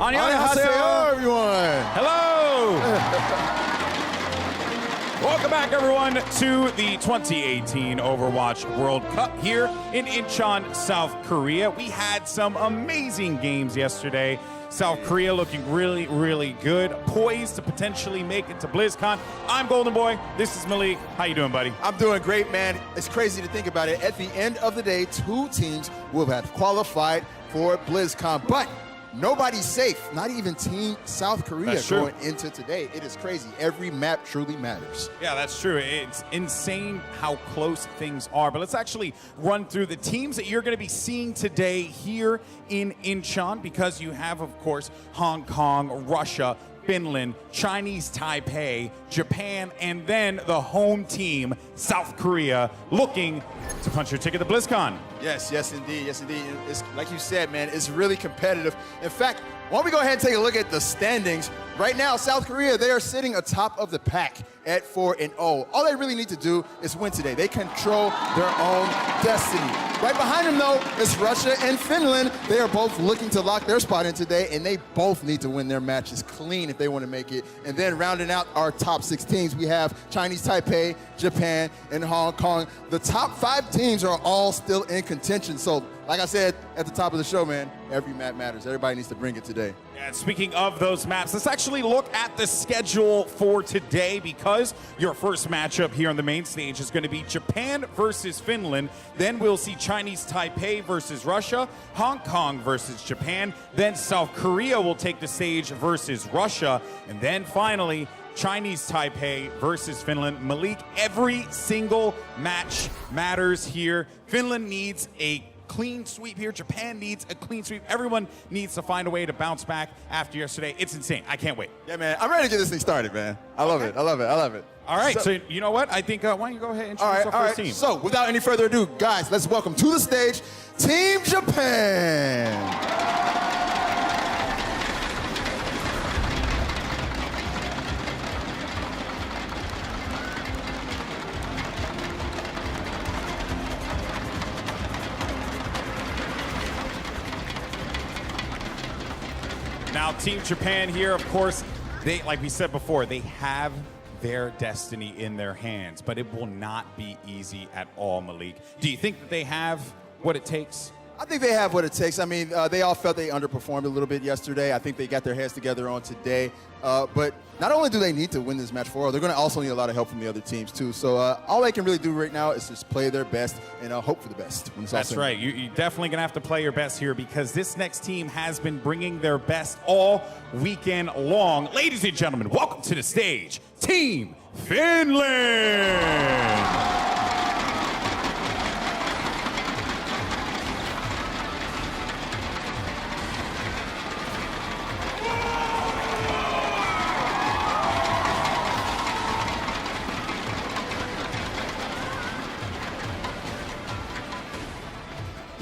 Annyeonghaseyo, everyone. Hello. Welcome back, everyone, to the 2018 Overwatch World Cup here in Incheon, South Korea. We had some amazing games yesterday. South Korea looking really, really good, poised to potentially make it to BlizzCon. I'm Golden Boy. This is Malik. How you doing, buddy? I'm doing great, man. It's crazy to think about it. At the end of the day, 2 teams will have qualified for BlizzCon, but nobody's safe. Not even Team South Korea going into today. It is crazy. Every map truly matters. Yeah, that's true. It's insane how close things are. But let's actually run through the teams that you're going to be seeing today here in Incheon, because you have, of course, Hong Kong, Russia, Finland, Chinese Taipei, Japan, and then the home team, South Korea, looking to punch your ticket to BlizzCon. Yes, indeed. Yes, indeed. It's, like you said, man, it's really competitive. In fact, why don't we go ahead and take a look at the standings? Right now, South Korea, they are sitting atop of the pack at 4-0. All they really need to do is win today. They control their own destiny. Right behind them, though, is Russia and Finland. They are both looking to lock their spot in today, and they both need to win their matches clean if they want to make it. And then rounding out our top 6 teams, we have Chinese Taipei, Japan, and Hong Kong. The top 5 teams are all still in contention. So, like I said at the top of the show, man, every map matters. Everybody needs to bring it today. And speaking of those maps, let's actually look at the schedule for today, because your first matchup here on the main stage is going to be Japan versus Finland. Then we'll see Chinese Taipei versus Russia, Hong Kong versus Japan. Then South Korea will take the stage versus Russia. And then finally, Chinese Taipei versus Finland. Malik, every single match matters here. Finland needs a clean sweep here. Japan needs a clean sweep. Everyone needs to find a way to bounce back after yesterday. It's insane. I can't wait. Yeah, man. I'm ready to get this thing started, man. I love it. I love it. I love it. All right. So you know what? I think, why don't you go ahead and introduce our first team? So without any further ado, guys, let's welcome to the stage Team Japan. Now, Team Japan here, of course, they, like we said before, they have their destiny in their hands, but it will not be easy at all, Malik. Do you think that they have what it takes? I think they have what it takes. I mean, they all felt they underperformed a little bit yesterday. I think they got their heads together on today. But not only do they need to win this match 4-0, they're going to also need a lot of help from the other teams, too. So all they can really do right now is just play their best and hope for the best. That's right. You're definitely going to have to play your best here, because this next team has been bringing their best all weekend long. Ladies and gentlemen, welcome to the stage, Team Finland.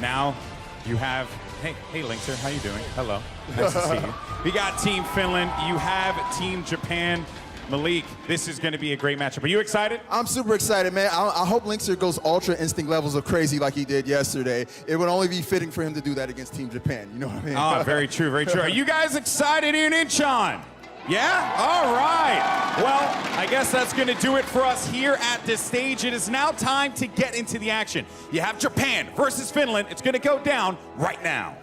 Now you have, hey Linkster, how you doing? Hello, nice to see you. We got Team Finland, you have Team Japan. Malik, this is going to be a great matchup. Are you excited? I'm super excited, man. I hope Linkster goes ultra instinct levels of crazy like he did yesterday. It would only be fitting for him to do that against Team Japan. You know what I mean? Oh, very true, very true. Are you guys excited in Incheon? Yeah? All right. Well, I guess that's going to do it for us here at this stage. It is now time to get into the action. You have Japan versus Finland. It's going to go down right now.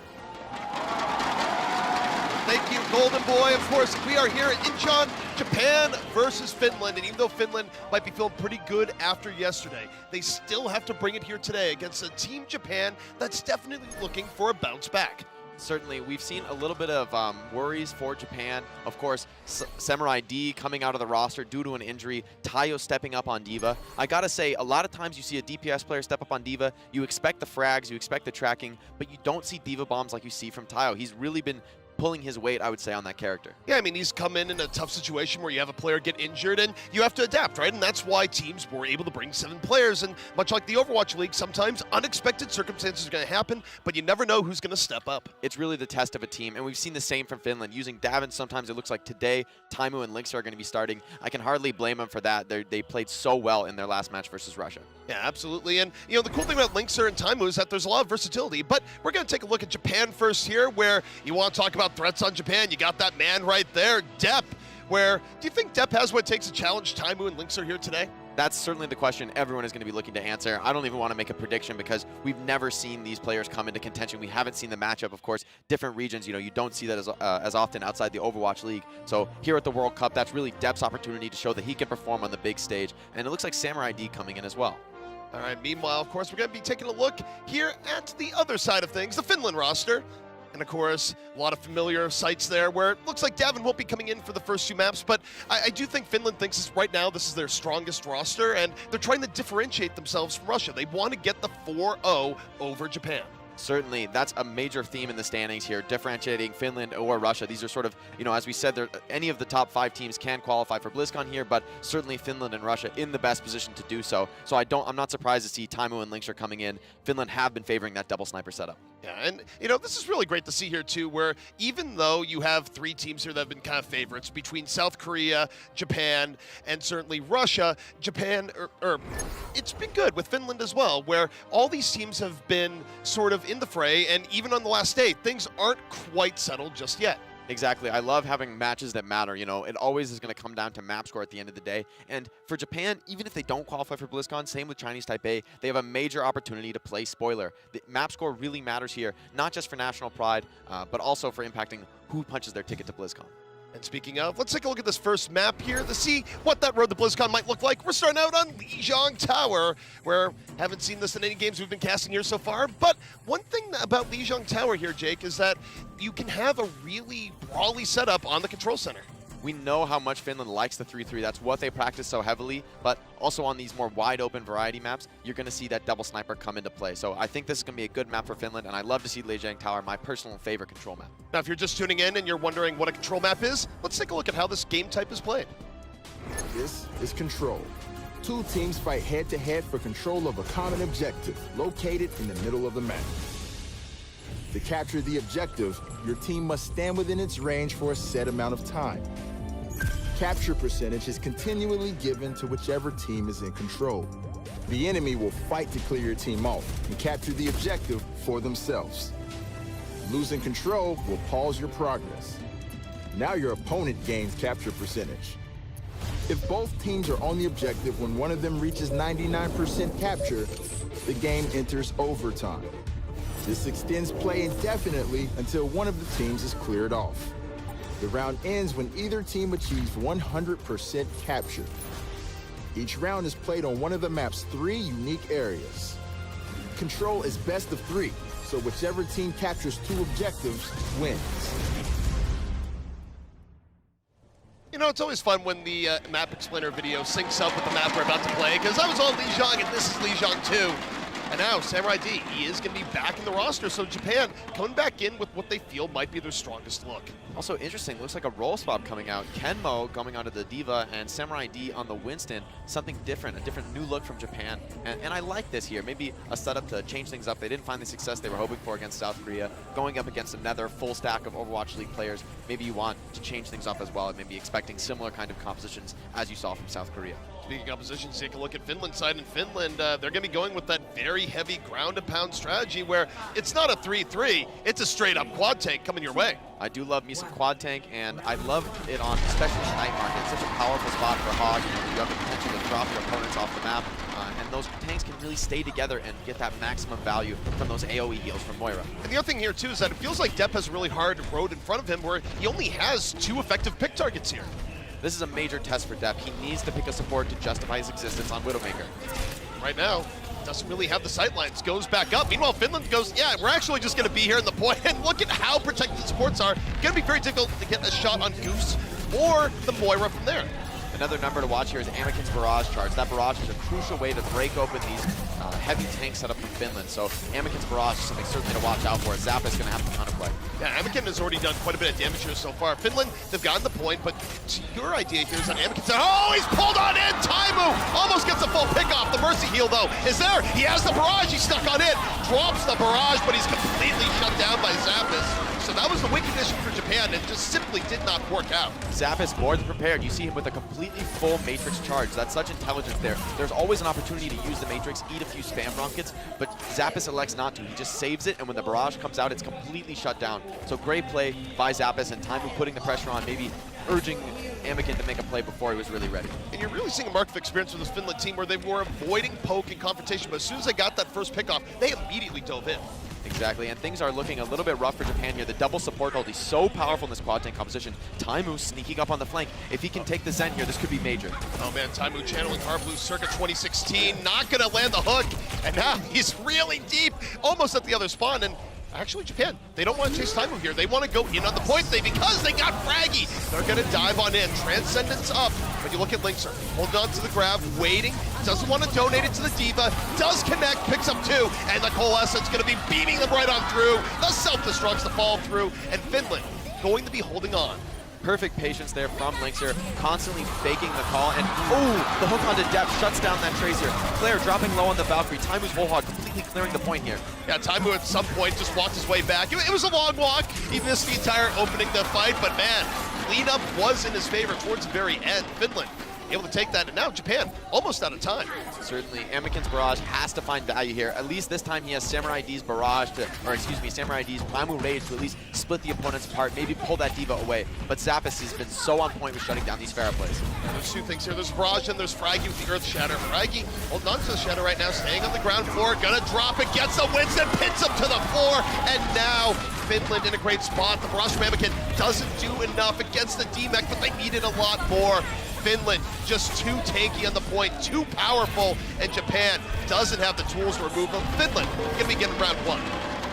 Thank you, Golden Boy. Of course, we are here at Incheon, Japan versus Finland. And even though Finland might be feeling pretty good after yesterday, they still have to bring it here today against a Team Japan that's definitely looking for a bounce back. Certainly, we've seen a little bit of worries for Japan. Of course, Samurai D coming out of the roster due to an injury. Tayo stepping up on D.Va. I gotta say, a lot of times you see a DPS player step up on D.Va, you expect the frags, you expect the tracking, but you don't see D.Va bombs like you see from Tayo. He's really been pulling his weight, I would say, on that character. Yeah, I mean, he's come in a tough situation where you have a player get injured and you have to adapt, right? And that's why teams were able to bring 7 players. And much like the Overwatch League, sometimes unexpected circumstances are going to happen, but you never know who's going to step up. It's really the test of a team, and we've seen the same from Finland. Using Davin, sometimes it looks like today, Taimu and Linkster are going to be starting. I can hardly blame them for that. They played so well in their last match versus Russia. Yeah, absolutely. And, you know, the cool thing about Linkster and Taimu is that there's a lot of versatility. But we're going to take a look at Japan first here, where you want to talk about about threats on Japan, you got that man right there, Depp. Do you think Depp has what it takes to challenge Taimu and Linkzr here today? That's certainly the question everyone is going to be looking to answer. I don't even want to make a prediction because we've never seen these players come into contention. We haven't seen the matchup. Of course, different regions, you don't see that as often outside the Overwatch League. So here at the World Cup, that's really Depp's opportunity to show that he can perform on the big stage. And it looks like Samurai D coming in as well. All right, meanwhile, of course, we're going to be taking a look here at the other side of things, the Finland roster. And of course, a lot of familiar sights there where it looks like Davin won't be coming in for the first 2 maps, but I do think Finland thinks right now this is their strongest roster, and they're trying to differentiate themselves from Russia. They want to get the 4-0 over Japan. Certainly, that's a major theme in the standings here, differentiating Finland or Russia. These are sort of, as we said, any of the top 5 teams can qualify for BlizzCon here, but certainly Finland and Russia in the best position to do so. So I'm not surprised to see Taimu and Linkzr coming in. Finland have been favoring that double sniper setup. Yeah, and this is really great to see here too, where even though you have 3 teams here that have been kind of favorites between South Korea, Japan, and certainly Russia, Japan, it's been good with Finland as well, where all these teams have been sort of in the fray, and even on the last day, things aren't quite settled just yet. Exactly. I love having matches that matter. It always is going to come down to map score at the end of the day. And for Japan, even if they don't qualify for BlizzCon, same with Chinese Taipei, they have a major opportunity to play spoiler. The map score really matters here, not just for national pride, but also for impacting who punches their ticket to BlizzCon. And speaking of, let's take a look at this first map here to see what that road to BlizzCon might look like. We're starting out on Lijiang Tower, where haven't seen this in any games we've been casting here so far. But one thing about Lijiang Tower here, Jake, is that you can have a really brawly setup on the control center. We know how much Finland likes the 3-3. That's what they practice so heavily. But also on these more wide open variety maps, you're going to see that double sniper come into play. So I think this is going to be a good map for Finland, and I love to see Lijiang Tower, my personal favorite control map. Now, if you're just tuning in and you're wondering what a control map is, let's take a look at how this game type is played. This is Control. 2 teams fight head-to-head for control of a common objective, located in the middle of the map. To capture the objective, your team must stand within its range for a set amount of time. Capture percentage is continually given to whichever team is in control. The enemy will fight to clear your team off and capture the objective for themselves. Losing control will pause your progress. Now your opponent gains capture percentage. If both teams are on the objective when one of them reaches 99% capture, the game enters overtime. This extends play indefinitely until one of the teams is cleared off. The round ends when either team achieves 100% capture. Each round is played on one of the map's 3 unique areas. Control is best of 3, so whichever team captures 2 objectives wins. It's always fun when the map explainer video syncs up with the map we're about to play, because I was on Lijiang and this is Lijiang 2. And now Samurai D, he is going to be back in the roster, so Japan coming back in with what they feel might be their strongest look. Also interesting, looks like a role swap coming out. Kenmo going onto the D.Va and Samurai D on the Winston. Something different, a different new look from Japan. And I like this here. Maybe a setup to change things up. They didn't find the success they were hoping for against South Korea. Going up against another full stack of Overwatch League players, maybe you want to change things up as well and maybe expecting similar kind of compositions as you saw from South Korea. Speaking of oppositions, take a look at Finland's side. In Finland, they're going to be going with that very heavy ground and pound strategy where it's not a 3-3, it's a straight up quad tank coming your way. I do love me some quad tank, and I love it on especially Night Market. It's such a powerful spot for Hog. You have the potential to drop your opponents off the map, and those tanks can really stay together and get that maximum value from those AoE heals from Moira. And the other thing here too is that it feels like Depp has a really hard road in front of him where he only has 2 effective pick targets here. This is a major test for Depp. He needs to pick a support to justify his existence on Widowmaker. Right now, doesn't really have the sightlines, goes back up. Meanwhile, Finland goes, yeah, we're actually just going to be here in the point. And look at how protected the supports are. Going to be very difficult to get a shot on Goose or the Moira from there. Another number to watch here is Amiken's barrage charge. That barrage is a crucial way to break open these heavy tanks set up from Finland. So Amiken's barrage is something certainly to watch out for. Zappa is going to have to counterplay. Yeah, Amiken has already done quite a bit of damage here so far. Finland, they've gotten the point, but to your idea here is that Amiken said, oh, he's pulled on in! Taimu almost gets a full pick off. The Mercy heal, though, is there. He has the barrage. He's stuck on it. Drops the barrage, but he's completely shut down by Zappis. So that was the win condition for Japan. It just simply did not work out. Zappis more than prepared. You see him with a complete completely full Matrix charge. That's such intelligence there. There's always an opportunity to use the Matrix, eat a few spam rockets, but Zappis elects not to. He just saves it, and when the barrage comes out, it's completely shut down. So great play by Zappis, and Taimu putting the pressure on, maybe urging Amiken to make a play before he was really ready. And you're really seeing a mark of experience with this Finland team where they were avoiding poke and confrontation, but as soon as they got that first pickoff, they immediately dove in. Exactly, and things are looking a little bit rough for Japan here. The double support ult is so powerful in this quad tank composition. Taimu sneaking up on the flank. If he can take the Zen here, this could be major. Oh man, Taimu channeling Hard Blue Circuit 2016, not gonna land the hook, and now he's really deep, almost at the other spawn, and actually Japan, they don't want to chase Taimu here. They want to go in on the point save because they got Fraggy. They're gonna dive on in, Transcendence up. When you look at Linkser, holding on to the grab, waiting, doesn't want to donate it to the D.Va, does connect, picks up 2, and the Coalescence gonna be beaming them right on through. The self-destructs to fall through, and Finland going to be holding on. Perfect patience there from Linkser, constantly faking the call, and oh, the hook onto depth shuts down that Tracer. Claire dropping low on the Valkyrie. Taimu's whole hog completely clearing the point here. Yeah, Taimu at some point just walked his way back. It was a long walk. He missed the entire opening to the fight, but man, cleanup was in his favor towards the very end. Finland able to take that, and now Japan almost out of time. Certainly, Amiken's barrage has to find value here. At least this time he has Samurai D's barrage to, or excuse me, Samurai D's Primal Rage to at least split the opponents apart, maybe pull that D.Va away. But Zappis has been so on point with shutting down these Pharah plays. There's 2 things here. There's barrage and there's Fraggy with the Earth Shatter. Fraggy holding on to the Shatter right now, staying on the ground floor, gonna drop it, gets the Winston, pins him to the floor, and now Finland in a great spot. The barrage from Amiken doesn't do enough against the D-Mech, but they needed a lot more. Finland just too tanky on the point, too powerful, and Japan doesn't have the tools to remove them. Finland gonna be getting round 1.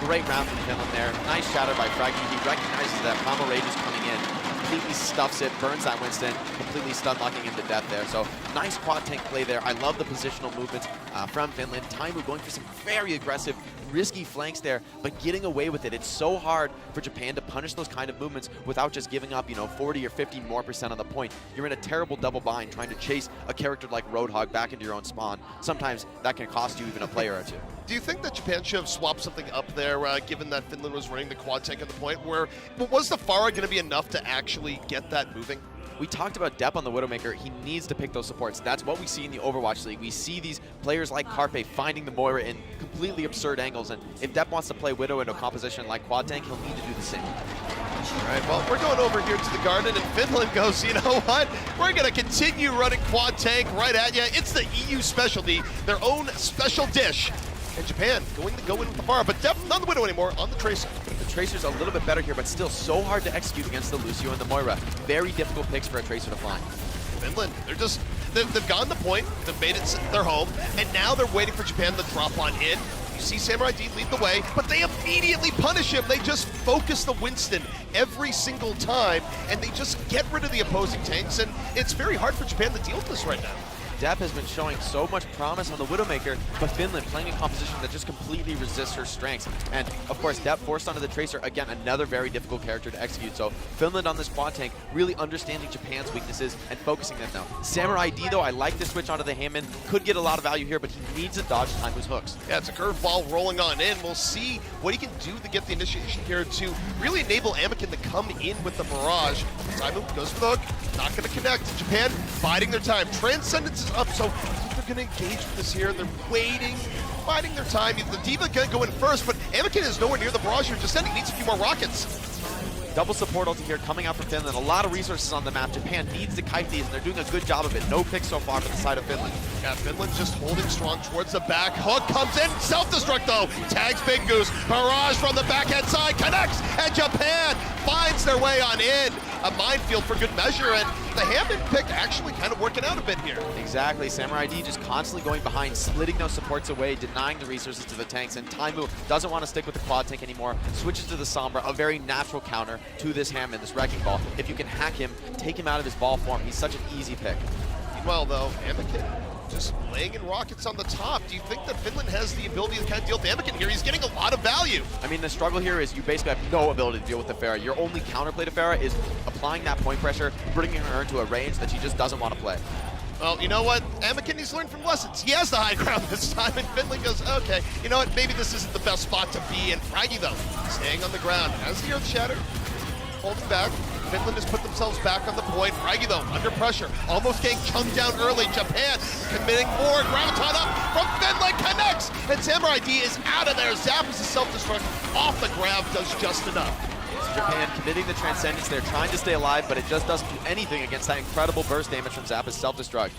Great round from Finland there. Nice shatter by Fraggy. He recognizes that Primal Rage is coming in, completely stuffs it, burns that Winston, completely stun locking him to death there. So nice quad tank play there. I love the positional movements from Finland. Taimu going for some very aggressive, risky flanks there, but getting away with it. It's so hard for Japan to punish those kind of movements without just giving up, 40 or 50 more % on the point. You're in a terrible double bind trying to chase a character like Roadhog back into your own spawn. Sometimes that can cost you even a player or 2. Do you think that Japan should have swapped something up there, given that Finland was running the quad tank at the point? Where was the Pharah going to be enough to actually get that moving? We talked about Depp on the Widowmaker. He needs to pick those supports. That's what we see in the Overwatch League. We see these players like Carpe finding the Moira in completely absurd angles, and if Depp wants to play Widow into a composition like Quad Tank, he'll need to do the same. All right, well, we're going over here to the Garden, and Finland goes, you know what? We're going to continue running Quad Tank right at you. It's the EU specialty, their own special dish. And Japan going to go in with the Pharah, but Depp not the Widow anymore, on the Tracer. The Tracer's a little bit better here, but still so hard to execute against the Lucio and the Moira. Very difficult picks for a Tracer to find. Finland, they've gotten the point, they've made it their home, and now they're waiting for Japan to drop on in. You see Samurai D lead the way, but they immediately punish him. They just focus the Winston every single time, and they just get rid of the opposing tanks, and it's very hard for Japan to deal with this right now. Depp has been showing so much promise on the Widowmaker, but Finland playing a composition that just completely resists her strengths. And of course, Depp forced onto the Tracer, again, another very difficult character to execute. So Finland on this quad tank, really understanding Japan's weaknesses and focusing them now. Samurai D, though, I like the switch onto the Hammond. Could get a lot of value here, but he needs to dodge Taimu's hooks. Yeah, it's a curveball rolling on in. We'll see what he can do to get the initiation here to really enable Amiken to come in with the barrage. Taimu goes for the hook, not going to connect. Japan biding their time. Transcendence is up, so they're going to engage with this here. They're waiting, biding their time. The D.Va going to go in first, but Amiken is nowhere near the barrage here. Just needs a few more rockets. Double support ulti here coming out from Finland. A lot of resources on the map. Japan needs to kite these, and they're doing a good job of it. No picks so far for the side of Finland. Yeah, Finland just holding strong towards the back. Hook comes in. Self-destruct, though. Tags Big Goose. Barrage from the backhand side. Connects, and Japan finds their way on in. A minefield for good measure, and the Hammond pick actually kind of working out a bit here. Exactly. Samurai D just constantly going behind, splitting those supports away, denying the resources to the tanks, and Taimu doesn't want to stick with the quad tank anymore, switches to the Sombra, a very natural counter to this Hammond, this Wrecking Ball. If you can hack him, take him out of his ball form, he's such an easy pick. Meanwhile, though, Amiken just laying in rockets on the top. Do you think that Finland has the ability to kind of deal with Amiken here? He's getting a lot of value. I mean, the struggle here is you basically have no ability to deal with the Pharah. Your only counterplay to Pharah is applying that point pressure, bringing her into a range that she just doesn't want to play. Well, you know what? Amiken needs to learn from lessons. He has the high ground this time, and Finland goes, okay, you know what? Maybe this isn't the best spot to be in. Fraggy, though, staying on the ground. Has the Earth Shatter, holding back. Finland has put themselves back on the point. Fraggy, though, under pressure, almost getting chunked down early. Japan committing more. Graviton up from Finland, connects, and Samurai D is out of there. Zappos' self-destruct off the grab does just enough. Japan committing the Transcendence. They're trying to stay alive, but it just doesn't do anything against that incredible burst damage from Zappos' self-destruct.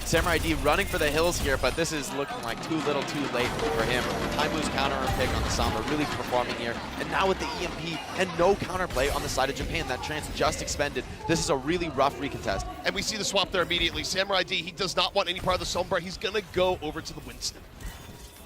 Samurai D running for the hills here, but this is looking like too little too late for him. Taimu's counter pick on the Sombra really performing here. And now with the EMP and no counterplay on the side of Japan, that Trance just expended. This is a really rough recontest. And we see the swap there immediately. Samurai D, he does not want any part of the Sombra. He's going to go over to the Winston.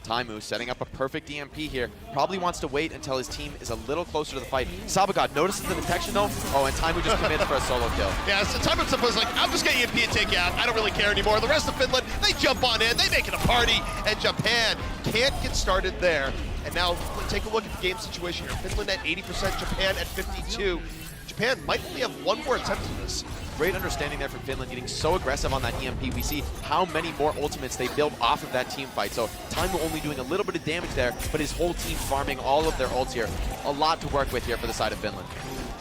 Taimu setting up a perfect EMP here. Probably wants to wait until his team is a little closer to the fight. Sabagod notices the detection though. Oh, and Taimu just commits for a solo kill. Yeah, so Taimu was like, I'm just going to EMP and take you out. I don't really care anymore. The rest of Finland, they jump on in. They make it a party. And Japan can't get started there. And now take a look at the game situation here. Finland at 80%, Japan at 52%. Japan might only have one more attempt at this. Great understanding there from Finland, getting so aggressive on that EMP. We see how many more ultimates they build off of that team fight. So Taimu only doing a little bit of damage there, but his whole team farming all of their ults here. A lot to work with here for the side of Finland.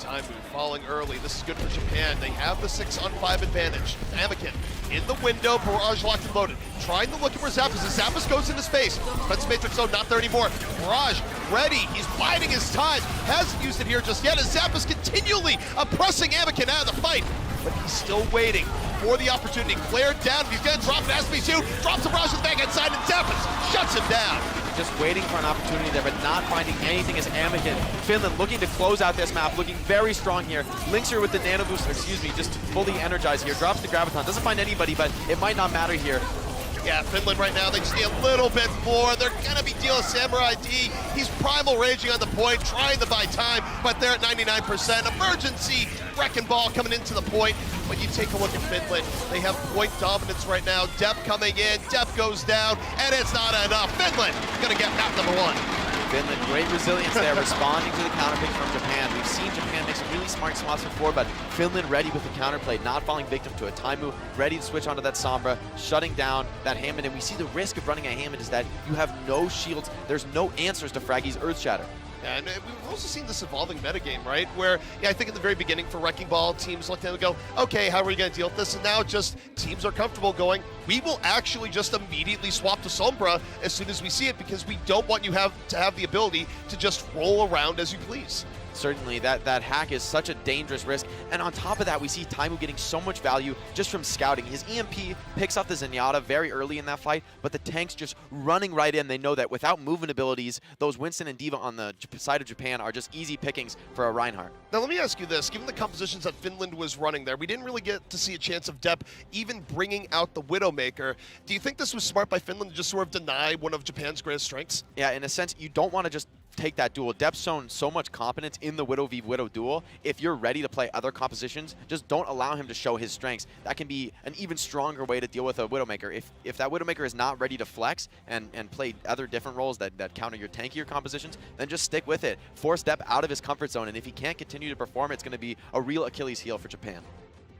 Taimu falling early. This is good for Japan. They have the 6-on-5 advantage. Anakin in the window, Barrage locked and loaded. Trying to look at where Zappos is. Zappos goes into space. Defensive Matrix zone, not there anymore. Barrage ready. He's biding his time. Hasn't used it here just yet as Zappos continually oppressing Anakin out of the fight. But he's still waiting for the opportunity. Flared down. He's going to drop an SB2. Drops the Barrage back inside and Zappos shuts him down. Just waiting for an opportunity there, but not finding anything as Anakin. Finland looking to close out this map, looking very strong here. Linkzr with the nano boost, excuse me, just fully energized here. Drops the Graviton, doesn't find anybody, but it might not matter here. Yeah, Finland right now, they just need a little bit more. They're gonna be dealing Samurai D. He's primal raging on the point, trying to buy time, but they're at 99%. Emergency wrecking ball coming into the point. When you take a look at Finland, they have point dominance right now. Depth coming in, Depth goes down, and it's not enough. Finland gonna get map number 1. Finland, great resilience there, responding to the counterpick from Japan. We've seen Japan make some really smart swaps before, but Finland ready with the counterplay, not falling victim to it. Taimu ready to switch onto that Sombra, shutting down that Hammond, and we see the risk of running a Hammond is that you have no shields, there's no answers to Fraggy's Earth Shatter. And we've also seen this evolving metagame, right? Where, yeah, I think in the very beginning for Wrecking Ball, teams looked at it and go, okay, how are we going to deal with this? And now just teams are comfortable going, we will actually just immediately swap to Sombra as soon as we see it because we don't want you to have the ability to just roll around as you please. Certainly, that hack is such a dangerous risk. And on top of that, we see Taimu getting so much value just from scouting. His EMP picks up the Zenyatta very early in that fight, but the tanks just running right in. They know that without movement abilities, those Winston and D.Va on the side of Japan are just easy pickings for a Reinhardt. Now, let me ask you this. Given the compositions that Finland was running there, we didn't really get to see a chance of Depp even bringing out the Widowmaker. Do you think this was smart by Finland to just sort of deny one of Japan's greatest strengths? Yeah, in a sense, you don't want to just take that duel. Depp's shown so much competence in the Widow v Widow duel. If you're ready to play other compositions, just don't allow him to show his strengths. That can be an even stronger way to deal with a Widowmaker. If that Widowmaker is not ready to flex and play other different roles that counter your tankier compositions, then just stick with it. Force Depp out of his comfort zone, and if he can't continue to perform, it's going to be a real Achilles heel for Japan.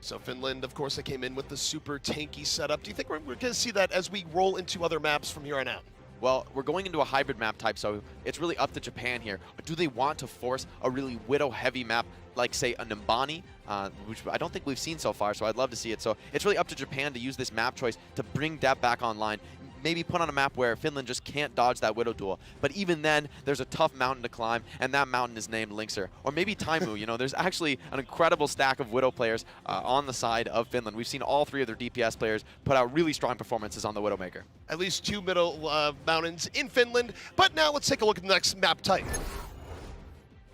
So Finland, of course, they came in with the super tanky setup. Do you think we're going to see that as we roll into other maps from here on out? Well, we're going into a hybrid map type, so it's really up to Japan here. Do they want to force a really Widow-heavy map like, say, a Nimbani, which I don't think we've seen so far, so I'd love to see it. So it's really up to Japan to use this map choice to bring Depp back online. Maybe put on a map where Finland just can't dodge that Widow duel. But even then, there's a tough mountain to climb, and that mountain is named Linkzr. Or maybe Taimu. You know, there's actually an incredible stack of Widow players on the side of Finland. We've seen all three of their DPS players put out really strong performances on the Widowmaker. At least 2 middle mountains in Finland. But now let's take a look at the next map type.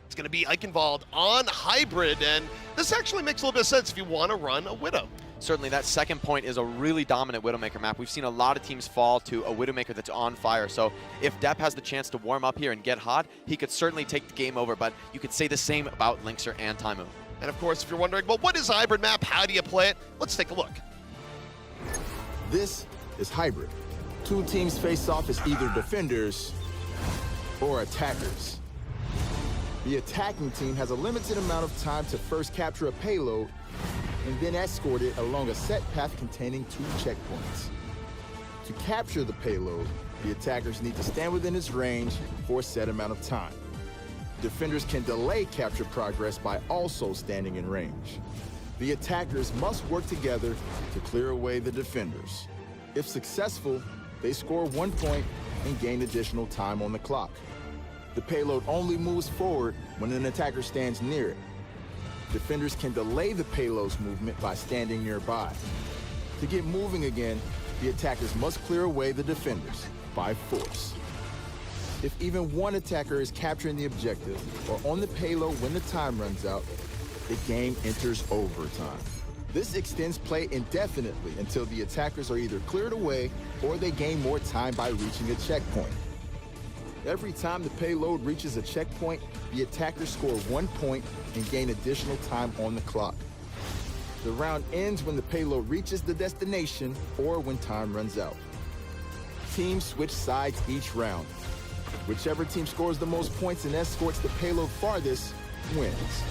It's going to be Eichenwald on hybrid, and this actually makes a little bit of sense if you want to run a Widow. Certainly, that second point is a really dominant Widowmaker map. We've seen a lot of teams fall to a Widowmaker that's on fire. So if Depp has the chance to warm up here and get hot, he could certainly take the game over. But you could say the same about Linkzr and Taimu. And of course, if you're wondering, well, what is a hybrid map? How do you play it? Let's take a look. This is hybrid. 2 teams face off as either defenders or attackers. The attacking team has a limited amount of time to first capture a payload and then escort it along a set path containing 2 checkpoints. To capture the payload, the attackers need to stand within its range for a set amount of time. defenders can delay capture progress by also standing in range. The attackers must work together to clear away the defenders. If successful, they score 1 point and gain additional time on the clock. The payload only moves forward when an attacker stands near it. Defenders can delay the payload's movement by standing nearby. To get moving again, the attackers must clear away the defenders by force. If even one attacker is capturing the objective or on the payload when the time runs out, the game enters overtime. This extends play indefinitely until the attackers are either cleared away or they gain more time by reaching a checkpoint. Every time the payload reaches a checkpoint, the attackers score 1 point and gain additional time on the clock. The round ends when the payload reaches the destination or when time runs out. Teams switch sides each round. Whichever team scores the most points and escorts the payload farthest wins.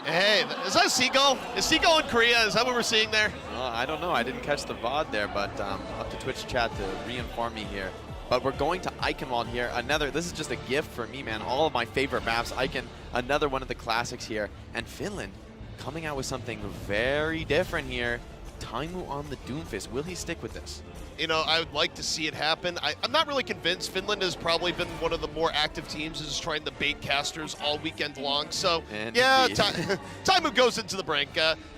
Hey, is that a seagull? Is seagull in Korea? Is that what we're seeing there? I don't know. I didn't catch the VOD there, but up to Twitch chat to re-inform me here. But we're going to Eichenwald here. This is just a gift for me, man. All of my favorite maps. Eichen, another one of the classics here. And Finland coming out with something very different here. Taimu on the Doomfist. Will he stick with this? You know, I would like to see it happen. I'm not really convinced. Finland has probably been one of the more active teams, is trying to bait casters all weekend long. So, yeah, Taimu goes into the brink.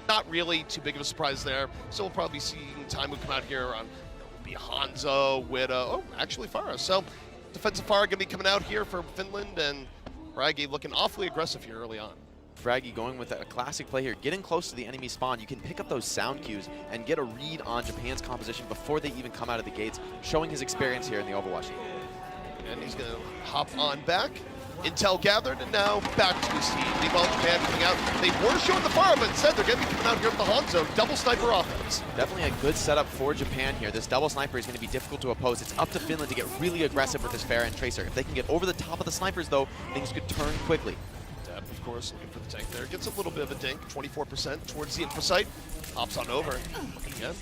Not really too big of a surprise there. So we'll probably see Taimu come out here on be Hanzo, Widow, actually Farah. So defensive Farah going to be coming out here for Finland, and Fraggy looking awfully aggressive here early on. Fraggy going with a classic play here, getting close to the enemy spawn. You can pick up those sound cues and get a read on Japan's composition before they even come out of the gates, showing his experience here in the Overwatch. And he's going to hop on back. Intel gathered, and now back to his team. Meanwhile, Japan coming out. They were showing the fire, but instead they're going to be coming out here with the Hanzo. Double sniper offense. Definitely a good setup for Japan here. This double sniper is going to be difficult to oppose. It's up to Finland to get really aggressive with this Pharah and Tracer. If they can get over the top of the snipers, though, things could turn quickly. Of course, looking for the tank there. Gets a little bit of a dink, 24% towards the info site. Hops on over again.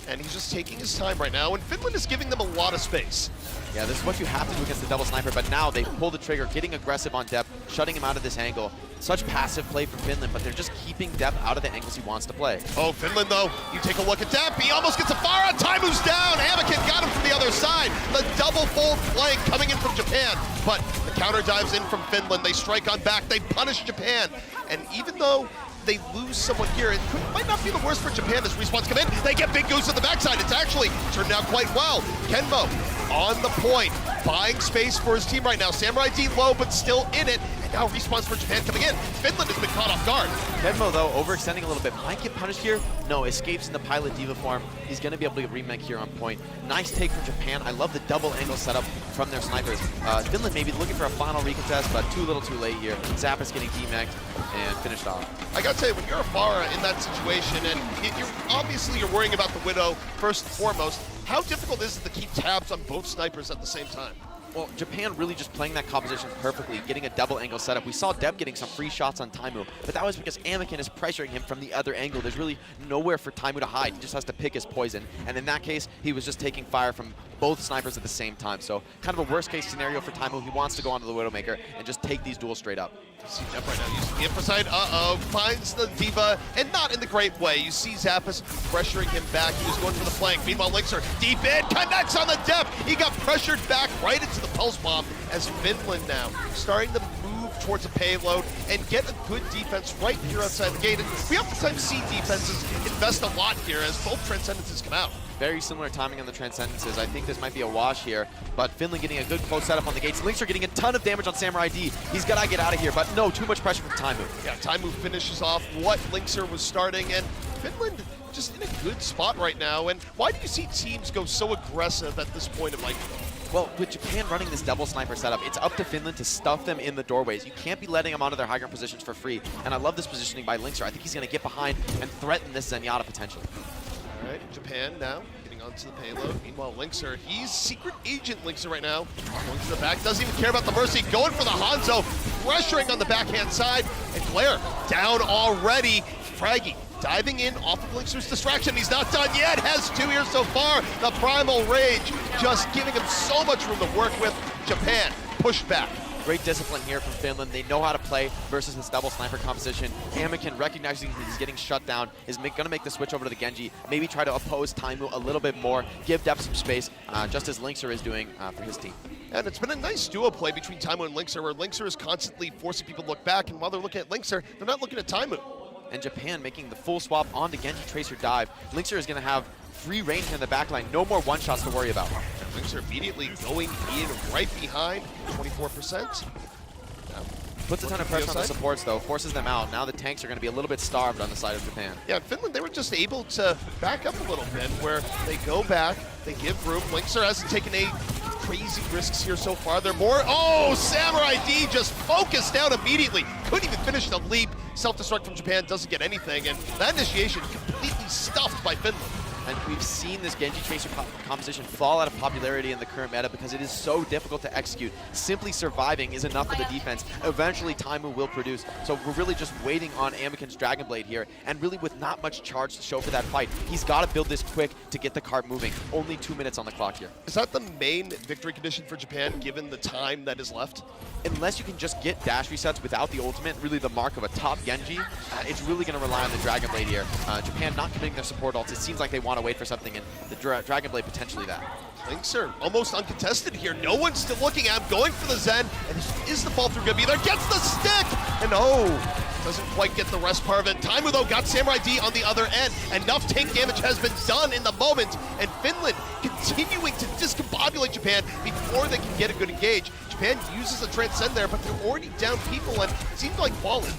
And he's just taking his time right now, and Finland is giving them a lot of space. Yeah, this is what you have to do against the double sniper, but now they pull the trigger, getting aggressive on Depp, shutting him out of this angle. Such passive play from Finland, but they're just keeping Depp out of the angles he wants to play. Oh, Finland, though, you take a look at Depp. He almost gets a fire on. Taimu's down. Anakin got him from the other side. The double fold flank coming in from Japan, but the counter dives in from Finland. They strike on back. They punish Japan, and even though they lose someone here, it might not be the worst for Japan as respawns come in. They get Big Goose at the backside. It's actually turned out quite well. Kenmo on the point, buying space for his team right now. Samurai D low, but still in it. And now respawns for Japan coming in. Finland has been caught off guard. Kenmo, though, overextending a little bit. Might get punished here. No, escapes in the Pilot Diva form. He's going to be able to get remake here on point. Nice take from Japan. I love the double angle setup from their snipers. Finland maybe looking for a final recontest, but too little too late here. Zappas getting demec'd and finished off. I gotta tell you, when you're a Farah in that situation, and you're worrying about the Widow first and foremost, how difficult is it to keep tabs on both snipers at the same time? Well, Japan really just playing that composition perfectly, getting a double angle setup. We saw Deb getting some free shots on Taimu, but that was because Anakin is pressuring him from the other angle. There's really nowhere for Taimu to hide. He just has to pick his poison. And in that case, he was just taking fire from both snipers at the same time. So kind of a worst case scenario for Taimu. He wants to go onto the Widowmaker and just take these duels straight up. You see Depp right now using the info side. Finds the Diva, and not in the great way. You see Zappas pressuring him back. He was going for the flank. Meanwhile, Linkser deep in, connects on the Depp. He got pressured back right into the Pulse Bomb as Finland now starting to move towards a payload and get a good defense right here outside the gate. And we oftentimes see defenses invest a lot here as both Transcendences come out. Very similar timing on the Transcendences. I think this might be a wash here, but Finland getting a good close setup on the gates. Linkser getting a ton of damage on Samurai D. He's got to get out of here, but no, too much pressure from Taimu. Yeah, Taimu finishes off what Linkser was starting, and Finland just in a good spot right now. And why do you see teams go so aggressive at this point of like? Well, with Japan running this double sniper setup, it's up to Finland to stuff them in the doorways. You can't be letting them onto their high ground positions for free. And I love this positioning by Linkser. I think he's going to get behind and threaten this Zenyatta potentially. All right, Japan now getting onto the payload. Meanwhile, Linkser, he's secret agent Linkser right now. Going to the back, doesn't even care about the Mercy. Going for the Hanzo, pressuring on the backhand side. And Claire down already. Fraggy diving in off of Linkzr's distraction. He's not done yet, has 2 here so far. The Primal Rage just giving him so much room to work with. Japan pushed back. Great discipline here from Finland. They know how to play versus this double sniper composition. Anakin, recognizing he's getting shut down, is going to make the switch over to the Genji, maybe try to oppose Taimu a little bit more, give Depth some space, just as Linkzr is doing for his team. And it's been a nice duo play between Taimu and Linkzr, where Linkzr is constantly forcing people to look back, and while they're looking at Linkzr, they're not looking at Taimu. And Japan making the full swap onto Genji Tracer dive. Linkzr is going to have free range in the backline, no more one-shots to worry about. Linkzr immediately going in right behind, 24%. Puts a ton of pressure on the supports though, forces them out. Now the tanks are going to be a little bit starved on the side of Japan. Yeah, in Finland, they were just able to back up a little bit, where they go back, they give room. Linkzr hasn't taken any crazy risks here so far. They're more, oh, Samurai D just focused out immediately. Couldn't even finish the leap. Self-destruct from Japan doesn't get anything, and that initiation completely stuffed by Finland. And we've seen this Genji Tracer composition fall out of popularity in the current meta because it is so difficult to execute. Simply surviving is enough for the defense. Eventually, Taimu will produce. So we're really just waiting on Amiken's Dragon Blade here, and really with not much charge to show for that fight. He's got to build this quick to get the cart moving. Only 2 minutes on the clock here. Is that the main victory condition for Japan, given the time that is left? Unless you can just get dash resets without the ultimate, really the mark of a top Genji, it's really going to rely on the Dragon Blade here. Japan not committing their support ults. It seems like they want to wait for something, and the Dragon Blade potentially that. Linkzr almost uncontested here. No one's still looking at him, going for the Zen, and is the fall through going to be there? Gets the stick, and oh, doesn't quite get the rest part of it. Taimu, though, got Samurai D on the other end. Enough tank damage has been done in the moment, and Finland continuing to discombobulate Japan before they can get a good engage. Japan uses a Transcend there, but they're already down people, and it seems like falling.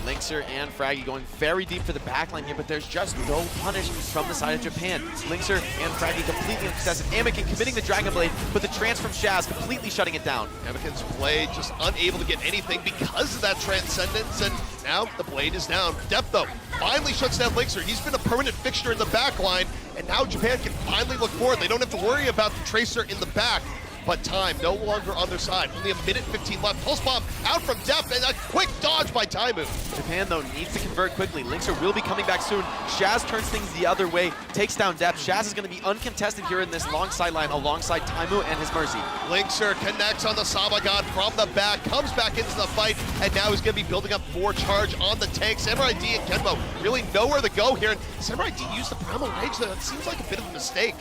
Linkzr and Fragi going very deep for the backline here, but there's just no punish from the side of Japan. Linkzr and Fragi completely uncontested. Anakin committing the Dragon Blade, but the trans from Shaz completely shutting it down. Anakin's blade just unable to get anything because of that Transcendence, and now the blade is down. Depth, though, finally shuts down Linkzr. He's been a permanent fixture in the backline, and now Japan can finally look forward. They don't have to worry about the Tracer in the back. But time no longer on their side. Only a minute 15 left. Pulse bomb out from Depth, and a quick dodge by Taimu. Japan, though, needs to convert quickly. Linkzr will be coming back soon. Shaz turns things the other way, takes down Depth. Shaz is going to be uncontested here in this long sideline alongside Taimu and his Mercy. Linkzr connects on the Saba God from the back, comes back into the fight, and now he's going to be building up more charge on the tank. Samurai D and Kenbo really nowhere to go here, and Samurai D used the Primal Rage there. That seems like a bit of a mistake.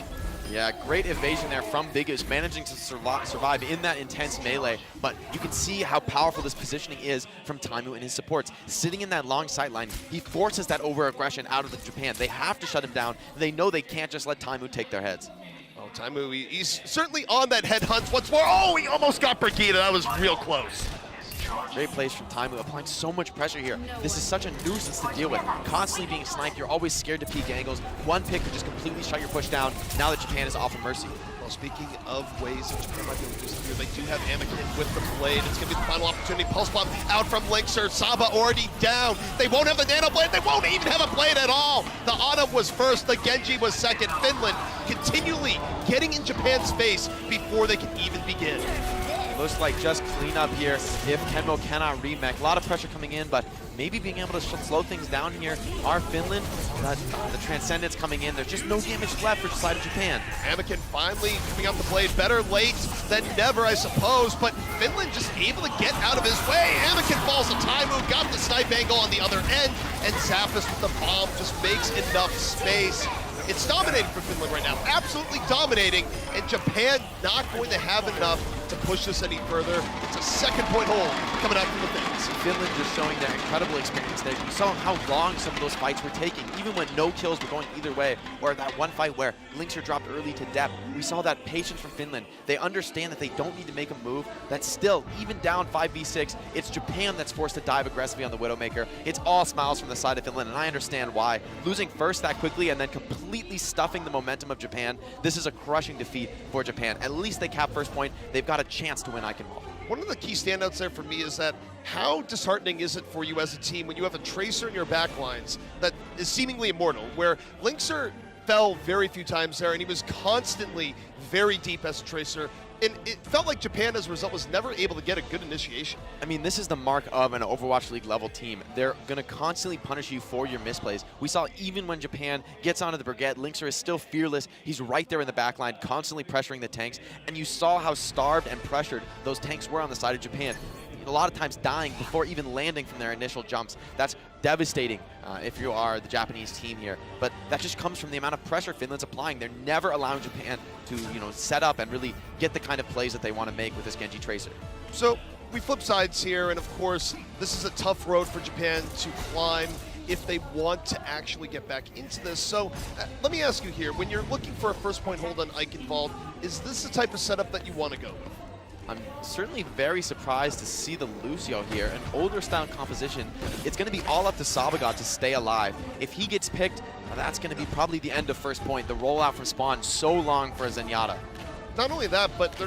Yeah, great evasion there from Bigus, managing to survive in that intense melee. But you can see how powerful this positioning is from Taimu and his supports. Sitting in that long sideline, he forces that over-aggression out of the Japan. They have to shut him down. They know they can't just let Taimu take their heads. Oh, Taimu, he's certainly on that head hunt once more. Oh, he almost got Brigida. That was real close. Great plays from Taimu, applying so much pressure here. This is such a nuisance to deal with. Constantly being sniped, you're always scared to peek angles. One pick could just completely shut your push down. Now that Japan is off of Mercy. Well, speaking of ways that Japan might be able to do something here, they do have Anakin with the blade. It's going to be the final opportunity. Pulse bomb out from Linkzr. Saba already down. They won't have the nano blade. They won't even have a blade at all. The Autumn was first. The Genji was second. Finland continually getting in Japan's face before they can even begin. Looks like just cleanup here if Kenmo cannot remech. A lot of pressure coming in, but maybe being able to slow things down here are Finland. The Transcendence coming in. There's just no damage left for the side of Japan. Anakin finally coming out the blade. Better late than never, I suppose, but Finland just able to get out of his way. Anakin falls to Taimu, got the snipe angle on the other end, and Zappos with the bomb just makes enough space. It's dominating for Finland right now, absolutely dominating, and Japan not going to have enough to push this any further. It's a second-point hold coming out from the Finns. Finland just showing their incredible experience there. You saw how long some of those fights were taking, even when no kills were going either way, or that one fight where Linkzr dropped early to Depth. We saw that patience from Finland. They understand that they don't need to make a move, that still, even down 5v6, it's Japan that's forced to dive aggressively on the Widowmaker. It's all smiles from the side of Finland, and I understand why. Losing first that quickly and then completely stuffing the momentum of Japan, this is a crushing defeat for Japan. At least they cap first point. They've got a chance to win Eichenwalde. One of the key standouts there for me is that how disheartening is it for you as a team when you have a Tracer in your backlines that is seemingly immortal, where Linkzr fell very few times there, and he was constantly very deep as a Tracer, And it felt like Japan, as a result, was never able to get a good initiation. I mean, this is the mark of an Overwatch League level team. They're going to constantly punish you for your misplays. We saw even when Japan gets onto the Brigitte, Linkzr is still fearless. He's right there in the back line, constantly pressuring the tanks. And you saw how starved and pressured those tanks were on the side of Japan. A lot of times dying before even landing from their initial jumps. That's devastating if you are the Japanese team here. But that just comes from the amount of pressure Finland's applying. They're never allowing Japan to, set up and really get the kind of plays that they want to make with this Genji Tracer. So we flip sides here, and of course, this is a tough road for Japan to climb if they want to actually get back into this. So let me ask you here, when you're looking for a first point hold on Eichenwald, is this the type of setup that you want to go with? I'm certainly very surprised to see the Lucio here, an older style composition. It's going to be all up to Sabagat to stay alive. If he gets picked, that's going to be probably the end of first point. The rollout from spawn so long for Zenyatta. Not only that, but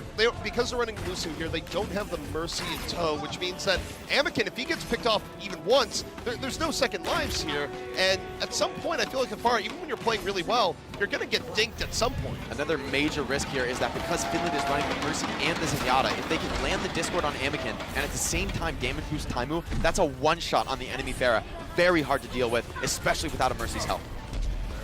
because they're running Lucio here, they don't have the Mercy in tow, which means that Anakin, if he gets picked off even once, there's no second lives here. And at some point, I feel like Afara, even when you're playing really well, you're going to get dinked at some point. Another major risk here is that because Finland is running the Mercy and the Zenyatta, if they can land the Discord on Anakin and at the same time damage boost Taimu, that's a one-shot on the enemy Pharah. Very hard to deal with, especially without a Mercy's help.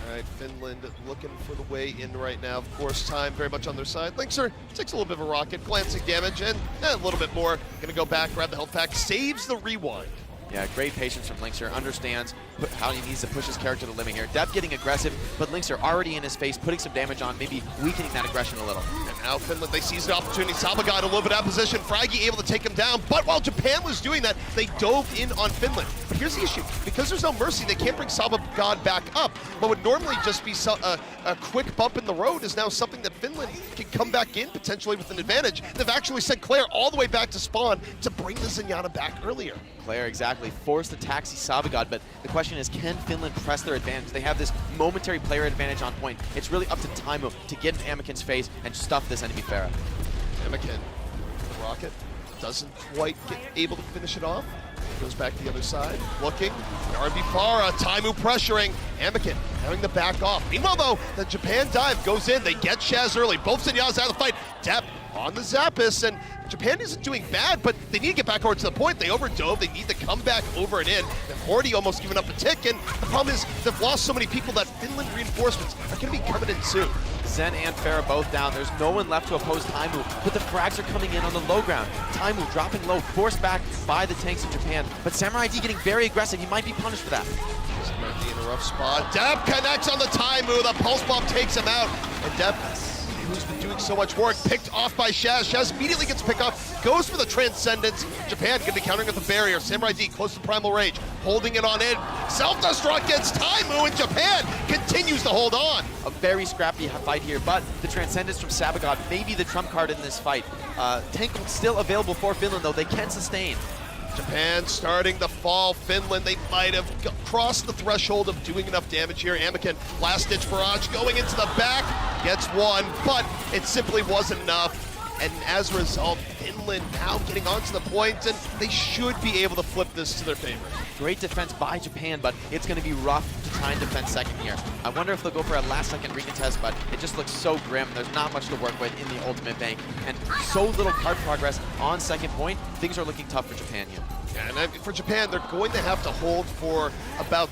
All right, Finland looking for the way in right now. Of course, time very much on their side. Linkzr takes a little bit of a rocket, glancing damage, and a little bit more. Gonna go back, grab the health pack, saves the rewind. Yeah, great patience from Linkzr, understands how he needs to push his character to the limit here. Deb getting aggressive, but Linkzr already in his face, putting some damage on, maybe weakening that aggression a little. And now Finland, they seize the opportunity. Sabagat a little bit out of position. Fraggy able to take him down, but while Japan was doing that, they dove in on Finland. But here's the issue. Because there's no Mercy, they can't bring Sabagat back up. What would normally just be a quick bump in the road is now something that Finland can come back in potentially with an advantage. They've actually sent Claire all the way back to spawn to bring the Zenyatta back earlier. Claire, exactly, forced to taxi Sabagat, but the question is, can Finland press their advantage? They have this momentary player advantage on point. It's really up to Taimu to get in Anakin's face and stuff this enemy Pharah. Anakin, the rocket, doesn't quite get able to finish it off. Goes back to the other side, looking. RB Pharah, Taimu pressuring. Anakin having to back off. Meanwhile, though, the Japan dive goes in. They get Shaz early. Both Zenyatta's out of the fight. Depp on the Zappis, and Japan isn't doing bad, but they need to get back over to the point. They overdove. They need to come back over and in. They've already almost given up a tick, and the problem is they've lost so many people that Finland reinforcements are going to be coming in soon. Zen and Pharah both down. There's no one left to oppose Taimu, but the frags are coming in on the low ground. Taimu dropping low, forced back by the tanks of Japan, but Samurai D getting very aggressive. He might be punished for that. Samurai D in a rough spot. Depp connects on the Taimu. The pulse bomb takes him out, and Depp, who's been doing so much work, picked off by Shaz. Shaz immediately gets picked off, goes for the Transcendence. Japan going to be countering with the barrier. Samurai D close to primal rage, holding it on in. Self-destruct gets Taimu, and Japan continues to hold on. A very scrappy fight here, but the Transcendence from Sabagat may be the trump card in this fight. Tank still available for Finland, though. They can sustain. Japan starting to fall. Finland, they might have crossed the threshold of doing enough damage here. Anakin, last-ditch barrage going into the back, gets one, but it simply wasn't enough. And as a result, Finland now getting onto the point, and they should be able to flip this to their favor. Great defense by Japan, but it's going to be rough to try and defend second here. I wonder if they'll go for a last-second recontest, but it just looks so grim. There's not much to work with in the ultimate bank, and so little card progress on second point. Things are looking tough for Japan here. Yeah, and for Japan, they're going to have to hold for about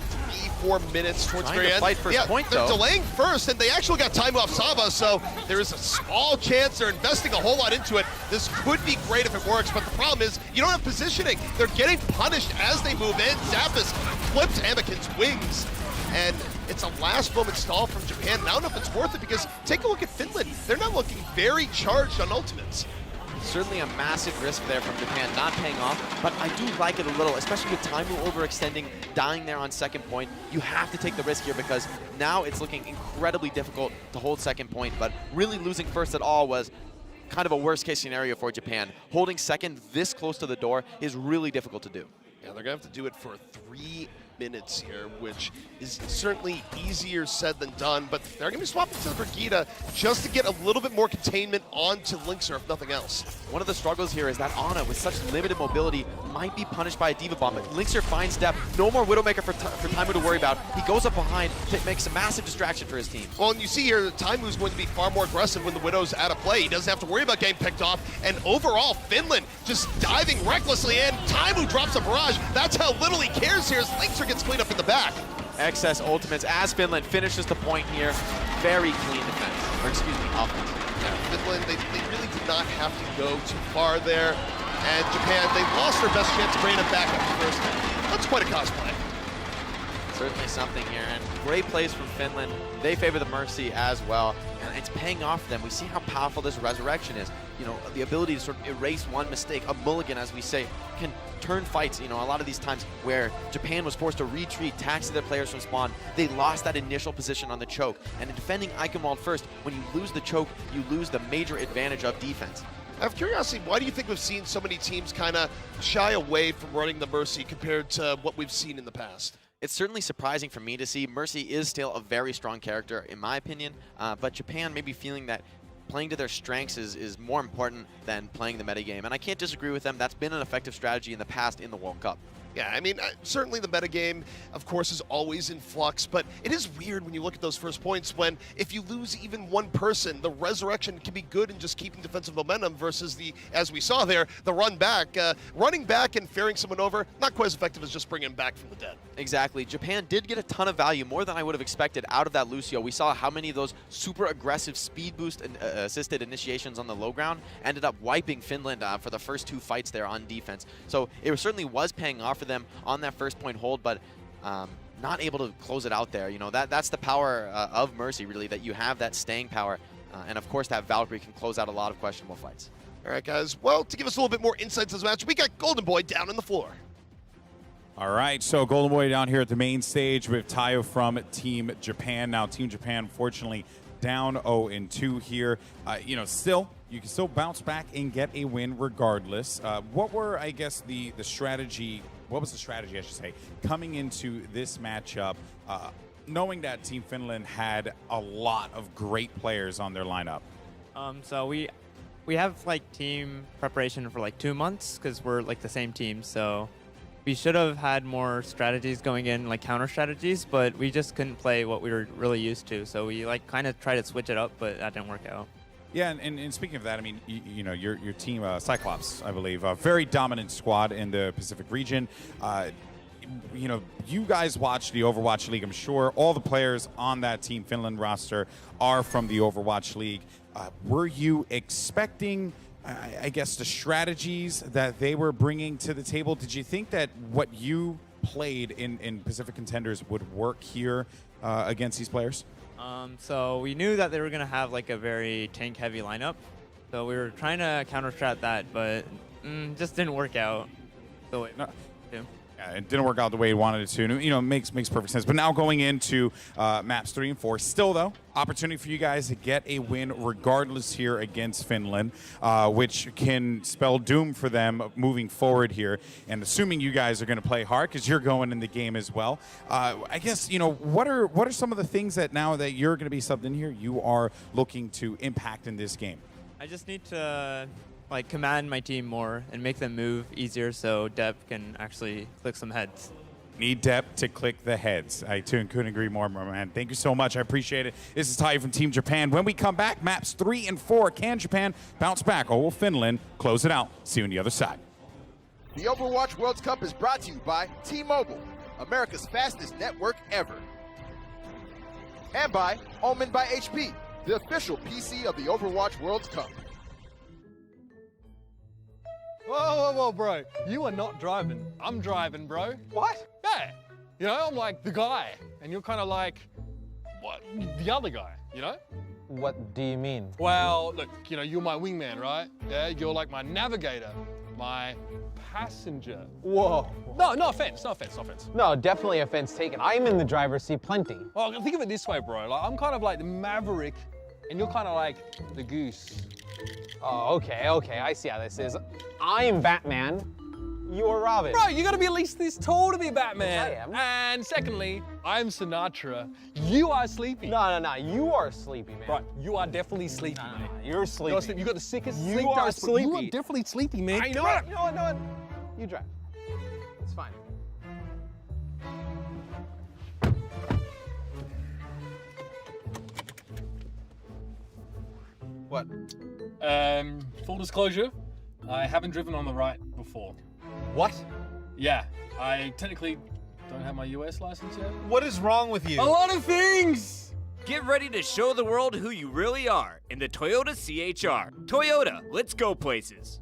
3-4 minutes towards the very end. Fight first point, they're though. delaying first, and they actually got time off Saba, so there is a small chance. They're investing a whole lot into it. This could be great if it works, but the problem is you don't have positioning. They're getting punished as they move in. Zappis flips Anakin's wings, and it's a last-moment stall from Japan. And I don't know if it's worth it, because take a look at Finland. They're not looking very charged on ultimates. Certainly a massive risk there from Japan, not paying off, but I do like it a little, especially with Taimu overextending, dying there on second point. You have to take the risk here, because now it's looking incredibly difficult to hold second point, but really losing first at all was kind of a worst-case scenario for Japan. Holding second this close to the door is really difficult to do. Yeah, they're going to have to do it for 3 minutes here, which is certainly easier said than done, but they're going to be swapping to the Brigitte just to get a little bit more containment onto Linkzr, if nothing else. One of the struggles here is that Ana, with such limited mobility, might be punished by a D.Va Bomb. But Linkzr finds depth. No more Widowmaker for Taimu to worry about. He goes up behind, makes a massive distraction for his team. Well, and you see here that Taimu's going to be far more aggressive when the Widow's out of play. He doesn't have to worry about getting picked off. And overall, Finland just diving recklessly in. Taimu drops a barrage. That's how little he cares here as Linkzr gets cleaned up in the back. Excess ultimates as Finland finishes the point here. Very clean defense, or excuse me, offense. Yeah, Finland, they really did not have to go too far there. And Japan, they lost their best chance to bring it back up the first time. That's quite a cosplay. Certainly something here, and great plays from Finland. They favor the Mercy as well, and it's paying off for them. We see how powerful this resurrection is. You know, the ability to sort of erase one mistake, a mulligan, as we say, can turn fights. You know, a lot of these times where Japan was forced to retreat, taxi their players from spawn, they lost that initial position on the choke. And in defending Eichenwald first, when you lose the choke, you lose the major advantage of defense. Out of curiosity, why do you think we've seen so many teams kind of shy away from running the Mercy compared to what we've seen in the past? It's certainly surprising for me to see. Mercy is still a very strong character, in my opinion, but Japan may be feeling that playing to their strengths is more important than playing the metagame, and I can't disagree with them. That's been an effective strategy in the past in the World Cup. Yeah, I mean, certainly the metagame, of course, is always in flux, but it is weird when you look at those first points when if you lose even one person, the resurrection can be good in just keeping defensive momentum versus the, as we saw there, the run back. Running back and ferrying someone over, not quite as effective as just bringing him back from the dead. Exactly. Japan did get a ton of value, more than I would have expected out of that Lucio. We saw how many of those super aggressive speed boost assisted initiations on the low ground ended up wiping Finland for the first two fights there on defense. So it certainly was paying off for them on that first point hold, but not able to close it out there. You know, that's the power of Mercy, really, that you have that staying power. And of course, that Valkyrie can close out a lot of questionable fights. All right, guys. Well, to give us a little bit more insights to this match, we got Golden Boy down on the floor. All right, so Golden Boy down here at the main stage with Tayo from Team Japan. Now, Team Japan, fortunately, down 0-2 here. You know, still, you can still bounce back and get a win regardless. What were, I guess, the strategy? What was the strategy, I should say, coming into this matchup, knowing that Team Finland had a lot of great players on their lineup? So we have like team preparation for like 2 months because we're like the same team. So we should have had more strategies going in, like counter strategies, but we just couldn't play what we were really used to. So we like kind of tried to switch it up, but that didn't work out. Yeah, and speaking of that, I mean, you know, your team, Cyclops, I believe, a very dominant squad in the Pacific region. You know, you guys watch the Overwatch League, I'm sure. All the players on that Team Finland roster are from the Overwatch League. Were you expecting, I guess, the strategies that they were bringing to the table? Did you think that what you played in Pacific Contenders would work here against these players? So we knew that they were going to have like a very tank-heavy lineup. So we were trying to counter-strat that, but just didn't work out the way Yeah, it didn't work out the way he wanted it to. You know, makes perfect sense. But now going into maps 3 and 4, still though, opportunity for you guys to get a win regardless here against Finland, which can spell doom for them moving forward here. And assuming you guys are going to play hard because you're going in the game as well. I guess, you know, what are some of the things that now that you're going to be subbed in here, you are looking to impact in this game? I just need to like command my team more and make them move easier so Deb can actually click some heads. Need depth to click the heads. I too couldn't agree more, my man. Thank you so much. I appreciate it. This is Ty from Team Japan. When we come back, maps 3 and 4. Can Japan bounce back, or will Finland close it out? See you on the other side. The Overwatch World Cup is brought to you by T-Mobile, America's fastest network ever. And by Omen by HP, the official PC of the Overwatch World Cup. Whoa, bro. You are not driving. I'm driving, bro. What? Yeah. You know, I'm like the guy. And you're kind of like, what? The other guy, you know? What do you mean? Well, look, you know, you're my wingman, right? Yeah, you're like my navigator, my passenger. Whoa. No offense. No, definitely offense taken. I'm in the driver's seat plenty. Well, think of it this way, bro. Like, I'm kind of like the maverick, and you're kind of like the goose. Oh, okay, I see how this is. I'm Batman, You are Robin. Bro, you gotta be at least this tall to be Batman. I am. And secondly, I'm Sinatra. You are Sleepy. No. You are sleepy, man. Right, you are definitely sleepy, mate. You're sleepy. You're sleepy. You got the sickest You sleep are dice, but You are sleepy. definitely sleepy, man. You know what? You know what? You drive. It's fine. What? Full disclosure, I haven't driven on the right before. What? Yeah, I technically don't have my US license yet. What is wrong with you? A lot of things! Get ready to show the world who you really are in the Toyota CHR. Toyota, let's go places.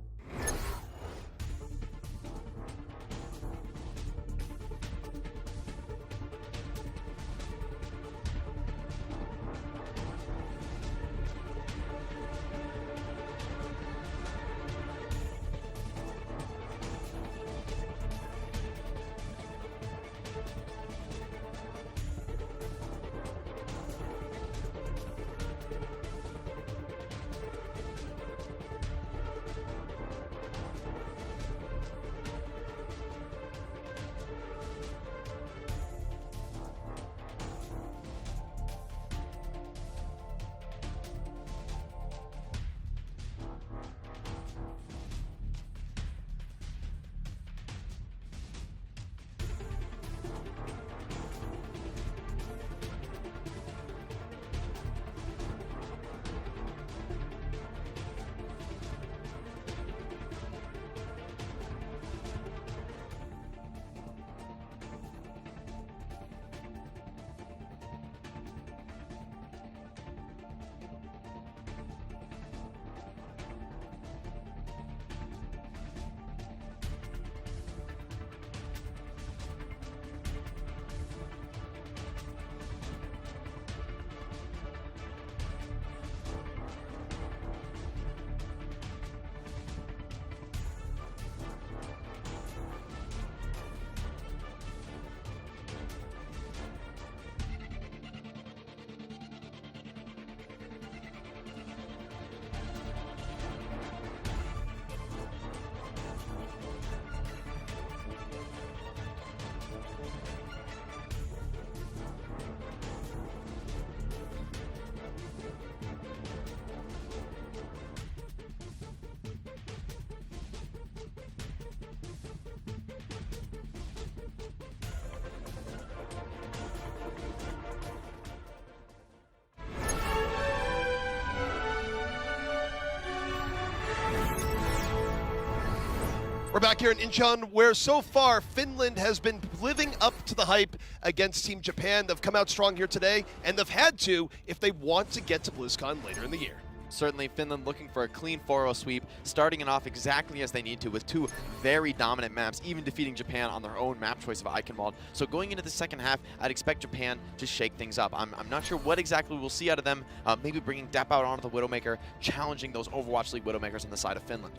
We're back here in Incheon, where so far Finland has been living up to the hype against Team Japan. They've come out strong here today, and they've had to if they want to get to BlizzCon later in the year. Certainly Finland looking for a clean 4-0 sweep, starting it off exactly as they need to with two very dominant maps, even defeating Japan on their own map choice of Eichenwald. So going into the second half, I'd expect Japan to shake things up. I'm not sure what exactly we'll see out of them, maybe bringing Depp out onto the Widowmaker, challenging those Overwatch League Widowmakers on the side of Finland.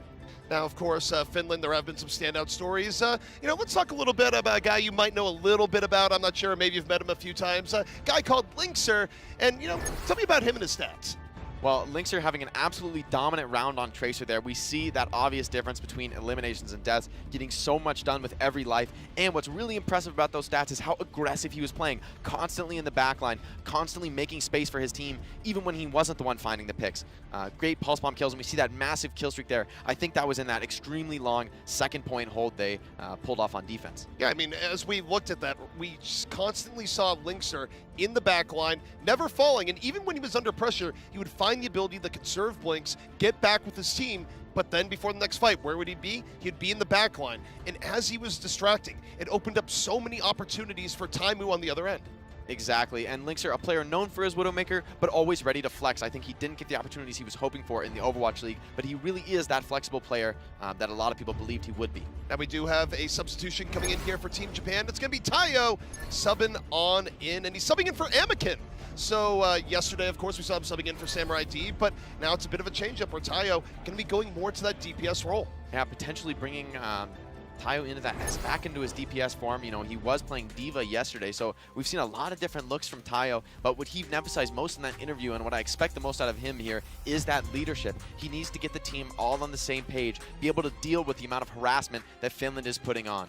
Now, of course, Finland, there have been some standout stories. Let's talk a little bit about a guy you might know a little bit about. I'm not sure, maybe you've met him a few times. A guy called Linkzr, and, tell me about him and his stats. Well, Linkzr having an absolutely dominant round on Tracer there. We see that obvious difference between eliminations and deaths, getting so much done with every life. And what's really impressive about those stats is how aggressive he was playing, constantly in the backline, constantly making space for his team, even when he wasn't the one finding the picks. Great pulse bomb kills, and we see that massive kill streak there. I think that was in that extremely long second point hold they pulled off on defense. Yeah, I mean, as we looked at that, we just constantly saw Linkzr in the backline, never falling, and even when he was under pressure, he would find the ability to conserve blinks, get back with his team, but then before the next fight, where would he be? He'd be in the backline. And as he was distracting, it opened up so many opportunities for Taimu on the other end. Exactly, and Linkzr, a player known for his Widowmaker, but always ready to flex. I think he didn't get the opportunities he was hoping for in the Overwatch League, but he really is that flexible player that a lot of people believed he would be. Now we do have a substitution coming in here for Team Japan. It's going to be Tayo subbing on in, and he's subbing in for Amikin. So yesterday, of course, we saw him subbing in for Samurai D, but now it's a bit of a change-up where Tayo going to be going more to that DPS role. Yeah, potentially bringing Tayo back into his DPS form. You know, he was playing D.Va yesterday, so we've seen a lot of different looks from Tayo, but what he emphasized most in that interview and what I expect the most out of him here is that leadership. He needs to get the team all on the same page, be able to deal with the amount of harassment that Finland is putting on.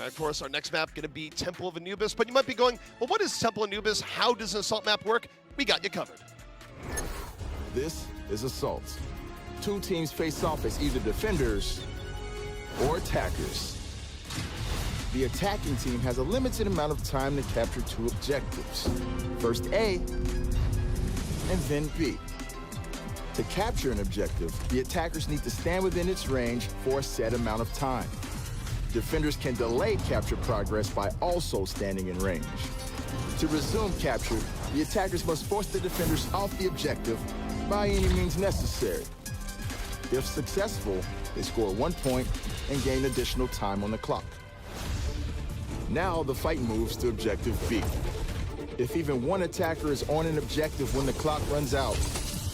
Of course, our next map going to be Temple of Anubis, but you might be going, well, what is Temple of Anubis? How does an assault map work? We got you covered. This is Assault. Two teams face off as either defenders or attackers. The attacking team has a limited amount of time to capture two objectives. First A, and then B. To capture an objective, the attackers need to stand within its range for a set amount of time. Defenders can delay capture progress by also standing in range. To resume capture, the attackers must force the defenders off the objective by any means necessary. If successful, they score 1 point and gain additional time on the clock. Now the fight moves to objective B. If even one attacker is on an objective when the clock runs out,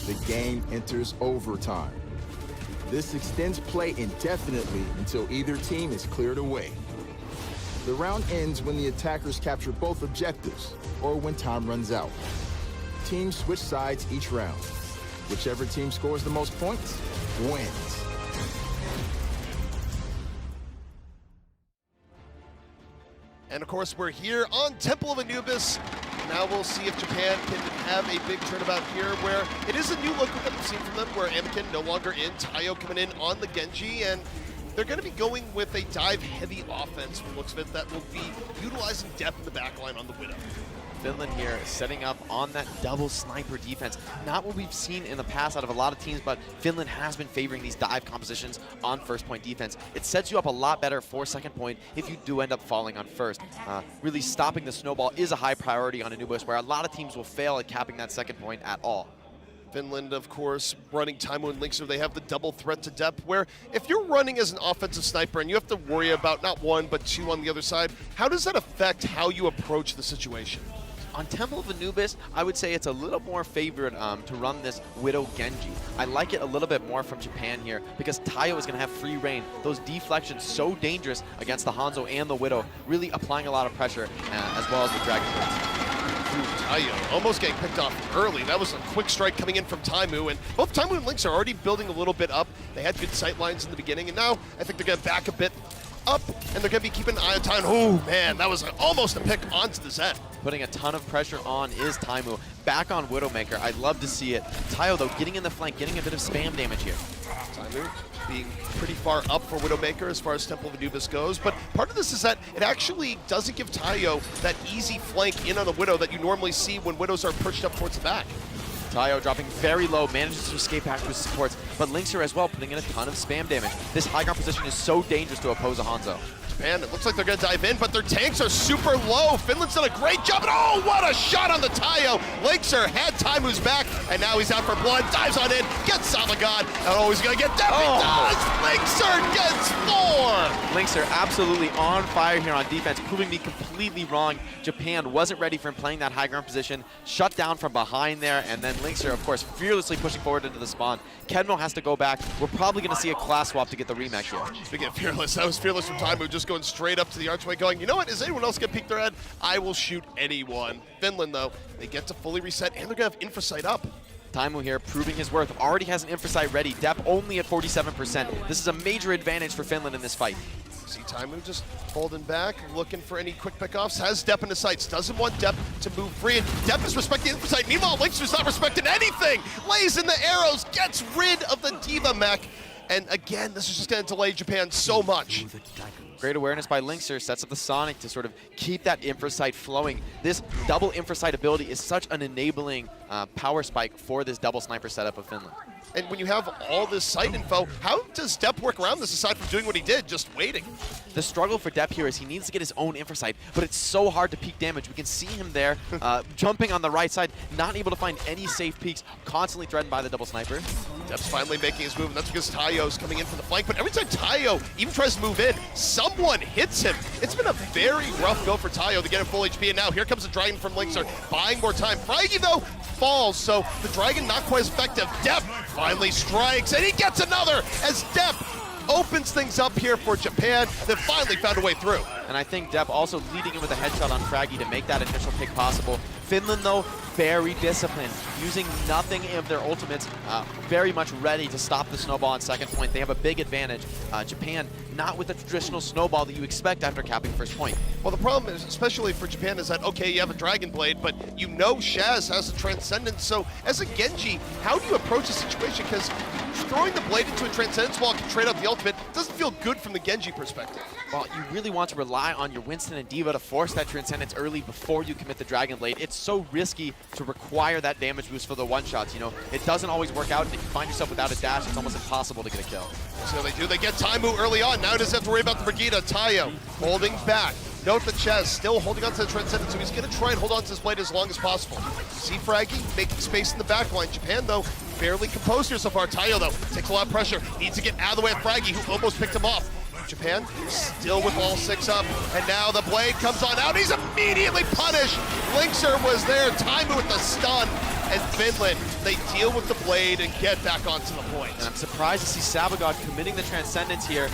the game enters overtime. This extends play indefinitely until either team is cleared away. The round ends when the attackers capture both objectives or when time runs out. Teams switch sides each round. Whichever team scores the most points wins. And of course, we're here on Temple of Anubis. Now we'll see if Japan can have a big turnabout here, where it is a new look that we've seen from them, where Anakin no longer in, Tayo coming in on the Genji, and they're going to be going with a dive-heavy offense from the looks of it that will be utilizing depth in the backline on the Widow. Finland here setting up on that double sniper defense. Not what we've seen in the past out of a lot of teams, but Finland has been favoring these dive compositions on first point defense. It sets you up a lot better for second point if you do end up falling on first. Really stopping the snowball is a high priority on Anubis, where a lot of teams will fail at capping that second point at all. Finland, of course, running Taimo and Linkser. They have the double threat to depth, where if you're running as an offensive sniper and you have to worry about not one, but two on the other side, how does that affect how you approach the situation? On Temple of Anubis, I would say it's a little more favored to run this Widow Genji. I like it a little bit more from Japan here because Tayo is going to have free reign. Those deflections so dangerous against the Hanzo and the Widow, really applying a lot of pressure as well as the Dragon Blades. Tayo almost getting picked off early. That was a quick strike coming in from Taimu, and both Taimu and Lynx are already building a little bit up. They had good sight lines in the beginning, and now I think they're going to back a bit up, and they're going to be keeping an eye on time. Oh, man, that was almost a pick onto the Zen. Putting a ton of pressure on is Taimu. Back on Widowmaker. I'd love to see it. Tayo, though, getting in the flank, getting a bit of spam damage here. Taimu being pretty far up for Widowmaker as far as Temple of Anubis goes, but part of this is that it actually doesn't give Tayo that easy flank in on the Widow that you normally see when Widows are pushed up towards the back. Tayo dropping very low, manages to escape back to his supports, but Linkser as well, putting in a ton of spam damage. This high ground position is so dangerous to oppose a Hanzo. Japan, it looks like they're going to dive in, but their tanks are super low. Finland's done a great job, and oh, what a shot on the Tayo. Linkser had Taimu's back, and now he's out for blood, dives on in, gets Salagon, and oh, he's going to get that. He does! Linkser gets 4! Linkser absolutely on fire here on defense, proving me completely wrong. Japan wasn't ready for him playing that high ground position, shut down from behind there, and then Linkser, of course, fearlessly pushing forward into the spawn. Kenmo has to go back. We're probably going to see a class swap to get the rematch here. Speaking of fearless, that was fearless from Taimu, just going straight up to the archway going, you know what, is anyone else going to peek their head? I will shoot anyone. Finland, though, they get to fully reset, and they're going to have Infrasight up. Taimu here proving his worth. Already has an Infrasight ready. Dep only at 47%. This is a major advantage for Finland in this fight. See Taimu just holding back, looking for any quick pickoffs. Has Dep in the sights, doesn't want Dep to move free, and Dep is respecting the Infrasight. Meanwhile, Linkser's not respecting anything. Lays in the arrows, gets rid of the D.Va mech. And again, this is just going to delay Japan so much. Great awareness by Linkser, sets up the Sonic to sort of keep that Infrasight flowing. This double Infrasight ability is such an enabling power spike for this double sniper setup of Finland. And when you have all this sight info, how does Dep work around this aside from doing what he did, just waiting? The struggle for Dep here is he needs to get his own Infrasight, but it's so hard to peek damage. We can see him there jumping on the right side, not able to find any safe peeks, constantly threatened by the double sniper. Dep's finally making his move, and that's because Tayo's coming in from the flank, but every time Tayo even tries to move in, someone hits him. It's been a very rough go for Tayo to get him full HP, and now here comes the Dragon from Linkser, buying more time. Fragi, though, falls, so the Dragon not quite as effective. Dep finally strikes, and he gets another as Dep opens things up here for Japan. They've finally found a way through. And I think Depp also leading in with a headshot on Fraggy to make that initial pick possible. Finland, though, very disciplined, using nothing of their ultimates, very much ready to stop the snowball on second point. They have a big advantage. Japan, not with the traditional snowball that you expect after capping first point. Well, the problem is, especially for Japan, is that, okay, you have a Dragon Blade, but you know Shaz has a Transcendence. So as a Genji, how do you approach the situation? Because throwing the blade into a Transcendence while it can trade out the ultimate doesn't feel good from the Genji perspective. Well, you really want to rely on your Winston and D.Va to force that Transcendence early before you commit the Dragon Blade. It's so risky to require that damage boost for the one-shots, you know. It doesn't always work out, and if you find yourself without a dash, it's almost impossible to get a kill. So they do. They get Taimu early on. Now he doesn't have to worry about the Brigitte. Tayo holding back. Note that Chaz still holding on to the Transcendence, so he's going to try and hold on to this blade as long as possible. You see Fraggy making space in the back line. Japan, though, fairly composed here so far. Tayo, though, takes a lot of pressure. Needs to get out of the way of Fraggy, who almost picked him off. Japan still with all 6 up, and now the blade comes on out. He's immediately punished. Linkser was there. Taimu with the stun. And Finland, they deal with the blade and get back onto the point. And I'm surprised to see Sabagod committing the Transcendence here.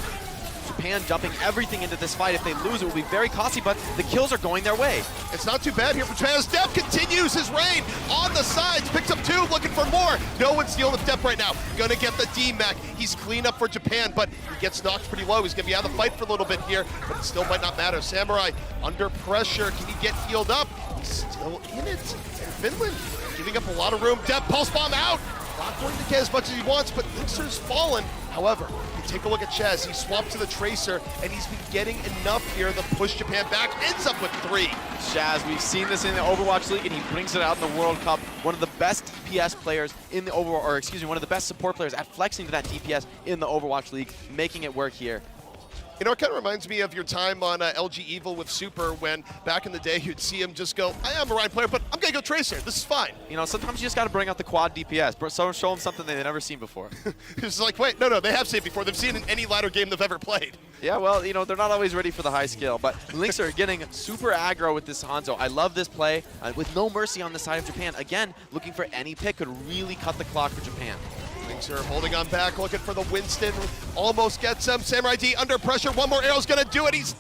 Japan dumping everything into this fight. If they lose, it will be very costly, but the kills are going their way. It's not too bad here for Japan as Depp continues his reign on the sides, picks up 2, looking for more. No one's dealing with Depp right now. Gonna get the D-Mac. He's clean up for Japan, but he gets knocked pretty low. He's gonna be out of the fight for a little bit here, but it still might not matter. Samurai under pressure. Can he get healed up? He's still in it. And Finland giving up a lot of room. Depp pulse bomb out. Not going to get as much as he wants, but Linkser's fallen. However, you take a look at Chaz. He swapped to the Tracer, and he's been getting enough here to push Japan back. Ends up with 3. Shaz, we've seen this in the Overwatch League, and he brings it out in the World Cup. One of the best DPS players in the one of the best support players at flexing to that DPS in the Overwatch League, making it work here. You know, it kind of reminds me of your time on LG Evil with Super, when back in the day you'd see him just go, I am a Ryan player, but I'm going to go Tracer. This is fine. You know, sometimes you just got to bring out the quad DPS. So show them something they've never seen before. It's like, wait, no, they have seen it before. They've seen it in any ladder game they've ever played. Yeah, well, you know, they're not always ready for the high skill, but Lynx are getting super aggro with this Hanzo. I love this play with no mercy on the side of Japan. Again, looking for any pick could really cut the clock for Japan. Linkser holding on back, looking for the Winston. Almost gets him. Samurai D under pressure. One more arrow's going to do it. He's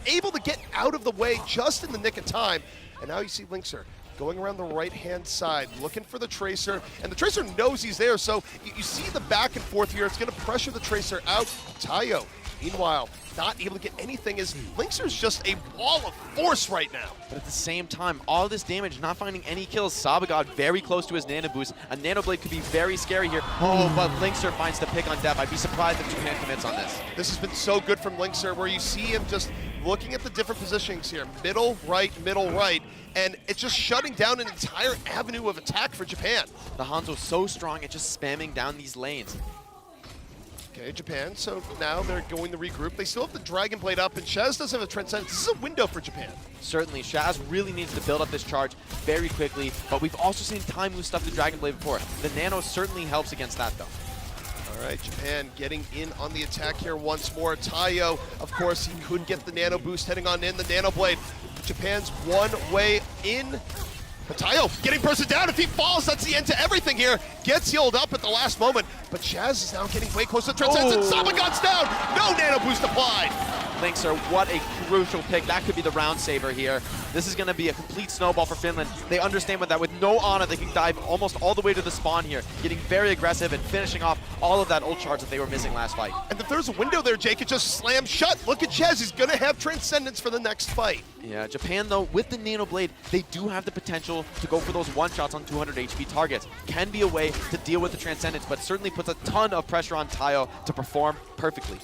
able to get out of the way just in the nick of time. And now you see Linkser going around the right-hand side, looking for the Tracer. And the Tracer knows he's there, so you see the back and forth here. It's going to pressure the Tracer out. Tayo, meanwhile, not able to get anything, as Linkser's just a wall of force right now. But at the same time, all this damage, not finding any kills. Sabagod very close to his Nano Boost. A Nano Blade could be very scary here. Oh, but Linkser finds the pick on Depp. I'd be surprised if Japan commits on this. This has been so good from Linkser, where you see him just looking at the different positionings here. Middle, right, and it's just shutting down an entire avenue of attack for Japan. The Hanzo's so strong at just spamming down these lanes. Okay, Japan, so now they're going to regroup. They still have the Dragon Blade up, and Shaz does have a Transcendence. This is a window for Japan. Certainly, Shaz really needs to build up this charge very quickly, but we've also seen Taimu stuff the Dragon Blade before. The Nano certainly helps against that, though. All right, Japan getting in on the attack here once more. Tayo, of course, he couldn't get the Nano Boost heading on in. The Nano Blade, Japan's one way in. But Tayo getting person down. If he falls, that's the end to everything here. Gets healed up at the last moment, but Shaz is now getting way close to Transcendence. Sabagod's down. No Nano Boost applied. Linkser, what a crucial pick. That could be the round saver here. This is going to be a complete snowball for Finland. They understand with that. With no Ana, they can dive almost all the way to the spawn here, getting very aggressive and finishing off all of that ult charge that they were missing last fight. And if there's a window there, Jake, it just slams shut. Look at Chaz. He's going to have Transcendence for the next fight. Yeah, Japan, though, with the Nano Blade, they do have the potential to go for those one-shots on 200 HP targets. Can be a way to deal with the Transcendence, but certainly puts a ton of pressure on Tayo to perform perfectly.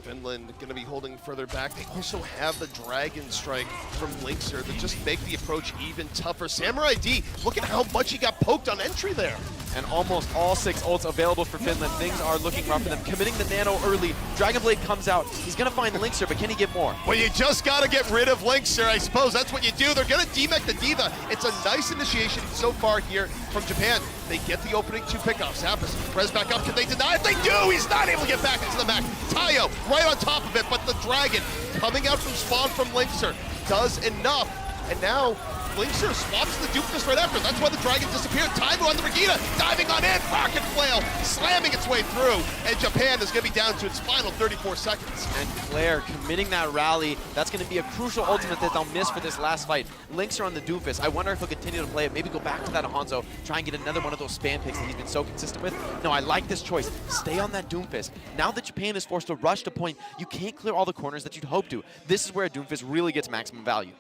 Finland going to be holding further back. They also have the Dragon Strike from Linkser to just make the approach even tougher. Samurai D, look at how much he got poked on entry there. And almost all 6 ults available for Finland. Things are looking rough for them. Committing the Nano early. Dragon Blade comes out. He's going to find Linkser, but can he get more? Well, you just got to get rid of Linkser. I suppose that's what you do. They're going to D-Mech the D.Va. It's a nice initiation so far here from Japan. They get the opening 2 pickoffs. Happens. Press back up. Can they deny it? They do! He's not able to get back into the mech. Tayo right on top of it, but the Dragon coming out from spawn from Linkser does enough. And now Linkser swaps the Doofus right after. That's why the Dragon disappeared. Taimu on the Regina, diving on in, Rocket Flail, slamming its way through, and Japan is going to be down to its final 34 seconds. And Claire committing that rally, that's going to be a crucial ultimate that they'll miss for this last fight. Linkser on the Doofus. I wonder if he'll continue to play it, maybe go back to that Hanzo, try and get another one of those spam picks that he's been so consistent with. No, I like this choice. Stay on that Doomfist. Now that Japan is forced to rush to point, you can't clear all the corners that you'd hope to. This is where a Doomfist really gets maximum value.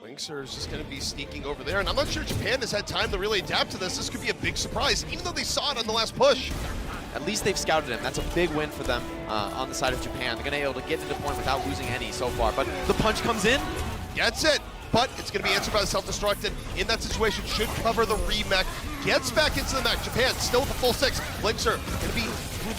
Linkser is just going to be sneaking over there, and I'm not sure Japan has had time to really adapt to this. This could be a big surprise, even though they saw it on the last push. At least they've scouted him. That's a big win for them on the side of Japan. They're going to be able to get into point without losing any so far. But the punch comes in. Gets it, but it's going to be answered by the self-destruct, and in that situation should cover the remech. Gets back into the mech. Japan still with the full 6. Linkser going to be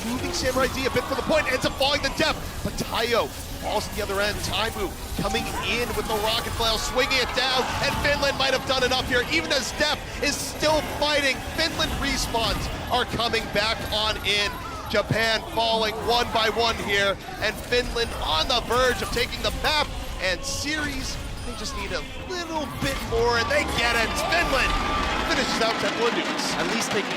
removing Samurai D a bit from the point, ends up falling to depth. But Tayo falls at the other end. Taimu coming in with the Rocket Flail, swinging it down, and Finland might have done enough here, even as Depp is still fighting. Finland respawns are coming back on in. Japan falling one by one here, and Finland on the verge of taking the map and series. They just need a little bit more, and they get it. Finland finishes out Temple and Nukes. At least taking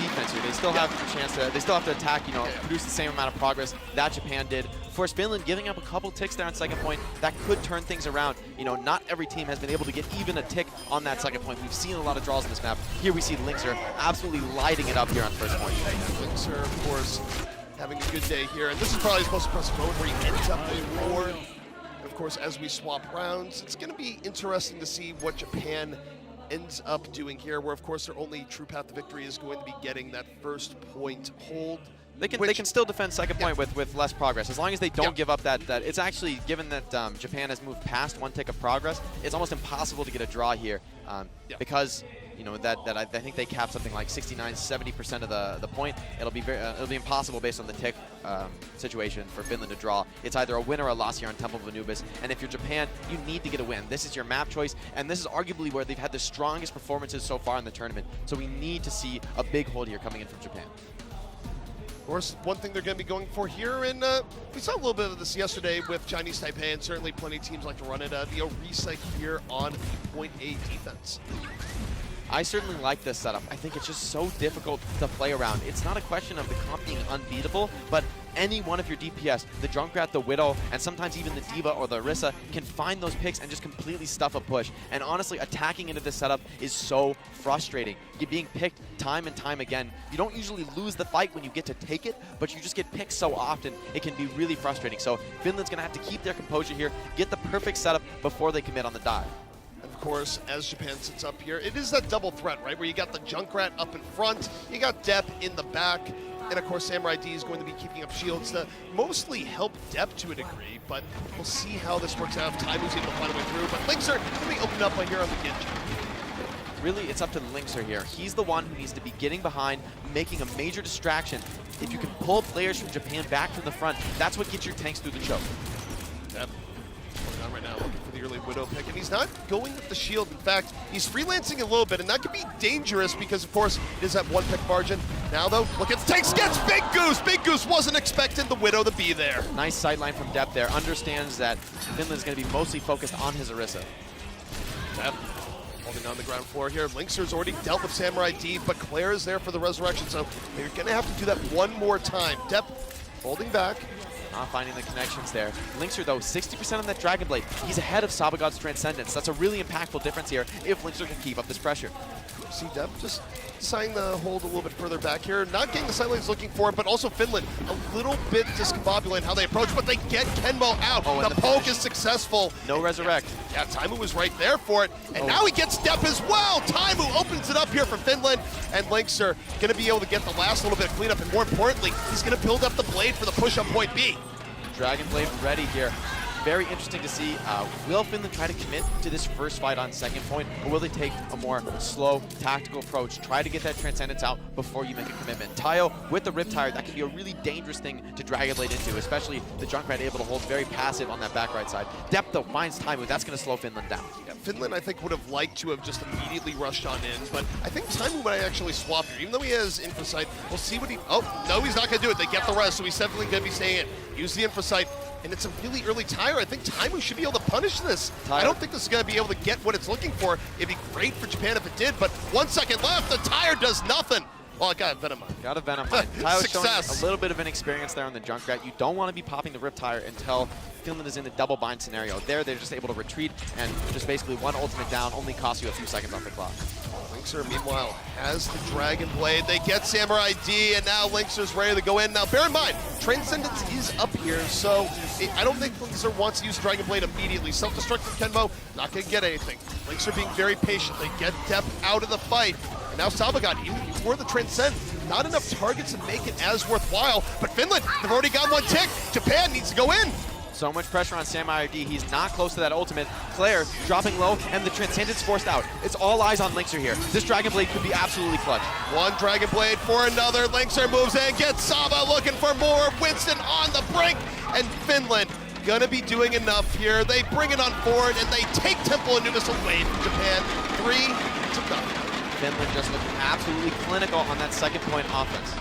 defense here. They still have a chance to, they still have to attack, you know, produce the same amount of progress that Japan did. Of course, Finland giving up a couple ticks there on second point, that could turn things around. You know, not every team has been able to get even a tick on that second point. We've seen a lot of draws in this map. Here we see Linkser absolutely lighting it up here on first point. Linkser, of course, having a good day here, and this is probably his most impressive moment where he ends up with more. Of course, as we swap rounds, it's going to be interesting to see what Japan ends up doing here, where of course their only true path to victory is going to be getting that first point hold. They can still defend second point with less progress, as long as they don't give up that. It's actually, given that Japan has moved past one tick of progress, it's almost impossible to get a draw here because you know that I think they cap something like 69-70% of the point. It'll be impossible based on the tick situation for Finland to draw. It's either a win or a loss here on Temple of Anubis, and if you're Japan, you need to get a win. This is your map choice, and this is arguably where they've had the strongest performances so far in the tournament. So we need to see a big hold here coming in from Japan. Of course, one thing they're going to be going for here, and we saw a little bit of this yesterday with Chinese Taipei, and certainly plenty of teams like to run it, the Orisa here on point A defense. I certainly like this setup. I think it's just so difficult to play around. It's not a question of the comp being unbeatable, but any one of your DPS, the Junkrat, the Widow, and sometimes even the D.Va or the Orisa can find those picks and just completely stuff a push. And honestly, attacking into this setup is so frustrating. You're being picked time and time again. You don't usually lose the fight when you get to take it, but you just get picked so often, it can be really frustrating. So Finland's going to have to keep their composure here, get the perfect setup before they commit on the dive. Of course, as Japan sits up here, it is that double threat, right? Where you got the Junkrat up in front, you got Depp in the back, and of course Samurai D is going to be keeping up shields to mostly help Depp to a degree, but we'll see how this works out if Taimu's able to find a way through. But Linkser going to be opened up by here on the Genji. Really, it's up to Linkser here. He's the one who needs to be getting behind, making a major distraction. If you can pull players from Japan back from the front, that's what gets your tanks through the choke. Depp going on right now, looking for the early Widow pick, and he's not going with the shield. In fact, he's freelancing a little bit, and that could be dangerous because, of course, it is that one pick margin. Now, though, look at the tanks, gets Big Goose! Big Goose wasn't expecting the Widow to be there. Nice sideline from Depp there. Understands that Finland's going to be mostly focused on his Orisa. Depp holding on the ground floor here. Linkser's already dealt with Samurai D, but Claire is there for the resurrection, so they're going to have to do that one more time. Depp holding back. Not finding the connections there. Linkser, though, 60% on that Dragon Blade. He's ahead of Sabagod's Transcendence. That's a really impactful difference here if Linkser can keep up this pressure. See Depp just deciding to hold a little bit further back here. Not getting the sidelines he's looking for, but also Finland a little bit discombobulated how they approach, but they get Kenmo out. Oh, the poke is successful. No resurrect. Yeah, Taimu was right there for it, and now he gets Depp as well. Taimu opens it up here for Finland, and Linkser going to be able to get the last little bit of cleanup, and more importantly, he's going to build up the blade for the push on point B. Dragon Blade ready here. Very interesting to see. Will Finland try to commit to this first fight on second point, or will they take a more slow, tactical approach, try to get that Transcendence out before you make a commitment? Tayo with the Riptire, that can be a really dangerous thing to Dragon Blade into, especially the Junkrat able to hold very passive on that back right side. Depp, though, finds Taimu. That's going to slow Finland down. Yeah, Finland, I think, would have liked to have just immediately rushed on in, but I think Taimu might actually swap here. Even though he has Infosight, we'll see what he... Oh, no, he's not going to do it. They get the rest, so he's definitely going to be staying in. Use the Infosight. and it's a really early tire. I think Taimu should be able to punish this. I don't think this is going to be able to get what it's looking for. It'd be great for Japan if it did, but 1 second left, the tire does nothing. Well, it got a Venom Mine. Got a Venom Mine. Taio's showing Success. a little bit of inexperience there on the Junkrat. You don't want to be popping the Rip Tire until Finland is in the double bind scenario. There, they're just able to retreat, and just basically one ultimate down only costs you a few seconds off the clock. Linkzr, meanwhile, has the Dragon Blade. They get Samurai D, and now Linkzr's ready to go in. Now, bear in mind, Transcendence is up here, so I don't think Linkzr wants to use Dragon Blade immediately. Self-destructive Kenmo, not going to get anything. Linkzr being very patient. They get depth out of the fight. And now Salvagon, even before the Transcend, not enough targets to make it as worthwhile. But Finland, they've already got one tick. Japan needs to go in. So much pressure on Samurai D. He's not close to that ultimate. Claire dropping low, and the Transcendence forced out. It's all eyes on Linkzr here. This Dragon Blade could be absolutely clutch. One Dragon Blade for another. Linkzr moves in, gets Saba looking for more. Winston on the brink, and Finland gonna be doing enough here. They bring it on forward, and they take Temple and Numis away from Japan. 3-0. Finland just looking absolutely clinical on that second point offense.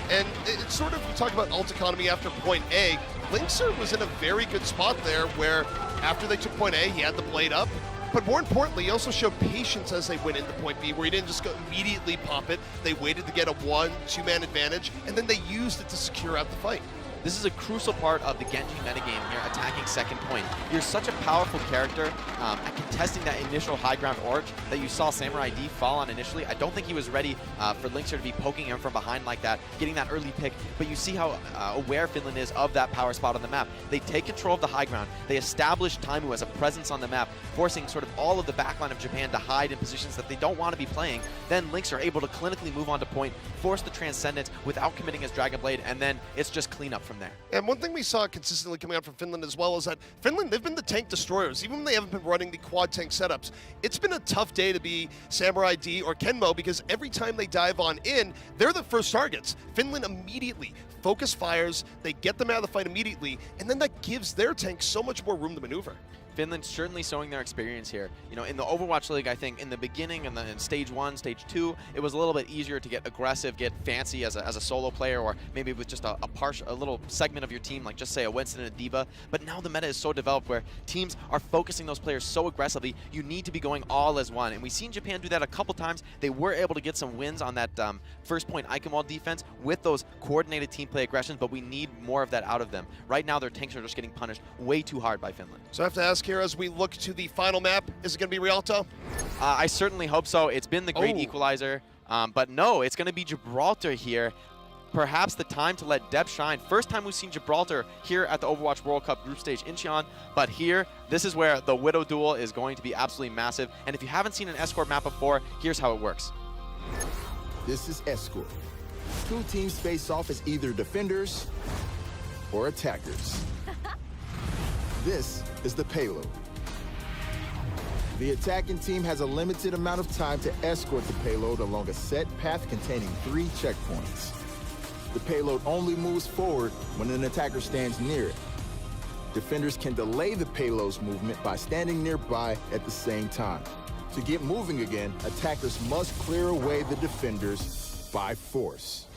And it's sort of, you talk about ult economy after point A. Linkzr was in a very good spot there where after they took point A, he had the blade up. But more importantly, he also showed patience as they went into point B, where he didn't just go immediately pop it. They waited to get a 1-2-man advantage, and then they used it to secure out the fight. This is a crucial part of the Genji metagame here, attacking second point. You're such a powerful character at contesting that initial high ground orch that you saw Samurai D fall on initially. I don't think he was ready for Linkzr to be poking him from behind like that, getting that early pick, but you see how aware Finland is of that power spot on the map. They take control of the high ground. They establish Taimu as a presence on the map, forcing sort of all of the backline of Japan to hide in positions that they don't want to be playing. Then Linkzr are able to clinically move on to point, force the Transcendence without committing his Dragon Blade, and then it's just cleanup from there. And one thing we saw consistently coming out from Finland as well is that Finland, they've been the tank destroyers. Even when they haven't been running the quad tank setups, it's been a tough day to be Samurai D or Kenmo because every time they dive on in, they're the first targets. Finland immediately focus fires, they get them out of the fight immediately, and then that gives their tank so much more room to maneuver. Finland certainly showing their experience here. You know, in the Overwatch League, I think in the beginning and in stage 1, stage 2, it was a little bit easier to get aggressive, get fancy as a solo player, or maybe with just a little segment of your team, like just say a Winston and a D.Va. But now the meta is so developed where teams are focusing those players so aggressively, you need to be going all as one. And we've seen Japan do that a couple times. They were able to get some wins on that first point Eichenwald defense with those coordinated team play aggressions, but we need more of that out of them. Right now, their tanks are just getting punished way too hard by Finland. So I have to ask here as we look to the final map, is it going to be Rialto? I certainly hope so. It's been the great equalizer, but no, it's going to be Gibraltar here. Perhaps the time to let Deb shine. First time we've seen Gibraltar here at the Overwatch World Cup group stage in Incheon, but here, this is where the Widow duel is going to be absolutely massive. And if you haven't seen an Escort map before, here's how it works. This is Escort. Two teams face off as either defenders or attackers. This is the payload. The attacking team has a limited amount of time to escort the payload along a set path containing 3 checkpoints. The payload only moves forward when an attacker stands near it. Defenders can delay the payload's movement by standing nearby at the same time. To get moving again, attackers must clear away the defenders by force.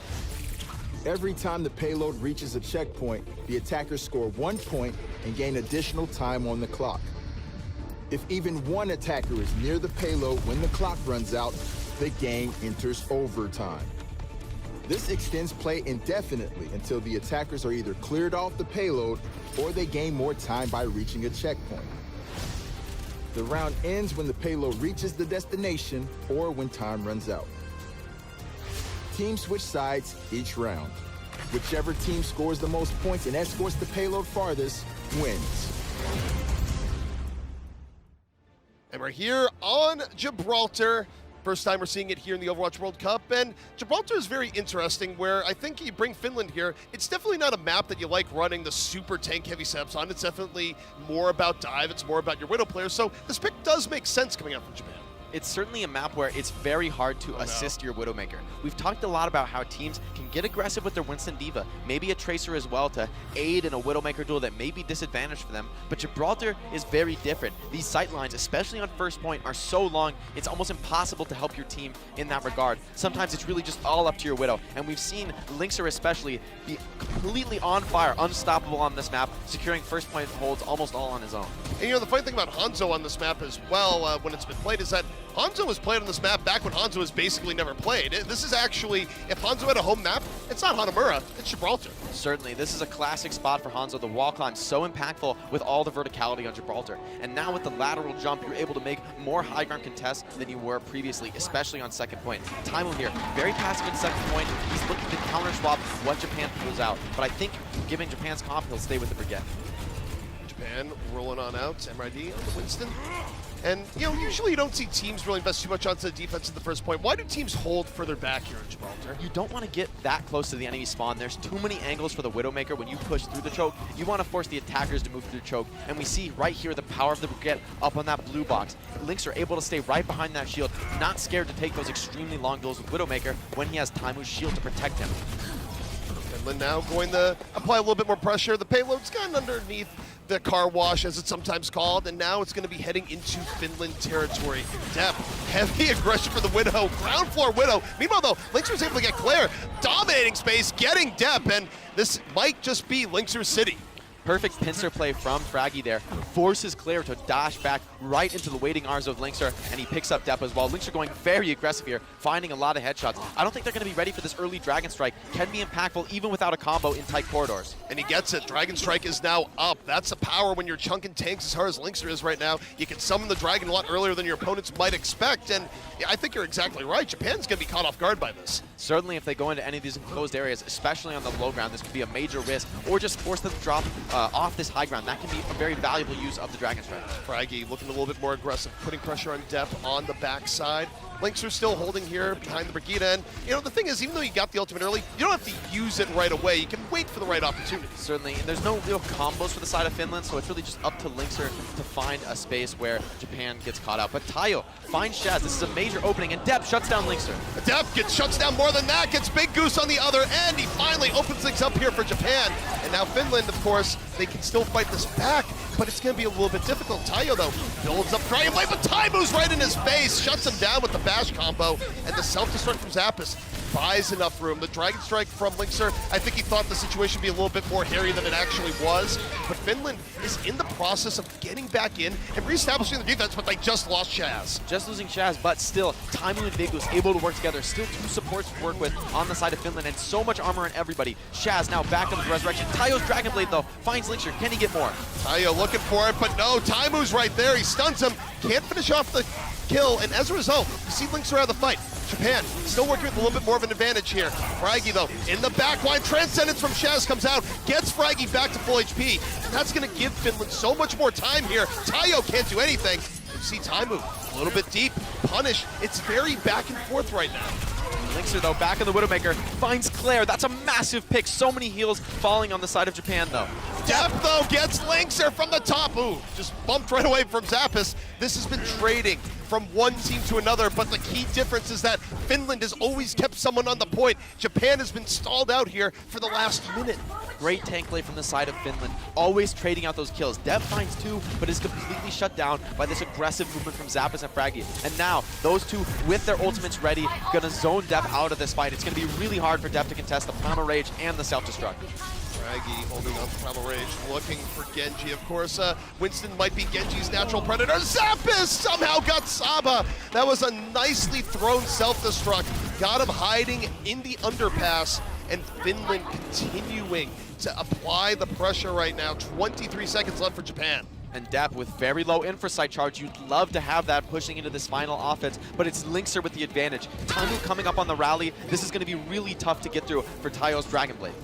Every time the payload reaches a checkpoint, the attackers score 1 point and gain additional time on the clock. If even one attacker is near the payload when the clock runs out, the game enters overtime. This extends play indefinitely until the attackers are either cleared off the payload or they gain more time by reaching a checkpoint. The round ends when the payload reaches the destination or when time runs out. Teams switch sides each round. Whichever team scores the most points and escorts the payload farthest wins. And we're here on Gibraltar. First time we're seeing it here in the Overwatch World Cup, and Gibraltar is very interesting where I think you bring Finland here. It's definitely not a map that you like running the super tank heavy setups on. It's definitely more about dive, it's more about your Widow players, so this pick does make sense coming out from Japan. It's certainly a map where it's very hard to assist your Widowmaker. We've talked a lot about how teams can get aggressive with their Winston D.Va, maybe a Tracer as well to aid in a Widowmaker duel that may be disadvantaged for them, but Gibraltar is very different. These sight lines, especially on first point, are so long, it's almost impossible to help your team in that regard. Sometimes it's really just all up to your Widow, and we've seen Linkzr especially be completely on fire, unstoppable on this map, securing first point holds almost all on his own. And the funny thing about Hanzo on this map as well, when it's been played, is that Hanzo was played on this map back when Hanzo was basically never played. This is actually, if Hanzo had a home map, it's not Hanamura, it's Gibraltar. Certainly, this is a classic spot for Hanzo. The wall climb so impactful with all the verticality on Gibraltar. And now with the lateral jump, you're able to make more high ground contests than you were previously, especially on second point. Taimu here, very passive in second point. He's looking to counter swap what Japan pulls out. But I think given Japan's comp, he'll stay with the Brigette. Japan rolling on out, MRD on the Winston. And, usually you don't see teams really invest too much onto the defense at the first point. Why do teams hold further back here in Gibraltar? You don't want to get that close to the enemy spawn. There's too many angles for the Widowmaker when you push through the choke. You want to force the attackers to move through the choke. And we see right here the power of the Brigette up on that blue box. Linkzr are able to stay right behind that shield, not scared to take those extremely long duels with Widowmaker when he has Taimu's shield to protect him. Finland now going to apply a little bit more pressure. The payload's gotten underneath the car wash, as it's sometimes called, and now it's going to be heading into Finland territory. Depp, heavy aggression for the Widow, ground floor Widow. Meanwhile, though, Linkzr's able to get Claire, dominating space, getting Depp, and this might just be Linkzr City. Perfect pincer play from Fragi there. Forces Claire to dash back right into the waiting arms of Linkzr, and he picks up Depp as well. Linkzr going very aggressive here, finding a lot of headshots. I don't think they're going to be ready for this early Dragon Strike. Can be impactful even without a combo in tight corridors. And he gets it. Dragon Strike is now up. That's the power when you're chunking tanks as hard as Linkzr is right now. You can summon the Dragon a lot earlier than your opponents might expect, and I think you're exactly right. Japan's going to be caught off guard by this. Certainly if they go into any of these enclosed areas, especially on the low ground, this could be a major risk, or just force them to drop off this high ground. That can be a very valuable use of the Dragon Strike. Fragi looking a little bit more aggressive, putting pressure on Depp on the backside. Linkzr still holding here behind the Brigida, and the thing is, even though you got the ultimate early, you don't have to use it right away. You can wait for the right opportunity. Certainly, and there's no real combos for the side of Finland, so it's really just up to Linkzr to find a space where Japan gets caught out. But Tayo finds Shaz. This is a major opening, and Depp shuts down Linkzr. Depp shuts down more than that, gets Big Goose on the other end. He finally opens things up here for Japan. And now Finland, of course, they can still fight this back, but it's going to be a little bit difficult. Tayo, though, builds up Dragon Blade, but Taimu's right in his face, shuts him down with the bash combo, and the self-destruct from Zappis buys enough room. The Dragon Strike from Linkzr, I think he thought the situation would be a little bit more hairy than it actually was, but Finland is in the process of getting back in and reestablishing the defense, but they just lost Shaz. Just losing Shaz, but still, Taimu and Big Goose able to work together. Still two supports to work with on the side of Finland, and so much armor on everybody. Shaz now back up with Resurrection. Tayo's Dragon Blade, though, finds Linkzr. Can he get more? Tayo looking for it, but no, Taimu's right there. He stuns him, can't finish off the kill, and as a result, you see Linkzr out of the fight. Japan still working with a little bit more of an advantage here. Fragi, though, in the back line. Transcendence from Shaz comes out, gets Fragi back to full HP, and that's going to give Finland so much more time here. Tayo can't do anything. You see Taimu a little bit deep, punish. It's very back and forth right now. Linkzr, though, back in the Widowmaker, finds Claire. That's a massive pick. So many heals falling on the side of Japan, though. Depp, though, gets Linkzr from the top. Ooh, just bumped right away from Zappis. This has been trading from one team to another, but the key difference is that Finland has always kept someone on the point. Japan has been stalled out here for the last minute. Great tank play from the side of Finland, always trading out those kills. Depp finds two, but is completely shut down by this aggressive movement from Zappis and Fragi. And now, those two, with their ultimates ready, gonna zone Depp out of this fight. It's gonna be really hard for Depp to contest the Primal Rage and the Self-Destruct. Fragi holding on to Primal Rage, looking for Genji. Of course, Winston might be Genji's natural predator. Zappis somehow got Saba. That was a nicely thrown self-destruct. Got him hiding in the underpass, and Finland continuing to apply the pressure right now. 23 seconds left for Japan. And Depp with very low infrasight charge. You'd love to have that pushing into this final offense, but it's Linkzr with the advantage. Taimu coming up on the rally. This is going to be really tough to get through for Tayo's Dragon Blade.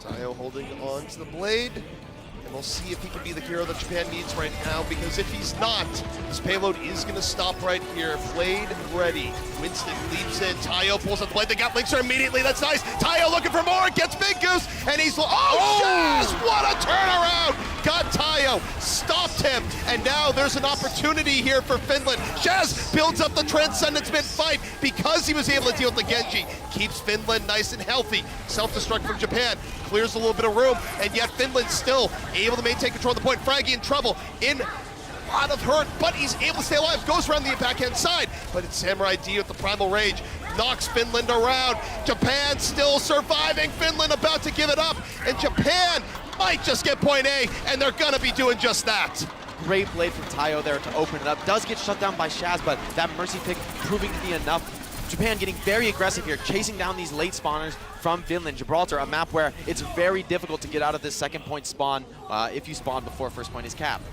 Tayo holding on to the blade, and we'll see if he can be the hero that Japan needs right now, because if he's not, this payload is going to stop right here. Blade ready. Winston leaps in. Tayo pulls up the blade. They got Linkzr immediately. That's nice. Tayo looking for more. Gets Big Goose, and he's... Oh, Shaz! What a turnaround! got Tayo, stopped him, and now there's an opportunity here for Finland. Shaz builds up the Transcendence mid-fight because he was able to deal with the Genji. Keeps Finland nice and healthy. Self-destruct from Japan, clears a little bit of room, and yet Finland still able to maintain control of the point. Fraggy in trouble, in a lot of hurt, but he's able to stay alive, goes around the backhand side, but it's Samurai D with the Primal Rage, knocks Finland around. Japan still surviving, Finland about to give it up, and Japan might just get point A, and they're gonna be doing just that. Great blade from Tayo there to open it up. Does get shut down by Shaz, but that Mercy pick proving to be enough. Japan getting very aggressive here, chasing down these late spawners from Finland. Gibraltar, a map where it's very difficult to get out of this second point spawn if you spawn before first point is capped.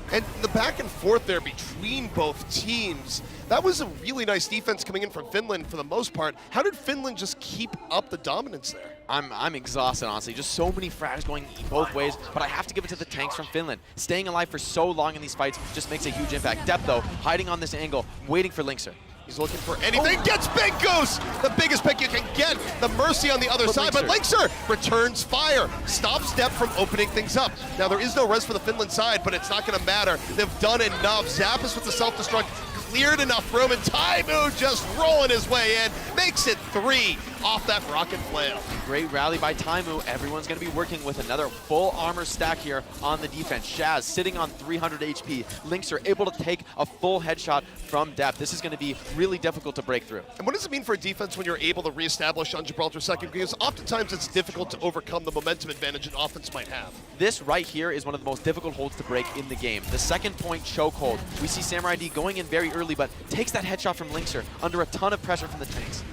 And the back and forth there between both teams, that was a really nice defense coming in from Finland for the most part. How did Finland just keep up the dominance there? I'm exhausted, honestly. Just so many frags going both ways, but I have to give it to the tanks from Finland. Staying alive for so long in these fights just makes a huge impact. Depp, though, hiding on this angle, waiting for Linkser. He's looking for anything, gets Big Goose! The biggest pick you can get, the Mercy on the other side, but Linkser returns fire, stops Depp from opening things up. Now there is no res for the Finland side, but it's not gonna matter. They've done enough. Zappis with the self-destruct, cleared enough room, and Taimu just rolling his way in, makes it 3 off that rocket flail. Great rally by Taimu. Everyone's going to be working with another full armor stack here on the defense. Shaz sitting on 300 HP. Linkser able to take a full headshot from Depp. This is going to be really difficult to break through. And what does it mean for a defense when you're able to reestablish on Gibraltar second? Because oftentimes it's difficult to overcome the momentum advantage an offense might have. This right here is one of the most difficult holds to break in the game. The second point chokehold. We see Samurai D going in very early, but takes that headshot from Linkser under a ton of pressure from the tanks.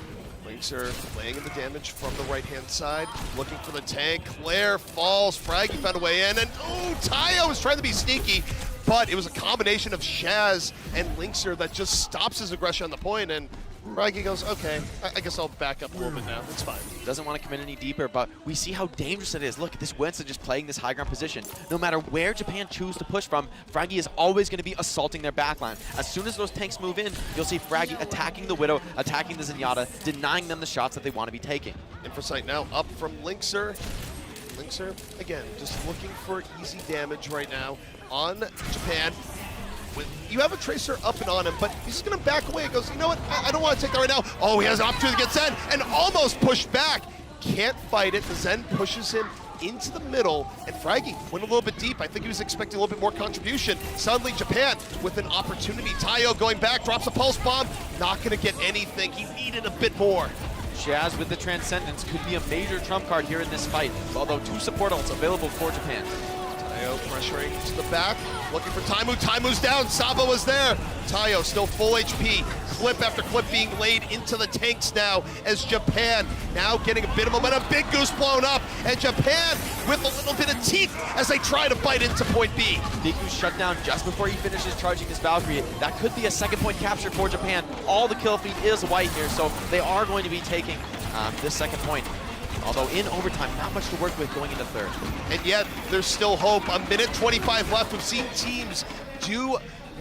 Linkser laying in the damage from the right-hand side, looking for the tank. Claire falls, Fraggy found a way in, and oh, Tayo was trying to be sneaky, but it was a combination of Shaz and Linkser that just stops his aggression on the point, and Fraggy goes, okay, I guess I'll back up a little bit now, it's fine. Doesn't want to commit any deeper, but we see how dangerous it is. Look, this Winston just playing this high ground position. No matter where Japan choose to push from, Fraggy is always going to be assaulting their backline. As soon as those tanks move in, you'll see Fraggy attacking the Widow, attacking the Zenyatta, denying them the shots that they want to be taking. Inversight now up from Linkser. Linkser, again, just looking for easy damage right now on Japan. You have a Tracer up and on him, but he's just going to back away. He goes, you know what, I don't want to take that right now. Oh, he has an opportunity to get Zen and almost pushed back. Can't fight it. The Zen pushes him into the middle, and Fraggy went a little bit deep. I think he was expecting a little bit more contribution. Suddenly Japan with an opportunity. Tayo going back, drops a pulse bomb. Not going to get anything. He needed a bit more. Shaz with the Transcendence could be a major trump card here in this fight, although 2 support ults available for Japan. Tayo pressuring to the back, looking for Taimu. Taimu's down, Saba was there. Tayo still full HP. Clip after clip being laid into the tanks now as Japan now getting a bit of momentum. Big Goose blown up, and Japan with a little bit of teeth as they try to bite into point B. Big Goose shut down just before he finishes charging his Valkyrie. That could be a second point capture for Japan. All the kill feed is white here, so they are going to be taking this second point. Although in overtime, not much to work with going into third. And yet, there's still hope. A minute 25 left. We've seen teams do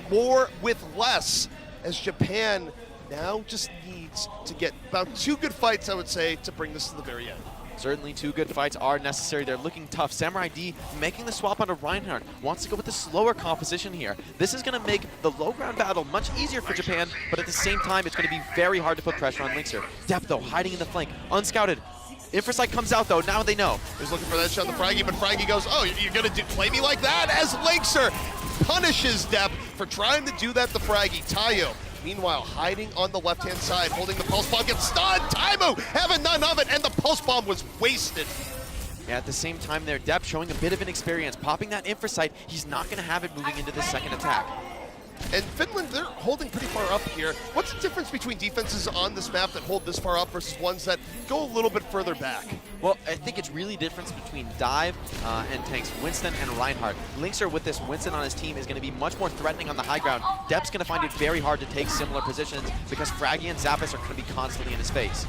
more with less as Japan now just needs to get about 2 good fights, I would say, to bring this to the very end. Certainly 2 good fights are necessary. They're looking tough. Samurai D making the swap onto Reinhardt. Wants to go with the slower composition here. This is going to make the low ground battle much easier for Japan, but at the same time, it's going to be very hard to put pressure on Linkser. Depp, though, hiding in the flank. Unscouted. Inversight comes out, though. Now they know. He's looking for that shot to Fraggy, but Fraggy goes, oh, you're going to play me like that? As Linkser punishes Depp for trying to do that to Fraggy. Tayo, meanwhile, hiding on the left-hand side, holding the pulse bomb, gets stunned. Taimu having none of it, and the pulse bomb was wasted. Yeah, at the same time there, Depp showing a bit of inexperience. Popping that Inversight, he's not going to have it moving into the second attack. And Finland, they're holding pretty far up here. What's the difference between defenses on this map that hold this far up versus ones that go a little bit further back? Well, I think it's really difference between Dive and tanks Winston and Reinhardt. Linkser with this Winston on his team is going to be much more threatening on the high ground. Depp's going to find it very hard to take similar positions because Fraggy and Zappis are going to be constantly in his face.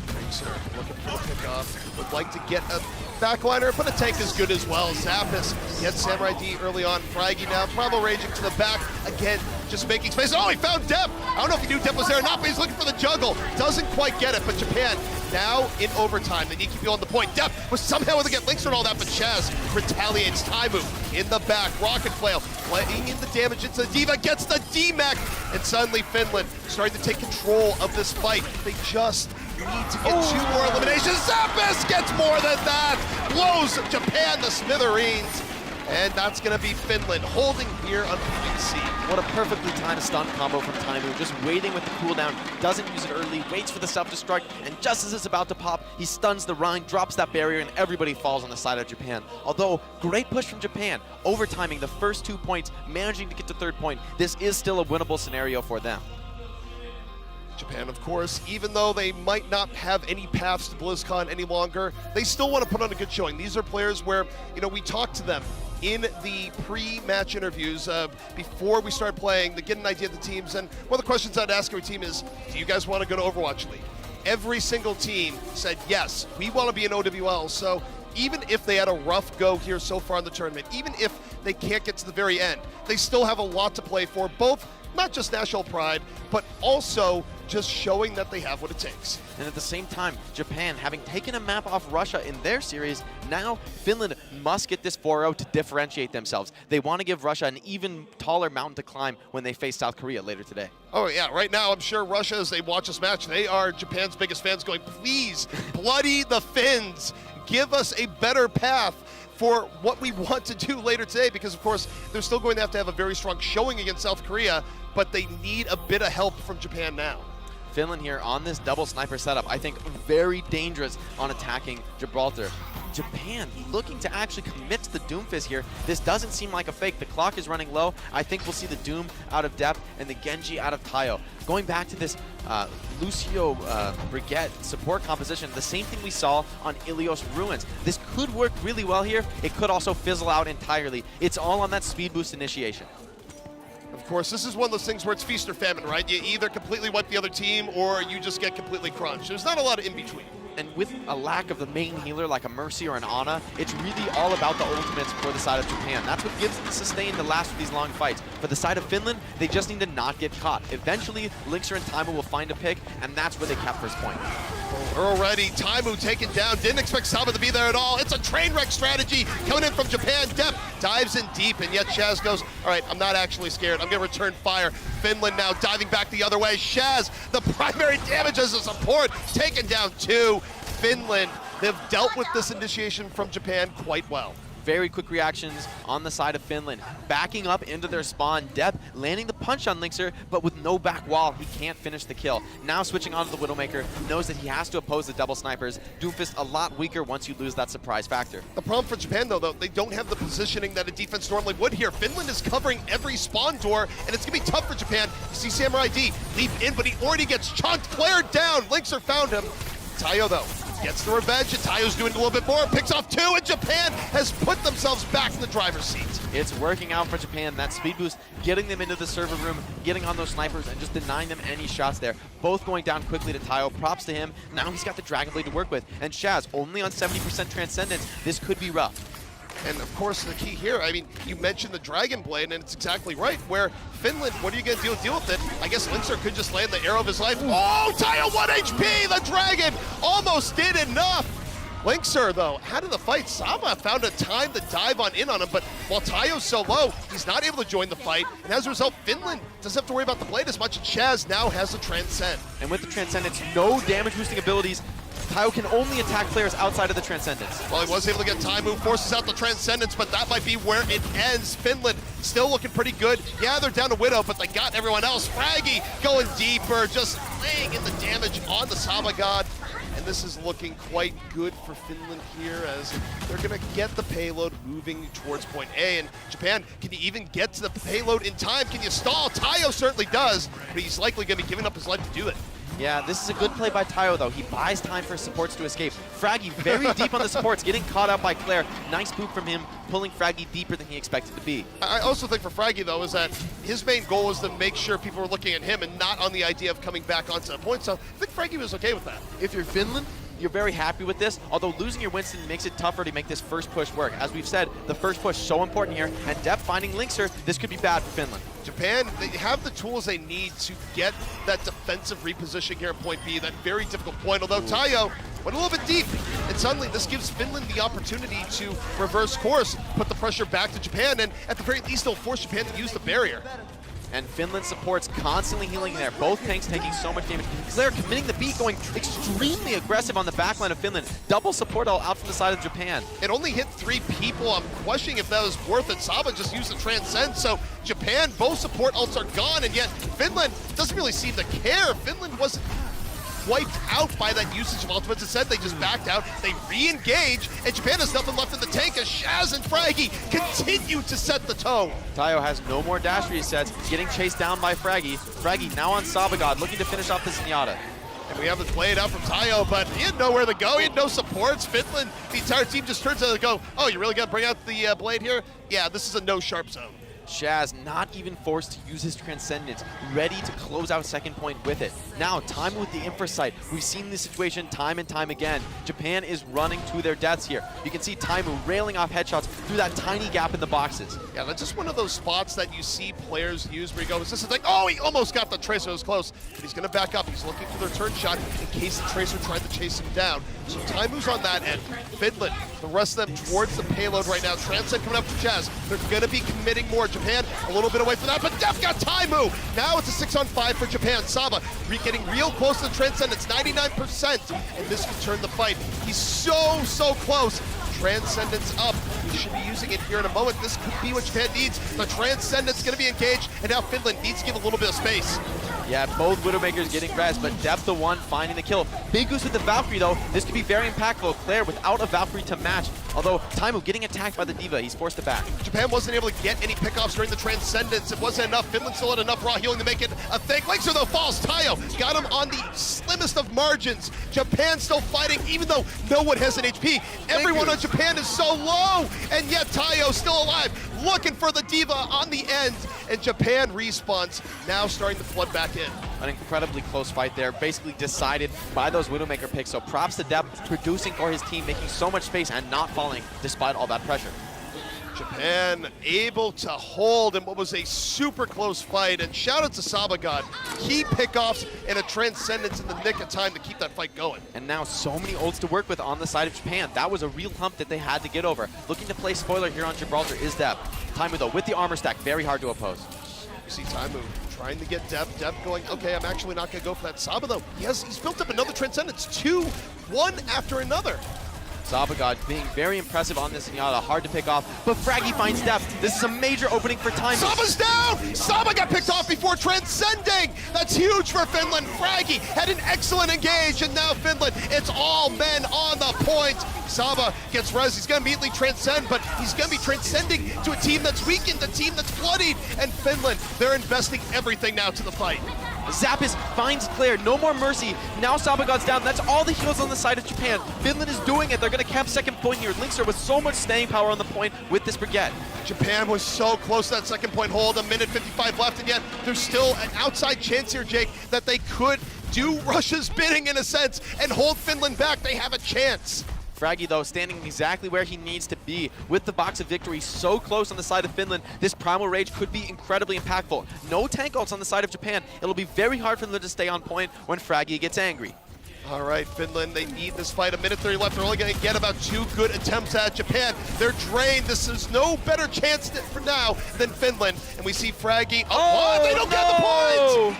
Linkser looking for the pickoff. Would like to get a backliner, but a tank is good as well. Zappis gets Samurai D early on. Fraggy now, Primal raging to the back. Again, just making space. Oh, he found Depp. I don't know if he knew Depp was there or not, but he's looking for the juggle. Doesn't quite get it, but Japan Now in overtime, they need to keep you on the point. Depp was somehow able to get Linkster and all that, but Chaz retaliates. Taimu in the back, Rocket Flail playing in the damage into the D.Va, gets the D-Mech, and suddenly Finland starting to take control of this fight. They just need to get 2 more eliminations. Zappis gets more than that, blows Japan to smithereens. And that's going to be Finland holding here on point C. What a perfectly timed stun combo from Taimu, just waiting with the cooldown, doesn't use it early, waits for the self-destruct, and just as it's about to pop, he stuns the Rhine, drops that barrier, and everybody falls on the side of Japan. Although, great push from Japan, overtiming the first 2 points, managing to get to 3rd point. This is still a winnable scenario for them. Japan, of course, even though they might not have any paths to BlizzCon any longer, they still want to put on a good showing. These are players where, we talk to them in the pre-match interviews before we start playing to get an idea of the teams. And one of the questions I'd ask every team is, do you guys want to go to Overwatch League? Every single team said, yes, we want to be in OWL. So even if they had a rough go here so far in the tournament, even if they can't get to the very end, they still have a lot to play for, both not just national pride, but also just showing that they have what it takes. And at the same time, Japan, having taken a map off Russia in their series, now Finland must get this 4-0 to differentiate themselves. They want to give Russia an even taller mountain to climb when they face South Korea later today. Oh yeah, right now I'm sure Russia, as they watch this match, they are Japan's biggest fans going, please, bloody the Finns, give us a better path for what we want to do later today, because of course they're still going to have a very strong showing against South Korea, but they need a bit of help from Japan now. Finland here on this double sniper setup, I think very dangerous on attacking Gibraltar. Japan looking to actually commit to the Doomfist here. This doesn't seem like a fake. The clock is running low. I think we'll see the Doom out of Depp and the Genji out of Tayo. Going back to this Lucio Brigitte support composition, the same thing we saw on Ilios Ruins. This could work really well here. It could also fizzle out entirely. It's all on that speed boost initiation. Of course, this is one of those things where it's feast or famine, right? You either completely wipe the other team or you just get completely crunched. There's not a lot of in-between. And with a lack of the main healer like a Mercy or an Ana, it's really all about the ultimates for the side of Japan. That's what gives them the sustain to last for these long fights. For the side of Finland, they just need to not get caught. Eventually, Linkster and Taimu will find a pick, and that's where they cap first point. Already, Taimu taken down. Didn't expect Saba to be there at all. It's a train wreck strategy coming in from Japan. Depp dives in deep, and yet Shaz goes, all right, I'm not actually scared. I'm going to return fire. Finland now diving back the other way. Shaz, the primary damage as a support, taken down 2. Finland, they've dealt with this initiation from Japan quite well. Very quick reactions on the side of Finland. Backing up into their spawn, Depp landing the punch on Linkster, but with no back wall, he can't finish the kill. Now switching on to the Widowmaker, knows that he has to oppose the double snipers. Doomfist a lot weaker once you lose that surprise factor. The problem for Japan, though, they don't have the positioning that a defense normally would here. Finland is covering every spawn door, and it's going to be tough for Japan. You see Samurai D leap in, but he already gets chunked, flared down. Linkster found him. Tayo, though, gets the revenge, and Tayo's doing a little bit more, picks off 2, and Japan has put themselves back in the driver's seat. It's working out for Japan. That speed boost, getting them into the server room, getting on those snipers, and just denying them any shots there. Both going down quickly to Tayo. Props to him. Now he's got the Dragon Blade to work with. And Shaz, only on 70% Transcendence. This could be rough. And of course, the key here, I mean, you mentioned the Dragon Blade, and it's exactly right, where Finland, what are you going to deal with it? I guess Linkster could just land the arrow of his life. Oh, Tayo 1 HP! The Dragon almost did enough! Linkster, though, out of the fight. Sama found a time to dive in on him, but while Tayo's so low, he's not able to join the fight, and as a result, Finland doesn't have to worry about the blade as much, and Chaz now has the Transcend. And with the Transcendence, no damage boosting abilities, Tayo can only attack players outside of the Transcendence. Well, he was able to get Taimu, forces out the Transcendence, but that might be where it ends. Finland still looking pretty good. Yeah, they're down to Widow, but they got everyone else. Fraggy going deeper, just laying in the damage on the Sama God. And this is looking quite good for Finland here, as they're going to get the payload moving towards point A. And Japan, can you even get to the payload in time? Can you stall? Tayo certainly does, but he's likely going to be giving up his life to do it. Yeah, this is a good play by Tayo, though. He buys time for supports to escape. Fraggy very deep on the supports, getting caught out by Claire. Nice poop from him, pulling Fraggy deeper than he expected to be. I also think for Fraggy, though, is that his main goal was to make sure people were looking at him and not on the idea of coming back onto the point. So I think Fraggy was okay with that. If you're Finland, you're very happy with this, although losing your Winston makes it tougher to make this first push work. As we've said, the first push so important here, and Dep finding Linkzr, this could be bad for Finland. Japan, they have the tools they need to get that defensive reposition here at point B, that very difficult point, although Tayo went a little bit deep, and suddenly this gives Finland the opportunity to reverse course, put the pressure back to Japan, and at the very least, they'll force Japan to use the barrier. And Finland supports constantly healing there. Both tanks taking so much damage. Claire committing the beat, going extremely aggressive on the backline of Finland. Double support all out from the side of Japan. It only hit 3 people. I'm questioning if that was worth it. Saba just used the Transcend, so Japan, both support ults are gone, and yet Finland doesn't really seem to care. Finland wasn't wiped out by that usage of ultimates. Instead, they just backed out, they re-engage, and Japan has nothing left in the tank as Shaz and Fraggy continue to set the tone. Tayo has no more dash resets, getting chased down by Fraggy. Fraggy now on Sabagod, looking to finish off this Zenyatta. And we have it played out from Tayo, but he had nowhere to go. He had no supports. Finland, the entire team just turns out to go, oh, you really got to bring out the blade here? Yeah, this is a no sharp zone. Shaz not even forced to use his Transcendence, ready to close out second point with it. Now, time with the Infra Sight. We've seen this situation time and time again. Japan is running to their deaths here. You can see Taimu railing off headshots through that tiny gap in the boxes. Yeah, that's just one of those spots that you see players use where you go, is this like, oh, he almost got the Tracer, it was close. But he's gonna back up, he's looking for their turn shot in case the Tracer tried to chase him down. So Taimu's on that end. Finland, the rest of them towards the payload right now. Transcend coming up for Chaz. They're gonna be committing more. Japan a little bit away from that, but Def got Taimu. Now it's a 6-on-5 for Japan. Saba getting real close to the Transcend. It's 99%, and this could turn the fight. He's so close. Transcendence up. We should be using it here in a moment. This could be what Japan needs. The Transcendence going to be engaged, and now Finland needs to give a little bit of space. Yeah, both Widowmakers getting res, but Dep the one finding the kill. Big Goose with the Valkyrie, though. This could be very impactful. Claire without a Valkyrie to match. Although Taimu getting attacked by the D.Va, he's forced it back. Japan wasn't able to get any pickoffs during the Transcendence. It wasn't enough. Finland still had enough raw healing to make it a thing. Linkzr, though, falls. Tayo got him on the slimmest of margins. Japan still fighting, even though no one has an HP. Everyone on Japan is so low, and yet Tayo still alive, looking for the D.Va on the end, and Japan respawns, now starting to flood back in. An incredibly close fight there, basically decided by those Widowmaker picks. So props to Dep, producing for his team, making so much space and not falling despite all that pressure. Japan able to hold in what was a super close fight, and shout out to Sabagod. Key pickoffs and a Transcendence in the nick of time to keep that fight going. And now so many ults to work with on the side of Japan. That was a real hump that they had to get over. Looking to play spoiler here on Gibraltar is Dep. Taimu though with the armor stack, very hard to oppose. You see Taimu trying to get Dep going, okay, I'm actually not gonna go for that. Saba though, he's built up another Transcendence, 2, one after another. Sabagod being very impressive on this Zenyatta, hard to pick off, but Fraggy finds depth. This is a major opening for Taimu. Saba's down! Saba got picked off before transcending! That's huge for Finland. Fraggy had an excellent engage, and now Finland, it's all men on the point. Saba gets res, he's gonna immediately transcend, but he's gonna be transcending to a team that's weakened, a team that's bloodied, and Finland, they're investing everything now to the fight. Zappis finds Claire, no more mercy. Now Sabagod's down, that's all the heals on the side of Japan. Finland is doing it, they're gonna camp second point here. Linkzr with so much staying power on the point with this Brigette. Japan was so close to that second point hold, a minute 55 left, and yet there's still an outside chance here, Jake, that they could do Russia's bidding in a sense and hold Finland back. They have a chance. Fraggy, though, standing exactly where he needs to be. With the box of victory so close on the side of Finland, this Primal Rage could be incredibly impactful. No tank ults on the side of Japan. It'll be very hard for them to stay on point when Fraggy gets angry. All right, Finland, they need this fight. A minute 30 left. They're only going to get about 2 good attempts at Japan. They're drained. This is no better chance for now than Finland. And we see Fraggy. Oh, they don't get the point!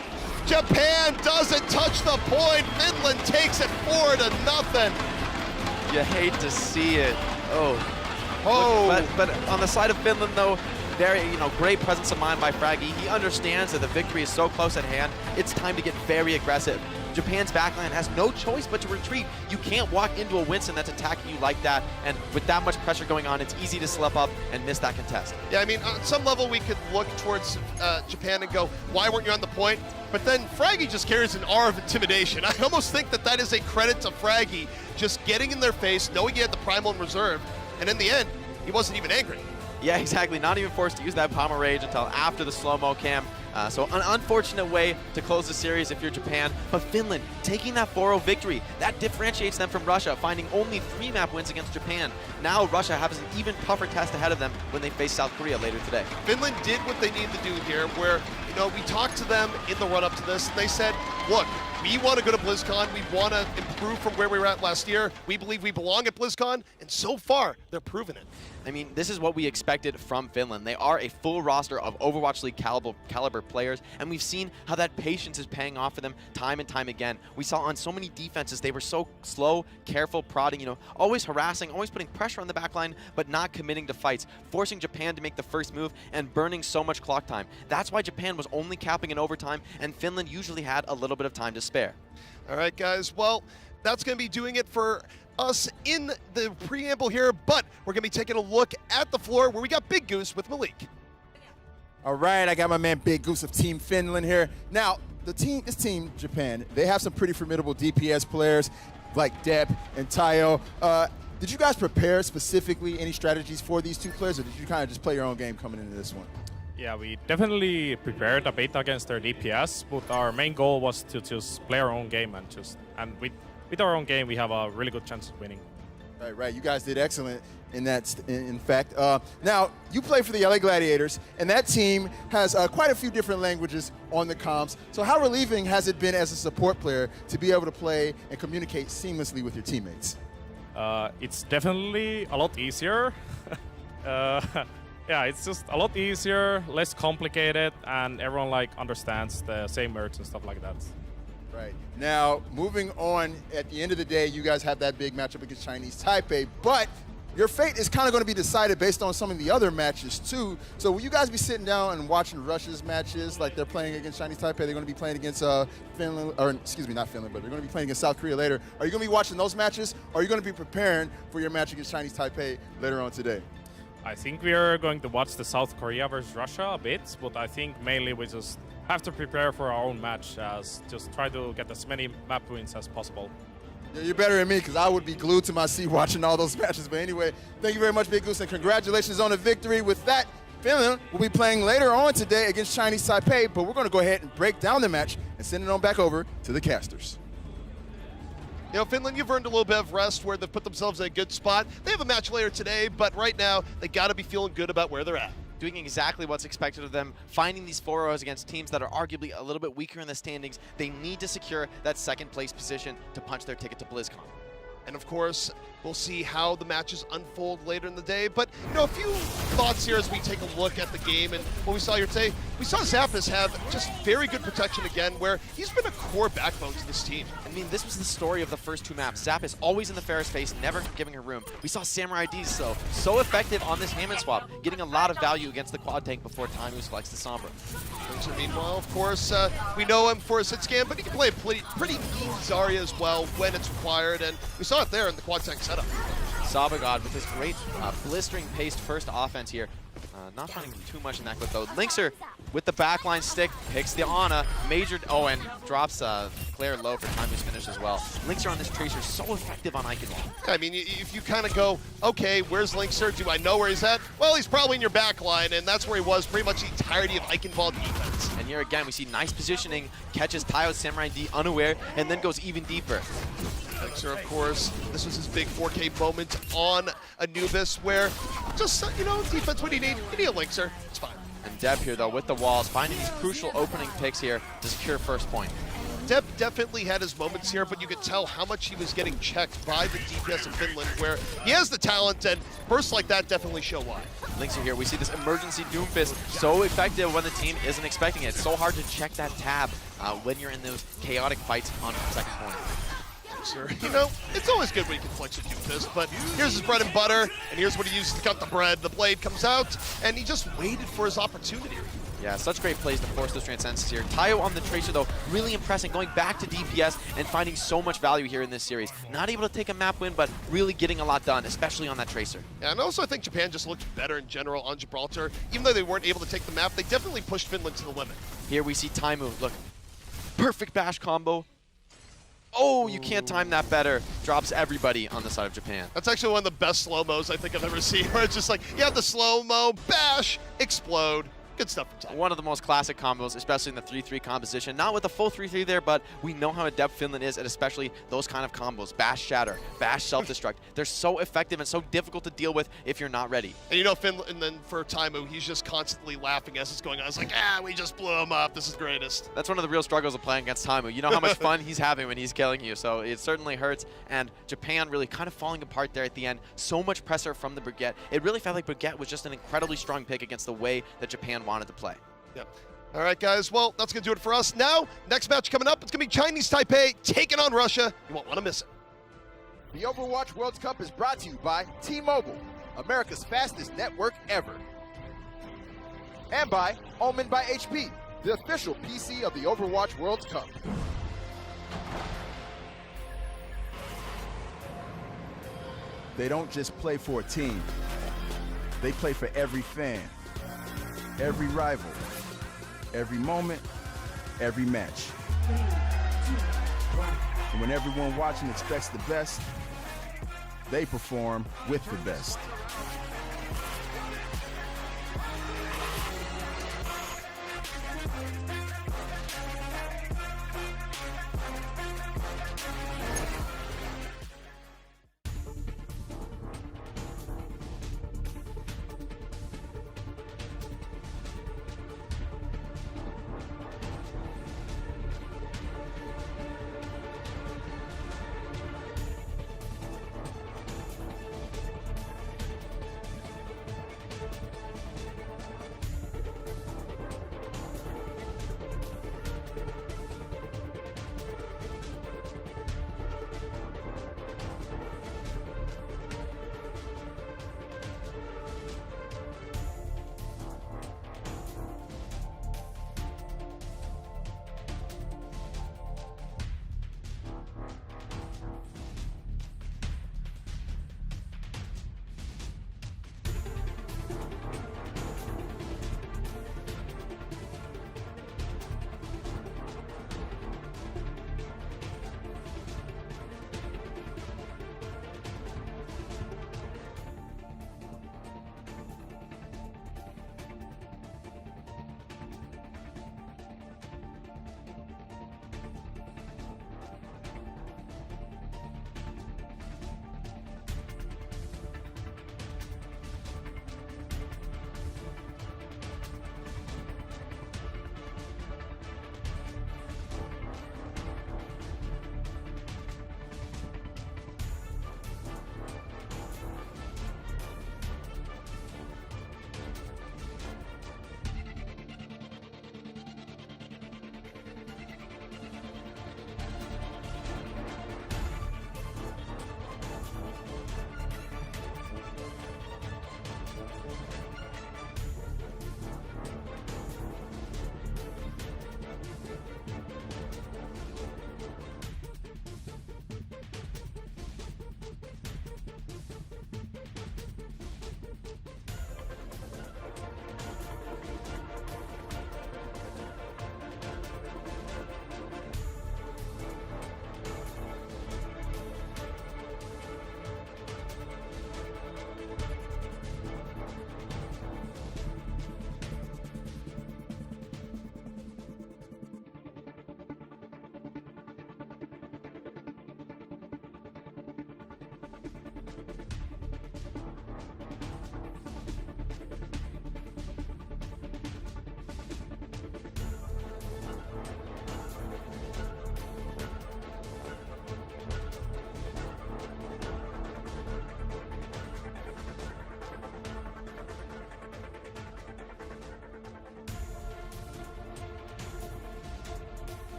Japan doesn't touch the point. Finland takes it 4-0. You hate to see it. Oh. But on the side of Finland, though, very, great presence of mind by Fraggy. He understands that the victory is so close at hand. It's time to get very aggressive. Japan's backline has no choice but to retreat. You can't walk into a Winston that's attacking you like that, and with that much pressure going on, it's easy to slip up and miss that contest. Yeah, I mean, on some level, we could look towards Japan and go, why weren't you on the point? But then Fraggy just carries an aura of intimidation. I almost think that that is a credit to Fraggy, just getting in their face, knowing he had the Primal in reserve, and in the end, he wasn't even angry. Yeah, exactly. Not even forced to use that Primal Rage until after the slow-mo cam. So an unfortunate way to close the series if you're Japan, but Finland taking that 4-0 victory, that differentiates them from Russia, finding only 3 map wins against Japan. Now Russia has an even tougher test ahead of them when they face South Korea later today. Finland did what they needed to do here, where, you know, we talked to them in the run-up to this, and they said, look, we want to go to BlizzCon, we want to improve from where we were at last year, we believe we belong at BlizzCon, and so far, they're proving it. I mean, this is what we expected from Finland. They are a full roster of Overwatch League caliber players, and we've seen how that patience is paying off for them time and time again. We saw on so many defenses, they were so slow, careful, prodding, you know, always harassing, always putting pressure on the back line, but not committing to fights, forcing Japan to make the first move and burning so much clock time. That's why Japan was only capping in overtime, and Finland usually had a little bit of time to spare. All right, guys, well, that's going to be doing it for us in the preamble here, but we're going to be taking a look at the floor where we got Big Goose with Malik. All right, I got my man Big Goose of Team Finland here. Now, this team, Japan, they have some pretty formidable DPS players like Deb and Tayo. Did you guys prepare specifically any strategies for these two players, or did you kind of just play your own game coming into this one? Yeah, we definitely prepared a bit against their DPS, but our main goal was to just play our own game and with our own game, we have a really good chance of winning. Right. You guys did excellent in that. In fact, now you play for the LA Gladiators, and that team has quite a few different languages on the comms. So how relieving has it been as a support player to be able to play and communicate seamlessly with your teammates? It's definitely a lot easier. Yeah, it's just a lot easier, less complicated, and everyone like understands the same words and stuff like that. Right. Now, moving on, at the end of the day, you guys have that big matchup against Chinese Taipei, but your fate is kind of going to be decided based on some of the other matches, too. So will you guys be sitting down and watching Russia's matches like they're playing against Chinese Taipei? They're going to be playing against Finland, or excuse me, not Finland, but they're going to be playing against South Korea later. Are you going to be watching those matches, or are you going to be preparing for your match against Chinese Taipei later on today? I think we are going to watch the South Korea versus Russia a bit, but I think mainly we just have to prepare for our own match, as just try to get as many map wins as possible. Yeah, you're better than me, because I would be glued to my seat watching all those matches. But anyway, thank you very much, Big Goose, and congratulations on the victory. With that, Finland will be playing later on today against Chinese Taipei, but we're going to go ahead and break down the match and send it on back over to the casters. You know, Finland, you've earned a little bit of rest where they've put themselves in a good spot. They have a match later today, but right now, they got to be feeling good about where they're at. Doing exactly what's expected of them, finding these 4-0s against teams that are arguably a little bit weaker in the standings. They need to secure that second place position to punch their ticket to BlizzCon. And of course, we'll see how the matches unfold later in the day. But, you know, a few thoughts here as we take a look at the game and what we saw here today. We saw Zappis have just very good protection again, where he's been a core backbone to this team. I mean, this was the story of the first 2 maps. Zappis always in the Ferris face, never giving her room. We saw Samurai D so effective on this Hammond swap, getting a lot of value against the quad tank before Tamu selects the Sombra. Meanwhile, of course, we know him for a sit scan, but he can play a pretty mean Zarya as well when it's required, and we saw it there in the quad tank setup. Sabagod with this great blistering-paced first offense here. Not finding too much in that clip, though. Linkser with the backline stick, picks the Ana, and drops Claire low for Tamu's finish as well. Linkser on this Tracer so effective on Eichenwald. I mean, if you kind of go, okay, where's Linkser? Do I know where he's at? Well, he's probably in your backline, and that's where he was pretty much the entirety of Eichenwald defense. And here again, we see nice positioning, catches Tayo Samurai D unaware, and then goes even deeper. Linkser, of course, this was his big 4K moment on Anubis, where just, you know, defense, what do you need? You need a Linkser. It's fine. And Deb here, though, with the walls, finding these crucial opening picks here to secure first point. Deb definitely had his moments here, but you could tell how much he was getting checked by the DPS of Finland, where he has the talent, and bursts like that definitely show why. Linkser here, we see this emergency Doomfist so effective when the team isn't expecting it. It's so hard to check that tab when you're in those chaotic fights on second point. You know, it's always good when you can flex with Doomfist, but here's his bread and butter, and here's what he uses to cut the bread. The blade comes out, and he just waited for his opportunity. Yeah, such great plays to force those transcendences here. Tayo on the Tracer, though, really impressing, going back to DPS and finding so much value here in this series. Not able to take a map win, but really getting a lot done, especially on that Tracer. Yeah, and also I think Japan just looked better in general on Gibraltar. Even though they weren't able to take the map, they definitely pushed Finland to the limit. Here we see Tamu, look, perfect bash combo. Oh, you can't time that better. Drops everybody on the side of Japan. That's actually one of the best slow-mos I think I've ever seen, where it's just like, you have the slow-mo, bash, explode, Good stuff from Taimo. One of the most classic combos, especially in the 3-3 composition. Not with the full 3-3 there, but we know how adept Finland is, and especially those kind of combos. Bash Shatter, Bash Self-Destruct. They're so effective and so difficult to deal with if you're not ready. And you know, Finland, and then for Taimo, he's just constantly laughing as it's going on. It's like, we just blew him up. This is the greatest. That's one of the real struggles of playing against Taimo. You know how much fun he's having when he's killing you, so it certainly hurts. And Japan really kind of falling apart there at the end. So much pressure from the Brigitte. It really felt like Brigitte was just an incredibly strong pick against the way that Japan wanted to play. Yep. All right, guys. Well, that's going to do it for us. Now, next match coming up, it's going to be Chinese Taipei taking on Russia. You won't want to miss it. The Overwatch World Cup is brought to you by T-Mobile, America's fastest network ever. And by Omen by HP, the official PC of the Overwatch World Cup. They don't just play for a team. They play for every fan, every rival, every moment, every match. And when everyone watching expects the best, they perform with the best.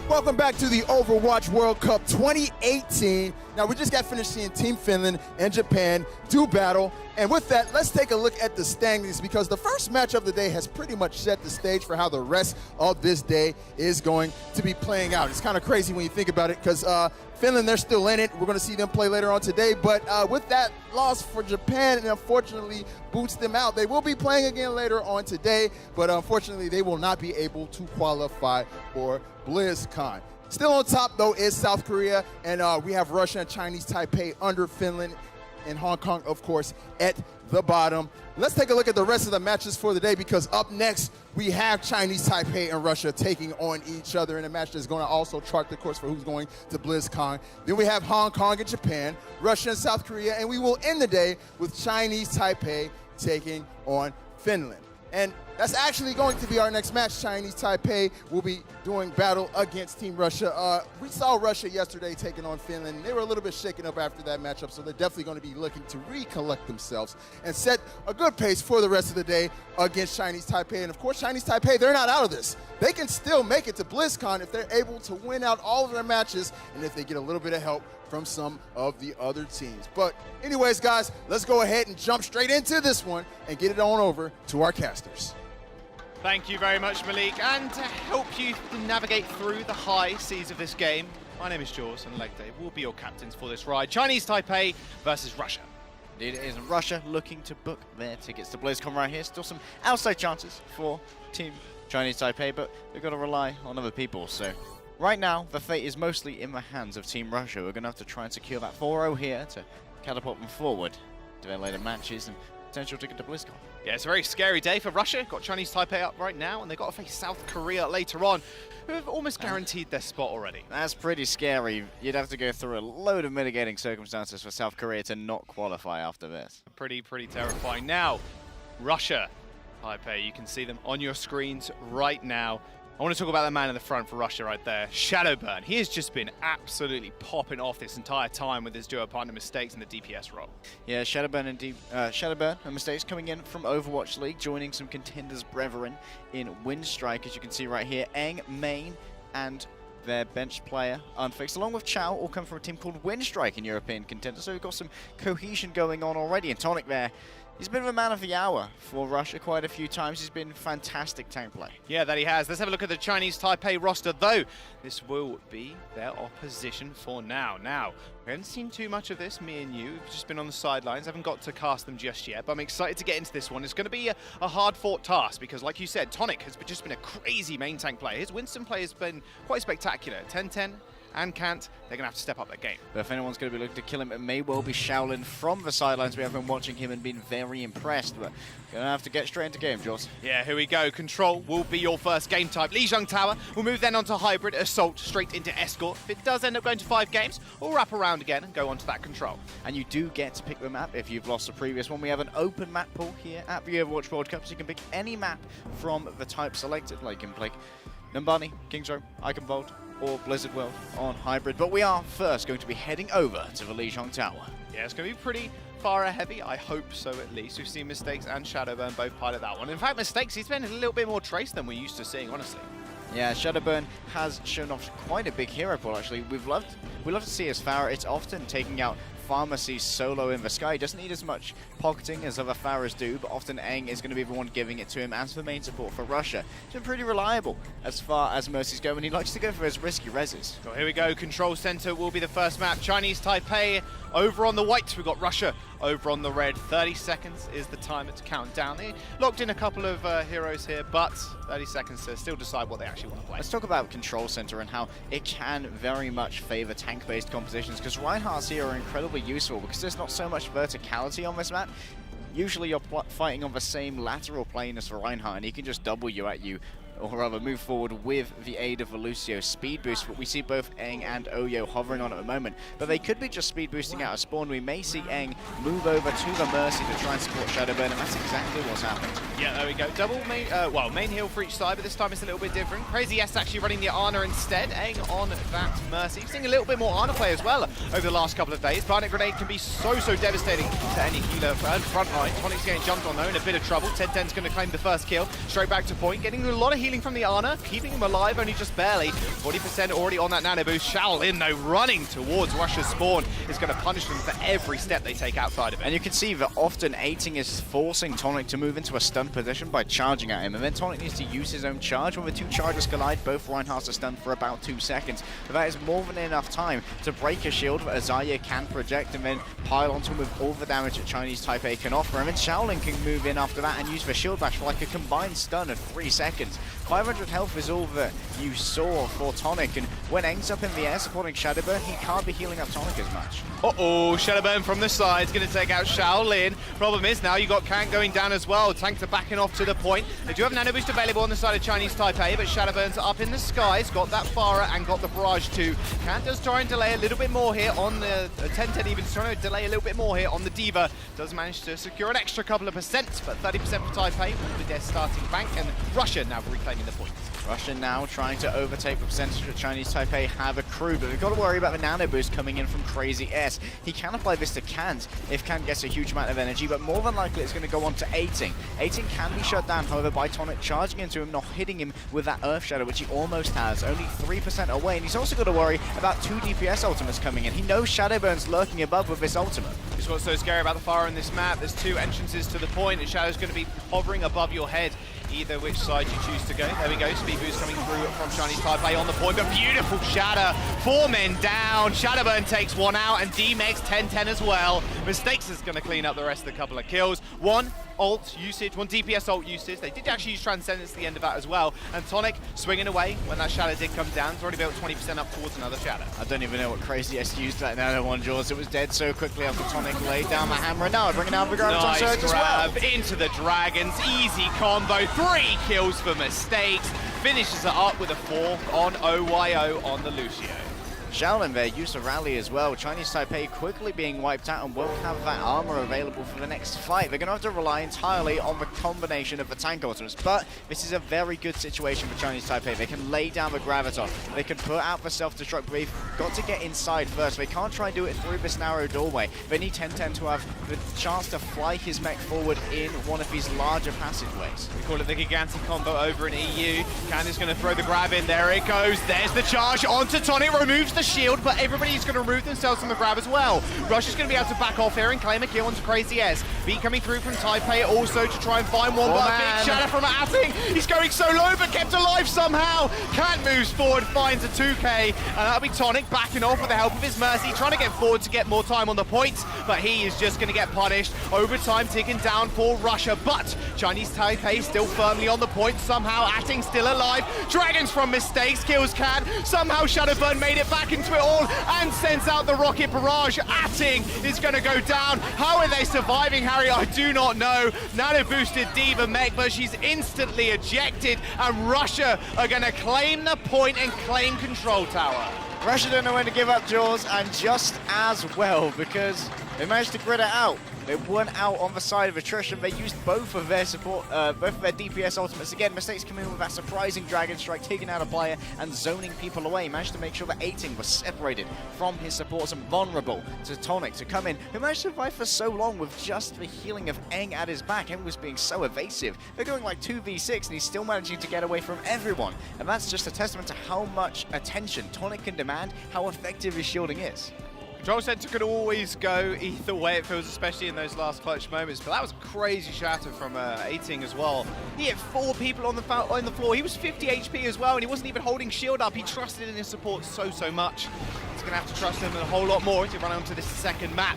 Welcome back to the Overwatch World Cup 2018. Now, we just got finished seeing Team Finland and Japan do battle. And with that, let's take a look at the standings because the first match of the day has pretty much set the stage for how the rest of this day is going to be playing out. It's kind of crazy when you think about it because Finland, they're still in it. We're going to see them play later on today. But with that loss for Japan, and unfortunately boots them out. They will be playing again later on today, but unfortunately they will not be able to qualify for BlizzCon. Still on top, though, is South Korea, and we have Russia and Chinese Taipei under Finland and Hong Kong, of course, at the bottom. Let's take a look at the rest of the matches for the day because up next, we have Chinese Taipei and Russia taking on each other in a match that's going to also chart the course for who's going to BlizzCon. Then we have Hong Kong and Japan, Russia and South Korea, and we will end the day with Chinese Taipei taking on Finland. And that's actually going to be our next match. Chinese Taipei will be doing battle against Team Russia. We saw Russia yesterday taking on Finland. They were a little bit shaken up after that matchup, so they're definitely going to be looking to recollect themselves and set a good pace for the rest of the day against Chinese Taipei. And of course, Chinese Taipei, they're not out of this. They can still make it to BlizzCon if they're able to win out all of their matches and if they get a little bit of help from some of the other teams. But anyways, guys, let's go ahead and jump straight into this one and get it on over to our casters. Thank you very much, Malik. And to help you navigate through the high seas of this game, my name is Jaws, and Legday will be your captains for this ride. Chinese Taipei versus Russia. Indeed it is. And Russia looking to book their tickets to BlizzCon right here. Still some outside chances for Team Chinese Taipei, but they've got to rely on other people. So right now, the fate is mostly in the hands of Team Russia. We're going to have to try and secure that 4-0 here to catapult them forward to their later matches and potential ticket to BlizzCon. Yeah, it's a very scary day for Russia. Got Chinese Taipei up right now, and they've got to face South Korea later on, who have almost guaranteed their spot already. That's pretty scary. You'd have to go through a load of mitigating circumstances for South Korea to not qualify after this. Pretty terrifying. Now, Russia, Taipei, you can see them on your screens right now. I want to talk about the man in the front for Russia right there, Shadowburn. He has just been absolutely popping off this entire time with his duo partner Mistakes in the DPS role. Yeah, Shadowburn and Mistakes coming in from Overwatch League, joining some contenders brethren in Windstrike, as you can see right here. Eng, Main, and their bench player Unfixed, along with Chow, all come from a team called Windstrike in European contenders. So we've got some cohesion going on already. And Tonic there, he's been the man of the hour for Russia quite a few times. He's been fantastic tank play. Yeah, that he has. Let's have a look at the Chinese Taipei roster, though. This will be their opposition for now. Now, we haven't seen too much of this, me and you. We've just been on the sidelines. Haven't got to cast them just yet, but I'm excited to get into this one. It's going to be a hard-fought task because, like you said, Tonic has just been a crazy main tank player. His Winston play has been quite spectacular. 10-10. And Kant, they're going to have to step up their game. But if anyone's going to be looking to kill him, it may well be Shaolin from the sidelines. We have been watching him and been very impressed, but going to have to get straight into game, Jaws. Yeah, here we go. Control will be your first game type. Lijiang Tower will move then onto Hybrid, Assault, straight into Escort. If it does end up going to 5 games, we'll wrap around again and go on to that Control. And you do get to pick the map if you've lost the previous one. We have an open map pool here at the Overwatch World Cup, so you can pick any map from the type selected, like you can pick Numbani, King's Row, Iconvolt, or Blizzard World on Hybrid. But we are first going to be heading over to the Lijiang Tower. Yeah, it's going to be pretty far heavy. I hope so, at least. We've seen Mistakes and Shadowburn both pilot that one. In fact, Mistakes, he's been a little bit more Trace than we're used to seeing, honestly. Yeah, Shadowburn has shown off quite a big hero pool, actually. We love to see his Pharah. It's often taking out Pharmacy solo in the sky. He doesn't need as much pocketing as other Pharahs do, but often Eng is going to be the one giving it to him as the main support for Russia. He's been pretty reliable as far as Mercy's go, and he likes to go for his risky reses. So here we go. Control Center will be the first map. Chinese Taipei over on the white. We've got Russia over on the red. 30 seconds is the timer to count down. They locked in a couple of heroes here, but 30 seconds to still decide what they actually want to play. Let's talk about Control Center and how it can very much favor tank-based compositions, because Reinhardt's here are incredibly useful because there's not so much verticality on this map. Usually you're fighting on the same lateral plane as the Reinhardt, and he can just W at you, or rather move forward with the aid of the Lucio speed boost. But we see both Eng and Oyo hovering on at the moment, but they could be just speed boosting out of spawn. We may see Eng move over to the Mercy to try and support Shadowburn, and that's exactly what's happened. Yeah, there we go. Double main, main heal for each side, but this time it's a little bit different. Crazy S actually running the Ana instead. Eng on that Mercy. We've seen a little bit more Ana play as well over the last couple of days. Barnet Grenade can be so devastating to any healer and frontline behind. Tonic's getting jumped on though, in a bit of trouble. 10-10's going to claim the first kill. Straight back to point, getting a lot of healing from the Ana, keeping him alive, only just barely. 40% already on that nano boost. Shaolin though, running towards Russia's spawn, is going to punish them for every step they take outside of it. And you can see that often Ating is forcing Tonic to move into a stun position by charging at him, and then Tonic needs to use his own charge. When the two charges collide, both Reinhardts are stunned for about 2 seconds. But that is more than enough time to break a shield that Azaya can project and then pile onto him with all the damage that Chinese Taipei can offer. And then Shaolin can move in after that and use the shield bash for like a combined stun of 3 seconds. 500 health is all that you saw for Tonic, and when Eng's up in the air supporting Shadowburn, he can't be healing up Tonic as much. Uh-oh, Shadowburn from the side is going to take out Shaolin. Problem is now you got Kant going down as well. Tanks are backing off to the point. They do have Nano Boost available on the side of Chinese Taipei, but Shadowburn's up in the skies, got that Pharah and got the Barrage too. Kant does try and delay a little bit more here on the 10-10, even trying to delay a little bit more here on the D.Va. Does manage to secure an extra couple of percent, but 30% for Taipei with the dead starting bank, and Russia now reclaiming the points. Russia now trying to overtake the percentage that Chinese Taipei have accrued, but we've got to worry about the nano boost coming in from Crazy S. He can apply this to Kant if Kant gets a huge amount of energy, but more than likely it's going to go on to Ating. Ating can be shut down, however, by Tonic charging into him, not hitting him with that Earth Shadow, which he almost has, only 3% away, and he's also got to worry about 2 DPS ultimates coming in. He knows Shadowburn's lurking above with this ultimate. It's what's so scary about the Pharah in this map. There's 2 entrances to the point, and Shadow's going to be hovering above your head, either which side you choose to go. There we go, speed boost coming through from Chinese Taipei on the point, but beautiful Shadow, 4 men down. Shadowburn takes 1 out, and D-Mex 10-10 as well. Mistakes is going to clean up the rest of the couple of kills. 1 ult usage, 1 DPS ult usage. They did actually use Transcendence at the end of that as well, and Tonic swinging away when that Shadow did come down. It's already built 20% up towards another Shadow. I don't even know what Crazy S used that nano one, Jaws. It was dead so quickly after Tonic laid down the hammer, and now bringing out the Graviton Surge as well. Into the Dragons, easy combo, 3 kills for Mistakes. Finishes it up with a 4 on OYO on the Lucio. Shaolin there used a rally as well. Chinese Taipei quickly being wiped out and won't have that armor available for the next fight. They're going to have to rely entirely on the combination of the tank ultimates, but this is a very good situation for Chinese Taipei. They can lay down the Graviton, they can put out the self-destruct, but they've got to get inside first. They can't try and do it through this narrow doorway. They need 10-10 to have the chance to fly his mech forward in one of these larger passageways. We call it the Gigantic combo over in EU. Can is going to throw the grab in. There it goes. There's the charge onto Tonic. Removes the shield, but everybody's going to remove themselves from the grab as well. Russia's going to be able to back off here and claim a kill onto Crazy S. Beat coming through from Taipei also to try and find one, but a big Shadow from Ating. He's going so low, but kept alive somehow. Kant moves forward, finds a 2K, and that'll be Tonic backing off with the help of his Mercy, trying to get forward to get more time on the points, but he is just going to get punished. Overtime ticking down for Russia, but Chinese Taipei still firmly on the point. Somehow Ating still alive. Dragons from Mistakes kills Kant. Somehow Shadowburn made it back into it all and sends out the rocket barrage. Ating is going to go down. How are they surviving, Harry? I do not know. Nano boosted D.Va mech, but she's instantly ejected, and Russia are going to claim the point and claim control tower. Russia don't know when to give up, Jaws, and just as well, because they managed to grid it out. They weren't out on the side of attrition. They used both of their support, both of their DPS ultimates. Again, Mistakes come in with that surprising Dragon Strike, taking out a player and zoning people away. Managed to make sure that Ating was separated from his supports and vulnerable to Tonic to come in, who managed to survive for so long with just the healing of Eng at his back. Eng was being so evasive. They're going like 2v6 and he's still managing to get away from everyone. And that's just a testament to how much attention Tonic can demand, how effective his shielding is. Control Center could always go either way, it feels, especially in those last clutch moments. But that was a crazy shatter from Ating as well. He hit 4 people on the floor. He was 50 HP as well, and he wasn't even holding shield up. He trusted in his support so much. He's going to have to trust him a whole lot more to run onto this second map.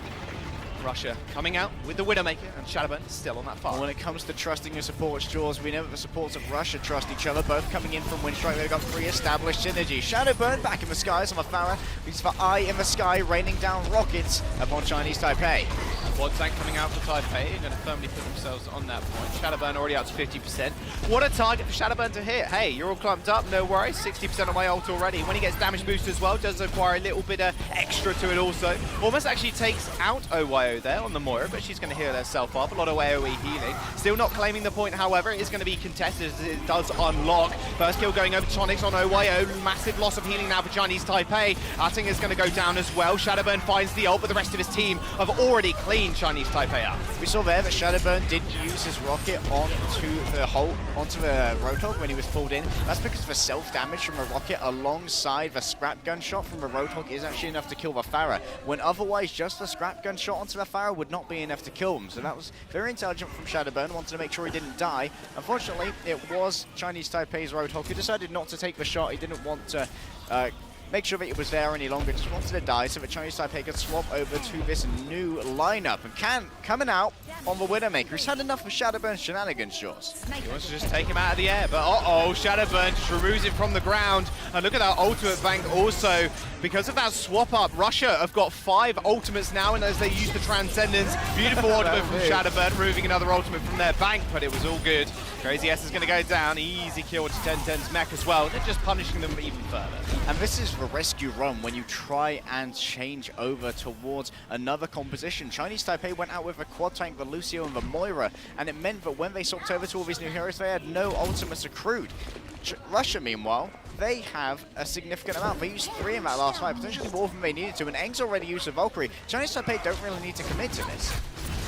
Russia coming out with the Widowmaker, and Shadowburn still on that far. When it comes to trusting your supports, Jaws, we know that the supports of Russia trust each other, both coming in from Windstrike. They've got pre-established synergy. Shadowburn back in the skies on the Pharah, leads for Eye in the sky, raining down rockets upon Chinese Taipei. Quad tank coming out for Taipei, going to firmly put themselves on that point. Shadowburn already out to 50%. What a target for Shadowburn to hit. Hey, you're all clumped up, no worries. 60% of my ult already. When he gets damage boost as well, does acquire a little bit of extra to it also. Almost actually takes out OYO there on the Moira, but she's going to heal herself up. A lot of AoE healing. Still not claiming the point, however. It is going to be contested as it does unlock. First kill going over to Tonics on OYO. Massive loss of healing now for Chinese Taipei. Ating is going to go down as well. Shadowburn finds the ult, but the rest of his team have already cleaned clean Chinese Taipei out. We saw there that Shadowburn did use his rocket onto the Roadhog when he was pulled in. That's because the self-damage from a rocket alongside the scrap gun shot from a Roadhog is actually enough to kill the Pharah, when otherwise just the scrap gun shot onto the Pharah would not be enough to kill him. So that was very intelligent from Shadowburn, wanted to make sure he didn't die. Unfortunately, it was Chinese Taipei's Roadhog who decided not to take the shot. He didn't want to make sure that it was there any longer, just wanted to die so that Chinese Taipei could swap over to this new lineup. And Can coming out on the Widowmaker. He's had enough of Shadowburn's shenanigans, Jaws. He wants to just take him out of the air, but uh-oh, Shadowburn just removes him from the ground. And look at that ultimate bank also. Because of that swap up, Russia have got 5 ultimates now, and as they use the Transcendence, beautiful ultimate from Shadowburn, removing another ultimate from their bank, but it was all good. Crazy S is going to go down, easy kill to 1010's mech as well. They're just punishing them even further. And this is the rescue run when you try and change over towards another composition. Chinese Taipei went out with a quad tank, the Lucio and the Moira, and it meant that when they swapped over to all these new heroes, they had no ultimates accrued. Russia, meanwhile, they have a significant amount. They used 3 in that last fight, potentially more than they needed to, and Eng's already used a Valkyrie. Chinese Taipei don't really need to commit to this.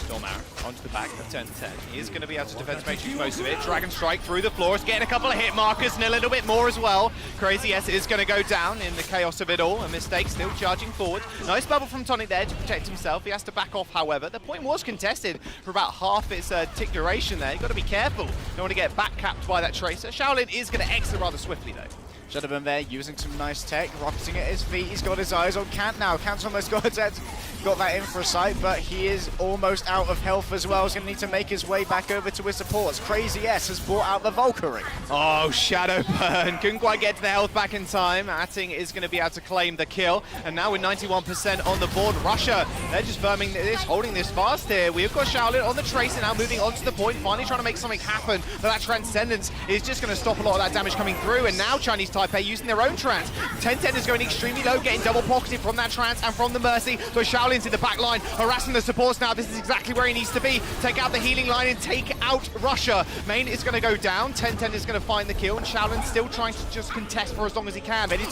Storm Arrow onto the back of 1010. He is going to be able to defense matrix most of it. Dragon Strike through the floors, getting a couple of hit markers and a little bit more as well. Crazy S is going to go down in the chaos of it all. A Mistake still charging forward. Nice bubble from Tonic there to protect himself. He has to back off, however. The point was contested for about half its tick duration there. You've got to be careful. Don't want to get back capped by that Tracer. Shaolin is going to exit rather swiftly though. Shadowburn there using some nice tech, rocketing at his feet. He's got his eyes on Cant now. Cant's almost got that in for a sight, but he is almost out of health as well. He's going to need to make his way back over to his supports. Crazy S has brought out the Valkyrie. Oh, Shadowburn couldn't quite get to the health back in time. Atting is going to be able to claim the kill, and now with 91% on the board, Russia, they're just firming this, holding this fast here. We've got Shaolin on the Tracer now, moving on to the point, finally trying to make something happen, but that Transcendence is just going to stop a lot of that damage coming through, and now Chinese Taipei using their own Trance. 1010 is going extremely low, getting double pocketed from that Trance and from the Mercy, so Shaolin's in the back line, harassing the supports now. This is exactly where he needs to be. Take out the healing line and take out Russia. Main is going to go down, 1010 is going to find the kill, and Shaolin's still trying to just contest for as long as he can. But he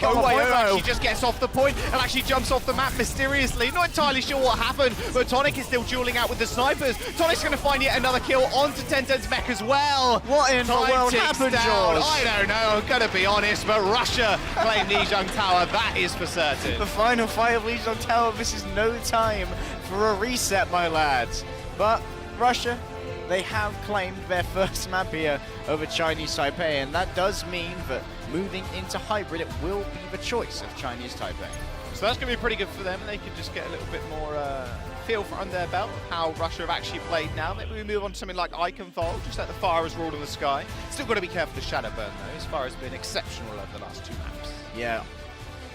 just gets off the point and actually jumps off the map mysteriously. Not entirely sure what happened, but Tonic is still dueling out with the snipers. Tonic's going to find yet another kill onto 1010's mech as well. What in the world happened, George? I don't know, I'm going to be honest, but Russia claim Lijiang Tower, that is for certain. The final fight of Lijiang Tower, this is no time for a reset, my lads. But Russia, they have claimed their first map here over Chinese Taipei, and that does mean that moving into hybrid, it will be the choice of Chinese Taipei. So that's going to be pretty good for them, and they can just get a little bit more feel for under their belt how Russia have actually played now. Maybe we move on to something like Iconfall, just let the fire has ruled in the sky. Still got to be careful with Shadowburn though, as far as been exceptional over the last 2 maps. Yeah.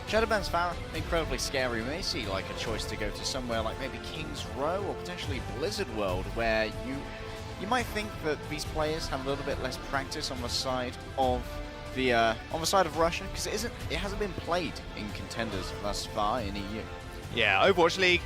Shadowburn's Pharah, incredibly scary. We may see like a choice to go to somewhere like maybe King's Row or potentially Blizzard World, where you might think that these players have a little bit less practice on the side of Russia, because it hasn't been played in contenders thus far in EU. Yeah, Overwatch League.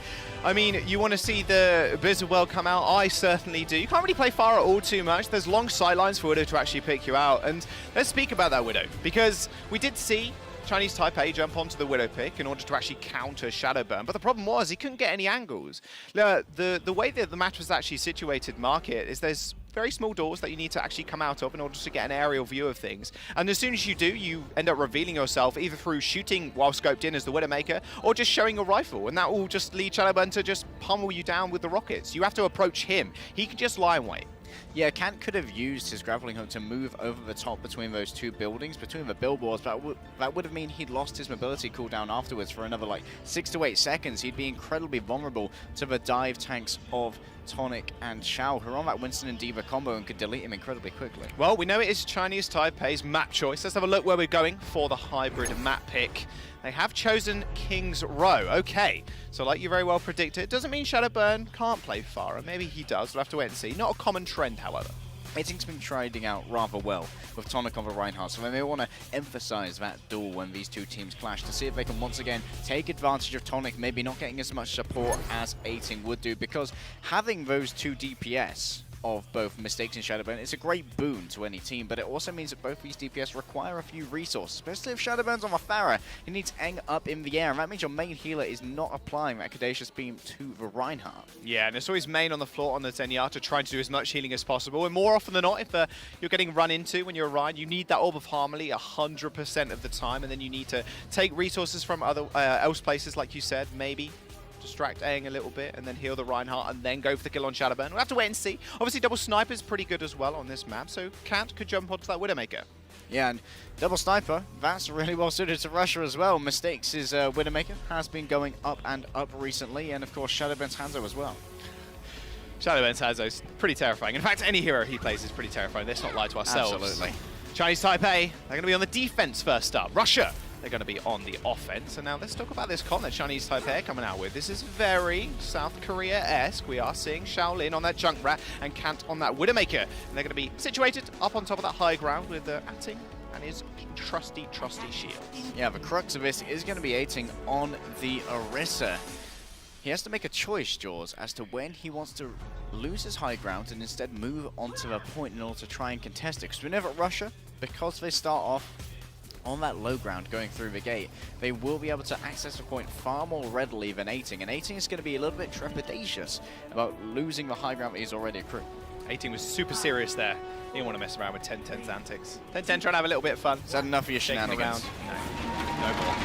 I mean, you want to see the Blizzard World come out? I certainly do. You can't really play Pharah all too much. There's long sightlines for Widow to actually pick you out. And let's speak about that Widow, because we did see Chinese Taipei jump onto the Widow pick in order to actually counter Shadowburn. But the problem was he couldn't get any angles. The way that the match was actually situated market is there's very small doors that you need to actually come out of in order to get an aerial view of things. And as soon as you do, you end up revealing yourself either through shooting while scoped in as the Widowmaker or just showing a rifle. And that will just lead Shadowburn to just pummel you down with the rockets. You have to approach him. He can just lie in wait. Yeah, Cant could have used his grappling hook to move over the top between those 2 buildings, between the billboards, but that would have meant he'd lost his mobility cooldown afterwards for another like 6 to 8 seconds. He'd be incredibly vulnerable to the dive tanks of Tonic and Xiao, who are on that Winston and D.Va combo and could delete him incredibly quickly. Well, we know it is Chinese Taipei's map choice. Let's have a look where we're going for the hybrid map pick. They have chosen King's Row. Okay, so like you very well predicted, doesn't mean Shadowburn can't play Pharah. Maybe he does, we'll have to wait and see. Not a common trend, however. Atting's been trading out rather well with Tonic over Reinhardt, so they may want to emphasize that duel when these 2 teams clash to see if they can once again take advantage of Tonic, maybe not getting as much support as Atting would do, because having those 2 DPS of both Mistakes and Shadowburn. It's a great boon to any team, but it also means that both these DPS require a few resources, especially if Shadowburn's on the Pharah. He needs Eng up in the air, and that means your main healer is not applying that Caduceus Beam to the Reinhardt. Yeah, and it's always main on the floor on the Zenyatta trying to do as much healing as possible. And more often than not, if you're getting run into when you're a Rein, you need that Orb of Harmony 100% of the time, and then you need to take resources from other else places, like you said, maybe distract Aang a little bit and then heal the Reinhardt and then go for the kill on Shadowburn. We'll have to wait and see. Obviously, Double Sniper is pretty good as well on this map, so Kant could jump onto that Widowmaker. Yeah, and Double Sniper, that's really well suited to Russia as well. Mistakes, his Widowmaker, has been going up and up recently, and of course Shadowburn's Hanzo as well. Shadowburn's Hanzo is pretty terrifying. In fact, any hero he plays is pretty terrifying. Let's not lie to ourselves. Absolutely. Chinese Taipei, they're going to be on the defense first up. Russia, they're going to be on the offense. And now let's talk about this comp that Chinese Taipei are coming out with. This is very South Korea-esque. We are seeing Shaolin on that Junkrat and Kant on that Widowmaker. And they're going to be situated up on top of that high ground with Ating and his trusty shield. Yeah, the crux of this is going to be Ating on the Orisa. He has to make a choice, Jaws, as to when he wants to lose his high ground and instead move onto the point in order to try and contest it. Because we know that Russia, because they start off on that low ground going through the gate, they will be able to access the point far more readily than Ating. And Ating is going to be a little bit trepidatious about losing the high ground that he's already accrued. Ating was super serious there. He didn't want to mess around with 10-10's antics. 10-10 trying to have a little bit of fun. Is that enough for your shenanigans? No more.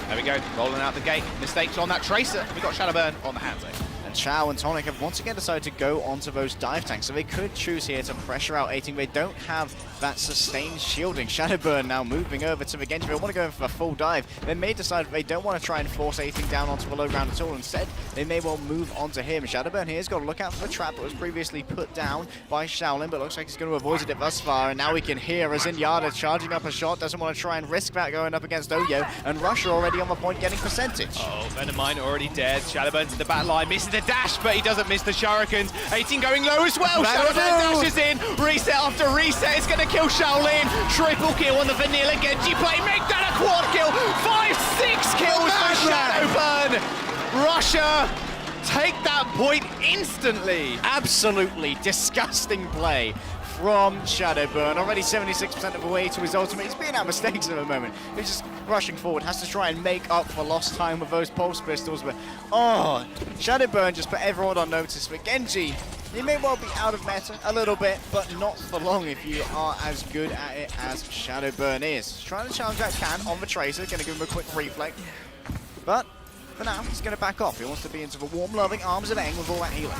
There we go, rolling out the gate. Mistakes on that Tracer. We got Shadowburn on the Hanzo. And Chao and Tonic have once again decided to go onto those dive tanks, so they could choose here to pressure out Ating. They don't have that sustained shielding. Shadowburn now moving over to the Genji. They want to go in for a full dive. They may decide they don't want to try and force Ating down onto the low ground at all. Instead, they may well move onto him. Shadowburn here's got to look out for the trap that was previously put down by Shaolin, but looks like he's going to avoid it thus far. And now we can hear Zenyatta charging up a shot. Doesn't want to try and risk that going up against Oyo. And Russia already on the point getting percentage. Oh, Venomine already dead. Shadowburn's in the back line, misses the dash, but he doesn't miss the Shurikens. 18 going low as well. Shadowburn dashes in. Reset after reset. It's going to kill Shaolin. Triple kill on the Vanilla Genji play. Make that a quad kill. 5-6 kills for Shadowburn. Russia take that point instantly. Absolutely disgusting play from Shadowburn. Already 76% of the way to his ultimate. He's being out mistakes at the moment. He's just rushing forward. Has to try and make up for lost time with those pulse pistols. But, oh, Shadowburn just put everyone on notice. But Genji, he may well be out of meta a little bit, but not for long if you are as good at it as Shadowburn is. Trying to challenge that Can on the Tracer. Going to give him a quick reflect. But for now, he's going to back off. He wants to be into the warm, loving arms of Aang with all that healing.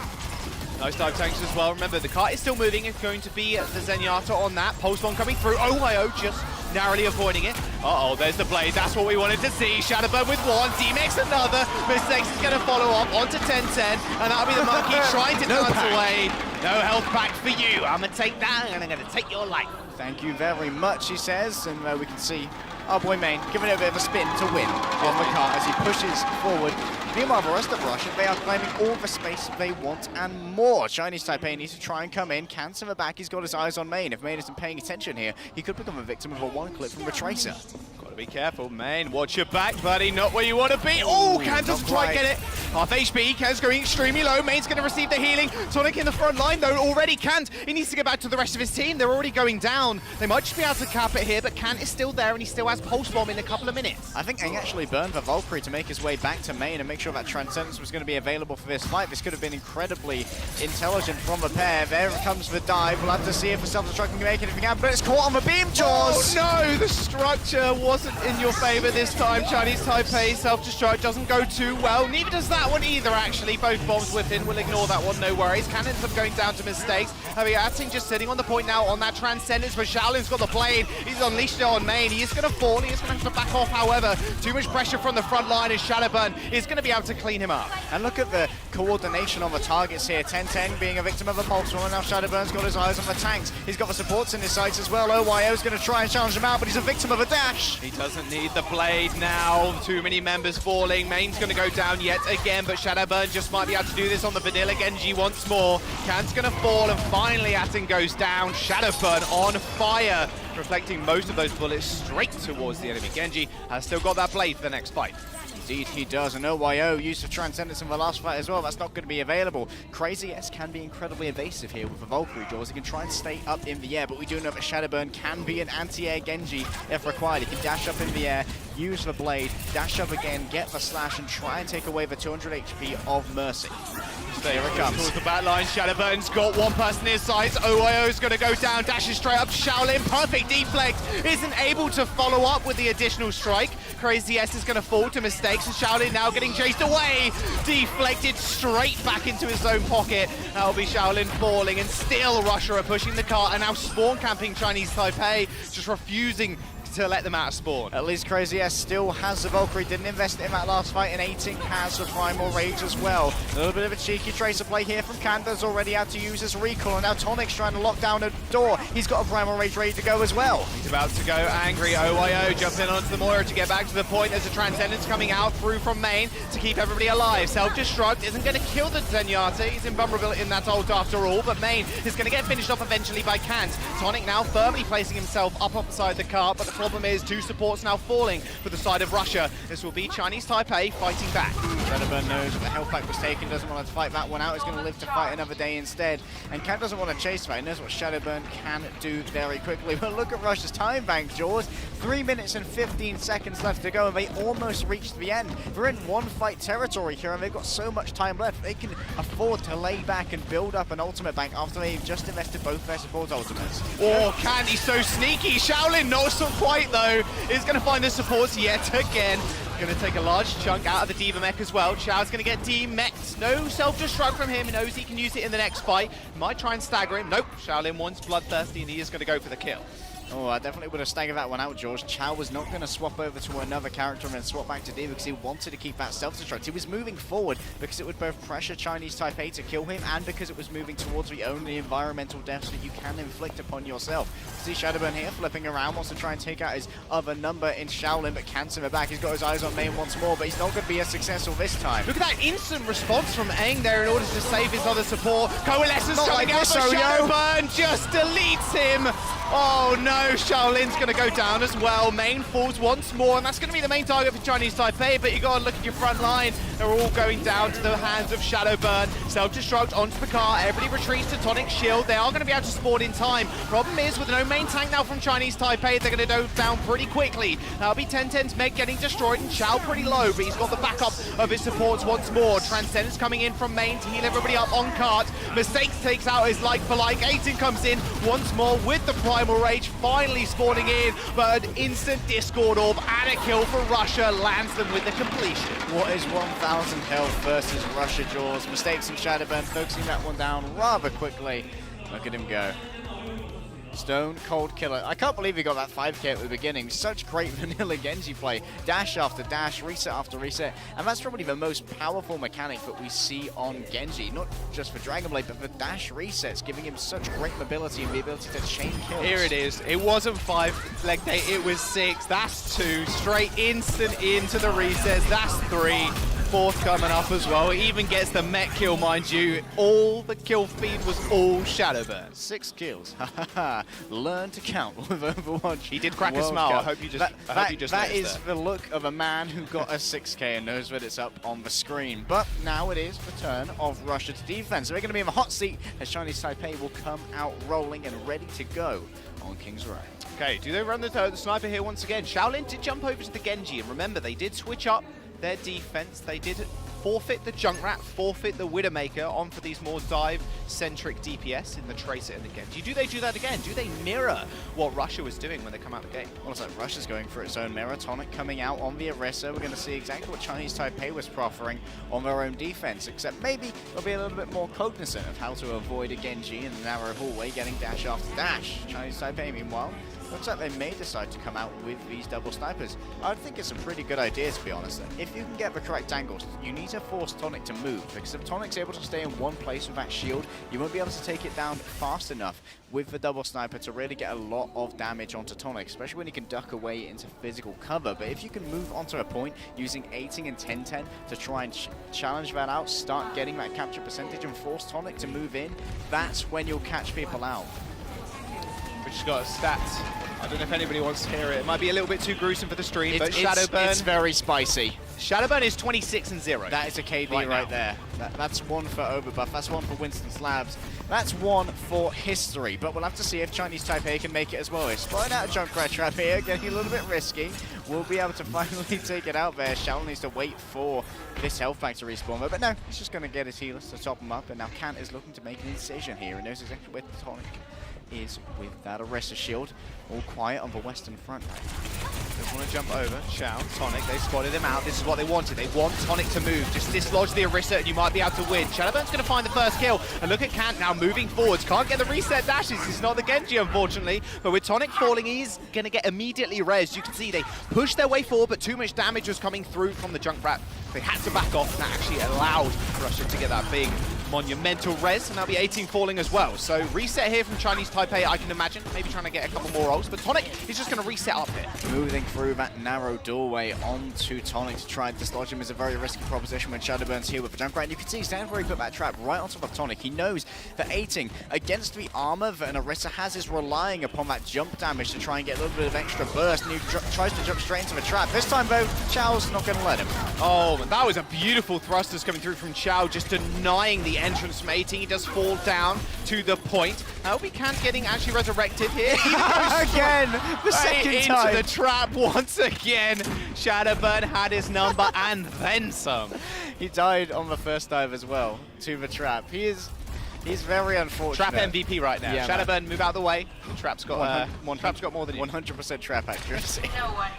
Nice dive tanks as well. Remember, the cart is still moving. It's going to be the Zenyatta on that. Pulse bomb coming through. OYO just narrowly avoiding it. Uh-oh, there's the blade. That's what we wanted to see. Shadowburn with one. D-Max another. Mistakes is going to follow up onto 10-10. And that'll be the monkey trying to dance away. No health pack for you. I'm going to take that and I'm going to take your life. Thank you very much, he says. And we can see our boy Main giving it a bit of a spin to win on the cart as he pushes forward. Meanwhile, the rest of Russia, they are claiming all the space they want and more. Chinese Taipei needs to try and come in. Kant's in the back. He's got his eyes on Main. If Main isn't paying attention here, he could become a victim of a one-clip from the Tracer. Gotta be careful, Main. Watch your back, buddy. Not where you want to be. Oh, Kant doesn't quite get it. Half HP. Kant's going extremely low. Main's going to receive the healing. Tonic in the front line, though. Already Kant. He needs to get back to the rest of his team. They're already going down. They might just be able to cap it here, but Kant is still there, and he still has Pulse Bomb in a couple of minutes. I think Aang actually burned the Valkyrie to make his way back to Main and make sure that Transcendence was going to be available for this fight. This could have been incredibly intelligent from the pair. There comes the dive. We'll have to see if the self-destruct can make anything happen, but it's caught on the beam, Jaws! Oh no, the structure wasn't in your favor this time. Chinese Taipei self-destruct doesn't go too well. Neither does that one either, actually. Both bombs within. We'll ignore that one, no worries. Can ends up going down to mistakes. Ating just sitting on the point now on that Transcendence, but Shaolin's got the blade. He's unleashed it on Main. He is going to fall. He is going to have to back off, however. Too much pressure from the front line, and Shadowburn is going to be able to clean him up. And look at the coordination on the targets here. 10-10 being a victim of a pulse bomb. Now Shadowburn's got his eyes on the tanks. He's got the supports in his sights as well. OYO's going to try and challenge him out, but he's a victim of a dash. He doesn't need the blade now. Too many members falling. Main's going to go down yet again, but Shadowburn just might be able to do this on the Vanilla Genji once more. Kant's going to fall, and finally Ating goes down. Shadowburn on fire, reflecting most of those bullets straight towards the enemy. Genji has still got that blade for the next fight. Indeed he does, and OYO used for Transcendence in the last fight as well. That's not going to be available. Crazy S can be incredibly evasive here with the Valkyrie Jaws. He can try and stay up in the air, but we do know that Shadowburn can be an anti-air Genji if required. He can dash up in the air, use the blade, dash up again, get the slash, and try and take away the 200 HP of Mercy. So here it comes. Towards the back line, Shadowburn's got one person in his sights. OYO's going to go down, dashes straight up to Shaolin. Perfect deflect. Isn't able to follow up with the additional strike. Crazy S is going to fall to mistakes, and Shaolin now getting chased away. Deflected straight back into his own pocket. That'll be Shaolin falling, and still Russia are pushing the cart, and now spawn camping Chinese Taipei, just refusing to let them out of spawn. At least Crazy S still has the Valkyrie, didn't invest in that last fight, and 18 has the Primal Rage as well. A little bit of a cheeky tracer play here from Kanda's already had to use his recall, and now Tonic's trying to lock down a door. He's got a Primal Rage ready to go as well. He's about to go angry. OYO jumping onto the Moira to get back to the point. There's a Transcendence coming out through from main to keep everybody alive. Self-destruct isn't going to kill the Zenyatta. He's invulnerable in that ult after all, but main is going to get finished off eventually by Kant. Tonic now firmly placing himself up beside the cart, but the problem is two supports now falling for the side of Russia. This will be Chinese Taipei fighting back. Shadowburn knows that the health pack was taken, doesn't want to fight that one out. He's going to live to fight another day instead. And Kant doesn't want to chase that. He knows what Shadowburn can do very quickly. But look at Russia's time bank, Jaws. 3 minutes and 15 seconds left to go, and they almost reached the end. They're in one fight territory here, and they've got so much time left. They can afford to lay back and build up an ultimate bank after they've just invested both their support ultimates. Oh, Candy's so sneaky. Shaolin, not so quite though, is going to find the supports yet again. Going to take a large chunk out of the D.Va mech as well. Xiao's going to get D-mech'd. No self-destruct from him. He knows he can use it in the next fight. Might try and stagger him. Nope. Shaolin wants bloodthirsty, and he is going to go for the kill. Oh, I definitely would have staggered that one out, George. Chao was not going to swap over to another character and then swap back to D.Va because he wanted to keep that self-destruct. He was moving forward because it would both pressure Chinese Taipei to kill him and because it was moving towards the only environmental deaths that you can inflict upon yourself. See Shadowburn here flipping around, wants to try and take out his other number in Shaolin, but Kant's in the back. He's got his eyes on main once more, but he's not going to be as successful this time. Look at that instant response from Aang there in order to save his other support. Coalescence coming out, but Shadowburn just deletes him. Oh no, Shaolin's going to go down as well. Main falls once more, and that's going to be the main target for Chinese Taipei, but you got to look at your front line. They're all going down to the hands of Shadowburn. Self-destruct onto the car. Everybody retreats to Tonic Shield. They are going to be able to spawn in time. Problem is, with no main tank now from Chinese Taipei, they're going to go down pretty quickly. That'll be 10-10's Meg getting destroyed, and Xiao pretty low, but he's got the backup of his supports once more. Transcendence coming in from main to heal everybody up on cart. Mistakes takes out his like for like. 18 comes in once more with the Primal Rage finally spawning in, but an instant Discord Orb and a kill for Russia lands them with the completion. What is 1,000 health versus Russia, Jaws? Mistakes in Shadowburn, focusing that one down rather quickly. Look at him go. Stone Cold Killer. I can't believe he got that 5k at the beginning. Such great vanilla Genji play. Dash after dash, reset after reset. And that's probably the most powerful mechanic that we see on Genji. Not just for Dragon Blade, but for dash resets, giving him such great mobility and the ability to chain kills. Here it is. It wasn't 5 leg day, it was 6. That's 2. Straight instant into the resets. That's 3. 4th coming up as well. It even gets the mech kill, mind you. All the kill feed was all Shadowburn. 6 kills. Learn to count with Overwatch. He did crack a smile. I hope you just That is the look of a man who got a 6k and knows that it's up on the screen. But now it is the turn of Russia to defense. So they're going to be in the hot seat as Chinese Taipei will come out rolling and ready to go on King's Row. Okay, do they run the sniper here once again? Shaolin did jump over to the Genji, and remember, they did switch up their defense. They did forfeit the Junkrat, forfeit the Widowmaker on for these more dive-centric DPS in the Tracer and the Genji. Do they do that again? Do they mirror what Russia was doing when they come out the gate? Well, it's like Russia's going for its own mirror. Tonic coming out on the Orisa. We're going to see exactly what Chinese Taipei was proffering on their own defense, except maybe they'll be a little bit more cognizant of how to avoid a Genji in the narrow hallway, getting dash after dash. Chinese Taipei, meanwhile, looks like they may decide to come out with these double snipers. I think it's a pretty good idea, to be honest. If you can get the correct angles, you need to force Tonic to move, because if Tonic's able to stay in one place with that shield, you won't be able to take it down fast enough with the double sniper to really get a lot of damage onto Tonic, especially when he can duck away into physical cover. But if you can move onto a point using 18 and 10-10 to try and challenge that out, start getting that capture percentage and force Tonic to move in, that's when you'll catch people out. Which has got a stat I don't know if anybody wants to hear it. It might be a little bit too gruesome for the stream, but It's Shadowburn... very spicy. Shadowburn is 26-0. That is a KD Right right, now. there. That's one for Overbuff. That's one for Winston's Labs. That's one for history. But we'll have to see if Chinese Taipei can make it as well. He's spotting out a Junkrat trap here, getting a little bit risky. We'll be able to finally take it out there. Shaolin needs to wait for this health pack to respawn. But no, he's just going to get his healers to top him up. And now Kant is looking to make an incision here. He knows exactly where the Tonic is with that Orisa shield. All quiet on the western front. Just want to jump over. Shao, Tonic, they spotted him out. This is what they wanted. They want Tonic to move. Just dislodge the Orisa and you might be able to win. Shadowburn's going to find the first kill. And look at Kant now moving forwards. Can't get the reset dashes. It's not the Genji, unfortunately. But with Tonic falling, he's going to get immediately rezzed. You can see they pushed their way forward, but too much damage was coming through from the Junkrat. They had to back off, and that actually allowed Russia to get that big monumental res, and that'll be 18 falling as well. So reset here from Chinese Taipei, I can imagine, maybe trying to get a couple more rolls, but Tonic is just going to reset up here. Moving through that narrow doorway onto Tonic to try and dislodge him is a very risky proposition when Shadowburn's here with the Junkrat. And you can see Stanbury put that trap right on top of Tonic. He knows that 18 against the armor that an Orisa has is relying upon that jump damage to try and get a little bit of extra burst, and he tries to jump straight into the trap. This time though, Chao's not going to let him. Oh, that was a beautiful thrusters coming through from Chao, just denying the entrance from 18. He does fall down to the point. I hope he can't getting actually resurrected here. Again, the second into time. the trap once again. Shadowburn had his number and then some. He died on the first dive as well to the trap. He's very unfortunate. Trap MVP right now. Yeah, Shadowburn, move out of the way. Trap's got Trap's got more than you. 100% trap accuracy.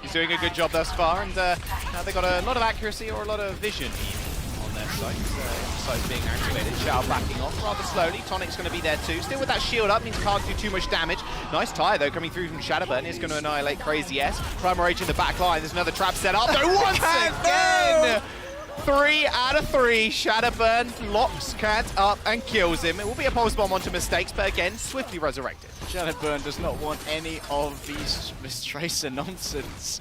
He's doing a good job thus far, and now they've got a lot of accuracy or a lot of vision on their site. Site's being activated. Shao backing off rather slowly. Tonic's going to be there too. Still with that shield up, means can't do too much damage. Nice tie though coming through from Shadowburn. Is going to annihilate Crazy S. Primal Rage in the back line. There's another trap set up. Though once again! 3 out of 3. Shadowburn locks Kant up and kills him. It will be a pulse bomb onto Mistakes, but again, swiftly resurrected. Shadowburn does not want any of this Tracer nonsense.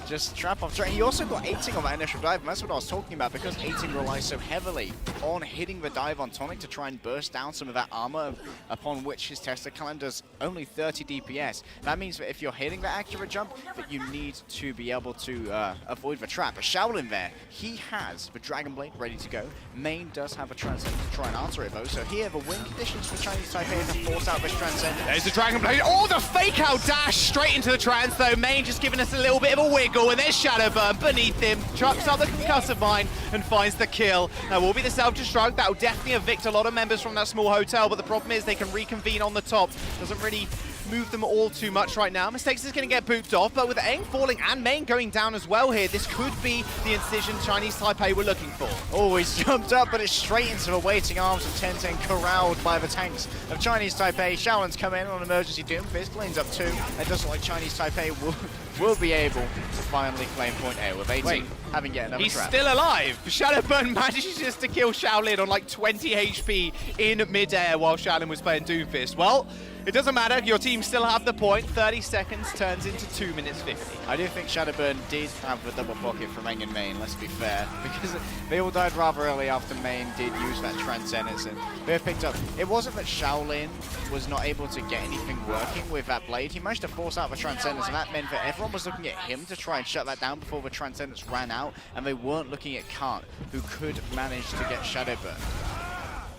Just trap off. He also got 18 on that initial dive, and that's what I was talking about, because 18 relies so heavily on hitting the dive on Tonic to try and burst down some of that armor, upon which his Tesla Clan does only 30 DPS. That means that if you're hitting that accurate jump, that you need to be able to avoid the trap. But Shaolin there, he has the Dragon Blade ready to go. Main does have a Transcendent to try and answer it though, so here the win conditions for Chinese Taipei to force out this Transcendent. There's the Dragon Blade. Oh, the fake out dash straight into the trans though. Main just giving us a little bit of a wiggle, and there's Shadowburn beneath him. Trucks up the concussive mine and finds the kill. That will be the self-destruct. That will definitely evict a lot of members from that small hotel, but the problem is they can reconvene on the top. Doesn't really move them all too much right now. Mistakes is going to get booped off, but with Aang falling and Main going down as well here, this could be the incision Chinese Taipei were looking for. Oh, he's jumped up, but it's straight into the waiting arms of Tenten, corralled by the tanks of Chinese Taipei. Shaolin's come in on emergency doom. Fist lanes up 2. It doesn't look like Chinese Taipei will be able to finally claim point A with 18 having yet another He's trap. still alive. Shadowburn manages to kill Shaolin on like 20 HP in midair while Shaolin was playing Doomfist. Well, it doesn't matter. Your team still have the point. 30 seconds turns into 2 minutes 50. I do think Shadowburn did have the double pocket from Aang and Main, let's be fair, because they all died rather early after Main did use that Transcendence, and they picked up. It wasn't that Shaolin was not able to get anything working with that blade. He managed to force out the Transcendence, and that meant that everyone was looking at him to try and shut that down before the Transcendence ran out, and they weren't looking at Kant, who could manage to get Shadowburn.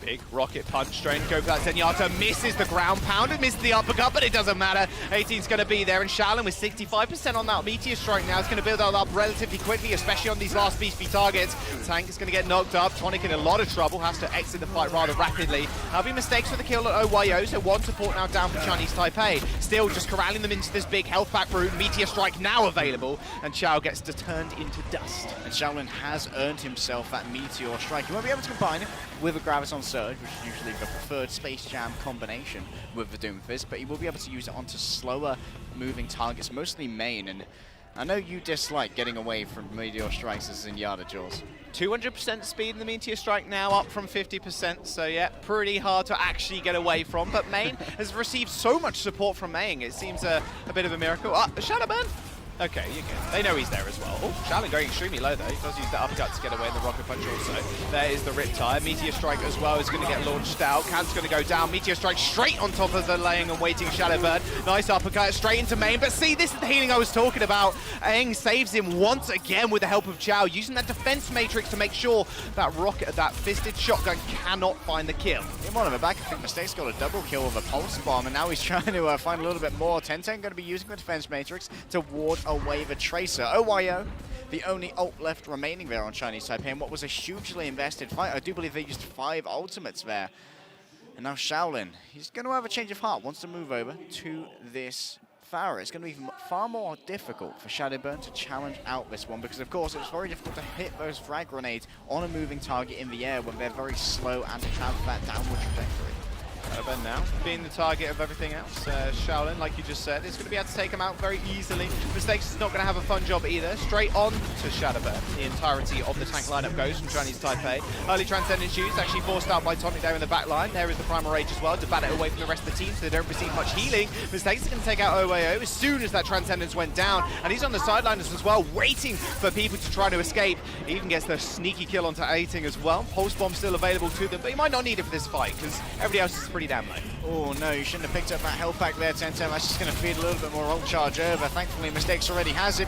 Big rocket punch straight, go for that Zenyatta, misses the ground pound and misses the uppercut, but it doesn't matter. 18's going to be there, and Shaolin with 65% on that Meteor Strike now is going to build that up relatively quickly, especially on these last beefy targets. Tank is going to get knocked up. Tonic in a lot of trouble, has to exit the fight rather rapidly. There'll be mistakes for the kill at OYO, so one support now down for Chinese Taipei. Still just corralling them into this big health pack route. Meteor Strike now available, and Chao gets turned into dust. And Shaolin has earned himself that Meteor Strike. He won't be able to combine it with a Graviton Surge, which is usually the preferred Space Jam combination with the Doomfist, but he will be able to use it onto slower moving targets, mostly Main, and I know you dislike getting away from Meteor Strikes as Zenyatta, Jules. 200% speed in the Meteor Strike now, up from 50%, so yeah, pretty hard to actually get away from, but Main has received so much support from Main, it seems a bit of a miracle. Shadowburn Okay, you're good. They know he's there as well. Oh, Shaolin going extremely low though. He does use the uppercut to get away in the rocket punch also. There is the Riptide. Meteor Strike as well is going to get launched out. Cat's going to go down. Meteor Strike straight on top of the laying and waiting Shadowbird. Nice uppercut straight into main. But see, this is the healing I was talking about. Eng saves him once again with the help of Chow, using that defense matrix to make sure that rocket, that fisted shotgun cannot find the kill. In one of the back, I think Mistake's got a double kill with a pulse bomb, and now he's trying to find a little bit more. Ten going to be using the defense matrix to ward away the Tracer. OYO, the only ult left remaining there on Chinese Taipei, and what was a hugely invested fight. I do believe they used 5 ultimates there. And now Shaolin, he's going to have a change of heart, wants to move over to this Pharah. It's going to be far more difficult for Shadowburn to challenge out this one, because of course it's very difficult to hit those frag grenades on a moving target in the air when they're very slow and have that downward trajectory. Shadowburn now being the target of everything else. Shaolin, like you just said, is going to be able to take him out very easily. Mistakes is not going to have a fun job either. Straight on to Shadowburn. The entirety of the tank lineup goes from Chinese Taipei. Early Transcendence use actually forced out by Tonic there in the back line. There is the Primal Rage as well to bat it away from the rest of the team so they don't receive much healing. Mistakes is going to take out OYO as soon as that Transcendence went down. And he's on the sidelines as well, waiting for people to try to escape. He even gets the sneaky kill onto Aiting as well. Pulse Bomb still available to them, but he might not need it for this fight because everybody else is pretty damn low. Oh no, you shouldn't have picked up that health pack there, Tentem. That's just going to feed a little bit more ult charge over. Thankfully, Mistakes already has it.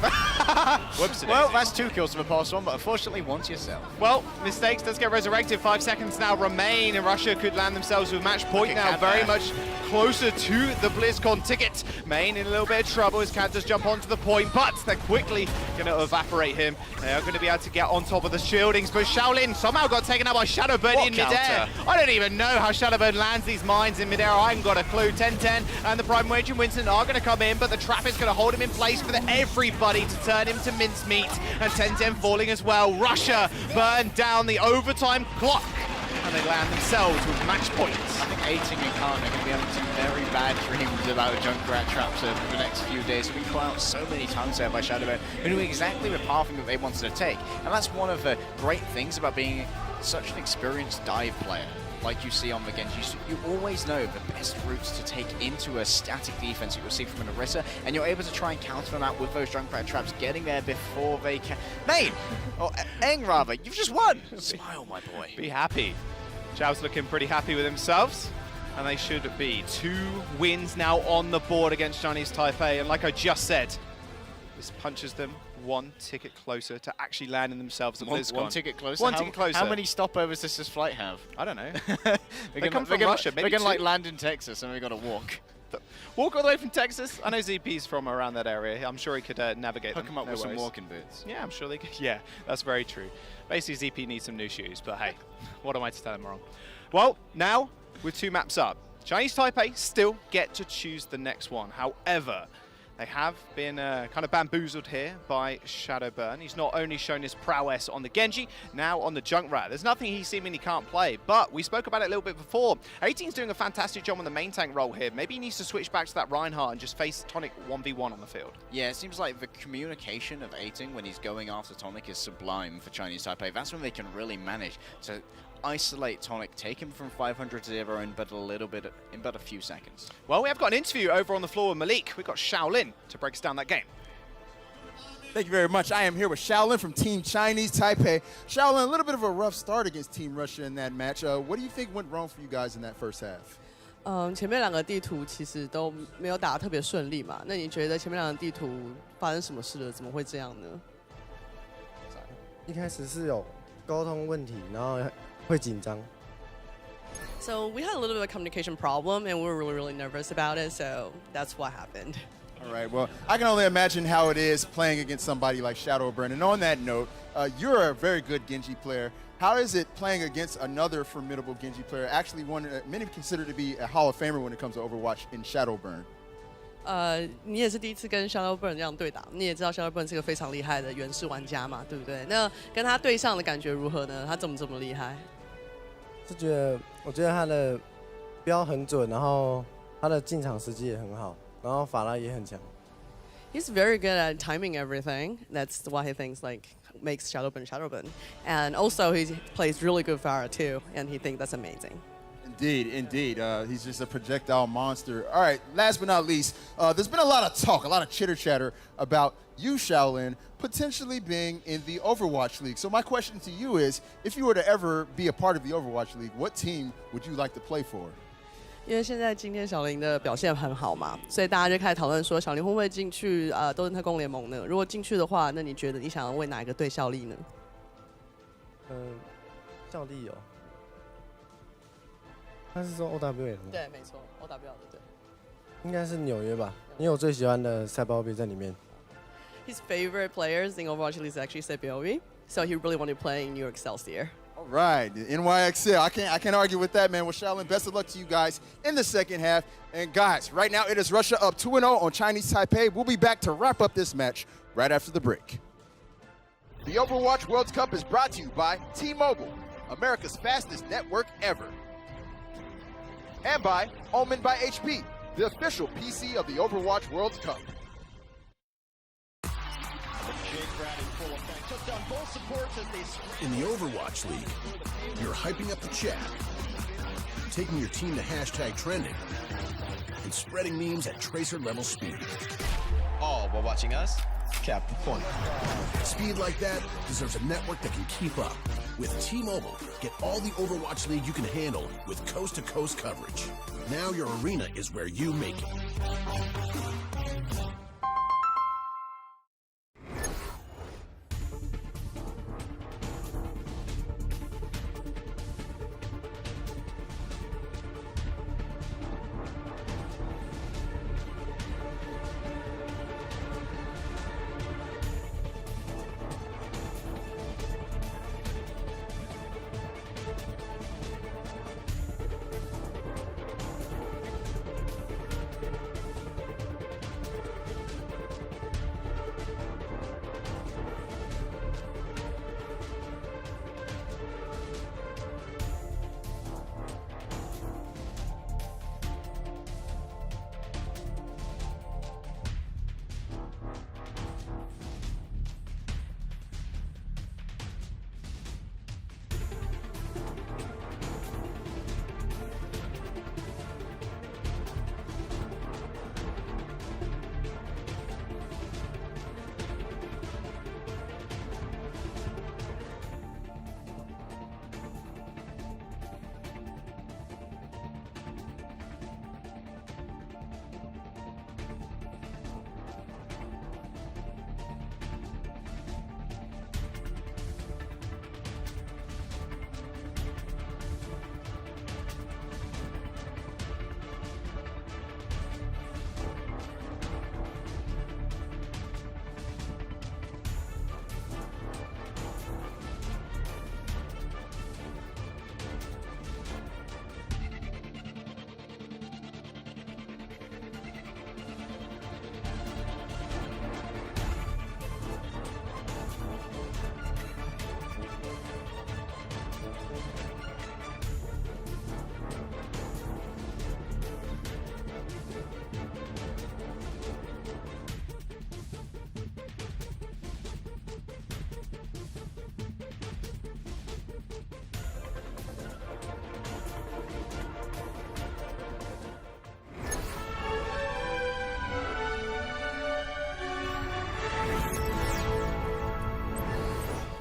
Whoops. Well, that's 2 kills from a Pulse Bomb, but unfortunately, once yourself. Well, Mistakes does get resurrected. 5 seconds now remain, and Russia could land themselves with match point now, very much closer to the BlizzCon ticket. Main in a little bit of trouble as Cat does jump onto the point, but they're quickly going to evaporate him. They are going to be able to get on top of the shieldings, but Shaolin somehow got taken out by Shadowbird in midair. I don't even know how Shadowbird lands these mines in midair. I haven't got a clue. 10-10 and the Prime Wage and Winston are going to come in, but the trap is going to hold him in place for everybody to turn him to mincemeat. And 10-10 falling as well. Russia burned down the overtime clock, and they land themselves with match points. I think Aiting and Khan are going to be having some very bad dreams about Junkrat traps over the next few days. We've been caught out so many times there by Shadowbird, who knew exactly the pathing that they wanted to take. And that's one of the great things about being such an experienced dive player. Like you see on the Genji, you always know the best routes to take into a static defense that you'll see from an Orisa, and you're able to try and counter them out with those Junkrat traps, getting there before they can. Main! Or Eng rather, you've just won! Smile, my boy. Be happy. Chow's looking pretty happy with themselves, and they should be. 2 wins now on the board against Chinese Taipei, and like I just said, this punches them 1 ticket closer to actually landing themselves at BlizzCon. 1 ticket closer? 1 ticket closer. How many stopovers does this flight have? I don't know. They come from Russia. They're going to like land in Texas and we got to walk. Walk all the way from Texas? I know ZP's from around that area. I'm sure he could navigate Hook him up no with some worries. walking boots. Yeah, I'm sure they could. Yeah, that's very true. Basically, ZP needs some new shoes, but hey, what am I to tell him wrong? Well, now, with 2 maps up, Chinese Taipei still get to choose the next one. However, they have been kind of bamboozled here by Shadowburn. He's not only shown his prowess on the Genji, now on the Junkrat. There's nothing he seemingly can't play, but we spoke about it a little bit before. 18's doing a fantastic job on the main tank role here. Maybe he needs to switch back to that Reinhardt and just face Tonic 1v1 on the field. Yeah, it seems like the communication of 18 when he's going after Tonic is sublime for Chinese Taipei. That's when they can really manage to isolate Tonic, take him from 500-0 in but a few seconds. Well, we have got an interview over on the floor with Malik. We've got Shaolin to break us down that game. Thank you very much. I am here with Shaolin from Team Chinese Taipei. Shaolin, a little bit of a rough start against Team Russia in that match. What do you think went wrong for you guys in that first half? 前面2个地图其实都没有打得特别顺利嘛。那你觉得前面2个地图发生什么事了？怎么会这样呢？一开始是有沟通问题，然后会紧张。So we had a little bit of a communication problem, and we were really nervous about it. So that's what happened. All right, well, I can only imagine how it is playing against somebody like Shadowburn. And on that note, you're a very good Genji player. How is it playing against another formidable Genji player, actually one many consider to be a Hall of Famer when it comes to Overwatch in Shadowburn? 你也是第一次跟 Shadowburn 这样对打，你也知道 Shadowburn 是个非常厉害的原始玩家嘛，对不对？那跟他对上的感觉如何呢？他怎么这么厉害？我觉得他的标很准，然后他的进场时机也很好，然后法拉也很强。He's very good at timing everything. That's why he thinks like makes Shadowburn Shadowburn, and also he plays really good Pharah too, and he thinks that's amazing. Indeed, indeed. He's just a projectile monster. All right, last but not least, there's been a lot of talk, a lot of chitter-chatter about you, Shaolin, potentially being in the Overwatch League. So my question to you is, if you were to ever be a part of the Overwatch League, what team would you like to play for? 因为现在今天小林的表现很好嘛，所以大家就开始讨论说，小林会不会进去斗阵特工联盟呢？如果进去的话，那你觉得你想要为哪一个队效力呢？效力哦。他是说 OWL 吗？对，没错 ，OWL 的队。应该是纽约吧，因为我最喜欢的赛包比在里面。His favorite players in Overwatch League is actually Sebiovi, so he really wanted to play in New York Excelsior. All right, the NYXL. I can't argue with that, man. Well, Shaolin, best of luck to you guys in the second half. And guys, right now it is Russia up 2-0 on Chinese Taipei. We'll be back to wrap up this match right after the break. The Overwatch World Cup is brought to you by T-Mobile, America's fastest network ever. And by Omen by HP, the official PC of the Overwatch World Cup. In the Overwatch League, you're hyping up the chat, taking your team to hashtag trending, and spreading memes at tracer level speed. All while watching us cap the point. Speed like that deserves a network that can keep up. With T-Mobile, get all the Overwatch League you can handle with coast-to-coast coverage. Now your arena is where you make it.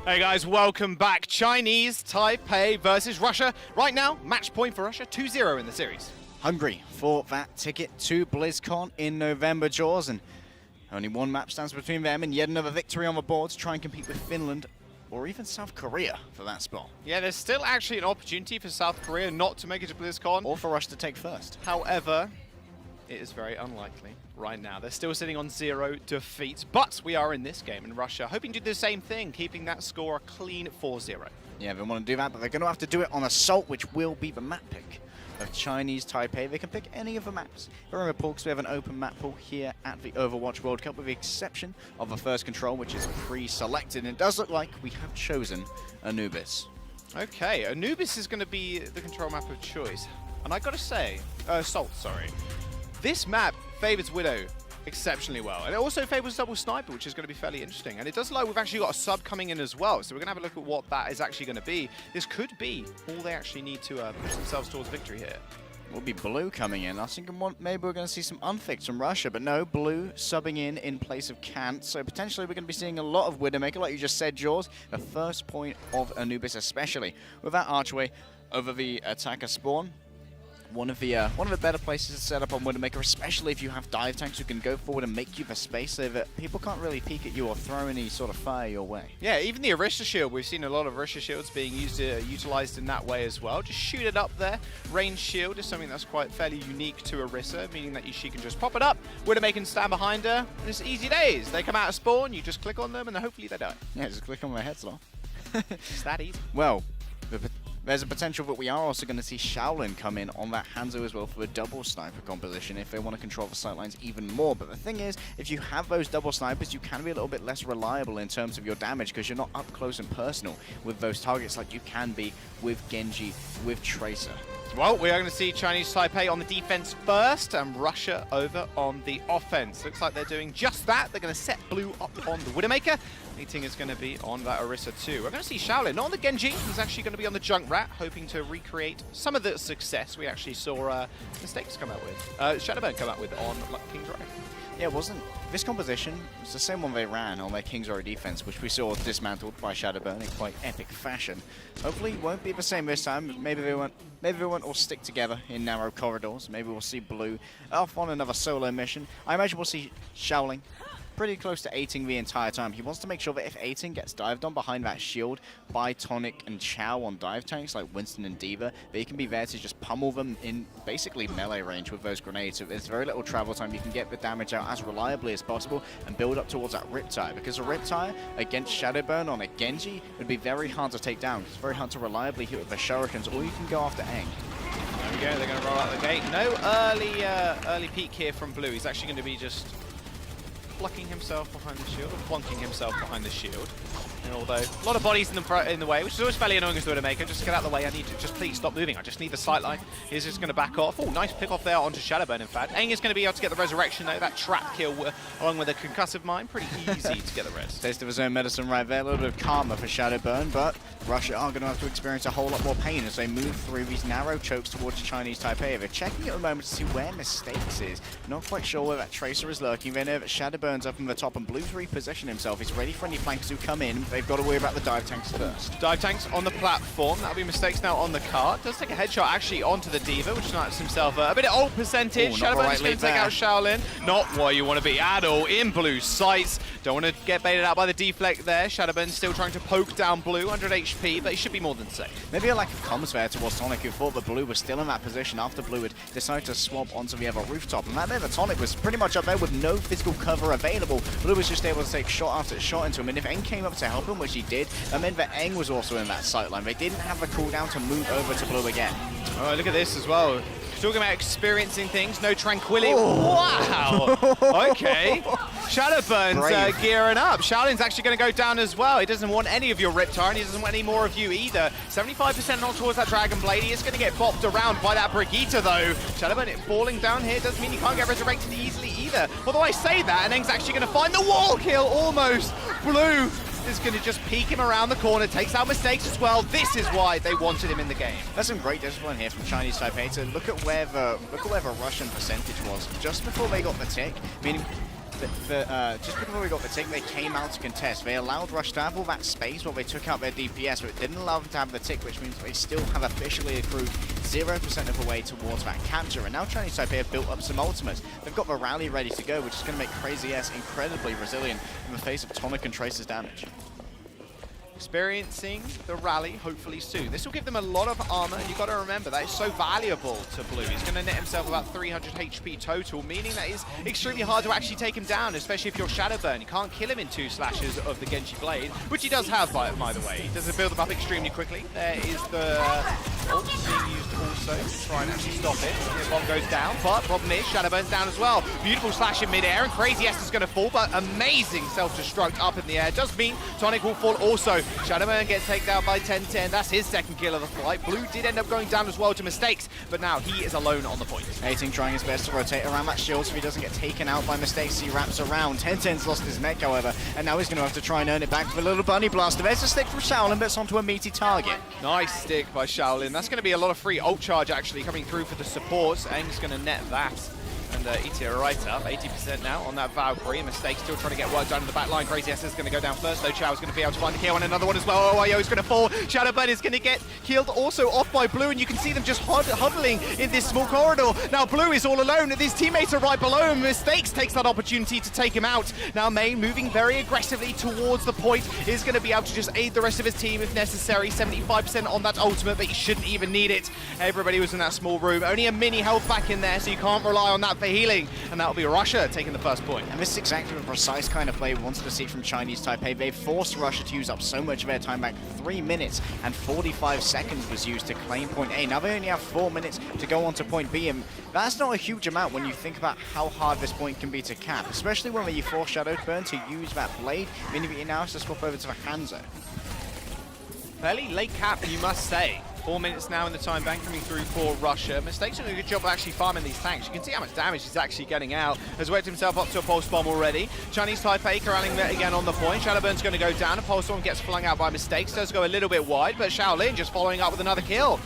Hey guys, welcome back. Chinese Taipei versus Russia. Right now, match point for Russia, 2-0 in the series. Hungry for that ticket to BlizzCon in November, Jaws, and only one map stands between them and yet another victory on the board to try and compete with Finland or even South Korea for that spot. Yeah, there's still actually an opportunity for South Korea not to make it to BlizzCon. Or for Russia to take first. However, it is very unlikely right now. They're still sitting on 0 defeats, but we are in this game in Russia, hoping to do the same thing, keeping that score a clean 4-0. Yeah, they want to do that, but they're going to have to do it on Assault, which will be the map pick of Chinese Taipei. They can pick any of the maps. Remember, Paul, because we have an open map pool here at the Overwatch World Cup, with the exception of the first control, which is pre-selected. And it does look like we have chosen Anubis. Okay, Anubis is going to be the control map of choice. And I got to say, Assault, sorry. This map favors Widow exceptionally well. And it also favors double sniper, which is going to be fairly interesting. And it does look like we've actually got a sub coming in as well. So we're going to have a look at what that is actually going to be. This could be all they actually need to push themselves towards victory here. Will be Blue coming in. I was thinking maybe we're going to see some unfixed from Russia, but no, Blue subbing in place of Kant. So potentially we're going to be seeing a lot of Widowmaker, like you just said, Jaws. The first point of Anubis, especially with that archway over the attacker spawn. One of the better places to set up on Widowmaker, especially if you have dive tanks who can go forward and make you the space so that people can't really peek at you or throw any sort of fire your way. Yeah, even the Orisa shield, we've seen a lot of Orisa shields being utilized in that way as well. Just shoot it up there. Range shield is something that's quite fairly unique to Orisa, meaning that she can just pop it up, Widowmaker can stand behind her, and it's easy days. They come out of spawn, you just click on them, and then hopefully they die. Yeah, just click on their heads, lol. It's that easy. Well, there's a potential that we are also going to see Shaolin come in on that Hanzo as well for a double sniper composition if they want to control the sightlines even more. But the thing is, if you have those double snipers, you can be a little bit less reliable in terms of your damage because you're not up close and personal with those targets like you can be with Genji, with Tracer. Well, we are going to see Chinese Taipei on the defense first and Russia over on the offense. Looks like they're doing just that. They're going to set Blue up on the Widowmaker. Meeting is going to be on that Orisa too. We're going to see Shaolin, not on the Genji. He's actually going to be on the Junkrat, hoping to recreate some of the success we actually saw Mistakes come out with. Shadowburn come out with on King's Row. Yeah, it wasn't. This composition was the same one they ran on their King's Row defense, which we saw dismantled by Shadowburn in quite epic fashion. Hopefully, it won't be the same this time. Maybe they won't all stick together in narrow corridors. Maybe we'll see Blue off on another solo mission. I imagine we'll see Shaolin pretty close to 8ing the entire time. He wants to make sure that if 8ing gets dived on behind that shield by Tonic and Chow on dive tanks like Winston and D.Va, they can be there to just pummel them in basically melee range with those grenades. So there's very little travel time. You can get the damage out as reliably as possible and build up towards that Riptire, because a Riptire against Shadowburn on a Genji would be very hard to take down. It's very hard to reliably hit with the Shurikens, or you can go after Aang. There we go, they're going to roll out the gate. No early peek here from Blue. He's actually going to be just plucking himself behind the shield, or plonking himself behind the shield. And although a lot of bodies in the way, which is always fairly annoying as a Widowmaker, just get out of the way. I need to just please stop moving. I just need the sightline. He's just going to back off. Oh, nice pick off there onto Shadowburn, in fact. Aang is going to be able to get the resurrection, though. That trap kill, along with a concussive mine, pretty easy to get the res. Taste of his own medicine right there. A little bit of karma for Shadowburn, but Russia are going to have to experience a whole lot more pain as they move through these narrow chokes towards Chinese Taipei. They're checking at the moment to see where Mistakes is. Not quite sure where that Tracer is lurking. They know that Shadowburn's up in the top, and Blue's repositioned himself. He's ready for any flanks who come in. They've got to worry about the dive tanks first. Dive tanks on the platform. That'll be Mistakes now on the cart. Does take a headshot actually onto the D.Va, which knifes himself a bit of ult percentage. Shadowburn's going to take out Shaolin. Not where you want to be at all in Blue's sights. Don't want to get baited out by the deflect there. Shadowburn's still trying to poke down Blue, 100 HP, but he should be more than safe. Maybe a lack of comms there towards Tonic, who thought that Blue was still in that position after Blue had decided to swap onto the other rooftop. And that there, Tonic was pretty much up there with no physical cover available. Blue was just able to take shot after shot into him, and if Aang came up to help him, which he did, that meant that Aang was also in that sightline. They didn't have the cooldown to move over to Blue again. Oh, look at this as well. Talking about experiencing things, no tranquility. Wow! Okay. Shadowburn's gearing up. Shaolin's actually going to go down as well. He doesn't want any of your Riptire, and he doesn't want any more of you either. 75% knocked towards that Dragon Blade. He is going to get bopped around by that Brigitte, though. Shadowburn falling down here doesn't mean he can't get resurrected easily either. Although I say that, and Aang's actually going to find the wall kill almost. Blue is going to just peek him around the corner, takes out Mistakes as well. This is why they wanted him in the game. There's some great discipline here from Chinese Taipei to look at where the Russian percentage was just before they got the tick. Meaning, just before we got the tick, they came out to contest. They allowed Rush to have all that space while they took out their DPS, but it didn't allow them to have the tick, which means they still have officially accrued 0% of the way towards that capture. And now Chinese Taipei have built up some ultimates. They've got the rally ready to go, which is going to make Crazy S incredibly resilient in the face of Tonic and Tracer's damage. Experiencing the rally hopefully soon. This will give them a lot of armor, and you've got to remember that is so valuable to Blue. He's going to net himself about 300 HP total, meaning that it's extremely hard to actually take him down, especially if you're Shadowburn. You can't kill him in 2 slashes of the Genji Blade, which he does have, by the way. He does build them up extremely quickly. There is the ult being used also to try and actually stop it. The bomb goes down, but problem is Shadowburn's down as well. Beautiful slash in mid-air, and Crazy S is going to fall, but amazing self-destruct up in the air. Does mean Tonic will fall also. Shadowburn gets taken out by 1010. That's his second kill of the fight. Blue did end up going down as well to Mistakes, but now he is alone on the point. 18 trying his best to rotate around that shield so he doesn't get taken out by Mistakes. He wraps around. 1010's lost his mech, however, and now he's going to have to try and earn it back with a little bunny blaster. There's a stick from Shaolin, but it's onto a meaty target. Nice stick by Shaolin. That's going to be a lot of free ult charge actually coming through for the supports. Aang's going to net that. And ETA right up, 80% now on that Valkyrie. Mistake still trying to get work done in the back line. Crazy S is going to go down first, though. Chow's going to be able to find the kill on another one as well. Oh, is going to fall. Shadowburn is going to get killed also off by Blue, and you can see them just huddling in this small corridor. Now Blue is all alone, and his teammates are right below him. Mistakes takes that opportunity to take him out. Now Main moving very aggressively towards the point, is going to be able to just aid the rest of his team if necessary. 75% on that ultimate, but he shouldn't even need it. Everybody was in that small room. Only a mini health back in there, so you can't rely on that for healing. And that'll be Russia taking the first point. And this is exactly the precise kind of play we wanted to see from Chinese Taipei. They forced Russia to use up so much of their time back. 3 minutes and 45 seconds was used to claim point A. Now they only have 4 minutes to go on to point B, and that's not a huge amount when you think about how hard this point can be to cap, especially when you force Shadowburn to use that blade, meaning that you now have to swap over to the Hanzo. Fairly late cap, you must say. 4 minutes now in the time bank coming through for Russia. Mistakes doing a good job of actually farming these tanks. You can see how much damage he's actually getting out. Has worked himself up to a pulse bomb already. Chinese Taipei corralling that again on the point. Shadowburn's going to go down. A pulse bomb gets flung out by Mistakes. Does go a little bit wide, but Shaolin just following up with another kill.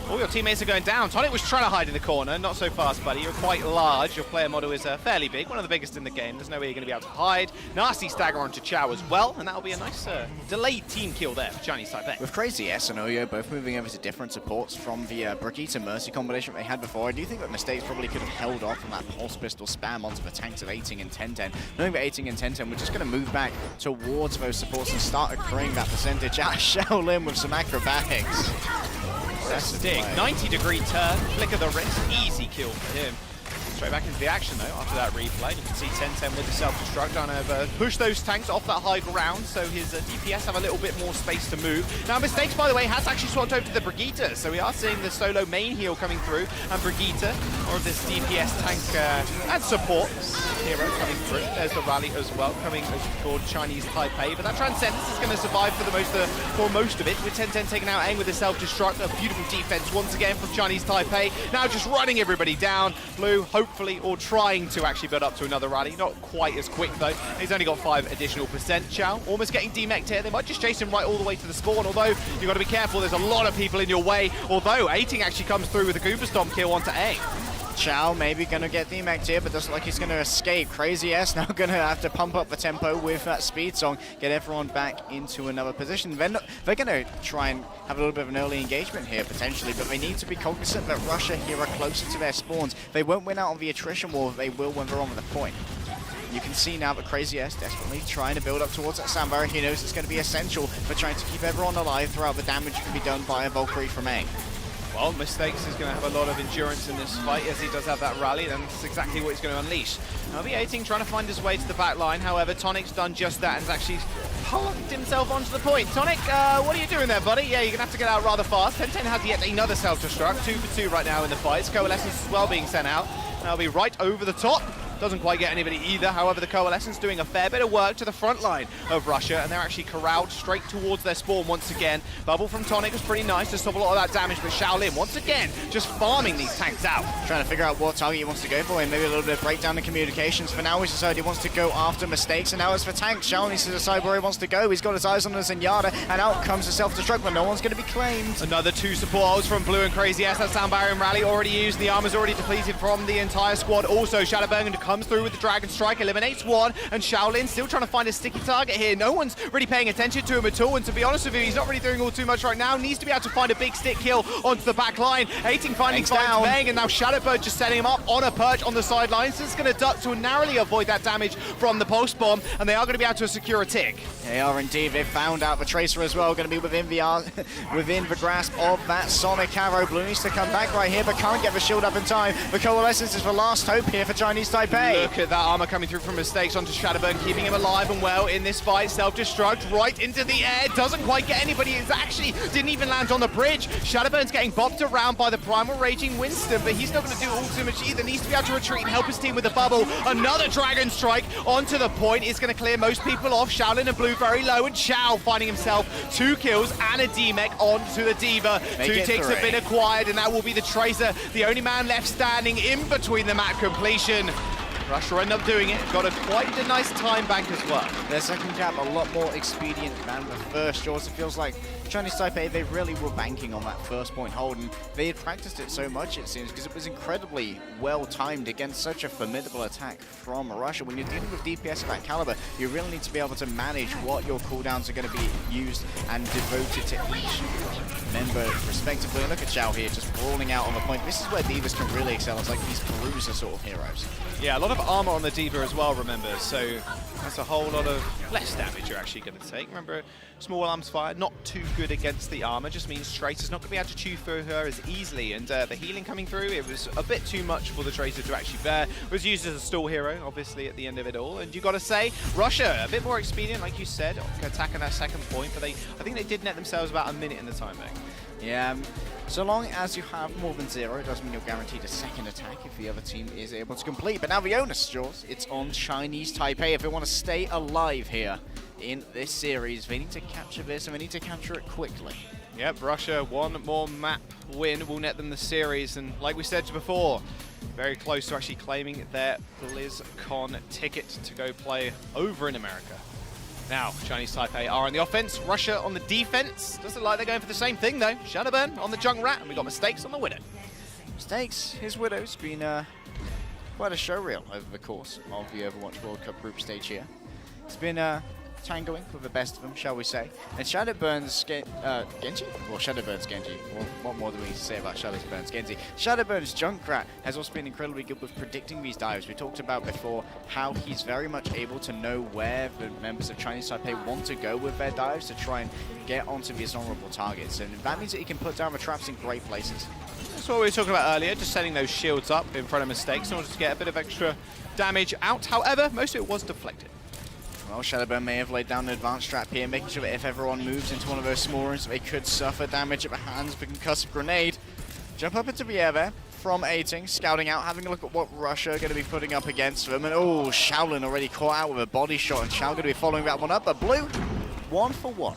All your teammates are going down. Tonic was trying to hide in the corner. Not so fast, buddy. You're quite large. Your player model is fairly big. One of the biggest in the game. There's no way you're going to be able to hide. Nasty stagger onto Chow as well. And that'll be a nice delayed team kill there for Chinese Taipei. With Crazy S and Oyo both moving over to different supports from the Brigitte Mercy combination they had before, I do think that Mistakes probably could have held off on that Pulse Pistol spam onto the tanks of 18 and 1010. Knowing that 18 and 1010 we're just going to move back towards those supports and start accruing that percentage. Shaolin with some acrobatics. Stick, 90-degree turn, flick of the wrist, easy kill for him. Straight back into the action though after that replay. You can see 1010 with the self-destruct trying to push those tanks off that high ground so his DPS have a little bit more space to move. Now Mistakes, by the way, has actually swapped over to the Brigitte, so we are seeing the solo main heal coming through, and Brigitte, or this DPS tank and support hero coming through. There's the rally as well coming for Chinese Taipei, but that Transcendence is going to survive for most of it, with 1010 taking out Aang with the self-destruct. A beautiful defense once again from Chinese Taipei. Now just running everybody down. Blue hopefully, or trying to actually build up to another rally. Not quite as quick though. He's only got 5 additional percent. Chow almost getting demeched here. They might just chase him right all the way to the spawn, although you've got to be careful. There's a lot of people in your way, although 18 actually comes through with a Goomba Stomp kill onto Aang. Chow maybe going to get demeched here, but doesn't look like he's going to escape. Crazy S now going to have to pump up the tempo with that speed song, get everyone back into another position. They're going to try and have a little bit of an early engagement here, potentially, but they need to be cognizant that Russia here are closer to their spawns. They won't win out on the attrition war, they will when they're on with the point. You can see now that Crazy S desperately trying to build up towards that sand barrier. He knows it's going to be essential for trying to keep everyone alive throughout the damage that can be done by a Valkyrie from Aang. Well, Mistakes is going to have a lot of endurance in this fight as he does have that rally, and that's exactly what he's going to unleash. Now, the 18 trying to find his way to the back line. However, Tonic's done just that and has actually plunked himself onto the point. Tonic, what are you doing there, buddy? Yeah, you're going to have to get out rather fast. 1010 has yet another self-destruct. 2 for 2 right now in the fights. Coalescence as well being sent out. That'll be right over the top. Doesn't quite get anybody either. However, the Coalescence doing a fair bit of work to the front line of Russia, and they're actually corralled straight towards their spawn once again. Bubble from Tonic was pretty nice to stop a lot of that damage, but Shaolin, once again, just farming these tanks out. Trying to figure out what target he wants to go for, and maybe a little bit of breakdown in communications. For now, he's decided he wants to go after Mistakes, and now as for tanks, Shaolin needs to decide where he wants to go. He's got his eyes on the Zenyatta, and out comes the self-destruct, but no one's going to be claimed. Another 2 support from Blue and Crazy S. That Sound Barrier rally already used. The armor's already depleted from the entire squad. Also, Shadowburn comes through with the Dragon Strike, eliminates one, and Shaolin still trying to find a sticky target here. No one's really paying attention to him at all, and to be honest with you, he's not really doing all too much right now. Needs to be able to find a big stick kill onto the back line. 18 finds Bang, and now Shadowbird just setting him up on a perch on the sidelines. So it's going to duck to narrowly avoid that damage from the pulse bomb, and they are going to be able to secure a tick. They are indeed. They've found out the Tracer as well, going to be within the grasp of that Sonic Arrow. Blue needs to come back right here, but can't get the shield up in time. The Coalescence is the last hope here for Chinese Taipei. Taipei. Look at that armor coming through from Mistakes onto Shadowburn, keeping him alive and well in this fight. Self-destruct right into the air. Doesn't quite get anybody. It actually didn't even land on the bridge. Shadowburn's getting bopped around by the Primal Raging Winston, but he's not going to do all too much either. Needs to be able to retreat and help his team with the bubble. Another Dragon Strike onto the point is going to clear most people off. Shaolin and Blue very low, and Chow finding himself 2 kills and a D-Mech onto the D.Va. 2 ticks have been acquired, and that will be the Tracer, the only man left standing in between the map completion. Russia end up doing it, got quite a nice time bank as well. Their second cap a lot more expedient than the first. Jaws, it feels like Chinese Taipei, they really were banking on that first point hold, and they had practiced it so much, it seems, because it was incredibly well timed against such a formidable attack from Russia. When you're dealing with DPS of that caliber, you really need to be able to manage what your cooldowns are going to be used and devoted to each member respectively. And look at Chow here, just brawling out on the point. This is where D.Vas can really excel. It's like these bruiser sort of heroes. Yeah, a lot of armor on the D.Va as well, remember, so that's a whole lot of less damage you're actually going to take. Remember, small arms fire, not too good against the armor, just means Tracer's not going to be able to chew through her as easily, and the healing coming through, it was a bit too much for the Tracer to actually bear. It was used as a stall hero, obviously, at the end of it all, and you got to say, Russia, a bit more expedient, like you said, attacking that second point, but I think they did net themselves about a minute in the time bank. Yeah, so long as you have more than 0, it doesn't mean you're guaranteed a second attack if the other team is able to complete. But now the onus, Jaws, it's on Chinese Taipei. If they want to stay alive here in this series, they need to capture this, and they need to capture it quickly. Yep, Russia, one more map win will net them the series, and like we said before, very close to actually claiming their BlizzCon ticket to go play over in America. Now, Chinese Taipei are on the offense, Russia on the defense. Doesn't look like they're going for the same thing, though. Shadowburn on the Junkrat, and we got Mistakes on the Widow. Mistakes, his Widow's been quite a showreel over the course of the Overwatch World Cup group stage here. It's been tangoing with the best of them, shall we say. And Shadowburn's Genji? Well, Shadowburn's Genji. Well, what more do we say about Shadowburn's Genji? Shadowburn's Junkrat has also been incredibly good with predicting these dives. We talked about before how he's very much able to know where the members of Chinese Taipei want to go with their dives to try and get onto these honorable targets. And that means that he can put down the traps in great places. That's what we were talking about earlier, just setting those shields up in front of Mistakes in order to get a bit of extra damage out. However, most of it was deflected. Well, Shadowburn may have laid down an advanced trap here, making sure that if everyone moves into one of those small rooms, they could suffer damage at the hands of a concussive grenade. Jump up into the air there from Ating, scouting out, having a look at what Russia are going to be putting up against them. And oh, Shaolin already caught out with a body shot, and Shao going to be following that one up. But Blue, 1 for 1.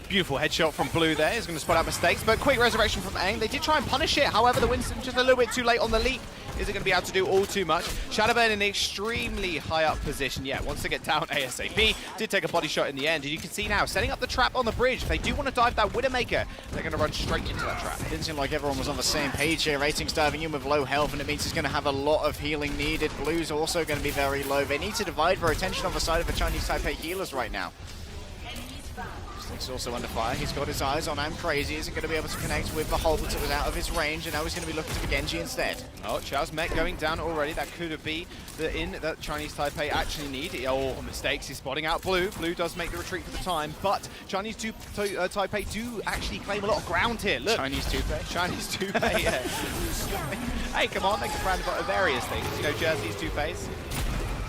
Beautiful headshot from Blue there. He's going to spot out Mistakes, but quick resurrection from Aang. They did try and punish it. However, the Winston just a little bit too late on the leap. Isn't going to be able to do all too much. Shadowburn in an extremely high up position. Yeah, wants to get down ASAP. Did take a body shot in the end. And you can see now, setting up the trap on the bridge. If they do want to dive that Widowmaker, they're going to run straight into that trap. It didn't seem like everyone was on the same page here. Ating's diving in with low health, and it means he's going to have a lot of healing needed. Blue's also going to be very low. They need to divide their attention on the side of the Chinese Taipei healers right now. He's also under fire. He's got his eyes on I'm Crazy. Isn't going to be able to connect with the hold that was out of his range, and now he's going to be looking to the Genji instead. Oh, Chow's mech going down already. That could have been the in that Chinese Taipei actually need. Oh, Mistakes. He's spotting out Blue. Blue does make the retreat for the time, but Chinese Taipei do actually claim a lot of ground here. Look. Chinese Taipei? Chinese Taipei, yeah. Hey, come on. They can brand about various things. You know, jerseys, toupees.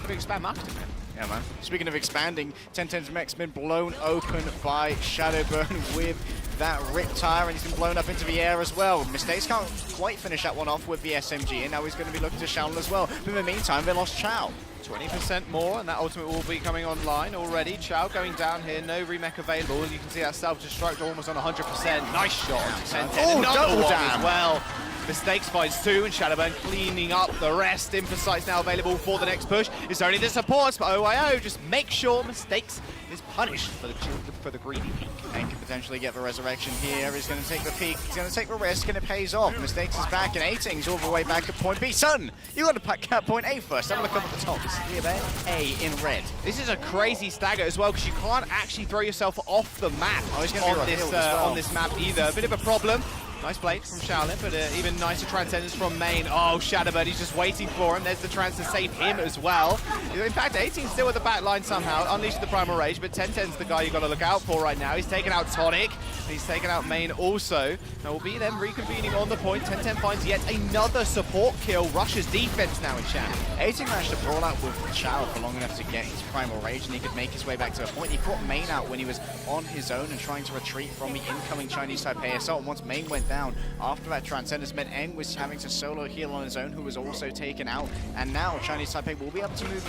Got to expand marketing, man. Yeah, man. Speaking of expanding, 1010's mech's been blown open by Shadowburn with that Riptire, and he's been blown up into the air as well. Mistakes can't quite finish that one off with the SMG, and now he's going to be looking to Shaolin as well. But in the meantime, they lost Chow. 20% more, and that ultimate will be coming online already. Chow going down here, no remech available. You can see that self-destruct almost on 100%. Nice shot onto 1010. Oh, double one down as well. Mistakes finds 2, and Shadowburn cleaning up the rest. Infosight's now available for the next push. It's only the supports, but OYO just make sure Mistakes is punished for the greedy peek. And can potentially get the resurrection here. He's going to take the peek. He's going to take the risk, and it pays off. Mistakes is back, and Ating's all the way back at point B. Son, you got to pack at point A first. Have a look up at the top. It's here there, A in red. This is a crazy stagger as well, because you can't actually throw yourself off the map on this map either. A bit of a problem. Nice blade from Shaolin, but even nicer Transcendence from Main. Oh, Shadowbird, he's just waiting for him. There's the Trans to save him as well. In fact, 18's still at the back line somehow, unleashing the Primal Rage, but 1010's the guy you got to look out for right now. He's taken out Tonic, he's taken out Main also. Now we'll be them reconvening on the point. 1010 finds yet another support kill. Russia's defense now in Shad. 18 managed to brawl out with Chao for long enough to get his Primal Rage, and he could make his way back to a point. He brought Main out when he was on his own and trying to retreat from the incoming Chinese Taipei assault. And once Main went down, after that Transcendence meant Eng was having to solo heal on his own, who was also taken out. And now Chinese Taipei will be able to move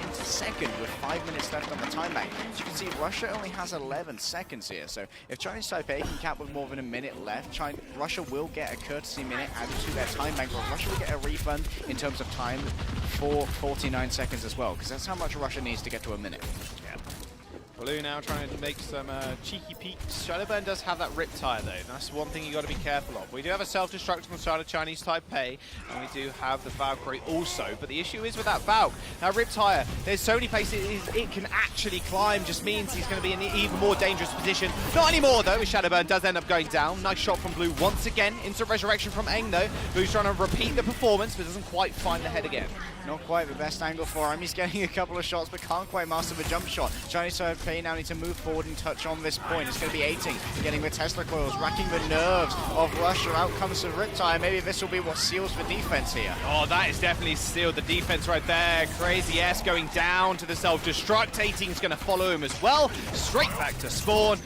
into second with 5 minutes left on the time bank. As you can see, Russia only has 11 seconds here. So if Chinese Taipei can cap with more than a minute left, Russia will get a courtesy minute added to their time bank, but Russia will get a refund in terms of time for 49 seconds as well, because that's how much Russia needs to get to a minute. Yeah. Blue now trying to make some cheeky peeks. Shadowburn does have that Riptire though. That's one thing you got to be careful of. We do have a self-destruct on the side of Chinese Taipei, and we do have the Valkyrie also. But the issue is with that Valk. Now Riptire, there's so many places it can actually climb, just means he's going to be in an even more dangerous position. Not anymore though, as Shadowburn does end up going down. Nice shot from Blue once again. Instant resurrection from Eng though. Blue's trying to repeat the performance, but doesn't quite find the head again. Not quite the best angle for him. He's getting a couple of shots, but can't quite master the jump shot. Chinese Taipei now need to move forward and touch on this point. It's going to be 18 getting the Tesla coils, racking the nerves of Russia. Out comes the Riptire. Maybe this will be what seals the defense here. Oh, that is definitely sealed the defense right there. Crazy S going down to the self-destruct. 18's going to follow him as well. Straight back to spawn.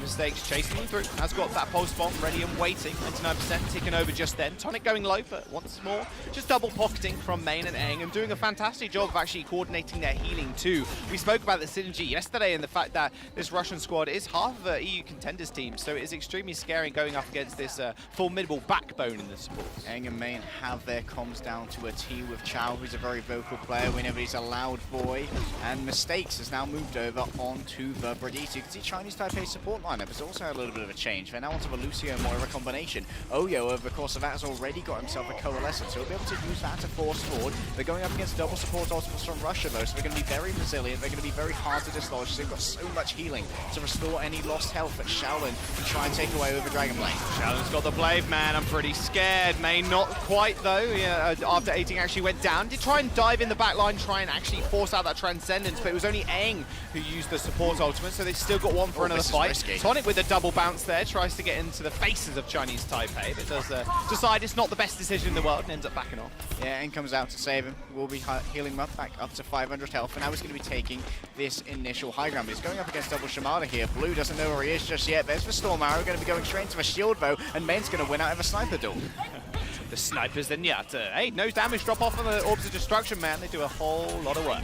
Mistakes chasing him through. Has got that pulse bomb ready and waiting. 99% ticking over just then. Tonic going low, but once more, just double pocketing from Main and Eng, and doing a fantastic job of actually coordinating their healing too. We spoke about the synergy yesterday and the fact that this Russian squad is half of the EU contenders team, so it is extremely scary going up against this formidable backbone in the support. Eng and Main have their comms down to a T with Chao, who's a very vocal player whenever he's a loud boy, and Mistakes has now moved over onto the Brigitte. You can see Chinese Taipei support lineup has also had a little bit of a change. They're now onto the Lucio Moira combination. Oyo, over the course of that, has already got himself a Coalescence, so he'll be able to use that to force forward. They're going up against double support ultimates from Russia though, so they're going to be very resilient. They're going to be very hard to dislodge, so they've got so much healing to restore any lost health that Shaolin can try and take away with the Dragon Blade. Shaolin's got the blade, man. I'm pretty scared. Main not quite though. Yeah, after 18 actually went down, did try and dive in the back line, try and actually force out that Transcendence, but it was only Eng who used the support ultimate, so they've still got one for another fight. Tonic with a double bounce there, tries to get into the faces of Chinese Taipei, but does decide it's not the best decision in the world and ends up backing off. Yeah, Eng comes out to save him. We'll be healing him up back up to 500 health, and now he's going to be taking this initial high ground. But he's going up against double Shimada here. Blue doesn't know where he is just yet. There's the Storm Arrow, going to be going straight into a shield bow, and Main's going to win out of a sniper duel. The snipers, then yeah, hey, no damage drop off on the Orbs of Destruction, man. They do a whole lot of work.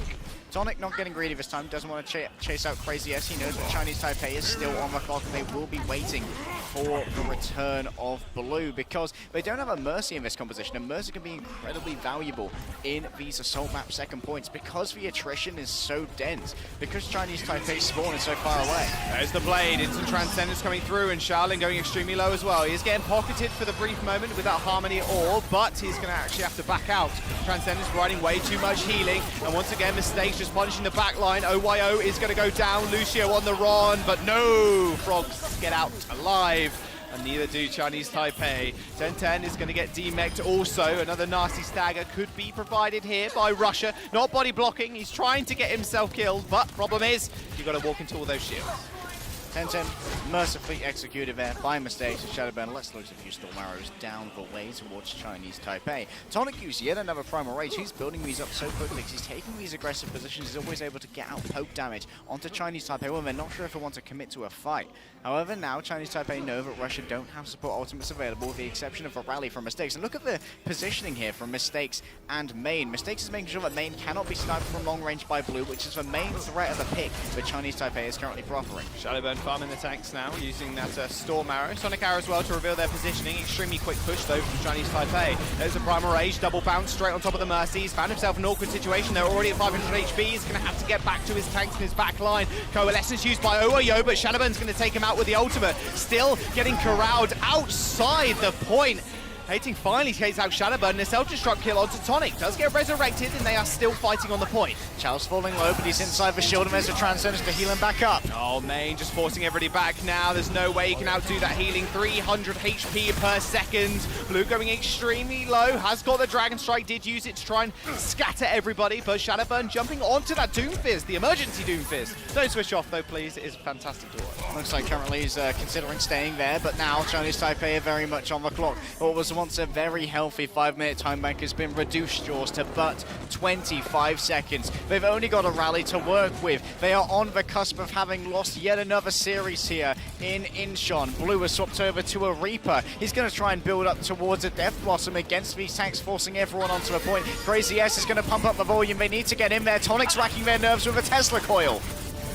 Tonic not getting greedy this time, doesn't want to chase out Crazy S. He knows that Chinese Taipei is still on the clock, and they will be waiting for the return of Blue, because they don't have a Mercy in this composition, and Mercy can be incredibly valuable in these assault map second points because the attrition is so dense, because Chinese Taipei spawn is so far away. There's the blade, instant Transcendence coming through, and Shaolin going extremely low as well. He is getting pocketed for the brief moment with that Harmony Orb, but he's going to actually have to back out. Transcendence providing way too much healing, and once again, Mistakes just punishing the back line. OYO is going to go down, Lucio on the run, but no! Frogs get out alive, and neither do Chinese Taipei. 1010 is going to get demeched also. Another nasty stagger could be provided here by Russia. Not body blocking, he's trying to get himself killed, but problem is, you've got to walk into all those shields. 1010 mercifully executed there by Mistakes. Shadowburn lets loose a few Storm Arrows down the way towards Chinese Taipei. Tonic used yet another Primal Rage. He's building these up so quickly because he's taking these aggressive positions. He's always able to get out poke damage onto Chinese Taipei when they're not sure if they want to commit to a fight. However, now Chinese Taipei know that Russia don't have support ultimates available with the exception of a rally from Mistakes. And look at the positioning here from Mistakes and Main. Mistakes is making sure that Main cannot be sniped from long range by Blue, which is the main threat of the pick that Chinese Taipei is currently proffering. Shadowburn farming the tanks now, using that Storm Arrow. Sonic Arrow as well to reveal their positioning. Extremely quick push though from Chinese Taipei. There's a Primal Rage, double bounce straight on top of the Mercy. He's found himself in an awkward situation. They're already at 500 HP. He's going to have to get back to his tanks in his back line. Coalescence used by OYO, but Shadowburn's going to take him out with the ultimate. Still getting corralled outside the point. Hating finally takes out Shadowburn, and a self-destruct kill onto Tonic. Does get resurrected, and they are still fighting on the point. Chao's falling low, but he's inside the shield, and there's a Transcendence to heal him back up. Oh, Main just forcing everybody back now. There's no way he can outdo that healing. 300 HP per second. Blue going extremely low. Has got the Dragon Strike. Did use it to try and scatter everybody, but Shadowburn jumping onto that Doomfist, the emergency Doomfist. Don't switch off, though, please. It is fantastic to watch. Looks like currently he's considering staying there, but now Chinese Taipei are very much on the clock. What was once a very healthy 5-minute time bank has been reduced, Jaws, to but 25 seconds. They've only got a rally to work with. They are on the cusp of having lost yet another series here in Incheon. Blue has swapped over to a Reaper. He's going to try and build up towards a Death Blossom against these tanks, forcing everyone onto a point. Crazy S is going to pump up the volume. They need to get in there. Tonic's racking their nerves with a Tesla coil.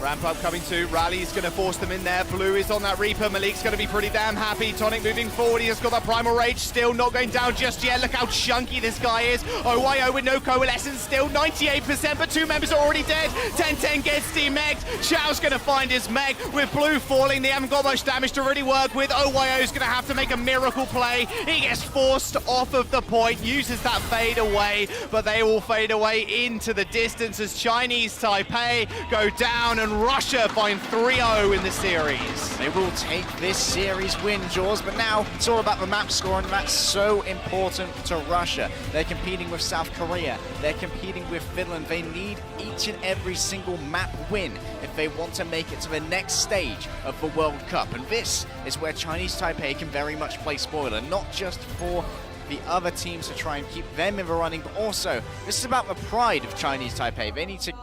Ramp up coming to, Rally's going to force them in there. Blue is on that Reaper, Malik's going to be pretty damn happy. Tonic moving forward, he has got that Primal Rage, still not going down just yet. Look how chunky this guy is. OYO with no Coalescence, still 98%, but 2 members are already dead. 10-10 gets demegged. Chao's going to find his meg. With Blue falling, they haven't got much damage to really work with. OYO's going to have to make a miracle play. He gets forced off of the point, uses that fade away, but they all fade away into the distance as Chinese Taipei go down and Russia find 3-0 in the series. They will take this series win, Jaws, but now it's all about the map score, and that's so important to Russia. They're competing with South Korea. They're competing with Finland. They need each and every single map win if they want to make it to the next stage of the World Cup. And this is where Chinese Taipei can very much play spoiler, not just for the other teams to try and keep them in the running, but also this is about the pride of Chinese Taipei. They need to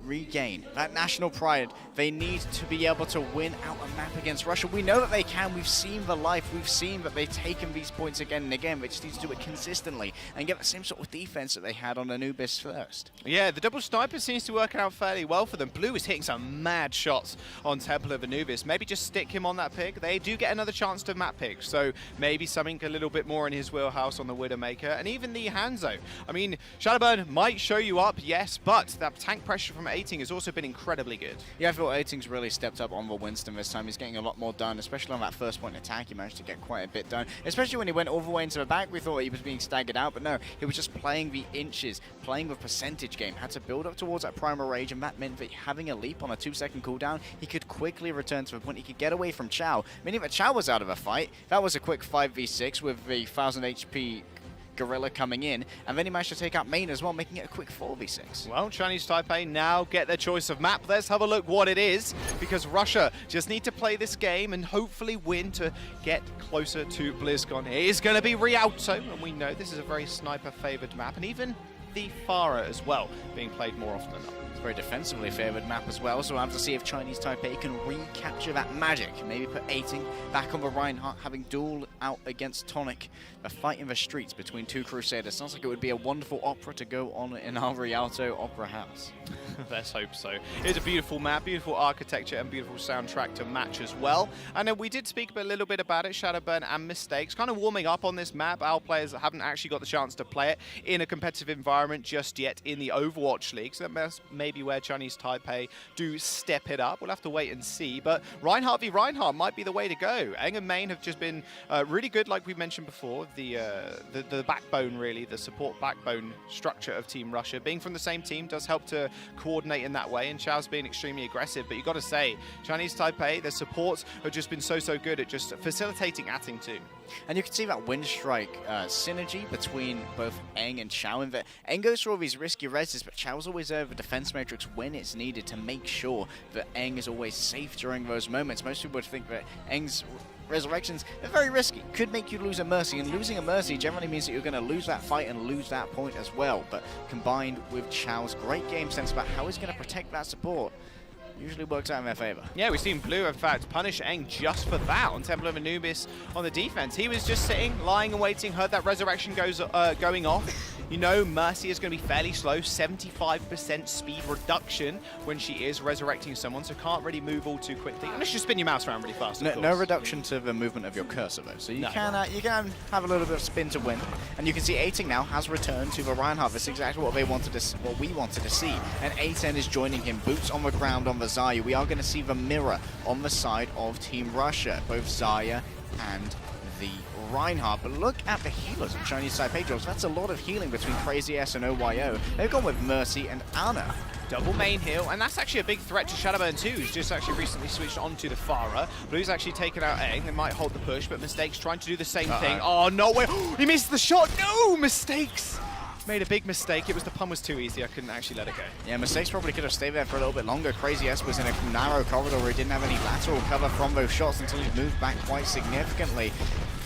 regain that national pride. They need to be able to win out a map against Russia. We know that they can. We've seen the life. We've seen that they've taken these points again and again. They just need to do it consistently and get the same sort of defense that they had on Anubis first. Yeah, the double sniper seems to work out fairly well for them. Blue is hitting some mad shots on Temple of Anubis. Maybe just stick him on that pick. They do get another chance to map pick, so maybe something a little bit more in his wheelhouse on the Widowmaker and even the Hanzo. I mean, Shadowburn might show you up, yes, but that tank pressure from Ating has also been incredibly good. Yeah, I feel Ating's really stepped up on the Winston this time. He's getting a lot more done, especially on that first point attack. He managed to get quite a bit done, especially when he went all the way into the back. We thought he was being staggered out, but no, he was just playing the inches, playing the percentage game, had to build up towards that Primal Rage, and that meant that having a leap on a 2-second cooldown, he could quickly return to the point. He could get away from Chao, meaning that Chao was out of a fight. That was a quick 5v6 with the 1000 HP Gorilla coming in, and then he managed to take out Main as well, making it a quick 4v6. Well, Chinese Taipei now get their choice of map. Let's have a look what it is, because Russia just need to play this game and hopefully win to get closer to BlizzCon. It is going to be Rialto, and we know this is a very sniper-favored map, and even the Farah as well, being played more often than not. It's a very defensively favored map as well, so we'll have to see if Chinese Taipei can recapture that magic. Maybe put Ating back on the Reinhardt, having duel out against Tonic. A fight in the streets between two Crusaders. Sounds like it would be a wonderful opera to go on in our Rialto Opera House. Let's hope so. It's a beautiful map, beautiful architecture, and beautiful soundtrack to match as well. And we did speak a little bit about it, Shadowburn and Mistakes, kind of warming up on this map. Our players haven't actually got the chance to play it in a competitive environment just yet in the Overwatch League, so that may be where Chinese Taipei do step it up. We'll have to wait and see, but Reinhardt v Reinhardt might be the way to go. Eng and Main have just been really good, like we mentioned before. The backbone, really, the support backbone structure of Team Russia. Being from the same team does help to coordinate in that way, and Chao's being extremely aggressive, but you've got to say, Chinese Taipei, their supports have just been so good at just facilitating Ating too. And you can see that Wind Strike synergy between both Eng and Chao, in that Eng goes for all these risky reses, but Chao's always over defense matrix when it's needed to make sure that Eng is always safe during those moments. Most people would think that Eng's resurrections are very risky, could make you lose a Mercy, and losing a Mercy generally means that you're going to lose that fight and lose that point as well. But combined with Chao's great game sense about how he's going to protect that support, usually works out in their favor. Yeah, we've seen Blue, in fact, punish Eng just for that on Temple of Anubis on the defense. He was just sitting, lying and waiting, heard that resurrection going off. You know, Mercy is going to be fairly slow, 75% speed reduction when she is resurrecting someone, so can't really move all too quickly. Unless you spin your mouse around really fast, of course. No reduction to the movement of your cursor, though. So you can have a little bit of spin to win. And you can see Ating now has returned to the Reinhardt. That's exactly what we wanted to see. And A10 is joining him, boots on the ground on the Xayah. We are going to see the mirror on the side of Team Russia, both Xayah and the Reinhardt, but look at the healers of Chinese Taipei, Jules. That's a lot of healing between Crazy S and OYO. They've gone with Mercy and Ana. Double main heal, and that's actually a big threat to Shadowburn too, who's just actually recently switched onto the Pharah. Blue's actually taken out Aang. They might hold the push, but Mistakes trying to do the same thing. Oh, no way. He missed the shot. No, Mistakes. Made a big mistake. It was the pun was too easy. I couldn't actually let it go. Yeah, Mistakes probably could have stayed there for a little bit longer. Crazy S was in a narrow corridor where he didn't have any lateral cover from those shots until he moved back quite significantly.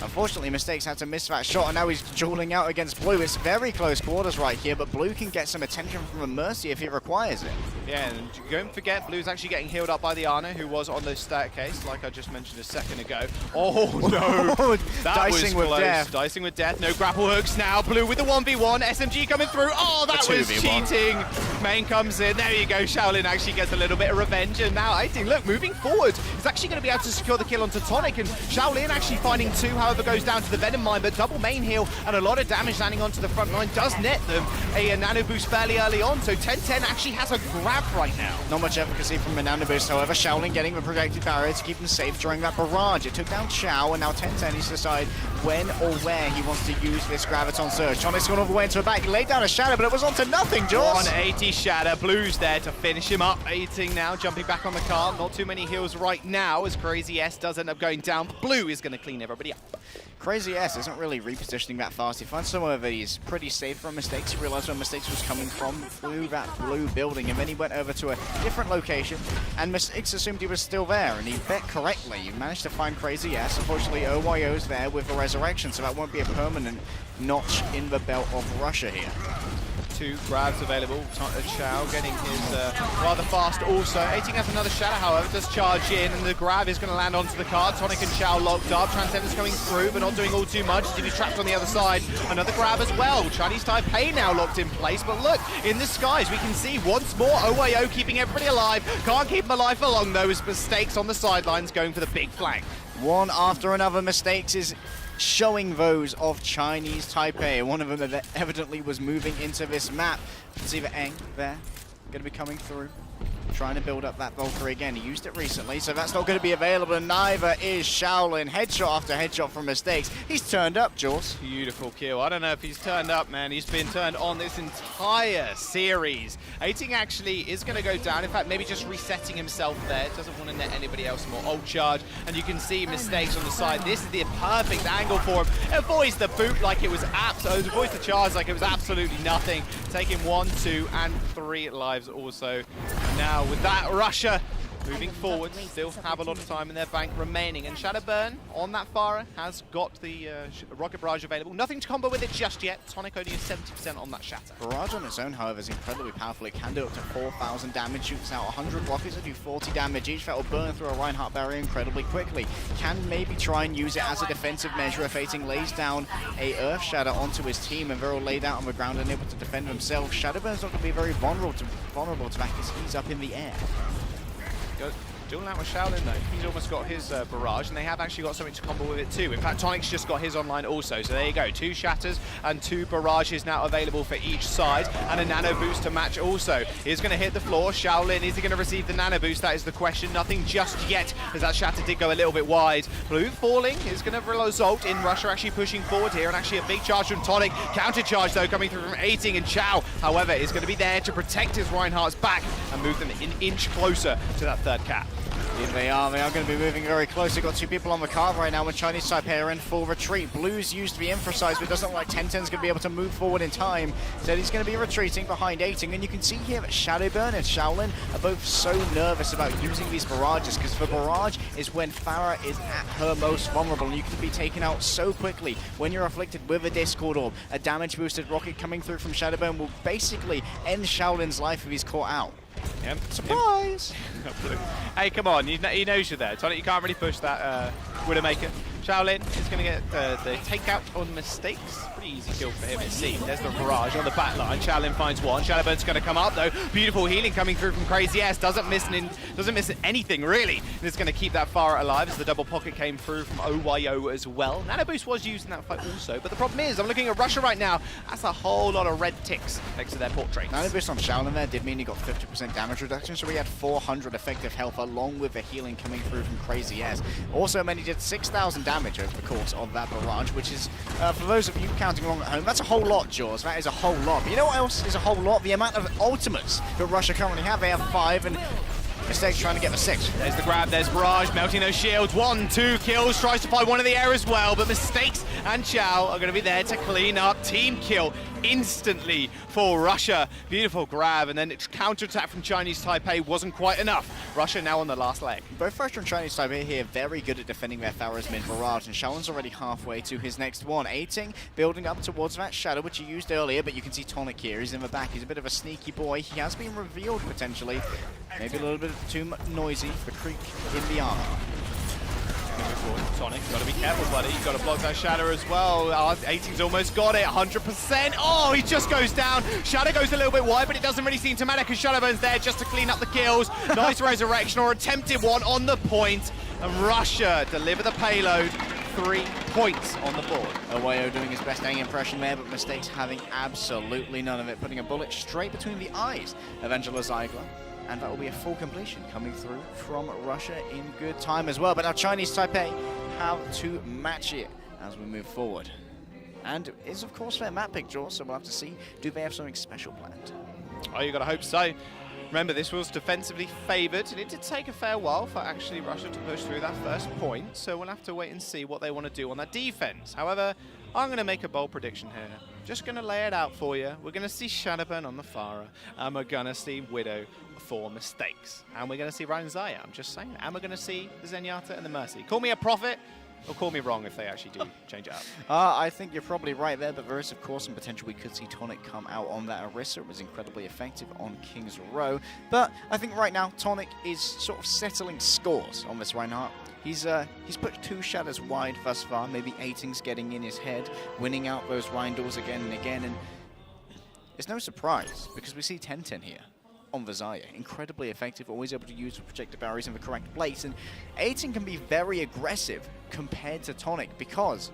Unfortunately, Mistakes had to miss that shot, and now he's dueling out against Blue. It's very close quarters right here, but Blue can get some attention from a Mercy if he requires it. Yeah, and don't forget, Blue's actually getting healed up by the Ana, who was on the staircase, like I just mentioned a second ago. Oh, no. That Dicing was with close. death. Dicing with death. No grapple hooks now. Blue with the 1v1. SMG coming through. Oh, that was 2v1. cheating. Main comes in. There you go. Shaolin actually gets a little bit of revenge. And now 18, look, moving forward. He's actually going to be able to secure the kill onto Tonic. And Shaolin actually finding 2, however, goes down to the Venom Mine. But double main heal and a lot of damage landing onto the front line does net them a nano boost fairly early on. So 10-10 actually has a grab right now. Not much efficacy from a nano boost, however. Shaolin getting the protected barrier to keep them safe during that barrage. It took down Chao, and now 10-10 needs to decide when or where he wants to use this Graviton Surge. Tonic's gone all the way into the back. He laid down a Shadow, but it was onto nothing, Jaws. 180 Shatter. Blue's there to finish him up. 18 now, jumping back on the car. Not too many heals right now as Crazy S does end up going down. Blue is going to clean everybody up. Crazy S isn't really repositioning that fast. He finds somewhere that he's pretty safe from Mistakes. He realized where Mistakes was coming from through that blue building, and then he went over to a different location, and Mistakes assumed he was still there, and he bet correctly. He managed to find Crazy S. Unfortunately, OYO's there with the Resurrection, so that won't be a permanent notch in the belt of Russia here. 2 grabs available. Chao getting his rather fast also. 18 has another Shadow, however, does charge in, and the grab is going to land onto the card. Tonic and Chao locked up. Transcendence coming through, but not doing all too much. He's trapped on the other side. Another grab as well. Chinese Taipei now locked in place, but look, in the skies, we can see once more OYO keeping everybody alive. Can't keep them alive for long, though, as Mistakes on the sidelines going for the big flank. One after another. Mistakes is showing those of Chinese Taipei. One of them that evidently was moving into this map. You can see the Aang there, going to be coming through, trying to build up that Valkyrie again. He used it recently, so that's not going to be available, and neither is Shaolin. Headshot after headshot from Mistakes. He's turned up, Jules. Beautiful kill. I don't know if he's turned up, man. He's been turned on this entire series. 18 actually is going to go down. In fact, maybe just resetting himself there. Doesn't want to net anybody else more. Ult charge, and you can see Mistakes on the side. This is the perfect angle for him. Avoids the boot like it was avoids the charge like it was absolutely nothing. Taking 1, 2, and 3 lives also. Now with that, Russia moving forward, still have a lot of time in their bank remaining, and Shadowburn on that Pharah has got the Rocket Barrage available. Nothing to combo with it just yet. Tonic only is 70% on that Shatter. Barrage on its own, however, is incredibly powerful. It can do up to 4,000 damage, shoots out 100 rockets that do 40 damage each. That will burn through a Reinhardt barrier incredibly quickly. Can maybe try and use it as a defensive measure if 18 lays down a Earth Shatter onto his team, and they're all laid out on the ground and able to defend themselves. Shadowburn's not going to be very vulnerable to that because he's up in the air. Dueling out with Shaolin though, he's almost got his barrage, and they have actually got something to combo with it too. In fact, Tonic's just got his online also, so there you go. 2 shatters and 2 barrages now available for each side, and a nano boost to match also. He's going to hit the floor. Shaolin, is he going to receive the nano boost? That is the question. Nothing just yet, as that shatter did go a little bit wide. Blue falling is going to result in Russia actually pushing forward here, and actually a big charge from Tonic. Counter charge though coming through from 18, and Chao, however, is going to be there to protect his Reinhardt's back and move them an inch closer to that 3rd cap. Here they are going to be moving very close. They've got 2 people on the card right now, when Chinese Taipei are in full retreat. Blue's used to be emphasized, but it doesn't look like 10-10's going to be able to move forward in time. So he's going to be retreating behind 18, and you can see here that Shadowburn and Shaolin are both so nervous about using these barrages, because the barrage is when Pharah is at her most vulnerable, and you can be taken out so quickly when you're afflicted with a Discord Orb. A damage boosted rocket coming through from Shadowburn will basically end Shaolin's life if he's caught out. Yep. Surprise! Hey, come on, he knows you're there. Tonic, you can't really push that Widowmaker. Shaolin is going to get the takeout on Mistakes. Pretty easy kill for him, it seems. There's the barrage on the back line. Shaolin finds one. Shadowburn's going to come up, though. Beautiful healing coming through from Crazy S. Doesn't miss anything, really. And it's going to keep that Pharah alive as the double pocket came through from OYO as well. Nano Boost was used in that fight also, but the problem is, I'm looking at Russia right now. That's a whole lot of red ticks next to their portraits. Nano Boost on Shaolin there did mean he got 50% damage reduction, so he had 400 effective health along with the healing coming through from Crazy S. Also meant he did 6,000 damage over the course of that barrage, which is, for those of you counting along at home, that's a whole lot, Jaws. That is a whole lot. But you know what else is a whole lot? The amount of ultimates that Russia currently have. They have 5, and Mistakes trying to get the 6. There's the grab, there's Barrage, melting those shields. 1, 2 kills, tries to find one in the air as well, but Mistakes and Chow are going to be there to clean up. Team kill instantly for Russia. Beautiful grab, and then counter-attack from Chinese Taipei wasn't quite enough. Russia now on the last leg. Both Russia and Chinese Taipei here very good at defending their Tharos mid barrage, and Shaolin's already halfway to his next one. Ating building up towards that shadow, which he used earlier, but you can see Tonic here. He's in the back. He's a bit of a sneaky boy. He has been revealed potentially. Maybe a little bit too noisy for Creek in the armor. Tonic, gotta be careful, buddy. You've got to block that Shadow as well. 18's almost got it, 100%. Oh, he just goes down. Shadow goes a little bit wide, but it doesn't really seem to matter because Shadowburn's there just to clean up the kills. Nice resurrection, or attempted one on the point. And Russia deliver the payload. 3 points on the board. Owayo doing his best aim impression there, but Mistakes having absolutely none of it, putting a bullet straight between the eyes of Angela Ziegler. And that will be a full completion coming through from Russia in good time as well. But now Chinese Taipei have to match it as we move forward. And it's of course their map pick, Jaws, so we'll have to see, do they have something special planned? Oh, you gotta hope so. Remember, this was defensively favoured, and it did take a fair while for actually Russia to push through that first point, so we'll have to wait and see what they want to do on that defense. However, I'm going to make a bold prediction here. Just going to lay it out for you. We're going to see Shadowburn on the Pharah, and we're going to see Widow for Mistakes. And we're going to see Ryan Zaya, I'm just saying. And we're going to see the Zenyatta and the Mercy. Call me a prophet, or call me wrong if they actually do change it up. I think you're probably right there, but there is, of course, some potential we could see Tonic come out on that Orisa. It was incredibly effective on King's Row. But I think right now, Tonic is sort of settling scores on this Reinhardt. He's put 2 shadows wide thus far. Maybe Ating's getting in his head, winning out those Reindals again and again. And it's no surprise, because we see 10-10 here on the Zaya. Incredibly effective, always able to use the projector barriers in the correct place. And Ating can be very aggressive compared to Tonic, because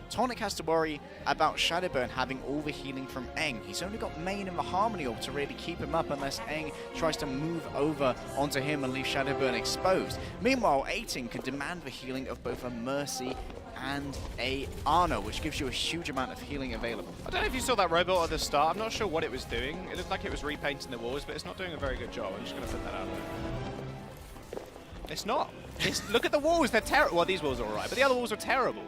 Tonic has to worry about Shadowburn having all the healing from Eng. He's only got Main and the Harmony Orb to really keep him up unless Eng tries to move over onto him and leave Shadowburn exposed. Meanwhile, Ating can demand the healing of both a Mercy and a Ana, which gives you a huge amount of healing available. I don't know if you saw that robot at the start. I'm not sure what it was doing. It looked like it was repainting the walls, but it's not doing a very good job. I'm just going to put that out there. It's not. Look at the walls. They're terrible. Well, these walls are all right, but the other walls are terrible.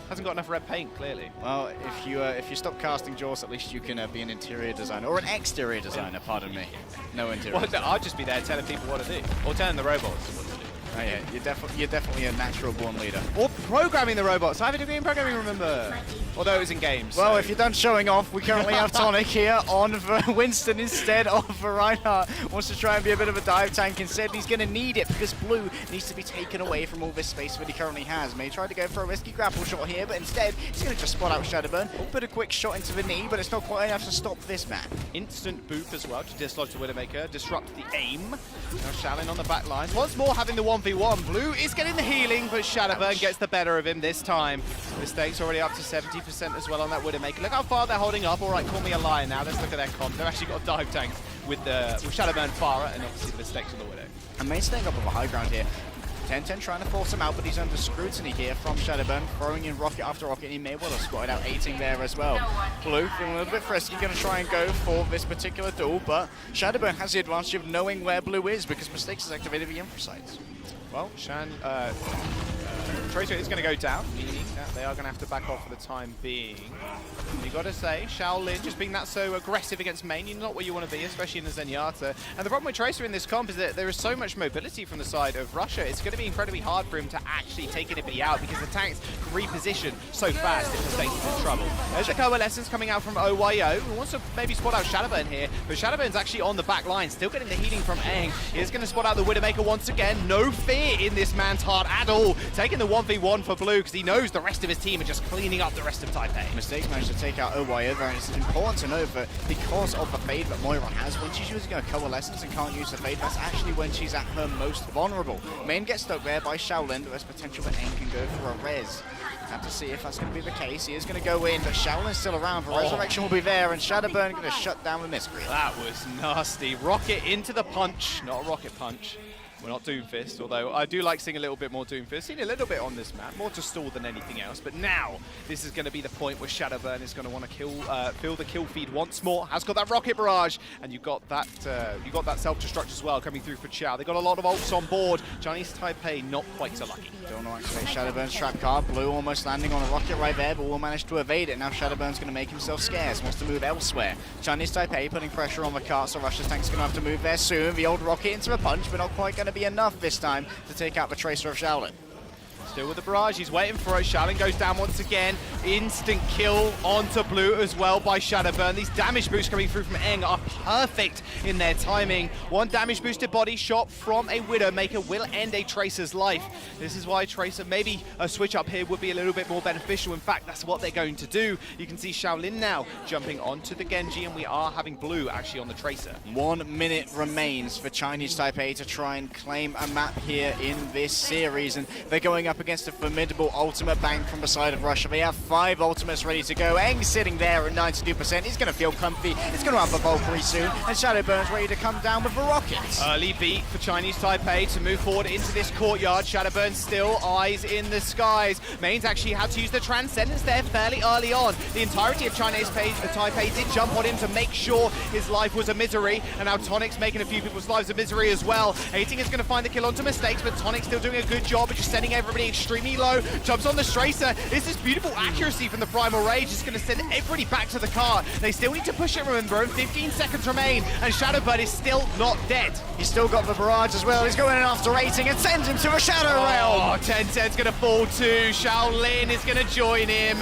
Hasn't got enough red paint, clearly. Well, if you stop casting Jaws, at least you can be an interior designer, or an exterior designer, pardon me. No interior. Well, I'd just be there telling people what to do, or telling the robots what to do. Oh yeah, you're definitely a natural born leader. Or programming the robots. I have a degree in programming, remember? Although it was in games. Well, so. if you're done showing off, we currently have Tonic here on Winston instead of Reinhardt. Wants to try and be a bit of a dive tank instead. He's going to need it because Blue needs to be taken away from all this space that he currently has. May try to go for a risky grapple shot here, but instead he's going to just spot out Shadowburn. Put a quick shot into the knee, but it's not quite enough to stop this man. Instant boop as well to dislodge the Widowmaker, disrupt the aim. Now Shaolin on the back lines. Once more having the 1v1. Blue is getting the healing, but Shadowburn gets the better of him this time. Mistakes already up to 70% as well on that Widowmaker. Look how far they're holding up. All right, call me a liar now. Let's look at their comp. They've actually got dive tanks with Shadowburn, Pharah, and obviously the Mistakes on the Widow. And May staying up on the high ground here. 10-10 trying to force him out, but he's under scrutiny here from Shadowburn, throwing in rocket after rocket, and he may well have spotted out Ating there as well. Blue feeling a little bit frisky, going to try and go for this particular duel, but Shadowburn has the advantage of knowing where Blue is because Mistakes has activated the infra sites. Well, Tracer is going to go down, meaning that they are going to have to back off for the time being. You got to say, Shaolin just being that so aggressive against main, you're not where you want to be, especially in the Zenyatta. And the problem with Tracer in this comp is that there is so much mobility from the side of Russia. It's going to be incredibly hard for him to actually take anybody out because the tanks reposition so fast if Mistakes is in trouble. There's a Coalescence coming out from OYO, who wants to maybe spot out Shadowburn here, but Shadowburn's actually on the back line, still getting the healing from Eng. He's going to spot out the Widowmaker once again. No fear in this man's heart at all. Taking the 1v1 for Blue because he knows the rest of his team are just cleaning up the rest of Taipei. Mistakes managed to take out OYO there, and it's important to know that because of the fade that Moira has, when she's using her Coalescence and can't use the fade, that's actually when she's at her most vulnerable. Main gets stuck there by Shaolin, but there's potential that Eng can go for a res. Have to see if that's going to be the case. He is going to go in, but Shaolin's still around. The resurrection will be there, and Shadowburn going to shut down the Miscreant. That was nasty. Rocket into the punch, not a rocket punch. We're not Doomfist, although I do like seeing a little bit more Doomfist. Seen a little bit on this map, more to stall than anything else. But now, this is going to be the point where Shadowburn is going to want to fill the kill feed once more. Has got that rocket barrage, and you got that self-destruct as well coming through for Chow. They got a lot of ults on board. Chinese Taipei not quite so lucky. Don't know activate Shadowburn's trap card. Blue almost landing on a rocket right there, but will manage to evade it. Now Shadowburn's going to make himself scarce, wants to move elsewhere. Chinese Taipei putting pressure on the cart, so Russia's tank's going to have to move there soon. The old rocket into a punch, but not quite going to be enough this time to take out the Tracer of Shaolin. Still with the barrage, he's waiting for it. Shaolin goes down once again. Instant kill onto Blue as well by Shadowburn. These damage boosts coming through from Eng are perfect in their timing. One damage boosted body shot from a Widowmaker will end a Tracer's life. This is why Tracer, maybe a switch up here would be a little bit more beneficial. In fact, that's what they're going to do. You can see Shaolin now jumping onto the Genji, and we are having Blue actually on the Tracer. 1 minute remains for Chinese Taipei to try and claim a map here in this series, and they're going up against a formidable ultimate bank from the side of Russia. They have 5 ultimates ready to go. Eng sitting there at 92%. He's going to feel comfy. He's going to have a Valkyrie soon, and Shadowburn's ready to come down with the rockets. Early beat for Chinese Taipei to move forward into this courtyard. Shadowburn still eyes in the skies. Mainz actually had to use the Transcendence there fairly early on. The entirety of Chinese Taipei did jump on him to make sure his life was a misery, and now Tonic's making a few people's lives a misery as well. Hating is going to find the kill onto Mistakes, but Tonic's still doing a good job of just sending everybody extremely low. Jumps on the Tracer. It's this beautiful accuracy from the Primal Rage. It's going to send everybody back to the cart. They still need to push it, remember, and 15 seconds remain, and Shadowburn is still not dead. He's still got the barrage as well. He's going in after rating and sends him to a Shadow Realm. Oh, Tenten's going to fall too. Shaolin is going to join him.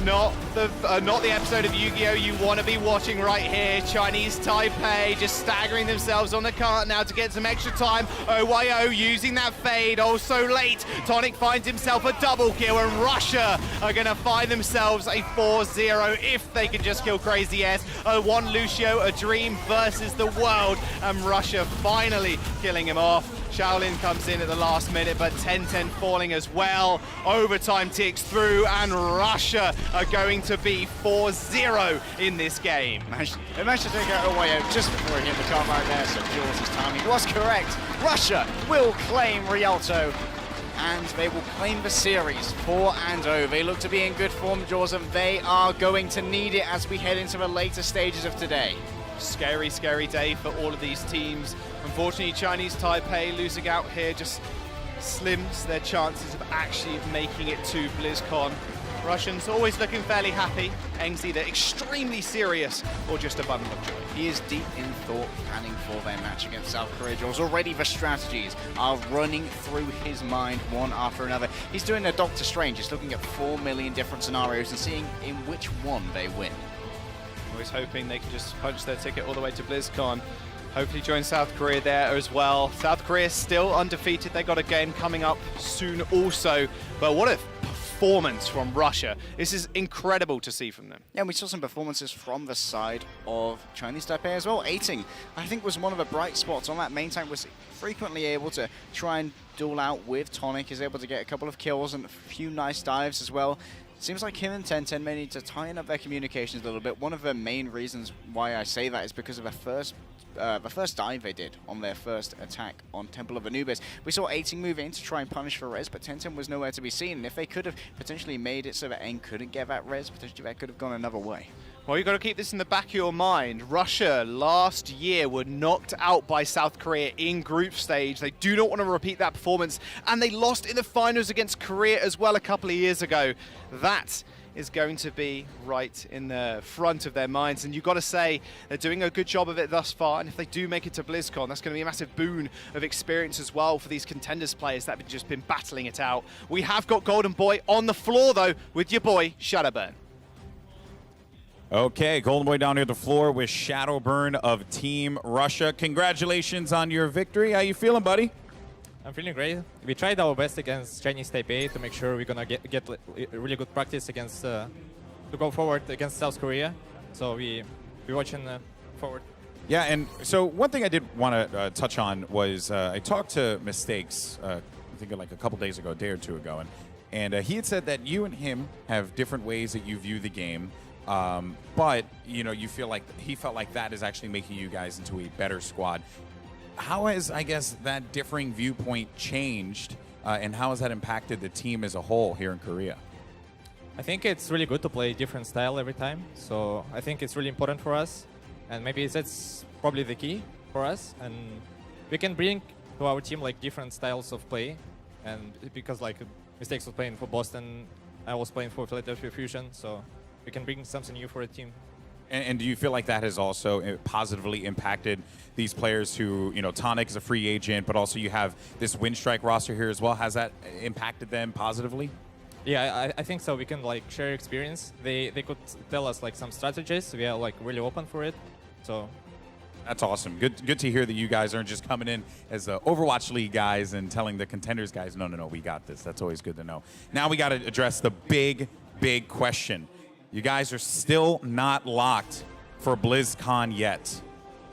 Not the episode of Yu-Gi-Oh! You want to be watching right here. Chinese Taipei just staggering themselves on the cart now to get some extra time. OYO using that fade. Oh, so late. Tonic finds himself a double kill, and Russia are going to find themselves a 4-0 if they can just kill Crazy S. One Lucio, a dream versus the world, and Russia finally killing him off. Shaolin comes in at the last minute, but Tenten falling as well. Overtime ticks through, and Russia are going to be 4-0 in this game. They managed to take out OYO just before he hit the cart right there, so Jaws' timing was correct. Russia will claim Rialto, and they will claim the series 4-0. They look to be in good form, Jaws, and they are going to need it as we head into the later stages of today. Scary, scary day for all of these teams. Unfortunately, Chinese Taipei losing out here just slims their chances of actually making it to BlizzCon. Russians always looking fairly happy. Eng's either extremely serious or just a bundle of joy. He is deep in thought planning for their match against South Korea, Jaws. Already the strategies are running through his mind one after another. He's doing a Doctor Strange, just looking at 4 million different scenarios and seeing in which one they win. Always hoping they can just punch their ticket all the way to BlizzCon. Hopefully join South Korea there as well. South Korea still undefeated. They got a game coming up soon also. But what a performance from Russia. This is incredible to see from them. Yeah, we saw some performances from the side of Chinese Taipei as well. Ating, I think, was one of the bright spots on that. Main tank was frequently able to try and duel out with Tonic. He's able to get a couple of kills and a few nice dives as well. Seems like him and Tenten may need to tighten up their communications a little bit. One of the main reasons why I say that is because of the first dive they did on their first attack on Temple of Anubis. We saw Ating move in to try and punish for res, but Tenten was nowhere to be seen. And if they could have potentially made it so that Eng couldn't get that res, potentially that could have gone another way. Well, you've got to keep this in the back of your mind. Russia last year were knocked out by South Korea in group stage. They do not want to repeat that performance, and they lost in the finals against Korea as well a couple of years ago. That is going to be right in the front of their minds, and you've got to say they're doing a good job of it thus far, and if they do make it to BlizzCon, that's going to be a massive boon of experience as well for these contenders players that have just been battling it out. We have got Golden Boy on the floor, though, with your boy, Shadowburn. Okay, Golden Boy down here at the floor with Shadowburn of Team Russia. Congratulations on your victory. How you feeling, buddy? I'm feeling great. We tried our best against Chinese Taipei to make sure we're gonna get really good practice against to go forward against South Korea. So we're watching forward. Yeah, and so one thing I did want to touch on was I talked to Mistakes, I think like a couple days ago, a day or two ago, and he had said that you and him have different ways that you view the game. But you know, you feel like he felt like that is actually making you guys into a better squad. How has, I guess, that differing viewpoint changed, and how has that impacted the team as a whole here in Korea? I think it's really good to play different style every time. So I think it's really important for us, and maybe that's probably the key for us. And we can bring to our team like different styles of play, and because like Mistakes was playing for Boston, I was playing for Philadelphia Fusion, so we can bring something new for a team. And do you feel like that has also positively impacted these players who, you know, Tonic is a free agent, but also you have this Winstrike roster here as well. Has that impacted them positively? Yeah, I think so. We can like share experience. They could tell us like some strategies. We are like really open for it. So that's awesome. Good to hear that you guys aren't just coming in as the Overwatch League guys and telling the contenders guys, no, we got this. That's always good to know. Now we got to address the big question. You guys are still not locked for BlizzCon yet.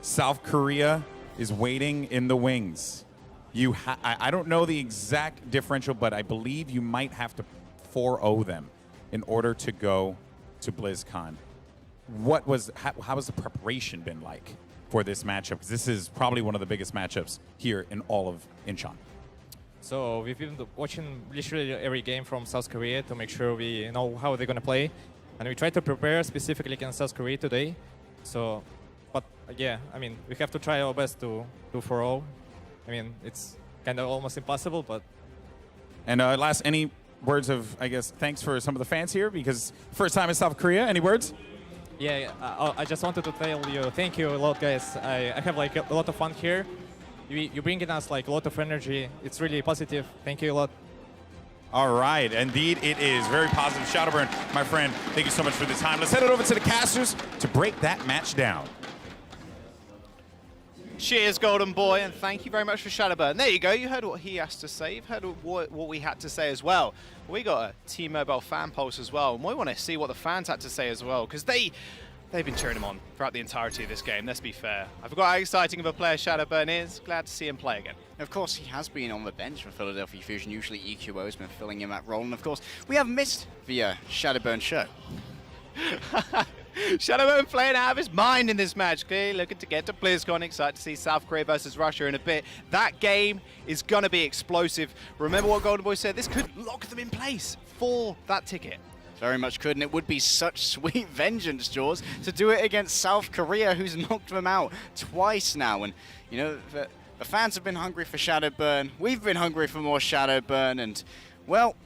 South Korea is waiting in the wings. I don't know the exact differential, but I believe you might have to 4-0 them in order to go to BlizzCon. How has the preparation been like for this matchup? Because this is probably one of the biggest matchups here in all of Incheon. So we've been watching literally every game from South Korea to make sure we know how they're going to play. And we try to prepare specifically against South Korea today. So, but yeah, I mean, we have to try our best to do 4-0. I mean, it's kind of almost impossible, but... And any words of, I guess, thanks for some of the fans here, because first time in South Korea. Any words? Yeah, I just wanted to tell you, thank you a lot, guys. I have like a lot of fun here. You bring in us like a lot of energy. It's really positive. Thank you a lot. All right, indeed it is. Very positive. Shadowburn, my friend, thank you so much for the time. Let's head it over to the casters to break that match down. Cheers, Golden Boy, and thank you very much for Shadowburn. There you go. You heard what he has to say. You've heard what we had to say as well. We got a T-Mobile fan pulse as well, and we want to see what the fans had to say as well, because they've been cheering him on throughout the entirety of this game, let's be fair. I forgot how exciting of a player Shadowburn is. Glad to see him play again. Of course, he has been on the bench for Philadelphia Fusion. Usually EQO has been filling in that role. And of course, we have missed the Shadowburn show. Shadowburn playing out of his mind in this match. Clearly looking to get to BlizzCon. Excited to see South Korea versus Russia in a bit. That game is going to be explosive. Remember what Golden Boy said? This could lock them in place for that ticket. Very much could, and it would be such sweet vengeance, Jaws, to do it against South Korea, who's knocked them out twice now. And, you know, the fans have been hungry for Shadowburn. We've been hungry for more Shadowburn, and, well,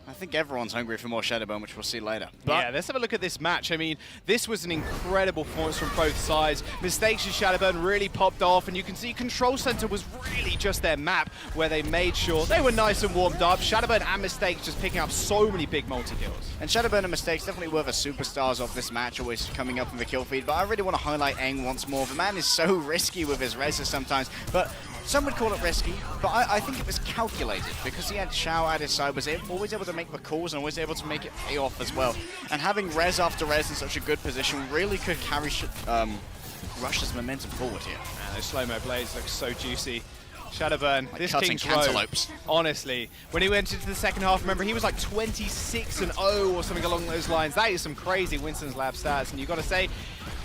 I think everyone's hungry for more Shadowburn, which we'll see later. But yeah, let's have a look at this match. I mean, this was an incredible performance from both sides. Mistakes and Shadowburn really popped off, and you can see Control Center was really just their map where they made sure they were nice and warmed up. Shadowburn and Mistakes just picking up so many big multi-kills. And Shadowburn and Mistakes definitely were the superstars of this match, always coming up in the kill feed. But I really want to highlight Eng once more. The man is so risky with his reses sometimes, but some would call it risky, but I think it was calculated because he had Xiao at his side, was always able to make the calls and always able to make it pay off as well. And having res after res in such a good position really could carry Russia's momentum forward here. Man, those slow-mo plays look so juicy. Shadowburn, like this cutting King's cantaloupes. Row, honestly, when he went into the second half, remember, he was like 26-0 or something along those lines. That is some crazy Winston's Lab stats, and you got to say,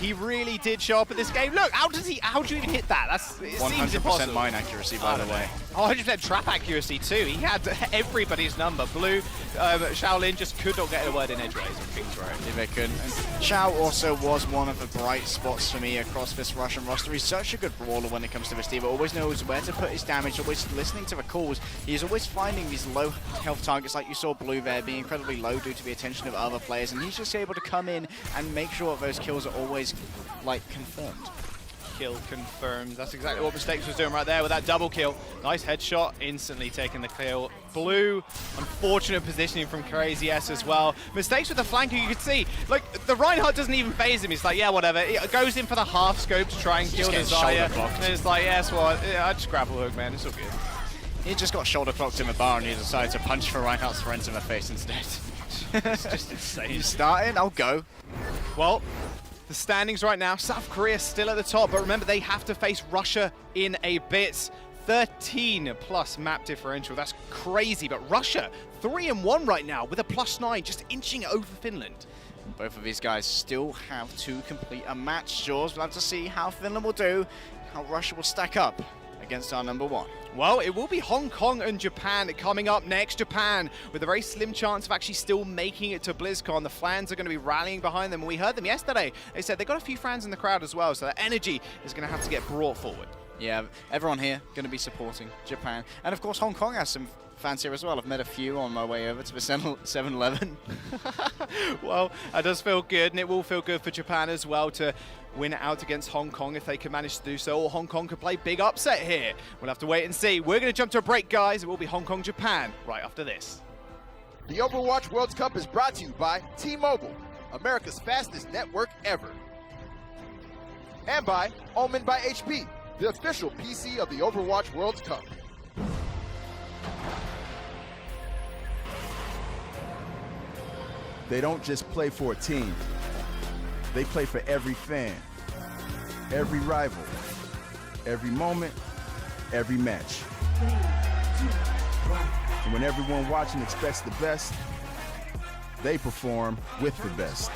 he really did show up at this game. Look, how do you even hit that? It seems impossible. 100% mine accuracy, by the way. 100% trap accuracy too. He had everybody's number. Blue, Shaolin just could not get a word in edgeways on King's Row. If they couldn't. And Xiao also was one of the bright spots for me across this Russian roster. He's such a good brawler when it comes to Vestiva. Always knows where to put his damage, always listening to the calls. He's always finding these low health targets like you saw Blue there being incredibly low due to the attention of other players. And he's just able to come in and make sure that those kills are always like confirmed. Kill confirmed. That's exactly what Mistakes was doing right there with that double kill. Nice headshot, instantly taking the kill. Blue, unfortunate positioning from Crazy S as well. Mistakes with the flanker, you could see, like, the Reinhardt doesn't even phase him. He's like, yeah, whatever. He goes in for the half scope to try and kill Desire. And it's like, yes, well, yeah, I just grapple hook, man. It's all good. He just got shoulder clocked in the bar and he decided to punch for Reinhardt's friends in the face instead. It's just insane. You starting? I'll go. Well, the standings right now, South Korea still at the top, but remember they have to face Russia in a bit. 13+ map differential, that's crazy, but Russia 3-1 right now with a +9, just inching over Finland. Both of these guys still have to complete a match, Jaws. We'll have to see how Finland will do, how Russia will stack up against our number 1. Well, it will be Hong Kong and Japan coming up next. Japan with a very slim chance of actually still making it to BlizzCon. The fans are going to be rallying behind them. We heard them yesterday. They said they got a few fans in the crowd as well, so that energy is going to have to get brought forward. Yeah, everyone here going to be supporting Japan. And of course, Hong Kong has some fans here as well. I've met a few on my way over to the 7-Eleven. Well, that does feel good, and it will feel good for Japan as well to win out against Hong Kong if they can manage to do so, or Hong Kong could play big upset here. We'll have to wait and see. We're going to jump to a break, guys. It will be Hong Kong, Japan right after this. The Overwatch World Cup is brought to you by T-Mobile, America's fastest network ever. And by Omen by HP, the official PC of the Overwatch World Cup. They don't just play for a team. They play for every fan, every rival, every moment, every match. And when everyone watching expects the best, they perform with the best.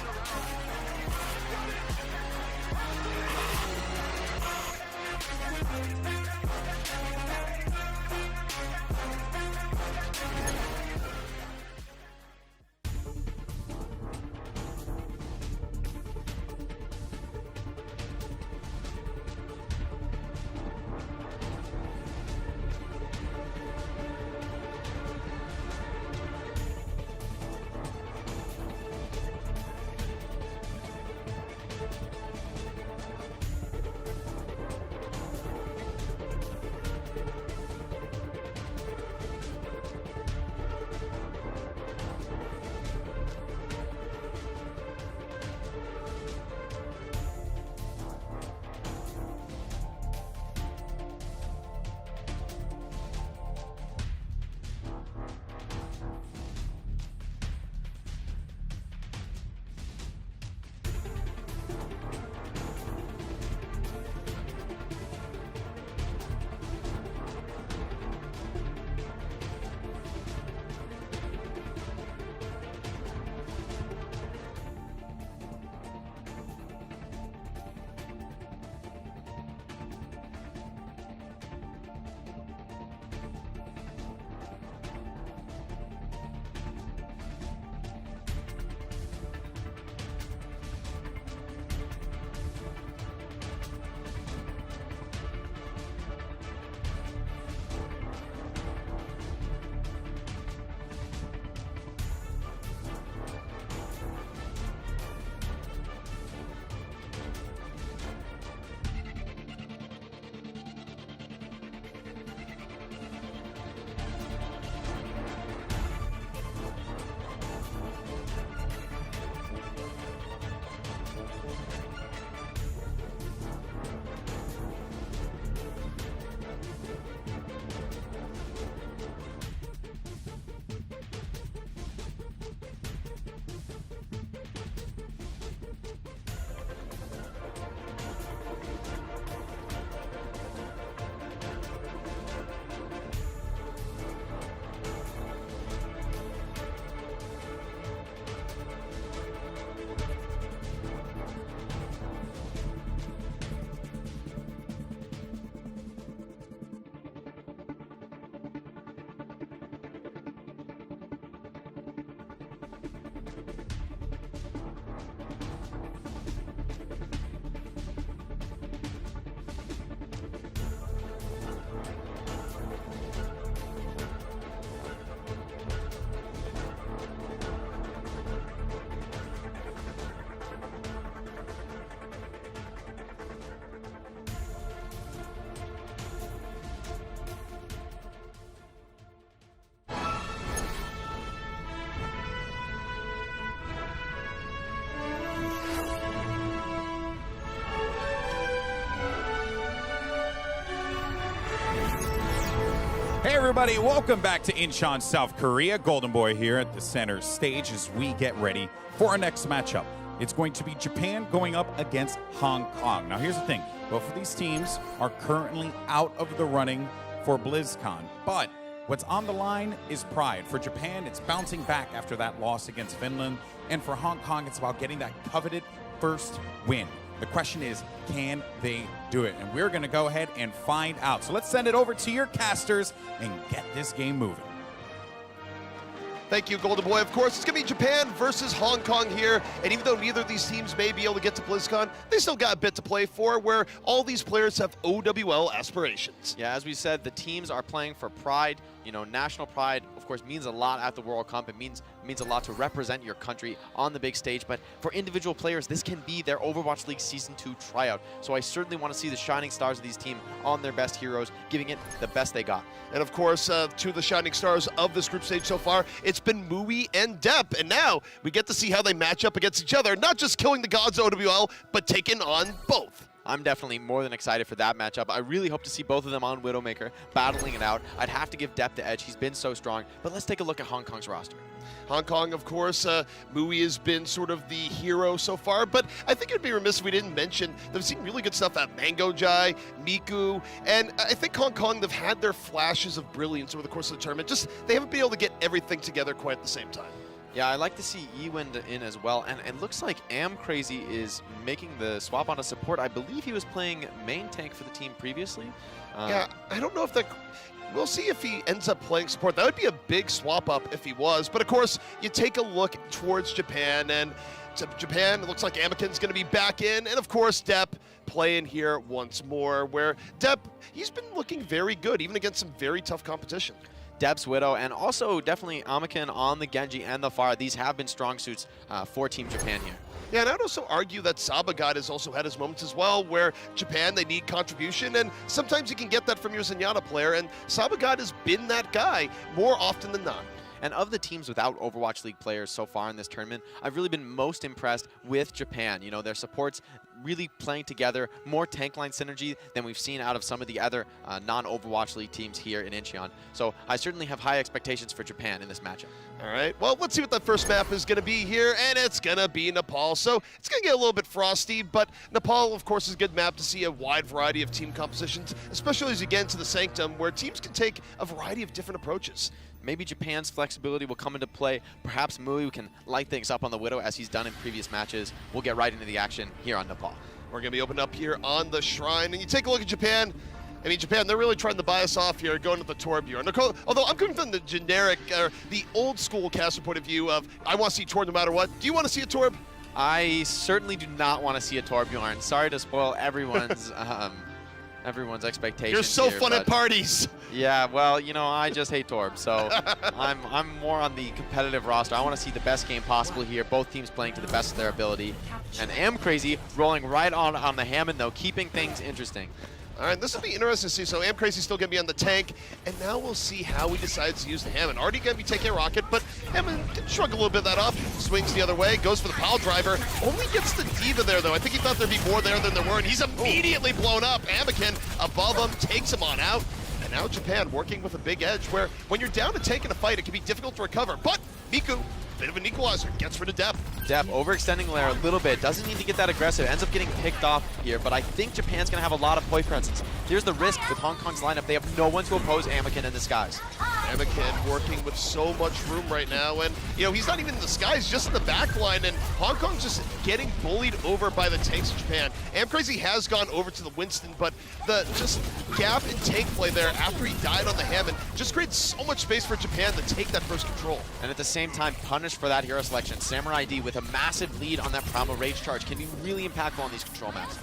Hey everybody, welcome back to Incheon, South Korea. Golden Boy here at the center stage as we get ready for our next matchup. It's going to be Japan going up against Hong Kong. Now here's the thing, both of these teams are currently out of the running for BlizzCon, but what's on the line is pride. For Japan, it's bouncing back after that loss against Finland, and for Hong Kong, it's about getting that coveted first win The question is, can they do it? And we're going to go ahead and find out. So let's send it over to your casters and get this game moving. Thank you, Golden Boy. Of course, it's going to be Japan versus Hong Kong here. And even though neither of these teams may be able to get to BlizzCon, they still got a bit to play for, where all these players have OWL aspirations. Yeah, as we said, the teams are playing for pride. You know, national pride, of course, means a lot at the World Cup. It means a lot to represent your country on the big stage. But for individual players, this can be their Overwatch League Season 2 tryout. So I certainly want to see the shining stars of these teams on their best heroes, giving it the best they got. And of course, two of the shining stars of this group stage so far, it's been Mui and Depp. And now we get to see how they match up against each other, not just killing the gods OWL, but taking on both. I'm definitely more than excited for that matchup. I really hope to see both of them on Widowmaker, battling it out. I'd have to give Depp the edge. He's been so strong. But let's take a look at Hong Kong's roster. Hong Kong, of course, Mui has been sort of the hero so far, but I think it'd be remiss if we didn't mention they've seen really good stuff at Mango Jai, Miku, and I think Hong Kong, they've had their flashes of brilliance over the course of the tournament. Just they haven't been able to get everything together quite at the same time. Yeah, I like to see Ewan in as well, and it looks like Crazy is making the swap onto support. I believe he was playing main tank for the team previously. Yeah, I don't know if that... We'll see if he ends up playing support. That would be a big swap up if he was. But of course, you take a look towards Japan, and Japan, it looks like Amiken's going to be back in. And of course, Depp playing here once more, where Depp, he's been looking very good, even against some very tough competition. Depp's Widow, and also definitely Amiken on the Genji and the Pharah. These have been strong suits for Team Japan here. Yeah, and I'd also argue that Sabagat has also had his moments as well, where Japan, they need contribution, and sometimes you can get that from your Zenyatta player, and Sabagat has been that guy more often than not. And of the teams without Overwatch League players so far in this tournament, I've really been most impressed with Japan. You know, their supports really playing together, more tank line synergy than we've seen out of some of the other non-Overwatch League teams here in Incheon. So I certainly have high expectations for Japan in this matchup. All right, well, let's see what that first map is going to be here, and it's going to be Nepal. So it's going to get a little bit frosty, but Nepal, of course, is a good map to see a wide variety of team compositions, especially as you get into the Sanctum, where teams can take a variety of different approaches. Maybe Japan's flexibility will come into play. Perhaps Mui can light things up on the Widow as he's done in previous matches. We'll get right into the action here on Nepal. We're going to be opened up here on the Shrine, and you take a look at Japan. I mean, Japan, they're really trying to buy us off here, going to the Torbjorn. Although I'm coming from the generic, the old school caster point of view of, I want to see Torb no matter what. Do you want to see a Torb? I certainly do not want to see a Torbjorn. Sorry to spoil everyone's everyone's expectations. You're so here, fun at parties. Yeah, well, you know, I just hate Torb, so I'm more on the competitive roster. I want to see the best game possible here. Both teams playing to the best of their ability. And Crazy rolling right on the Hammond, though, keeping things interesting. All right, this will be interesting to see. So Crazy's still going to be on the tank, and now we'll see how he decides to use the Hammond. Already going to be taking a rocket, but Hammond can shrug a little bit of that off. Swings the other way, goes for the pile driver. Only gets the Diva there, though. I think he thought there'd be more there than there were, and he's immediately blown up. Amiken above him, takes him on out. And now Japan working with a big edge where when you're down a tank in a fight, it can be difficult to recover. But Miku, bit of an equalizer, gets rid of Depp. Depp overextending Lair a little bit, doesn't need to get that aggressive, ends up getting picked off here, but I think Japan's going to have a lot of point presence. Here's the risk with Hong Kong's lineup. They have no one to oppose Amiken in the skies. Amiken working with so much room right now, and you know, he's not even in the skies, just in the back line, and Hong Kong's just getting bullied over by the tanks of Japan. Crazy has gone over to the Winston, but the just gap in tank play there after he died on the Hammond just creates so much space for Japan to take that first control. And at the same time, punished for that hero selection. Samurai D with a massive lead on that Primal Rage charge can be really impactful on these control maps.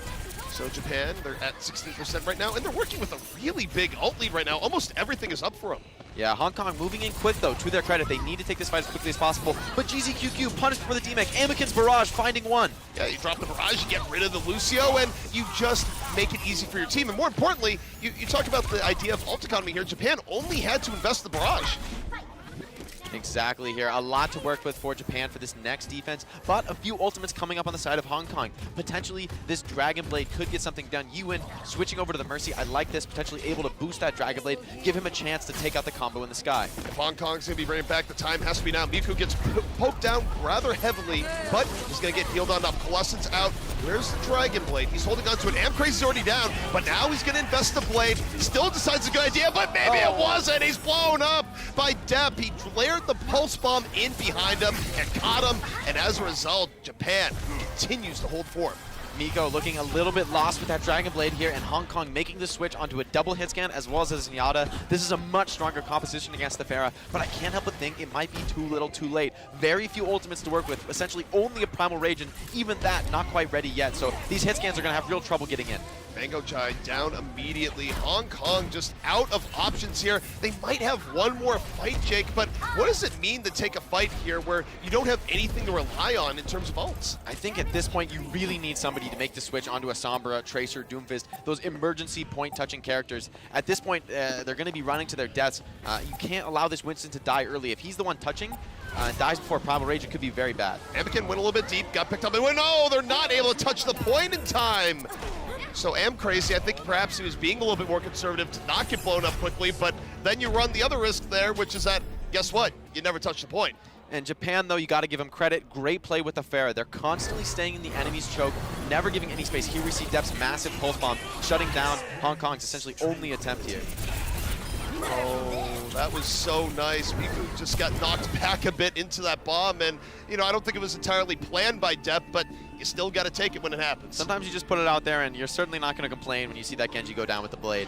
So Japan, they're at 16% right now, and they're working with a really big ult lead right now. Almost everything is up for them. Yeah, Hong Kong moving in quick, though. To their credit, they need to take this fight as quickly as possible. But GZQQ punished for the DMAC. Amiken's Barrage finding one. Yeah, you drop the Barrage, you get rid of the Lucio, and you just make it easy for your team. And more importantly, you talk about the idea of ult economy here. Japan only had to invest the Barrage. Exactly here. A lot to work with for Japan for this next defense, but a few ultimates coming up on the side of Hong Kong. Potentially, this Dragon Blade could get something done. Ewan switching over to the Mercy. I like this, potentially able to boost that Dragon Blade, give him a chance to take out the combo in the sky. If Hong Kong's going to be bringing back, the time has to be now. Miku gets poked down rather heavily, but he's going to get healed on up. Colossus out. Where's the Dragon Blade? He's holding on to it. Crazy's already down, but now he's going to invest the blade. Still decides it's a good idea, but maybe it wasn't. He's blown up by Depp. He layered the pulse bomb in behind him and caught him, and as a result, Japan continues to hold form. Miko looking a little bit lost with that Dragon Blade here, and Hong Kong making the switch onto a double hit scan as well as a Zenyatta. This is a much stronger composition against the Pharah, but I can't help but think it might be too little too late. Very few ultimates to work with, essentially only a Primal Rage, and even that not quite ready yet, so these hit scans are going to have real trouble getting in. Mangojai down immediately. Hong Kong just out of options here. They might have one more fight, Jake, but what does it mean to take a fight here where you don't have anything to rely on in terms of ults? I think at this point you really need somebody to make the switch onto a Sombra, Tracer, Doomfist, those emergency point-touching characters. At this point, they're going to be running to their deaths. You can't allow this Winston to die early. If he's the one touching, dies before Primal Rage, it could be very bad. Anakin went a little bit deep, got picked up, and went, no, they're not able to touch the point in time. So Crazy, I think perhaps he was being a little bit more conservative to not get blown up quickly, but then you run the other risk there, which is that, guess what? You never touch the point. And Japan, though, you got to give them credit. Great play with the Pharah. They're constantly staying in the enemy's choke, never giving any space. Here we see Dep's massive pulse bomb, shutting down Hong Kong's essentially only attempt here. Oh, that was so nice. Miku just got knocked back a bit into that bomb, and, you know, I don't think it was entirely planned by Dep, but you still got to take it when it happens. Sometimes you just put it out there, and you're certainly not going to complain when you see that Genji go down with the blade.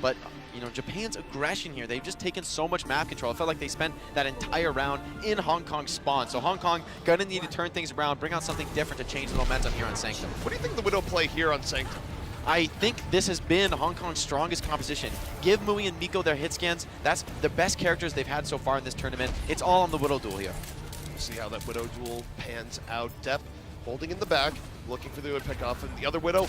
But, you know, Japan's aggression here, they've just taken so much map control. It felt like they spent that entire round in Hong Kong's spawn. So Hong Kong going to need to turn things around, bring out something different to change the momentum here on Sanctum. What do you think of the Widow play here on Sanctum? I think this has been Hong Kong's strongest composition. Give Mui and Miko their hit scans. That's the best characters they've had so far in this tournament. It's all on the Widow duel here. We'll see how that Widow duel pans out. Dep holding in the back, looking for the pick off, and the other Widow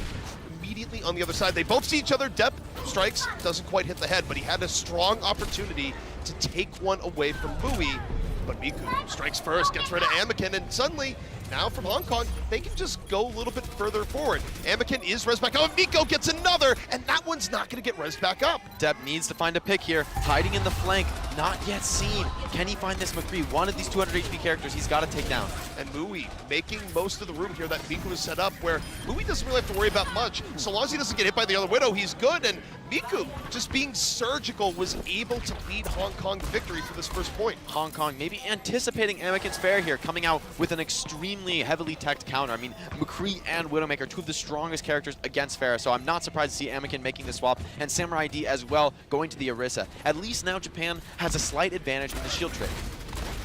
immediately on the other side. They both see each other. Dep strikes, doesn't quite hit the head, but he had a strong opportunity to take one away from Mui. But Miku strikes first, gets rid of Anakin, and suddenly, now from Hong Kong, they can just go a little bit further forward. Anakin is res back up, and Miko gets another, and that one's not going to get res back up. Dep needs to find a pick here, hiding in the flank, not yet seen. Can he find this McCree? One of these 200 HP characters he's got to take down. And Mui making most of the room here that Miku has set up, where Mui doesn't really have to worry about much. So long as he doesn't get hit by the other Widow, he's good, and Miku, just being surgical, was able to lead Hong Kong to victory for this first point. Hong Kong maybe anticipating Anakin's fair here, coming out with an extremely heavily teched counter. I mean, McCree and Widowmaker, two of the strongest characters against Pharah, so I'm not surprised to see Anakin making the swap, and Samurai D as well going to the Orisa. At least now Japan has a slight advantage in the shield trick.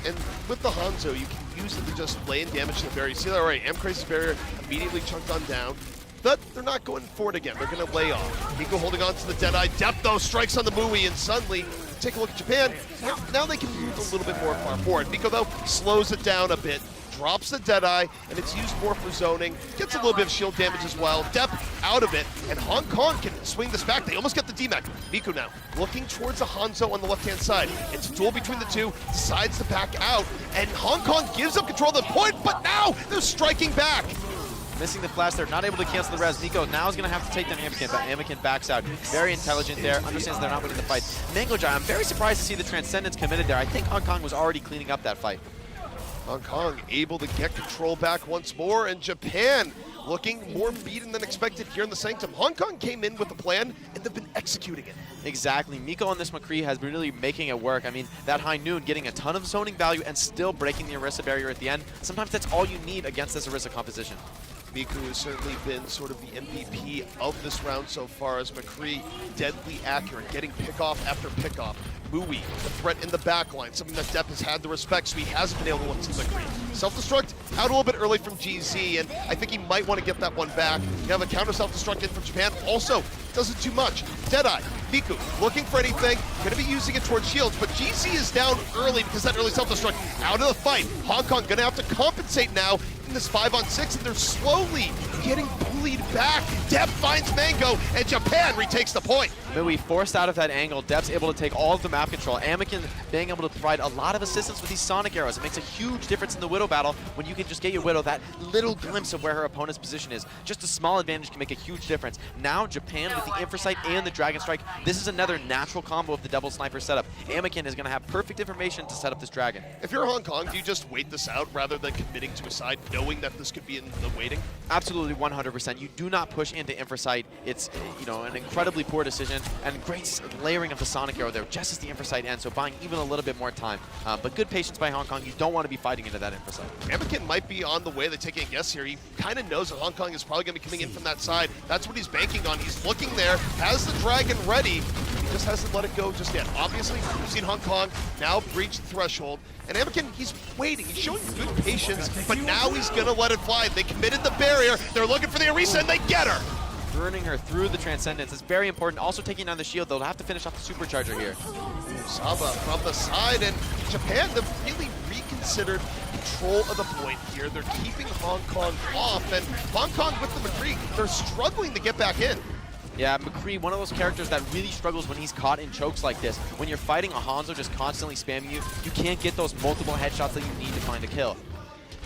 And with the Hanzo, you can use it to just lay in damage to the barrier. See that right? Crazy's barrier immediately chunked on down. But they're not going for it again. They're going to lay off. Miko holding on to the Deadeye. Dep, though, strikes on the Mui, and suddenly, take a look at Japan. Now they can move a little bit more far forward. Miko, though, slows it down a bit, drops the Deadeye, and it's used more for zoning. Gets a little bit of shield damage as well. Dep out of it, and Hong Kong can swing this back. They almost get the DMAC. Miko now looking towards a Hanzo on the left-hand side. It's a duel between the two, decides to back out, and Hong Kong gives up control of the point, but now they're striking back. Missing the flash there, not able to cancel the res. Miko now is going to have to take down Anakin, but Anakin backs out. Very intelligent there, understands they're not winning the fight. Mangojai, I'm very surprised to see the Transcendence committed there. I think Hong Kong was already cleaning up that fight. Hong Kong able to get control back once more, and Japan looking more beaten than expected here in the Sanctum. Hong Kong came in with a plan, and they've been executing it. Exactly. Miko on this McCree has been really making it work. I mean, that High Noon getting a ton of zoning value and still breaking the Orisa barrier at the end. Sometimes that's all you need against this Orisa composition. Miku has certainly been sort of the MVP of this round so far, as McCree deadly accurate, getting pick-off after pick-off. Mui, the threat in the back line, something that Dep has had the respect, so he hasn't been able to look to McCree. Self-destruct out a little bit early from GZ, and I think he might want to get that one back. You have a counter self-destruct in from Japan. Also, doesn't too much. Deadeye, Miku, looking for anything, going to be using it towards shields, but GZ is down early because that early self-destruct out of the fight. Hong Kong going to have to compensate now in this 5-on-6, and they're slowly getting bullied back. Dep finds Mango, and Japan retakes the point. Mui forced out of that angle. Dep's able to take all of the map control. Anakin being able to provide a lot of assistance with these Sonic arrows. It makes a huge difference in the Widow battle when you can just get your Widow that little glimpse of where her opponent's position is. Just a small advantage can make a huge difference. Now Japan with the Infrasight and the Dragon Strike, this is another natural combo of the double sniper setup. Anakin is going to have perfect information to set up this Dragon. If you're Hong Kong, do you just wait this out rather than committing to a side, knowing that this could be in the waiting? Absolutely, 100%. You do not push into Infrasight. It's, you know, an incredibly poor decision. position, and great layering of the Sonic Arrow there just as the Infrasight ends, so buying even a little bit more time. But good patience by Hong Kong. You don't want to be fighting into that Infrasight. Anakin might be on the way. They're taking a guess here. He kind of knows that Hong Kong is probably going to be coming in from that side. That's what he's banking on. He's looking there, has the Dragon ready. He just hasn't let it go just yet. Obviously, we've seen Hong Kong now breach the threshold. And Anakin, he's waiting. He's showing good patience, but now he's going to let it fly. They committed the barrier. They're looking for the Orisa, and they get her. Burning her through the Transcendence is very important. Also taking down the shield. They'll have to finish off the Supercharger here. Saba from the side, and Japan, they've really reconsidered control of the point here. They're keeping Hong Kong off, and Hong Kong with the McCree, they're struggling to get back in. Yeah, McCree, one of those characters that really struggles when he's caught in chokes like this. When you're fighting a Hanzo just constantly spamming you, you can't get those multiple headshots that you need to find a kill.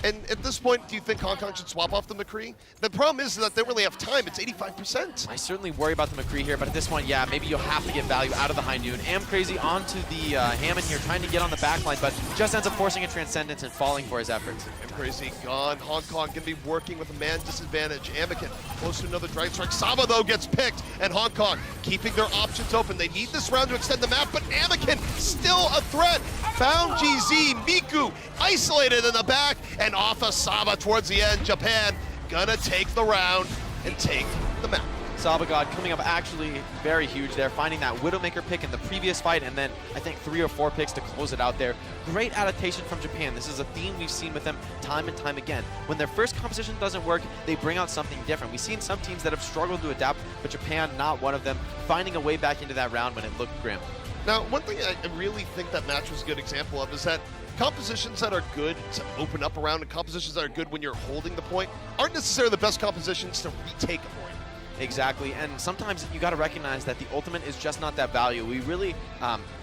And at this point, do you think Hong Kong should swap off the McCree? The problem is that they don't really have time. It's 85%. I certainly worry about the McCree here, but at this point, yeah, maybe you'll have to get value out of the High Noon. Crazy onto the Hammond here, trying to get on the backline, but just ends up forcing a Transcendence and falling for his efforts. Crazy gone. Hong Kong going to be working with a man disadvantage. Anakin close to another Dragon Strike. Saba, though, gets picked, and Hong Kong keeping their options open. They need this round to extend the map, but Anakin still a threat. Found GZ, Miku isolated in the back, and off of Saba towards the end. Japan gonna take the round and take the map. Saba God coming up actually very huge there, finding that Widowmaker pick in the previous fight, and then I think 3 or 4 picks to close it out there. Great adaptation from Japan. This is a theme we've seen with them time and time again. When their first composition doesn't work, they bring out something different. We've seen some teams that have struggled to adapt, but Japan not one of them, finding a way back into that round when it looked grim. Now, one thing I really think that match was a good example of is that compositions that are good to open up around and compositions that are good when you're holding the point aren't necessarily the best compositions to retake a point. Exactly, and sometimes you got to recognize that the ultimate is just not that value. We really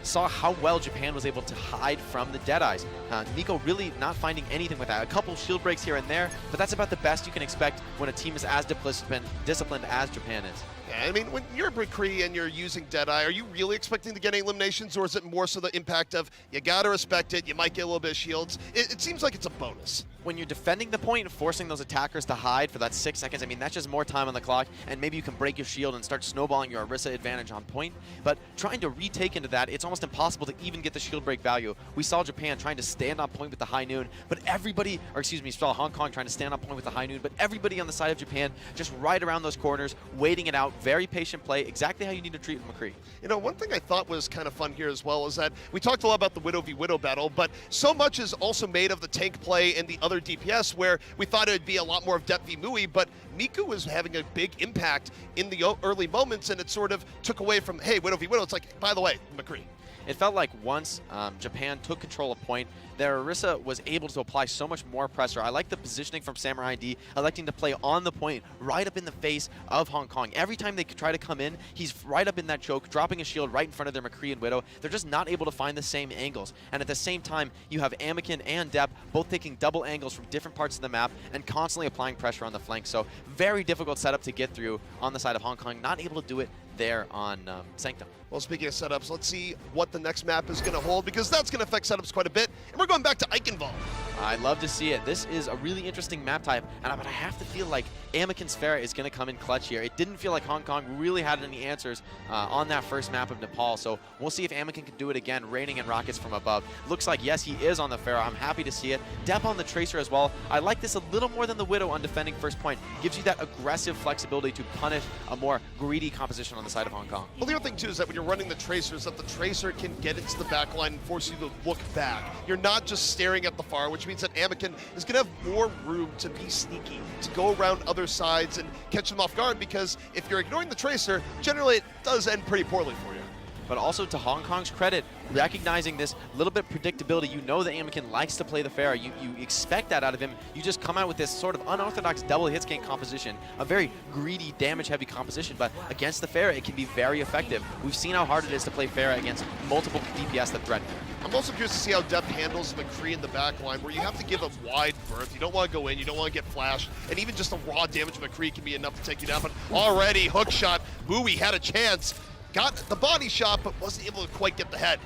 saw how well Japan was able to hide from the Deadeyes. Nico really not finding anything with that. A couple shield breaks here and there, but that's about the best you can expect when a team is as disciplined as Japan is. Yeah, I mean, when you're a McCree and you're using Deadeye, are you really expecting to get any eliminations, or is it more so the impact of you got to respect it, you might get a little bit of shields? It seems like it's a bonus. When you're defending the point and forcing those attackers to hide for that 6 seconds, I mean, that's just more time on the clock, and maybe you can break your shield and start snowballing your Orisa advantage on point. But trying to retake into that, it's almost impossible to even get the shield break value. We saw Japan trying to stand on point with the High Noon, but everybody, or excuse me, saw Hong Kong trying to stand on point with the High Noon, but everybody on the side of Japan just right around those corners, waiting it out, very patient play, exactly how you need to treat McCree. You know, one thing I thought was kind of fun here as well is that we talked a lot about the Widow v Widow battle, but so much is also made of the tank play and the other DPS, where we thought it would be a lot more of Depth v Mui, but Miku was having a big impact in the early moments, and it sort of took away from, hey, Widow v Widow. It's like, by the way, McCree. It felt like once Japan took control of point, their Orisa was able to apply so much more pressure. I like the positioning from Samurai D, electing to play on the point, right up in the face of Hong Kong. Every time they try to come in, he's right up in that choke, dropping a shield right in front of their McCree and Widow. They're just not able to find the same angles. And at the same time, you have Anakin and Depp both taking double angles from different parts of the map and constantly applying pressure on the flank. So very difficult setup to get through on the side of Hong Kong, not able to do it there on Sanctum. Well, speaking of setups, let's see what the next map is going to hold, because that's going to affect setups quite a bit. And we're going back to Eichenwald. I love to see it. This is a really interesting map type, but I have to feel like Anakin's Pharah is going to come in clutch here. It didn't feel like Hong Kong really had any answers on that first map of Nepal, so we'll see if Anakin can do it again, raining in rockets from above. Looks like, yes, he is on the Pharah. I'm happy to see it. Depp on the Tracer as well. I like this a little more than the Widow on defending first point. Gives you that aggressive flexibility to punish a more greedy composition on the side of Hong Kong. Well, the other thing, too, is that when you're running the Tracers, that the Tracer can get into the back line and force you to look back. You're not just staring at the far, which means that Anakin is going to have more room to be sneaky, to go around other sides and catch them off guard, because if you're ignoring the Tracer, generally it does end pretty poorly for you. But also to Hong Kong's credit, recognizing this little bit predictability, you know that Anakin likes to play the Pharah. You expect that out of him. You just come out with this sort of unorthodox double hitscan composition, a very greedy, damage-heavy composition, but against the Pharah, it can be very effective. We've seen how hard it is to play Pharah against multiple DPS that threaten him. I'm also curious to see how Depp handles McCree in the back line, where you have to give a wide berth. You don't want to go in, you don't want to get flashed, and even just a raw damage of McCree can be enough to take you down. But already, hook shot, Bowie had a chance. Got the body shot, but wasn't able to quite get the head.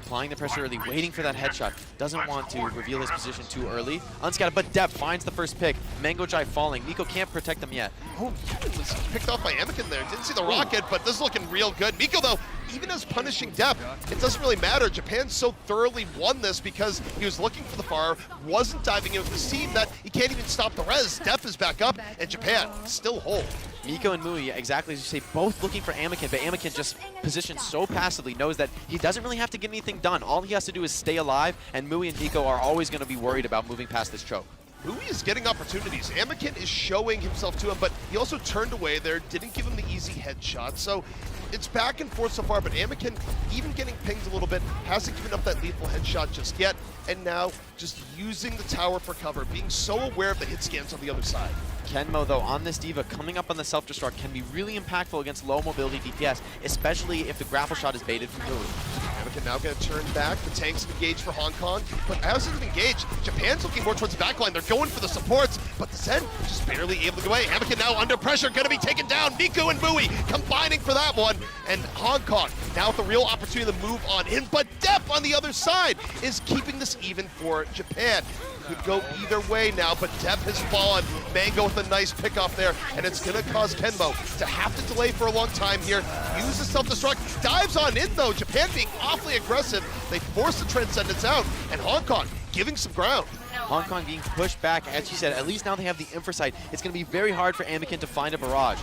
applying the pressure early, waiting for that headshot. Doesn't want to reveal his position too early. Unscattered, but Depp finds the first pick. Mangojai falling. Miko can't protect them yet. Oh, Kevin was picked off by Anakin there. Didn't see the rocket, but this is looking real good. Miko, though, even as punishing Depp, it doesn't really matter. Japan so thoroughly won this because he was looking for the fire, wasn't diving in with his team, that he can't even stop the res. Depp is back up, and Japan still hold. Miko and Mui, exactly as you say, both looking for Anakin, but Anakin just positioned so passively, knows that he doesn't really have to get anything done. All he has to do is stay alive, and Mui and Miko are always going to be worried about moving past this choke. Mui is getting opportunities. Anakin is showing himself to him, but he also turned away there, didn't give him the easy headshot. So it's back and forth so far, but Anakin, even getting pinged a little bit, hasn't given up that lethal headshot just yet. And now just using the tower for cover, being so aware of the hit scans on the other side. Kenmo, though, on this D.Va, coming up on the self-destruct can be really impactful against low mobility DPS, especially if the grapple shot is baited from Mui. Anakin now going to turn back. The tanks engaged for Hong Kong, but as it's engaged, Japan's looking more towards the backline. They're going for the supports, but the Zen just barely able to get away. Anakin now under pressure, going to be taken down. Miko and Mui combining for that one, and Hong Kong now with the real opportunity to move on in, but Depp on the other side is keeping this even for Japan. Could go either way now, but Depp has fallen. Mango with a nice pickoff there, and it's going to cause Kenmo to have to delay for a long time here. Use the self-destruct, dives on in though. Japan being awfully aggressive. They force the Transcendence out, and Hong Kong giving some ground. Hong Kong being pushed back, as you said, at least now they have the Infrasight. It's going to be very hard for Anakin to find a barrage.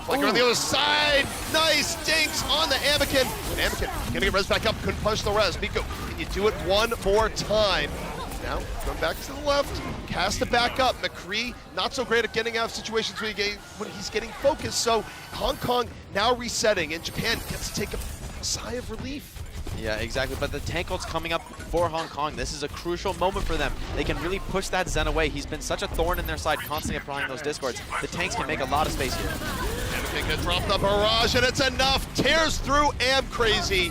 Like on the other side, nice dinks on the Anakin. And Anakin gonna get res back up, couldn't punch the res. Miko, can you do it one more time? Now, going back to the left, cast it back up. McCree, not so great at getting out of situations when he's getting focused, so Hong Kong now resetting, and Japan gets to take a sigh of relief. Yeah, exactly, but the tank ult's coming up for Hong Kong. This is a crucial moment for them. They can really push that Zen away. He's been such a thorn in their side, constantly applying those discords. The tanks can make a lot of space here. Anakin gonna drop the barrage, and it's enough. Tears through Crazy.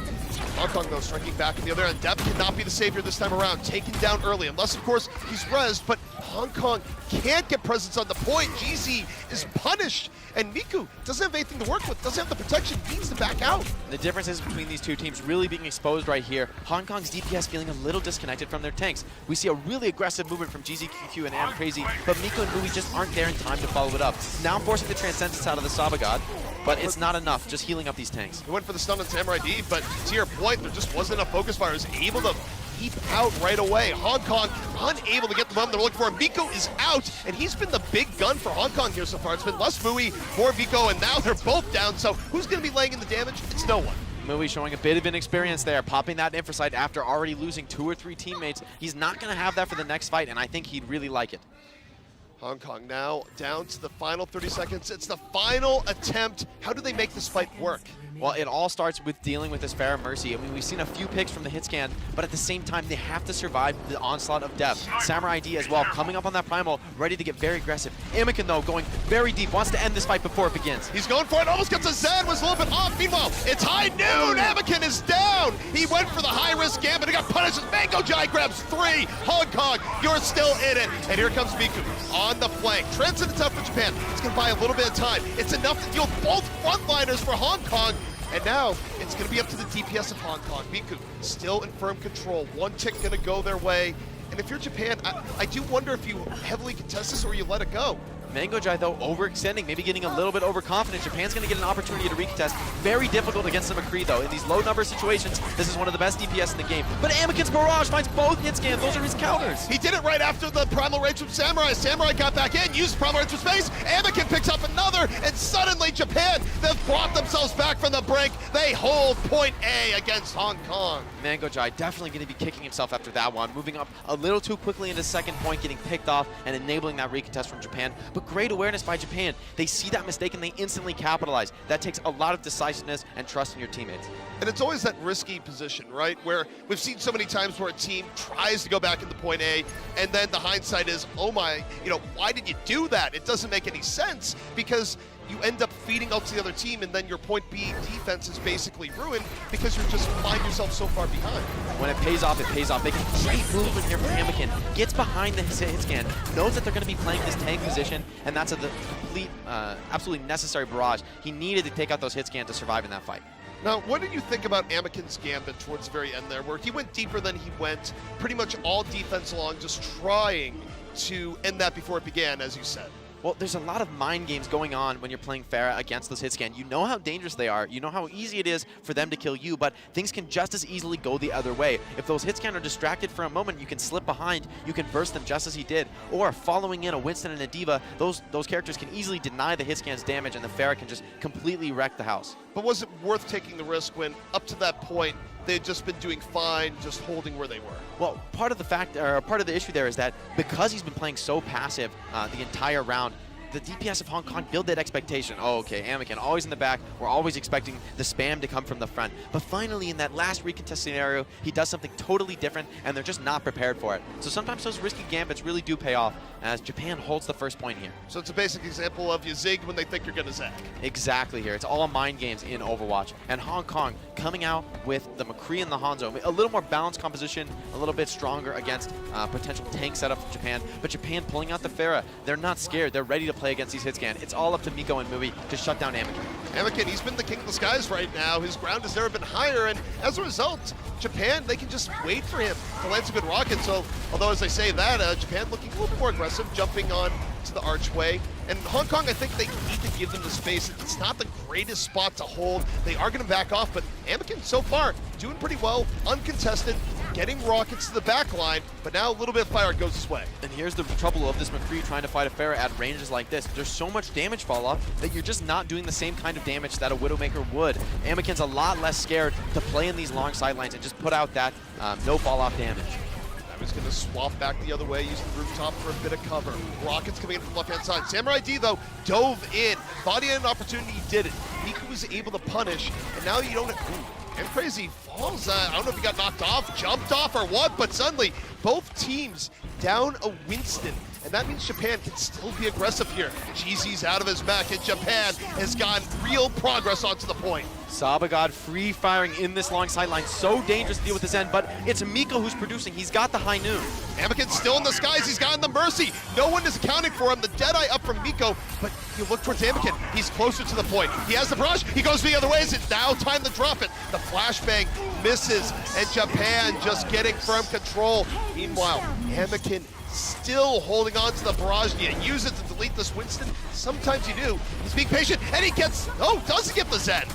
Hong Kong, though, striking back on the other end. Depp cannot be the savior this time around, taken down early, unless, of course, he's rezzed, but Hong Kong can't get presence on the point. GZ is punished, and Miku doesn't have anything to work with, doesn't have the protection, needs to back out. The differences between these two teams really being exposed right here. Hong Kong's DPS feeling a little disconnected from their tanks. We see a really aggressive movement from GZQQ and Crazy, but Miko and Mui just aren't there in time to follow it up. Now forcing the Transcendence out of the Sabagod, but it's not enough, just healing up these tanks. He went for the stun on Samurai D, but to your point, there just wasn't enough focus fire. He was able to keep out right away. Hong Kong unable to get the bomb they're looking for. Miko is out, and he's been the big gun for Hong Kong here so far. It's been less Mui, more Miko, and now they're both down, so who's going to be laying in the damage? It's no one. Mui showing a bit of inexperience there, popping that Infrasight after already losing 2 or 3 teammates. He's not going to have that for the next fight, and I think he'd really like it. Hong Kong now down to the final 30 seconds. It's the final attempt. How do they make this fight work? Well, it all starts with dealing with this Pharah Mercy. I mean, we've seen a few picks from the hit scan, but at the same time, they have to survive the onslaught of Depp. Samurai D as well, coming up on that Primal, ready to get very aggressive. Anakin, though, going very deep, wants to end this fight before it begins. He's going for it, almost gets a Zen, was a little bit off. Meanwhile, it's high noon. Anakin is down. He went for the high-risk gambit. He got punished. Mangojai grabs 3. Hong Kong, you're still in it. And here comes Miku on the flank. Transcendence out for Japan. It's going to buy a little bit of time. It's enough to deal both frontliners for Hong Kong. And now, it's going to be up to the DPS of Hong Kong. Miku still in firm control. One tick going to go their way. And if you're Japan, I do wonder if you heavily contest this or you let it go. Mangojai, though, overextending, maybe getting a little bit overconfident. Japan's going to get an opportunity to recontest. Very difficult against the McCree, though. In these low-number situations, this is one of the best DPS in the game. But Anakin's Barrage finds both hit scans. Those are his counters. He did it right after the Primal Rage from Samurai. Samurai got back in, used Primal Rage for space. Anakin picks up another, and suddenly Japan, they've brought themselves back from the brink. They hold point A against Hong Kong. Mangojai definitely going to be kicking himself after that one. Moving up a little too quickly into second point, getting picked off, and enabling that recontest from Japan. But great awareness by Japan. They see that mistake and they instantly capitalize. That takes a lot of decisiveness and trust in your teammates. And it's always that risky position, right? Where we've seen so many times where a team tries to go back into point A, and then the hindsight is, oh my, why did you do that? It doesn't make any sense, because you end up feeding out to the other team, and then your point B defense is basically ruined because you're just find yourself so far behind. When it pays off, it pays off. Making great movement here from Anakin. Gets behind the hit scan, knows that they're going to be playing this tank position, and that's a complete, absolutely necessary barrage. He needed to take out those hit scans to survive in that fight. Now, what did you think about Amiken's gambit towards the very end there, where he went deeper than he went, pretty much all defense along, just trying to end that before it began, as you said? Well, there's a lot of mind games going on when you're playing Pharah against those hit scan. You know how dangerous they are. You know how easy it is for them to kill you, but things can just as easily go the other way. If those hit scan are distracted for a moment, you can slip behind, you can burst them just as he did. Or following in a Winston and a D.Va, those characters can easily deny the hit scan's damage, and the Pharah can just completely wreck the house. But was it worth taking the risk when, up to that point, they had just been doing fine, just holding where they were? Well, part of the issue there is that because he's been playing so passive the entire round, the DPS of Hong Kong build that expectation. Oh, okay, Amiken always in the back. We're always expecting the spam to come from the front. But finally, in that last recontest scenario, he does something totally different, and they're just not prepared for it. So sometimes those risky gambits really do pay off, as Japan holds the first point here. So it's a basic example of you zig when they think you're going to zag. Exactly here. It's all mind games in Overwatch. And Hong Kong coming out with the McCree and the Hanzo. A little more balanced composition, a little bit stronger against potential tank setup from Japan. But Japan pulling out the Pharah. They're not scared. They're ready to play against these hit scan. It's all up to Miko and Mui to shut down Amiken. Amiken, he's been the king of the skies right now. His ground has never been higher, and as a result, Japan, they can just wait for him to land some good rockets. So, although as I say that, Japan looking a little bit more aggressive, jumping on to the archway. And Hong Kong, I think they need to give them the space. It's not the greatest spot to hold. They are going to back off, but Amiken so far doing pretty well, uncontested, getting rockets to the back line, but now a little bit of fire goes his way. And here's the trouble of this McCree trying to fight a Pharah at ranges like this. There's so much damage fall off that you're just not doing the same kind of damage that a Widowmaker would. Amiken's a lot less scared to play in these long sidelines and just put out that no fall off damage. He's going to swap back the other way, using the rooftop for a bit of cover. Rockets coming in from the left-hand side. Samurai D, though, dove in. Body had an opportunity, he did it. Miko was able to punish, and now you don't... Ooh, and Crazy falls. I don't know if he got knocked off, jumped off, or what, but suddenly, both teams down a Winston. And that means Japan can still be aggressive here. Jeezy's out of his mech, and Japan has gotten real progress onto the point. Sabagod free firing in this long sideline. So dangerous to deal with this end, but it's Miko who's producing. He's got the high noon. Amiken's still in the skies. He's gotten the Mercy. No one is accounting for him. The Deadeye up from Miko, but you look towards Amiken. He's closer to the point. He has the barrage. He goes the other way. Is it now time to drop it? The flashbang misses, and Japan just getting firm control. Meanwhile, Amiken still holding on to the barrage. Do you use it to delete this Winston? Sometimes you do. He's being patient, and he gets, doesn't get the Zen.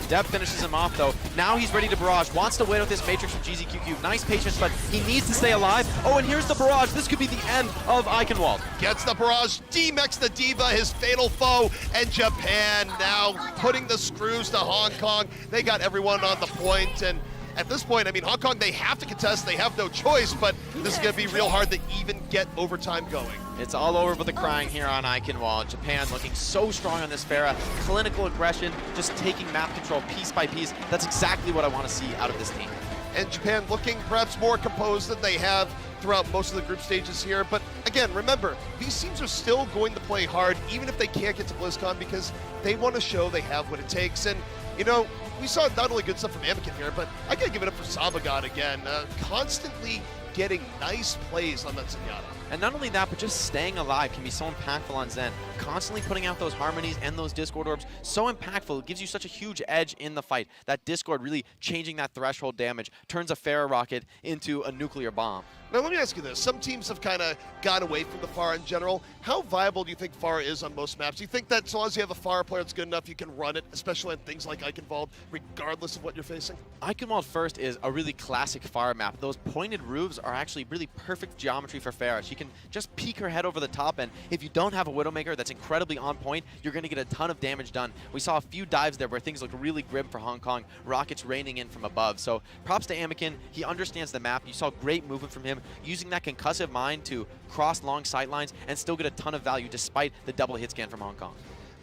Deb finishes him off, though. Now he's ready to barrage. Wants to wait out this Matrix from GZQQ. Nice patience, but he needs to stay alive. Oh, and here's the barrage. This could be the end of Eichenwald. Gets the barrage. D-Mex the D.Va, his fatal foe. And Japan now putting the screws to Hong Kong. They got everyone on the point, and at this point, I mean, Hong Kong, they have to contest. They have no choice, but this is going to be real hard to even get overtime going. It's all over with the crying here on Eichenwald. Japan looking so strong on this Pharah. Clinical aggression, just taking map control piece by piece. That's exactly what I want to see out of this team. And Japan looking perhaps more composed than they have throughout most of the group stages here. But again, remember, these teams are still going to play hard, even if they can't get to BlizzCon, because they want to show they have what it takes. And, you know, we saw not only good stuff from Amiken here, but I gotta give it up for Sabagod again. Constantly getting nice plays on that Zenyatta. And not only that, but just staying alive can be so impactful on Zen. Constantly putting out those harmonies and those Discord orbs, so impactful. It gives you such a huge edge in the fight. That Discord really changing that threshold damage, turns a Pharah rocket into a nuclear bomb. Now let me ask you this. Some teams have kind of gone away from the Pharah in general. How viable do you think Pharah is on most maps? Do you think that as long as you have a Pharah player that's good enough, you can run it, especially on things like Eichenwald, regardless of what you're facing? Eichenwald first is a really classic Pharah map. Those pointed roofs are actually really perfect geometry for Pharah. She can just peek her head over the top, and if you don't have a Widowmaker that's incredibly on point, you're going to get a ton of damage done. We saw a few dives there where things looked really grim for Hong Kong, rockets raining in from above. So props to Amiken. He understands the map. You saw great movement from him, using that concussive mind to cross long sightlines and still get a ton of value despite the double hit scan from Hong Kong.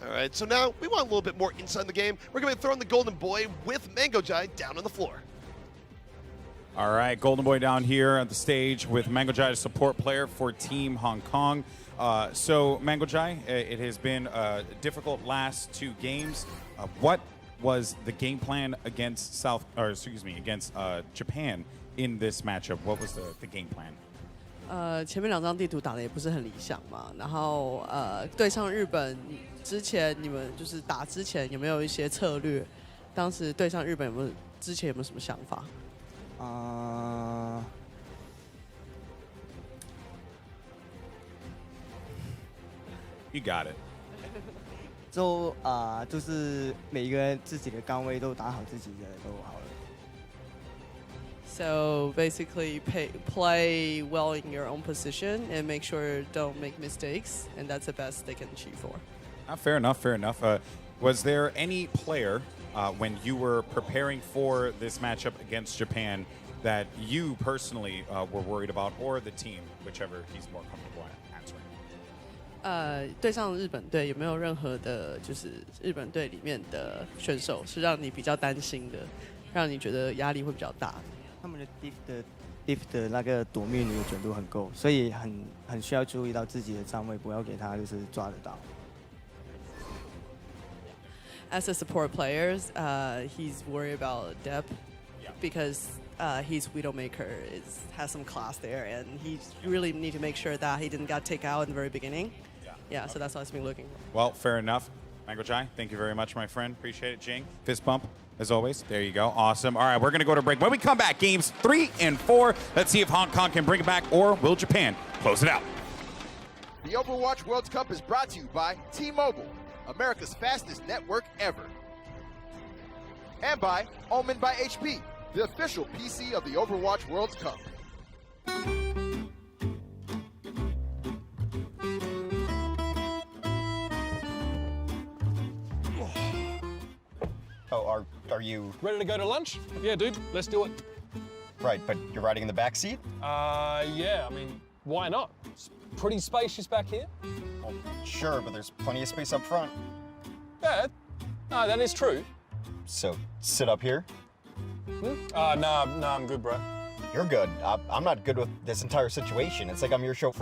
All right, so now we want a little bit more inside the game. We're going to throw in the Golden Boy with Mangojai down on the floor. All right, Golden Boy down here at the stage with Mangojai, support player for Team Hong Kong. So Mangojai, it has been a difficult last two games. What was the game plan against against Japan in this matchup? What was the game plan? 前面2张地图打得也不是很理想嘛，然后对上日本之前，你们就是打之前有没有一些策略？当时对上日本之前有没有什么想法？ You got it. 就是每一个人自己的岗位都打好自己的都好了。 So basically, play well in your own position and make sure don't make mistakes, and that's the best they can achieve for. Fair enough, fair enough. Was there any player when you were preparing for this matchup against Japan that you personally were worried about, or the team, whichever he's more comfortable answering? 对上日本队有没有任何的，就是日本队里面的选手是让你比较担心的，让你觉得压力会比较大？ 他们的 diff 的那个夺命的准度很够，所以很需要注意到自己的站位，不要给他就是抓得到。 As a support players, he's worried about depth because his Widowmaker has some class there, and he really need to make sure that he didn't get take out in the very beginning. Yeah, so that's what he's been looking for. Well, fair enough. Mango Chai, thank you very much, my friend. Appreciate it. Jing, fist bump. As always, there you go. Awesome. All right, we're going to go to break. When we come back, games 3 and 4. Let's see if Hong Kong can bring it back, or will Japan close it out? The Overwatch World Cup is brought to you by T-Mobile, America's fastest network ever. And by Omen by HP, the official PC of the Overwatch World Cup. Oh, are you Ready to go to lunch? Yeah, dude, let's do it. right? But you're riding in the back seat? Yeah, I mean, why not? It's pretty spacious back here. Well, sure, but there's plenty of space up front. Yeah, no, that is true. So sit up here. Nah, I'm good, bro. You're good. I'm not good with this entire situation. It's like I'm your show.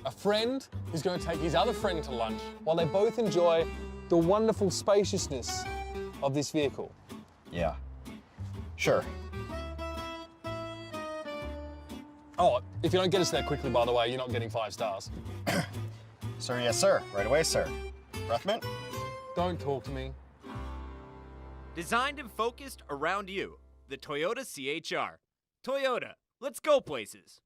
A friend is going to take his other friend to lunch while they both enjoy the wonderful spaciousness of this vehicle. Yeah. Sure. Oh, if you don't get us there quickly, by the way, you're not getting 5 stars. Sir, yes, sir. Right away, sir. Breathmint? Don't talk to me. Designed and focused around you, the Toyota CHR. Toyota, let's go places.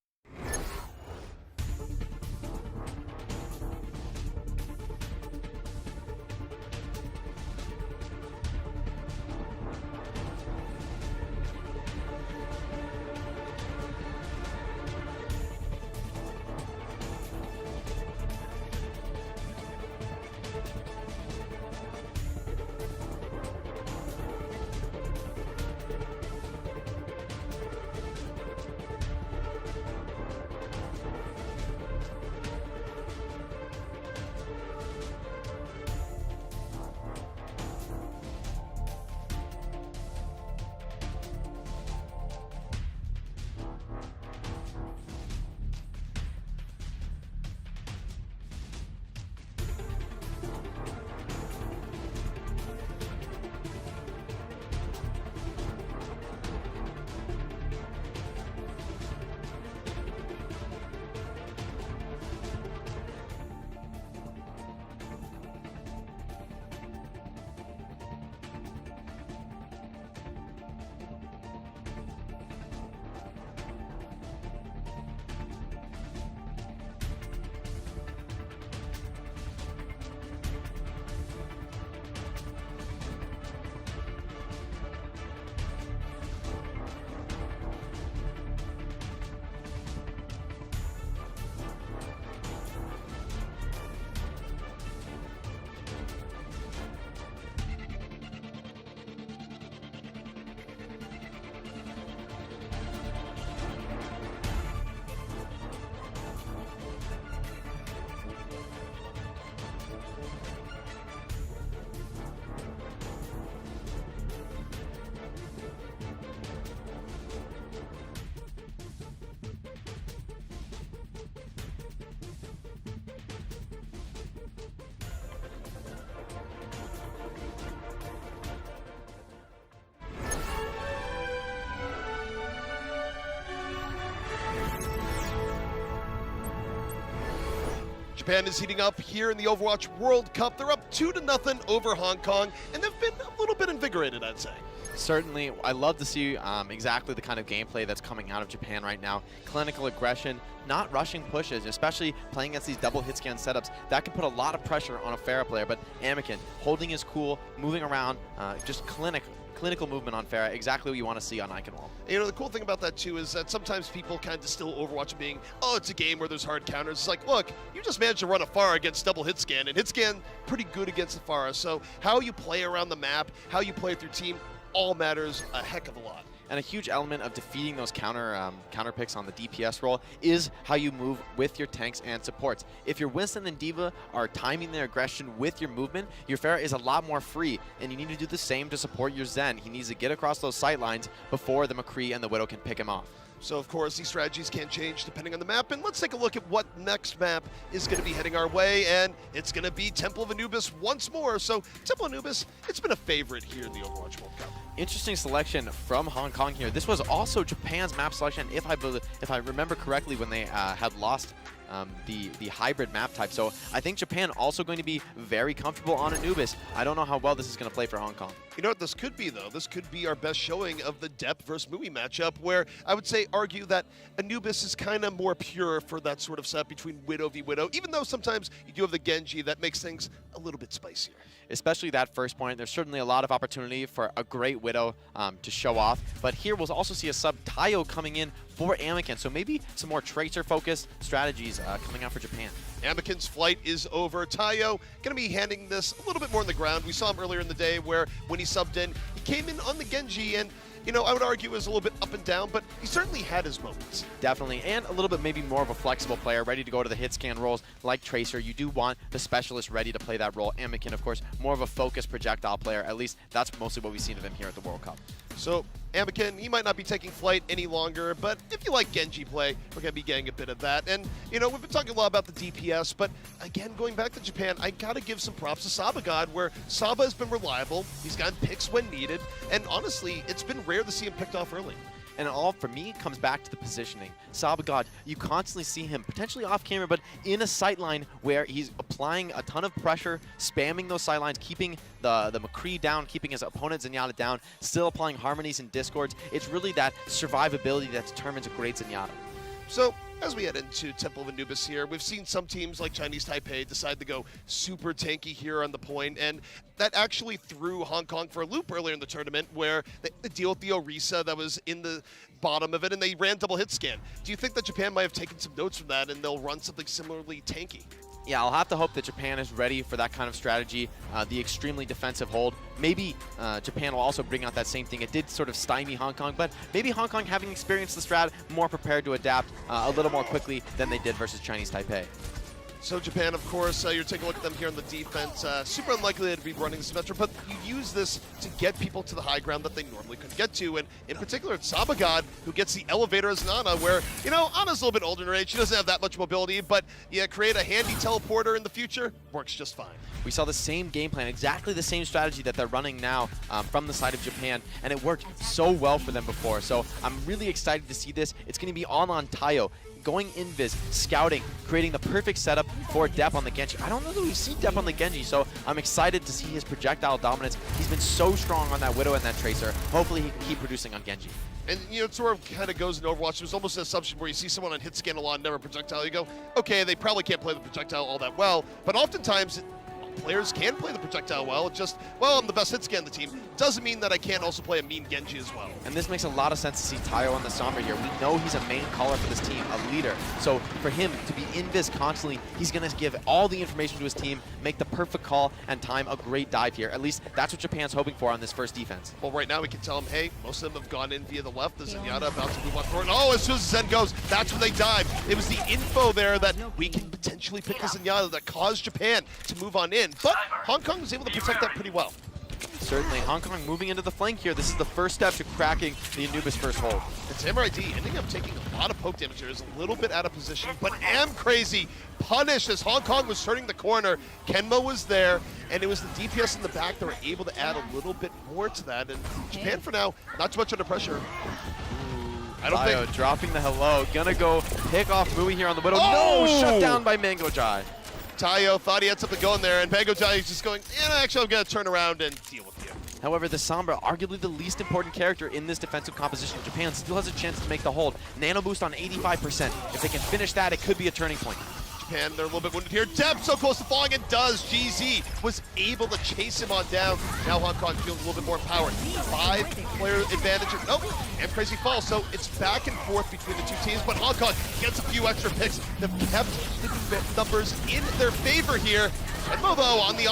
Japan is heating up here in the Overwatch World Cup. They're up 2-0 over Hong Kong, and they've been a little bit invigorated, I'd say. Certainly, I love to see exactly the kind of gameplay that's coming out of Japan right now. Clinical aggression, not rushing pushes, especially playing against these double hit scan setups. That can put a lot of pressure on a Pharah player, but Amiken holding his cool, moving around, just clinical movement on Pharah, exactly what you want to see on Eichenwald. You know, the cool thing about that too is that sometimes people kind of distill Overwatch being, oh, it's a game where there's hard counters. It's like, look, you just managed to run a Pharah against double hit scan, and hit scan pretty good against the Pharah. So how you play around the map, how you play with your team, all matters a heck of a lot. And a huge element of defeating those counter picks on the DPS role is how you move with your tanks and supports. If your Winston and D.Va are timing their aggression with your movement, your Pharah is a lot more free, and you need to do the same to support your Zen. He needs to get across those sight lines before the McCree and the Widow can pick him off. So, of course, these strategies can change depending on the map, and let's take a look at what next map is going to be heading our way, and it's going to be Temple of Anubis once more. So, Temple of Anubis, it's been a favorite here in the Overwatch World Cup. Interesting selection from Hong Kong here. This was also Japan's map selection, if I remember correctly, when they had lost the hybrid map type. So I think Japan also going to be very comfortable on Anubis. I don't know how well this is going to play for Hong Kong. You know what this could be, though? This could be our best showing of the Depth versus Mui matchup, where I would say argue that Anubis is kind of more pure for that sort of set between Widow v Widow, even though sometimes you do have the Genji that makes things a little bit spicier. Especially that first point. There's certainly a lot of opportunity for a great Widow to show off. But here we'll also see a sub Tayo coming in for Amiken. So maybe some more Tracer-focused strategies coming out for Japan. Amiken's flight is over. Tayo going to be handing this a little bit more on the ground. We saw him earlier in the day where when he subbed in, he came in on the Genji, and you know, I would argue it was a little bit up and down, but he certainly had his moments. Definitely, and a little bit maybe more of a flexible player, ready to go to the hit scan roles like Tracer. You do want the specialist ready to play that role. Amiken, of course, more of a focused projectile player. At least that's mostly what we've seen of him here at the World Cup. So Amiken, he might not be taking flight any longer, but if you like Genji play, we're going to be getting a bit of that. And, you know, we've been talking a lot about the DPS, but again, going back to Japan, I got to give some props to Sabagod, where Saba has been reliable. He's gotten picks when needed, and honestly, it's been rare to see him picked off early. And all, for me, comes back to the positioning. Sabagod, you constantly see him, potentially off camera, but in a sight line where he's applying a ton of pressure, spamming those sight lines, keeping the McCree down, keeping his opponent Zenyatta down, still applying harmonies and discords. It's really that survivability that determines a great Zenyatta. So, as we head into Temple of Anubis here, we've seen some teams like Chinese Taipei decide to go super tanky here on the point, and that actually threw Hong Kong for a loop earlier in the tournament where they deal with the Orisa that was in the bottom of it, and they ran double hit scan. Do you think that Japan might have taken some notes from that and they'll run something similarly tanky? Yeah, I'll have to hope that Japan is ready for that kind of strategy, the extremely defensive hold. Maybe Japan will also bring out that same thing. It did sort of stymie Hong Kong, but maybe Hong Kong, having experienced the strat, more prepared to adapt a little more quickly than they did versus Chinese Taipei. So Japan, of course, you're taking a look at them here on the defense. Super unlikely to be running Symmetra, but you use this to get people to the high ground that they normally couldn't get to. And in particular, it's Sabagod who gets the elevator as Nana, where, you know, Ana's a little bit older in her age. She doesn't have that much mobility, but yeah, create a handy teleporter in the future works just fine. We saw the same game plan, exactly the same strategy that they're running now from the side of Japan, and it worked so well for them before. So I'm really excited to see this. It's going to be all on Tayo, going invis, scouting, creating the perfect setup for Depp on the Genji. I don't know that we've seen Depp on the Genji, so I'm excited to see his projectile dominance. He's been so strong on that Widow and that Tracer. Hopefully he can keep producing on Genji. And, you know, it sort of kind of goes in Overwatch. There's almost an assumption where you see someone on hit scan a lot, never projectile. You go, okay, they probably can't play the projectile all that well, but oftentimes players can play the projectile well. It's just, well, I'm the best hit scan on the team. Doesn't mean that I can't also play a mean Genji as well. And this makes a lot of sense to see Tayo on the Sombra here. We know he's a main caller for this team, a leader. So for him to be invis constantly, he's going to give all the information to his team, make the perfect call, and time a great dive here. At least that's what Japan's hoping for on this first defense. Well, right now we can tell them, hey, most of them have gone in via the left. The Zenyatta about to move on forward. Oh, as soon as Zen goes, that's when they dive. It was the info there that we can potentially pick the Zenyatta that caused Japan to move on in. But Hong Kong was able to protect that pretty well. Certainly, Hong Kong moving into the flank here. This is the first step to cracking the Anubis first hold. And Samurai D ending up taking a lot of poke damage here. Is a little bit out of position, but Crazy punished as Hong Kong was turning the corner. Kenmo was there, and it was the DPS in the back that were able to add a little bit more to that. And Japan, for now, not too much under pressure. I don't think... dropping the hello. Gonna go pick off Mui here on the Widow. Oh! No! Shut down by Mango Jai. Tayo thought he had something going there, and Mangojai is just going, actually, I'm going to turn around and deal with you. However, the Sombra, arguably the least important character in this defensive composition. Japan still has a chance to make the hold. Nano boost on 85%. If they can finish that, it could be a turning point. Japan, they're a little bit wounded here. Deb so close to falling, and does. GZ was able to chase him on down. Now Hong Kong feels a little bit more empowered. 5-player advantage. Nope, and Crazy falls. So it's back and forth between the two teams, but Hong Kong gets a few extra picks. They've kept the numbers in their favor here. And Movo on the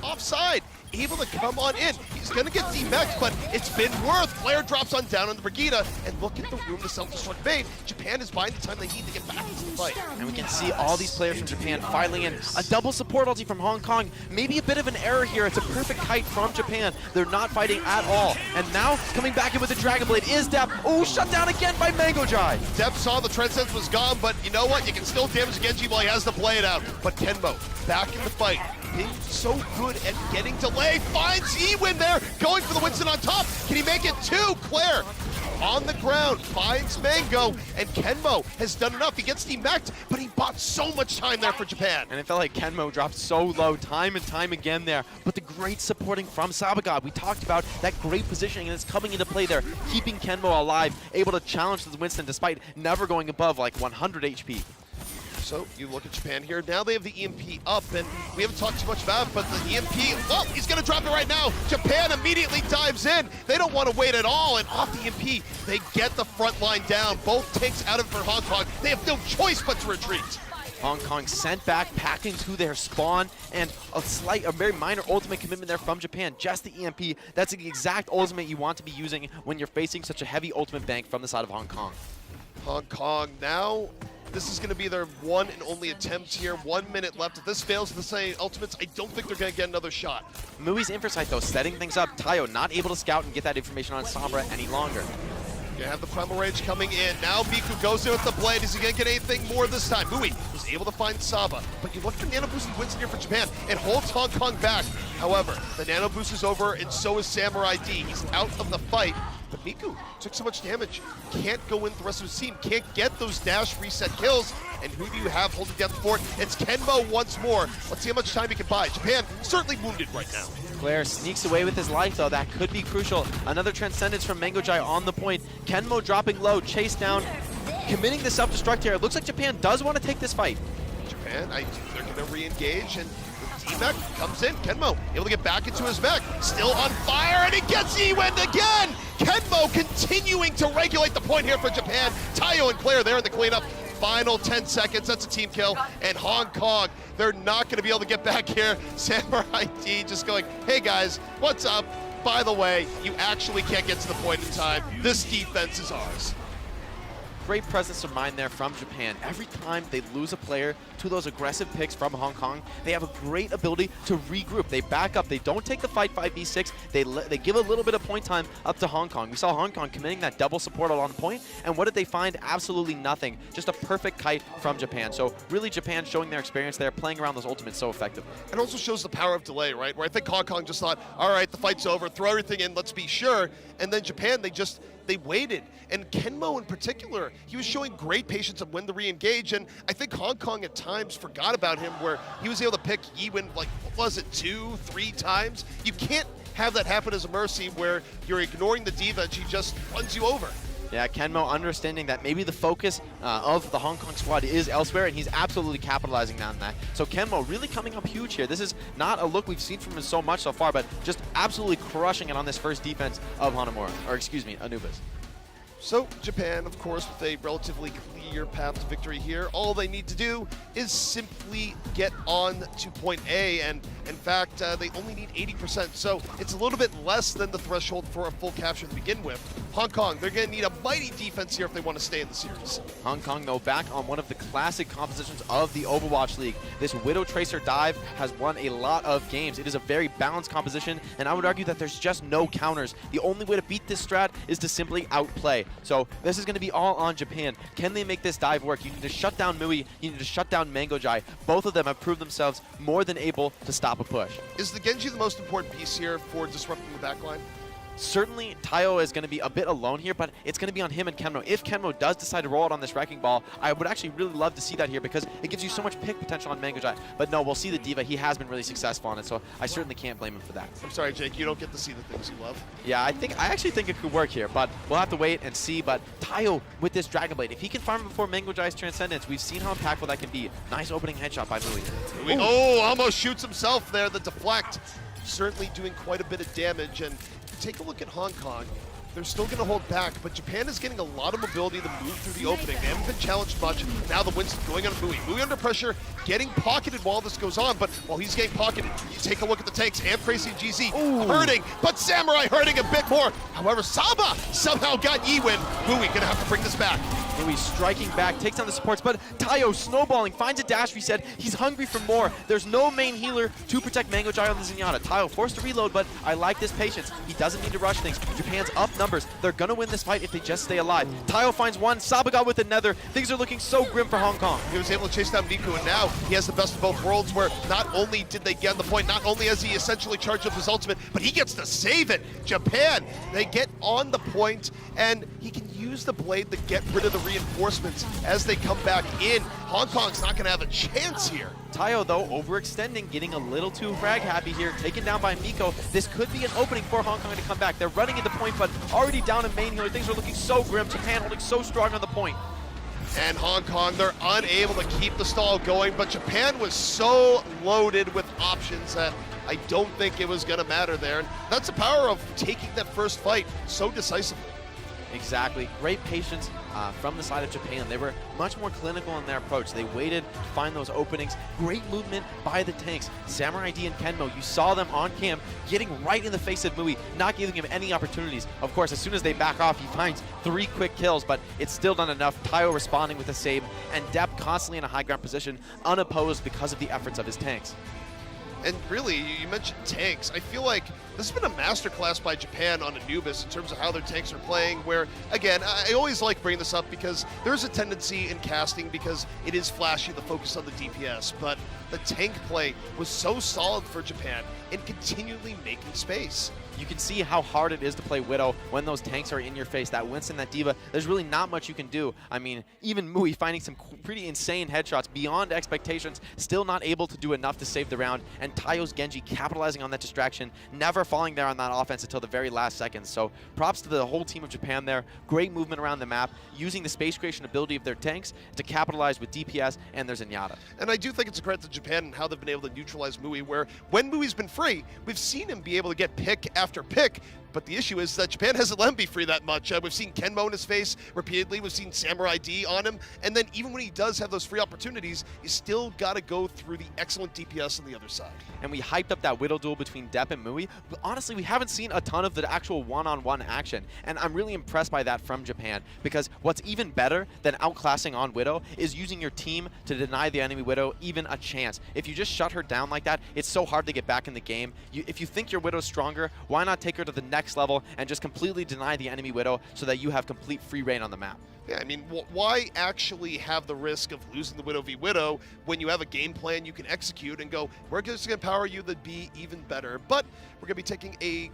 offside, able to come on in. He's going to get demexed, but it's been worth. Flare drops on down on the Brigitte, and look at the room the self-destruct made. Japan is buying the time they need to get back into the fight. And we can see all these players from Japan filing in. A double support ulti from Hong Kong. Maybe a bit of an error here. It's a perfect kite from Japan. They're not fighting at all. And now coming back in with the Dragon Blade is Dep. Oh, shut down again by Mangojai. Dep saw the Transcendence was gone, but you know what? You can still damage Genji while he has the blade out. But Kenmo back in the fight. Being so good at getting delay, finds Ewin there, going for the Winston on top. Can he make it two? Claire on the ground, finds Mango, and Kenmo has done enough. He gets demeched, but he bought so much time there for Japan. And it felt like Kenmo dropped so low time and time again there, but the great supporting from Sabagod. We talked about that great positioning, and it's coming into play there, keeping Kenmo alive, able to challenge the Winston despite never going above like 100 HP. So you look at Japan here. Now they have the EMP up, and we haven't talked too much about it, but the EMP, well, he's going to drop it right now. Japan immediately dives in. They don't want to wait at all, and off the EMP, they get the front line down. Both tanks out of it for Hong Kong. They have no choice but to retreat. Hong Kong sent back, packing to their spawn, and a very minor ultimate commitment there from Japan. Just the EMP. That's the exact ultimate you want to be using when you're facing such a heavy ultimate bank from the side of Hong Kong. Hong Kong now. This is going to be their one and only attempt here. 1 minute left. If this fails with the same ultimates, I don't think they're going to get another shot. Mui's in for sight, though, setting things up. Tayo not able to scout and get that information on Sombra any longer. You have the Primal Rage coming in. Now Miku goes in with the blade. Is he going to get anything more this time? Mui was able to find Saba, but you look for Nano Boost and Winston here for Japan. It holds Hong Kong back. However, the Nano Boost is over, and so is Samurai D. He's out of the fight. But Miku took so much damage, can't go in the rest of his team, can't get those dash reset kills. And who do you have holding down the fort? It's Kenmo once more. Let's see how much time he can buy. Japan certainly wounded right now. Claire sneaks away with his life, though. That could be crucial. Another Transcendence from Mangojai on the point. Kenmo dropping low, chase down, committing the self-destruct here. It looks like Japan does want to take this fight. Japan, they're going to re-engage, and T-Mech comes in. Kenmo able to get back into his mech. Still on fire, and he gets Ewin again! Kenmo continuing to regulate the point here for Japan. Tayo and Claire there in the cleanup. Final 10 seconds, that's a team kill. And Hong Kong, they're not going to be able to get back here. Samurai D just going, hey guys, what's up? By the way, you actually can't get to the point in time. This defense is ours. Great presence of mind there from Japan. Every time they lose a player to those aggressive picks from Hong Kong, they have a great ability to regroup. They back up. They don't take the fight 5v6. They give a little bit of point time up to Hong Kong. We saw Hong Kong committing that double support on point, and what did they find? Absolutely nothing. Just a perfect kite from Japan. So really Japan showing their experience there, playing around those ultimates so effectively. It also shows the power of delay, right? Where I think Hong Kong just thought, all right, the fight's over, throw everything in, let's be sure. And then Japan, they waited. And Kenmo in particular, he was showing great patience of when to re-engage, and I think Hong Kong at times forgot about him, where he was able to pick Ewin, like, what was it, 2-3 times? You can't have that happen as a Mercy where you're ignoring the diva and she just runs you over. Yeah, Kenmo understanding that maybe the focus of the Hong Kong squad is elsewhere, and he's absolutely capitalizing on that. So Kenmo really coming up huge here. This is not a look we've seen from him so much so far, but just absolutely crushing it on this first defense of Hanamura, or excuse me, Anubis. So Japan, of course, with a relatively clear path to victory here, all they need to do is simply get on to point A, and in fact, they only need 80%, so it's a little bit less than the threshold for a full capture to begin with. Hong Kong, they're going to need a mighty defense here if they want to stay in the series. Hong Kong, though, back on one of the classic compositions of the Overwatch League. This Widow Tracer dive has won a lot of games. It is a very balanced composition, and I would argue that there's just no counters. The only way to beat this strat is to simply outplay. So this is going to be all on Japan. Can they make this dive work? You need to shut down Mui, you need to shut down Mangojai. Both of them have proved themselves more than able to stop a push. Is the Genji the most important piece here for disrupting the backline? certainly Tayo is going to be a bit alone here, but it's going to be on him and Kenmo. If Kenmo does decide to roll out on this Wrecking Ball, I would actually really love to see that here because it gives you so much pick potential on Mangojai. But no, we'll see the D.Va. He has been really successful on it, so I certainly can't blame him for that. I'm sorry, Jake, you don't get to see the things you love. Yeah, I actually think it could work here, but we'll have to wait and see. But Tayo with this Dragon Blade, if he can farm before Mangojai's Transcendence, we've seen how impactful that can be. Nice opening headshot by Mui. Oh, almost shoots himself there. The deflect certainly doing quite a bit of damage. And take a look at Hong Kong. They're still going to hold back, but Japan is getting a lot of mobility to move through the opening. They haven't been challenged much. Now the Winston going on Mui. Mui under pressure, getting pocketed while this goes on, but while he's getting pocketed, you take a look at the tanks. And Crazy and GZ hurting, but Samurai hurting a bit more. However, Saba somehow got Yi-Win. Mui going to have to bring this back. Mui striking back, takes down the supports, but Tayo snowballing, finds a dash reset. He's hungry for more. There's no main healer to protect Mangojai on the Zenyatta. Tayo forced to reload, but I like this patience. He doesn't need to rush things. Japan's up numbers. They're gonna win this fight if they just stay alive. Tayo finds one, Saba got with another. Things are looking so grim for Hong Kong. He was able to chase down Miku, and now he has the best of both worlds where not only did they get the point, not only has he essentially charged up his ultimate, but he gets to save it. Japan, they get on the point, and he can use the blade to get rid of the reinforcements as they come back in. Hong Kong's not gonna have a chance here. Tayo, though, overextending, getting a little too frag happy here, taken down by Miko. This could be an opening for Hong Kong to come back. They're running into point, but already down in main healer. Things are looking so grim. Japan holding so strong on the point. And Hong Kong, they're unable to keep the stall going, but Japan was so loaded with options that I don't think it was gonna matter there. And that's the power of taking that first fight so decisively. Exactly. Great patience from the side of Japan. They were much more clinical in their approach. They waited to find those openings. Great movement by the tanks. Samurai D and Kenmo, you saw them on cam getting right in the face of Mui, not giving him any opportunities. Of course, as soon as they back off, he finds 3 quick kills, but it's still not enough. Tayo responding with a save, and Depp constantly in a high ground position, unopposed because of the efforts of his tanks. And really, you mentioned tanks. I feel like this has been a masterclass by Japan on Anubis in terms of how their tanks are playing, where, again, I always like bringing this up because there's a tendency in casting, because it is flashy, the focus on the DPS, but the tank play was so solid for Japan in continually making space. You can see how hard it is to play Widow when those tanks are in your face. That Winston, that D.Va, there's really not much you can do. I mean, even Mui finding some pretty insane headshots beyond expectations, still not able to do enough to save the round. And Tayo's Genji capitalizing on that distraction, never falling there on that offense until the very last seconds. So props to the whole team of Japan there. Great movement around the map, using the space creation ability of their tanks to capitalize with DPS and their Zenyatta. And I do think it's a credit to Japan and how they've been able to neutralize Mui, where when Mui's been free, we've seen him be able to get pick after pick. But the issue is that Japan hasn't let him be free that much. We've seen Kenmo in his face repeatedly. We've seen Samurai D on him. And then even when he does have those free opportunities, you still got to go through the excellent DPS on the other side. And we hyped up that Widow duel between Depp and Mui. But honestly, we haven't seen a ton of the actual one-on-one action. And I'm really impressed by that from Japan, because what's even better than outclassing on Widow is using your team to deny the enemy Widow even a chance. If you just shut her down like that, it's so hard to get back in the game. If you think your Widow's stronger, why not take her to the next level and just completely deny the enemy Widow so that you have complete free reign on the map? Yeah, I mean, why actually have the risk of losing the Widow v Widow when you have a game plan you can execute and go, we're just going to empower you to be even better? But we're going to be taking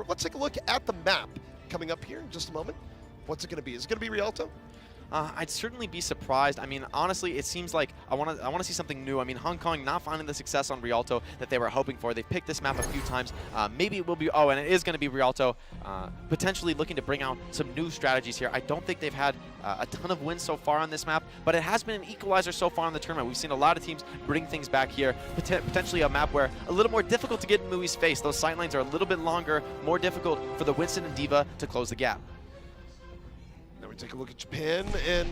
let's take a look at the map coming up here in just a moment. What's it going to be? Is it going to be Rialto? I'd certainly be surprised. I mean, honestly, it seems like I want to see something new. I mean, Hong Kong not finding the success on Rialto that they were hoping for. They picked this map a few times. Maybe it will be, and it is going to be Rialto. Potentially looking to bring out some new strategies here. I don't think they've had a ton of wins so far on this map, but it has been an equalizer so far in the tournament. We've seen a lot of teams bring things back here. Potentially a map where a little more difficult to get in Mui's face. Those sight lines are a little bit longer, more difficult for the Winston and D.Va to close the gap. Now we take a look at Japan, and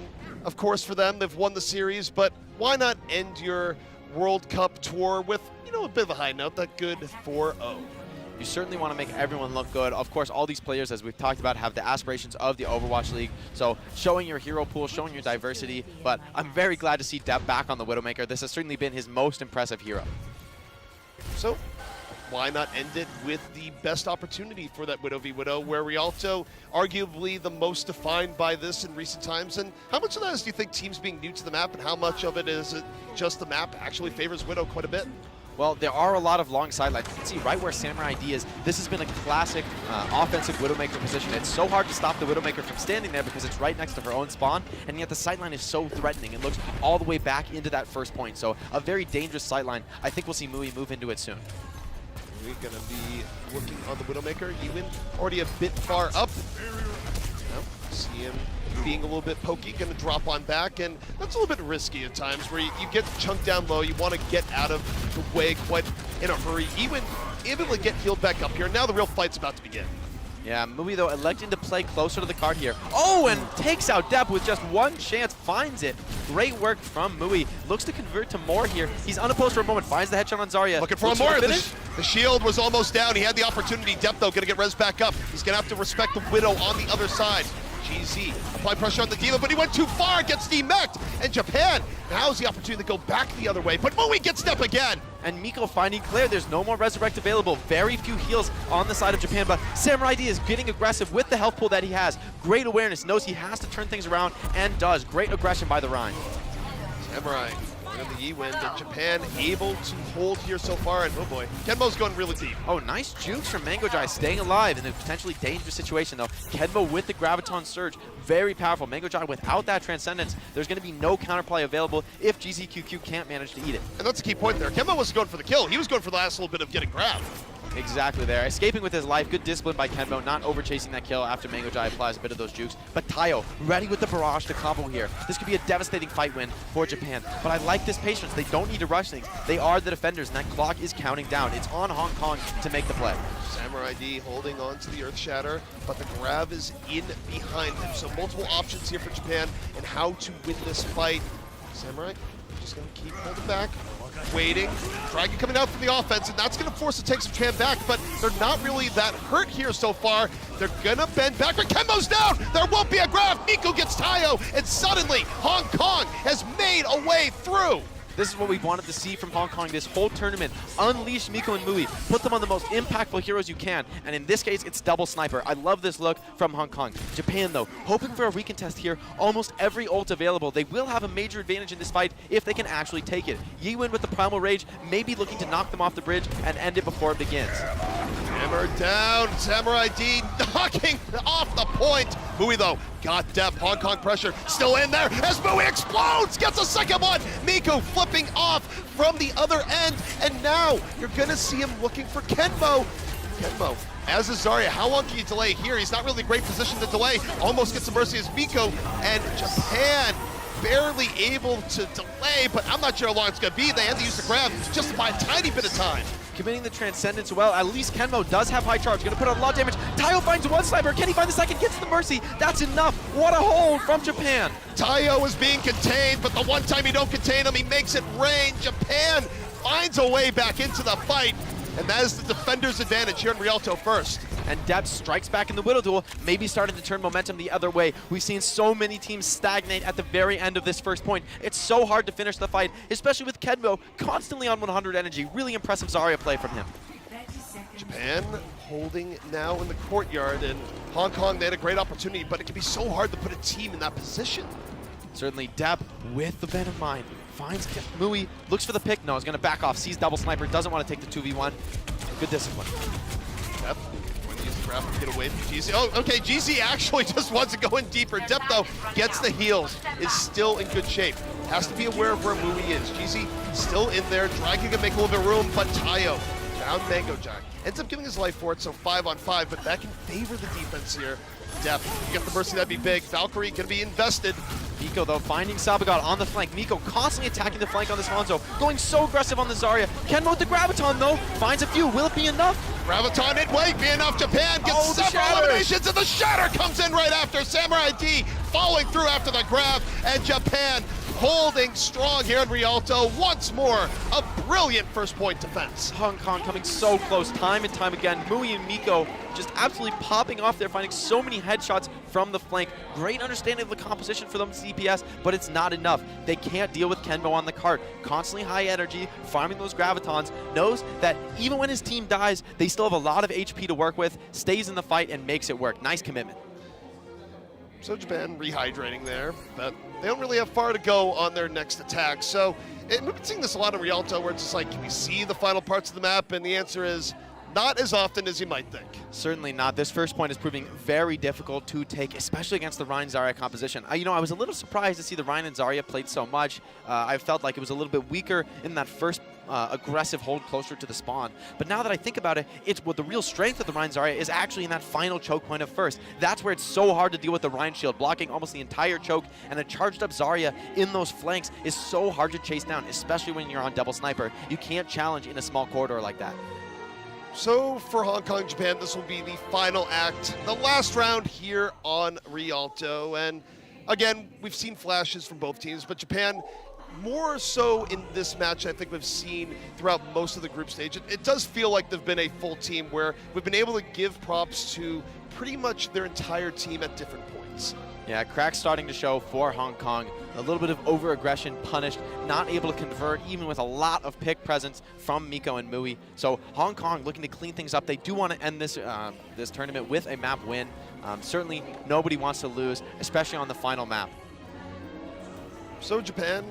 of course for them, they've won the series, but why not end your World Cup tour with, a bit of a high note, that good 4-0. You certainly want to make everyone look good. Of course, all these players, as we've talked about, have the aspirations of the Overwatch League. So showing your hero pool, showing your diversity. But I'm very glad to see Depp back on the Widowmaker. This has certainly been his most impressive hero. So why not end it with the best opportunity for that Widow v Widow, where Rialto arguably the most defined by this in recent times? And how much of that is, do you think, teams being new to the map, and how much of it is it just the map actually favors Widow quite a bit? Well, there are a lot of long sidelines. You can see right where Samurai ID is. This has been a classic offensive Widowmaker position. It's so hard to stop the Widowmaker from standing there because it's right next to her own spawn, and yet the sideline is so threatening. It looks all the way back into that first point. So a very dangerous sideline. I think we'll see Mui move into it soon. We're going to be looking on the Widowmaker. Ewin already a bit far up. Yep, see him being a little bit pokey, going to drop on back, and that's a little bit risky at times where you get chunked down low, you want to get out of the way quite in a hurry. Ewin able to get healed back up here. Now the real fight's about to begin. Yeah, Mui, though, electing to play closer to the card here. Oh, and takes out Depp with just one chance, finds it. Great work from Mui. Looks to convert to more here. He's unopposed for a moment, finds the headshot on Zarya. Looking for more. The shield was almost down. He had the opportunity. Depp, though, going to get res back up. He's going to have to respect the Widow on the other side. GZ apply pressure on the D.Va, but he went too far, gets demeched. And Japan now's the opportunity to go back the other way, but Mui gets Depp again. And Miko finding Claire. There's no more Resurrect available. Very few heals on the side of Japan, but Samurai D is getting aggressive with the health pool that he has. Great awareness, knows he has to turn things around, and does. Great aggression by the Rein. Samurai going the E-Wind, and Japan able to hold here so far, and oh boy, Kenmo's going really deep. Oh, nice jukes from Mango Jai, staying alive in a potentially dangerous situation though. Kenmo with the Graviton Surge, very powerful. Mango Jai without that Transcendence, there's going to be no counterplay available if GZQQ can't manage to eat it. And that's a key point there. Kenmo wasn't going for the kill, he was going for the last little bit of getting grabbed. Exactly there. Escaping with his life. Good discipline by Kenmo, not over chasing that kill after Mango Jai applies a bit of those jukes. But Tayo, ready with the barrage to combo here. This could be a devastating fight win for Japan. But I like this patience. They don't need to rush things. They are the defenders, and that clock is counting down. It's on Hong Kong to make the play. Samurai D holding on to the Earth Shatter, but the grab is in behind him. So multiple options here for Japan and how to win this fight. Samurai just going to keep holding back. Waiting, Dragon coming out from the offense, and that's going to force the takes of Japan back, but they're not really that hurt here so far. They're going to bend back, but Kenmo's down! There won't be a grab! Miko gets Tayo, and suddenly Hong Kong has made a way through! This is what we've wanted to see from Hong Kong this whole tournament. Unleash Miko and Mui. Put them on the most impactful heroes you can. And in this case, it's double sniper. I love this look from Hong Kong. Japan, though, hoping for a recontest here. Almost every ult available. They will have a major advantage in this fight if they can actually take it. Yi-Win with the Primal Rage, maybe looking to knock them off the bridge and end it before it begins. Hammer down. Samurai D knocking off the point. Mui, though, got depth. Hong Kong pressure still in there as Mui explodes. Gets a second one. Miko flipping off from the other end. And now you're going to see him looking for Kenmo. Kenmo, as is Zarya, how long can you delay here? He's not really in a great position to delay. Almost gets the mercy as Miko. And Japan barely able to delay, but I'm not sure how long it's going to be. They had to use the grab just by a tiny bit of time. Committing the Transcendence well. At least Kenmo does have high charge. Going to put on a lot of damage. Tayo finds one sniper. Can he find the second? Gets the mercy. That's enough. What a hold from Japan. Tayo is being contained, but the one time you don't contain him, he makes it rain. Japan finds a way back into the fight, and that is the defender's advantage here in Rialto first. And Depp strikes back in the Widow duel, maybe starting to turn momentum the other way. We've seen so many teams stagnate at the very end of this first point. It's so hard to finish the fight, especially with Kenmo constantly on 100 energy. Really impressive Zarya play from him. Japan holding now in the courtyard, and Hong Kong, they had a great opportunity, but it can be so hard to put a team in that position. Certainly Depp with the Venom Mine. Finds Mui, looks for the pick. No, he's going to back off. Sees double sniper, doesn't want to take the 2v1. Good discipline. Depp going to use the grab to get away from GZ. Oh, okay, GZ actually just wants to go in deeper. Depp, though, gets the heals, is still in good shape. Has to be aware of where Mui is. GZ still in there. Dragon can make a little bit of room, but Tayo down Mango Jai. Ends up giving his life for it, so 5-on-5, but that can favor the defense here. Depp, you get the mercy, that'd be big. Valkyrie gonna be invested. Miko, though, finding Sabagat on the flank. Miko constantly attacking the flank on this Hanzo, going so aggressive on the Zarya. Kenmo with the Graviton, though, finds a few. Will it be enough? Graviton, it won't be enough. Japan gets several eliminations, and the Shatter comes in right after. Samurai D following through after the grab, and Japan holding strong here in Rialto. Once more, a brilliant first point defense. Hong Kong coming so close time and time again. Mui and Miko just absolutely popping off there, finding so many headshots from the flank. Great understanding of the composition for them CPS, but it's not enough. They can't deal with Kenmo on the cart. Constantly high energy, farming those Gravitons, knows that even when his team dies, they still have a lot of HP to work with, stays in the fight and makes it work. Nice commitment. So Japan rehydrating there, but they don't really have far to go on their next attack. So we've been seeing this a lot in Rialto, where it's just like, can we see the final parts of the map? And the answer is not as often as you might think. Certainly not. This first point is proving very difficult to take, especially against the Rein Zarya composition. I was a little surprised to see the Rein and Zarya played so much. I felt like it was a little bit weaker in that first aggressive hold closer to the spawn. But now that I think about it, it's what the real strength of the Rein Zarya is actually in that final choke point of first. That's where it's so hard to deal with the Rein shield, blocking almost the entire choke, and a charged up Zarya in those flanks is so hard to chase down, especially when you're on double sniper. You can't challenge in a small corridor like that. So for Hong Kong, Japan, this will be the final act, the last round here on Rialto. And again, we've seen flashes from both teams, but Japan, more so in this match, I think we've seen throughout most of the group stage. It does feel like they've been a full team where we've been able to give props to pretty much their entire team at different points. Yeah, cracks starting to show for Hong Kong. A little bit of over-aggression punished, not able to convert even with a lot of pick presence from Miko and Mui. So Hong Kong looking to clean things up. They do want to end this this tournament with a map win. Certainly nobody wants to lose, especially on the final map. So Japan,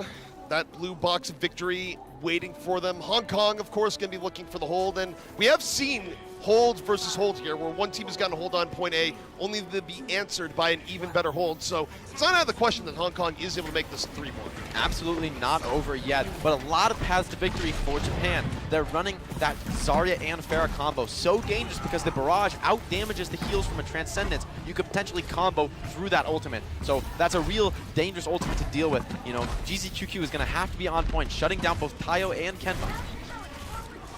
that blue box of victory waiting for them. Hong Kong, of course, going to be looking for the hold. And we have seen hold versus hold here, where one team has gotten a hold on point A, only to be answered by an even better hold. So it's not out of the question that Hong Kong is able to make this 3-1. Absolutely not over yet, but a lot of paths to victory for Japan. They're running that Zarya and Pharah combo. So dangerous because the barrage out damages the heals from a Transcendence. You could potentially combo through that ultimate. So that's a real dangerous ultimate to deal with. GZQQ is going to have to be on point, shutting down both Tayo and Kenba.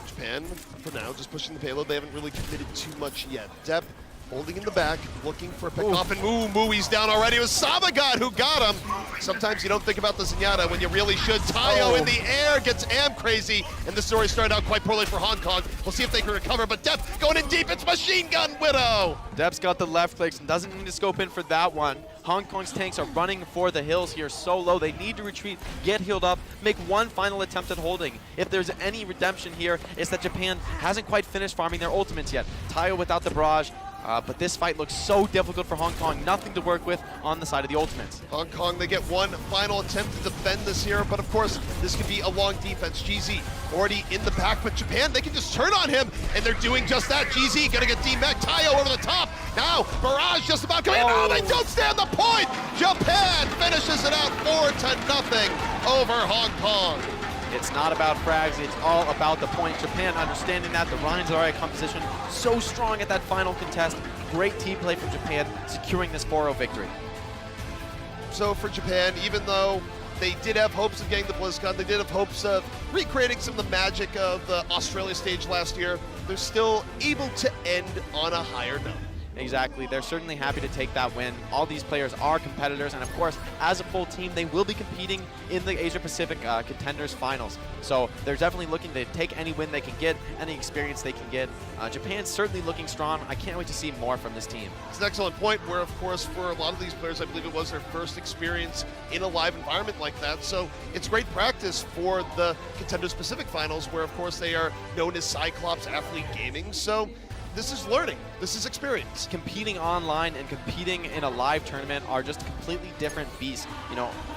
Japan, for now, just pushing the payload. They haven't really committed too much yet. Depp holding in the back, looking for a pick off, and Mui's down already. It was Sabagat who got him. Sometimes you don't think about the Zenyatta when you really should. Tayo in the air gets Am crazy, and the story started out quite poorly for Hong Kong. We'll see if they can recover, but Depp going in deep. It's Machine Gun Widow. Depp's got the left clicks and doesn't need to scope in for that one. Hong Kong's tanks are running for the hills here so low. They need to retreat, get healed up, make one final attempt at holding. If there's any redemption here, it's that Japan hasn't quite finished farming their ultimates yet. Tayo without the barrage, but this fight looks so difficult for Hong Kong. Nothing to work with on the side of the ultimates. Hong Kong, they get one final attempt to defend this here, but of course, this could be a long defense. GZ already in the back, but Japan, they can just turn on him, and they're doing just that. GZ gonna get D-Mech, Tayo over the top. Now, Barrage just about coming in. Oh, they don't stand the point! Japan finishes it out 4-0 over Hong Kong. It's not about frags, it's all about the point. Japan understanding that, the Rein Zarya composition so strong at that final contest. Great team play from Japan, securing this 4-0 victory. So for Japan, even though they did have hopes of getting the BlizzCon, they did have hopes of recreating some of the magic of the Australia stage last year, they're still able to end on a higher note. Exactly. They're certainly happy to take that win. All these players are competitors, and of course, as a full team, they will be competing in the Asia-Pacific Contenders Finals. So they're definitely looking to take any win they can get, any experience they can get. Japan's certainly looking strong. I can't wait to see more from this team. It's an excellent point where, of course, for a lot of these players, I believe it was their first experience in a live environment like that. So it's great practice for the Contenders Pacific Finals, where, of course, they are known as Cyclops Athlete Gaming. So this is learning. This is experience. Competing online and competing in a live tournament are just completely different beasts.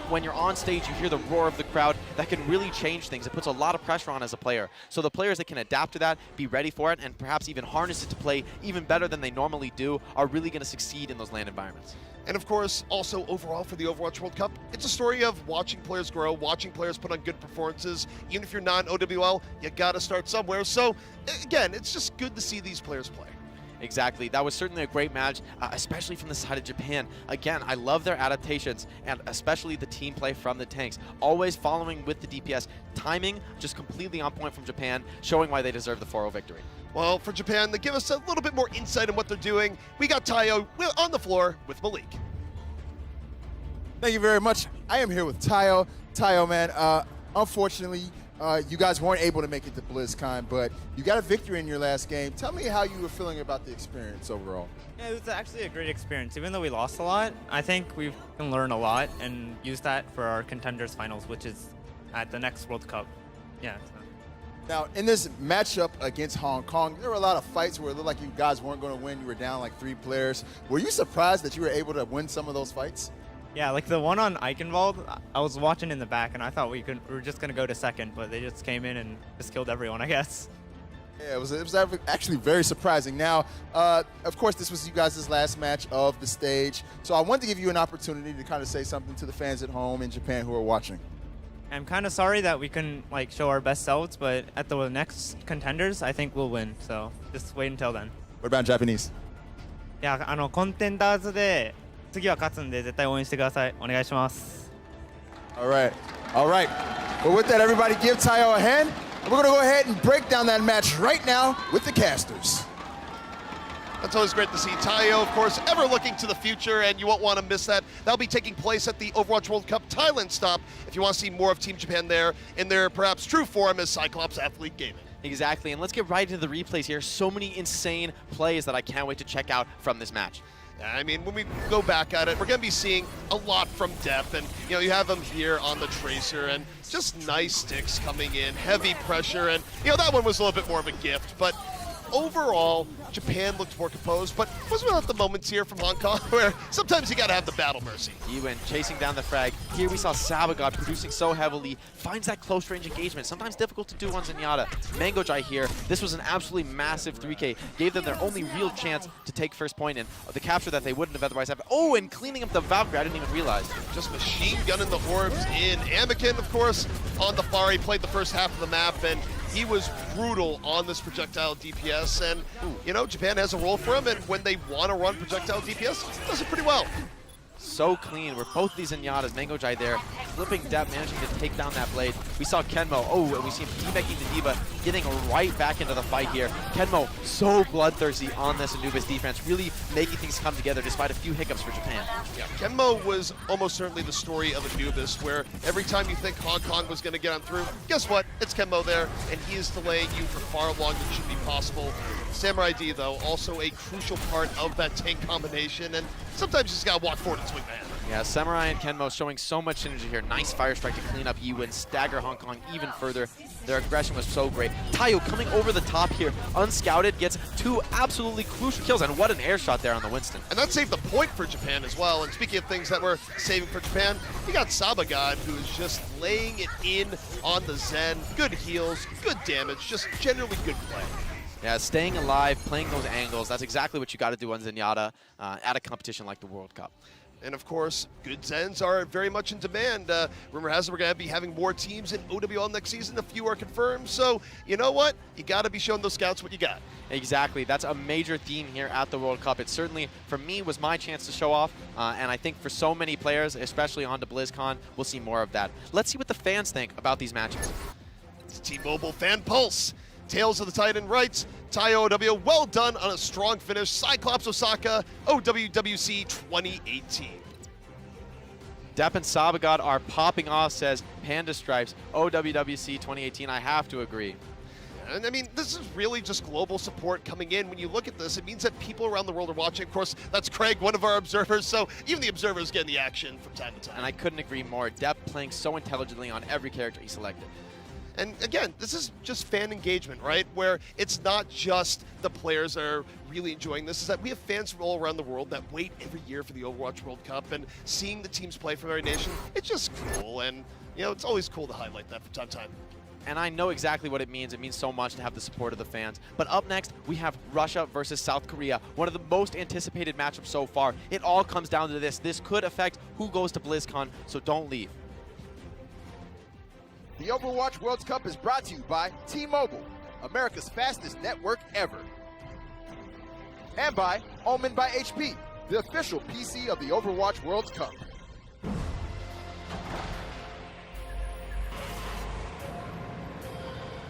When you're on stage, you hear the roar of the crowd. That can really change things. It puts a lot of pressure on as a player. So the players that can adapt to that, be ready for it, and perhaps even harness it to play even better than they normally do are really going to succeed in those LAN environments. And of course, also overall for the Overwatch World Cup, it's a story of watching players grow, watching players put on good performances. Even if you're not in OWL, you got to start somewhere. So again, it's just good to see these players play. Exactly. That was certainly a great match, especially from the side of Japan. Again, I love their adaptations, and especially the team play from the tanks. Always following with the DPS. Timing, just completely on point from Japan, showing why they deserve the 4-0 victory. Well, for Japan, they give us a little bit more insight on what they're doing. We got Tayo on the floor with Malik. Thank you very much. I am here with Tayo. Tayo, man, unfortunately, you guys weren't able to make it to BlizzCon, but you got a victory in your last game. Tell me how you were feeling about the experience overall. Yeah, it was actually a great experience. Even though we lost a lot, I think we can learn a lot and use that for our Contenders Finals, which is at the next World Cup. Yeah. Now, in this matchup against Hong Kong, there were a lot of fights where it looked like you guys weren't going to win. You were down like 3 players. Were you surprised that you were able to win some of those fights? Yeah, like the one on Eichenwald, I was watching in the back, and I thought we were just going to go to second, but they just came in and just killed everyone, I guess. Yeah, it was actually very surprising. Now, of course, this was you guys' last match of the stage, so I wanted to give you an opportunity to kind of say something to the fans at home in Japan who are watching. I'm kind of sorry that we couldn't like show our best selves, but at the next contenders, I think we'll win. So just wait until then. What about in Japanese? いや、コンテンダーズで次は勝つんで絶対応援してください。お願いします。All right. All right. Well, with that, everybody give Tayo a hand. And we're going to go ahead and break down that match right now with the casters. That's always great to see. Tayo, of course, ever looking to the future, and you won't want to miss that. That'll be taking place at the Overwatch World Cup Thailand stop if you want to see more of Team Japan there in their perhaps true form as Cyclops Athlete Gaming. Exactly, and let's get right into the replays here. So many insane plays that I can't wait to check out from this match. I mean, when we go back at it, we're going to be seeing a lot from Depp, and you have him here on the Tracer, and just nice sticks coming in, heavy pressure, and that one was a little bit more of a gift, but overall, Japan looked more composed, but wasn't without the moments here from Hong Kong where sometimes you got to have the battle mercy. He went chasing down the frag. Here we saw Sabagod producing so heavily, finds that close range engagement, sometimes difficult to do on Zenyatta. Mangojai here, this was an absolutely massive 3K, gave them their only real chance to take first point and the capture that they wouldn't have otherwise have. Oh, and cleaning up the Valkyrie, I didn't even realize. Just machine gunning the orbs in. Anakin, of course, on the far, he played the first half of the map, and he was brutal on this projectile DPS, and Japan has a role for him, and when they want to run projectile DPS, it does it pretty well. So clean, where both these Zenyatas, Mangojai there, flipping Depp, managing to take down that blade. We saw Kenmo, and we see him demecking the D.Va, getting right back into the fight here. Kenmo, so bloodthirsty on this Anubis defense, really making things come together despite a few hiccups for Japan. Yeah, Kenmo was almost certainly the story of Anubis, where every time you think Hong Kong was going to get on through, guess what? It's Kenmo there, and he is delaying you for far longer than should be possible. Samurai D, though, also a crucial part of that tank combination, and sometimes you just got to walk forward and swing the hand. Yeah, Samurai and Kenmo showing so much synergy here. Nice fire strike to clean up Yi and stagger Hong Kong even further. Their aggression was so great. Tayo coming over the top here, unscouted, gets 2 absolutely crucial kills, and what an air shot there on the Winston. And that saved the point for Japan as well. And speaking of things that were saving for Japan, you got Sabagod, who is just laying it in on the Zen. Good heals, good damage, just generally good play. Yeah, staying alive, playing those angles, that's exactly what you got to do on Zenyatta at a competition like the World Cup. And of course, good Zens are very much in demand. Rumor has it we're going to be having more teams in OWL next season. A few are confirmed. So, you know what? You got to be showing those scouts what you got. Exactly. That's a major theme here at the World Cup. It certainly, for me, was my chance to show off. And I think for so many players, especially on to BlizzCon, we'll see more of that. Let's see what the fans think about these matches. It's T-Mobile Fan Pulse. Tales of the Titan writes, Tayo OW, well done on a strong finish. Cyclops Osaka, OWWC 2018. Depp and Sabagod are popping off, says Panda Stripes, OWWC 2018. I have to agree. And I mean, this is really just global support coming in. When you look at this, it means that people around the world are watching. Of course, that's Craig, one of our observers, so even the observers getting the action from time to time. And I couldn't agree more. Depp playing so intelligently on every character he selected. And again, this is just fan engagement, right? Where it's not just the players that are really enjoying this, is that we have fans from all around the world that wait every year for the Overwatch World Cup, and seeing the teams play from every nation, it's just cool. And, it's always cool to highlight that from time to time. And I know exactly what it means. It means so much to have the support of the fans. But up next, we have Russia versus South Korea, one of the most anticipated matchups so far. It all comes down to this. This could affect who goes to BlizzCon, so don't leave. The Overwatch World Cup is brought to you by T-Mobile, America's fastest network ever. And by Omen by HP, the official PC of the Overwatch World Cup.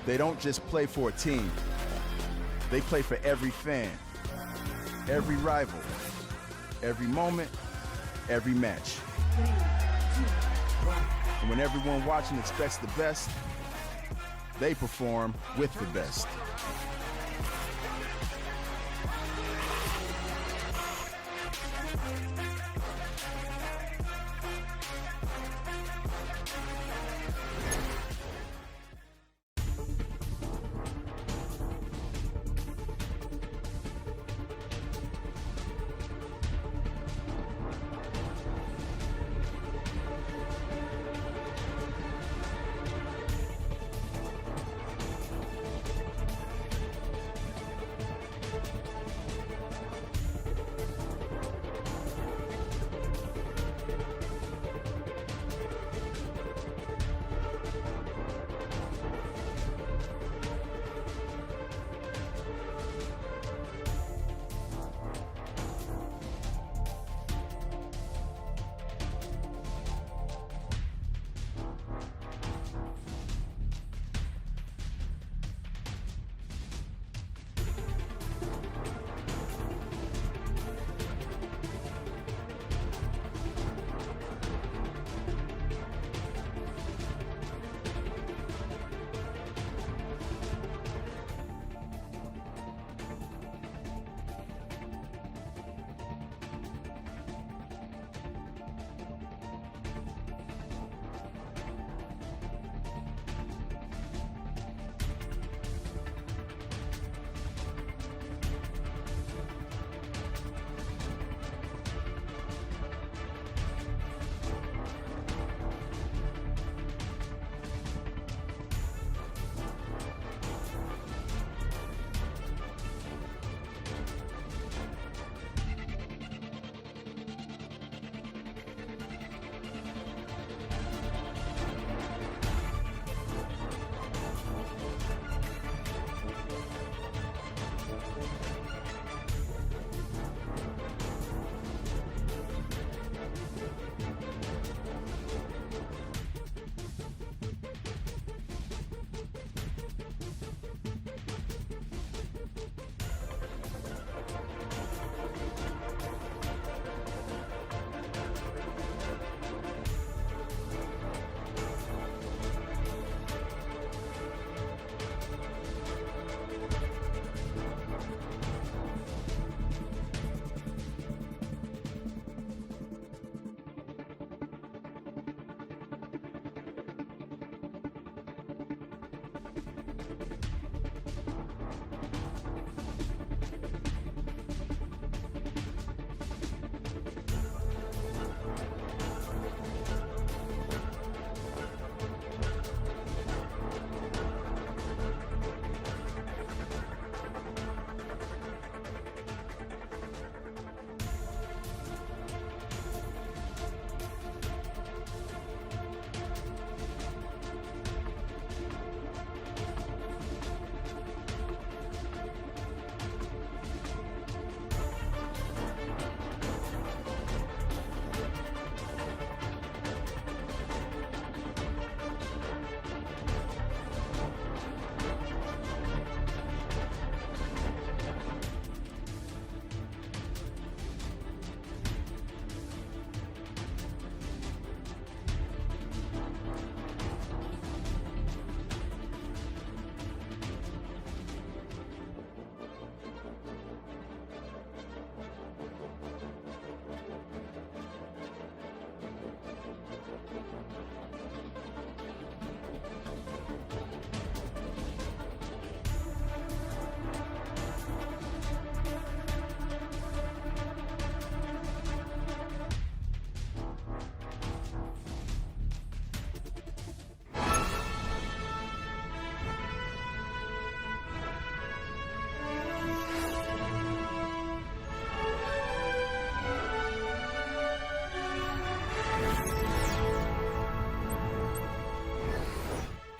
They don't just play for a team. They play for every fan, every rival, every moment, every match. And when everyone watching expects the best, they perform with the best.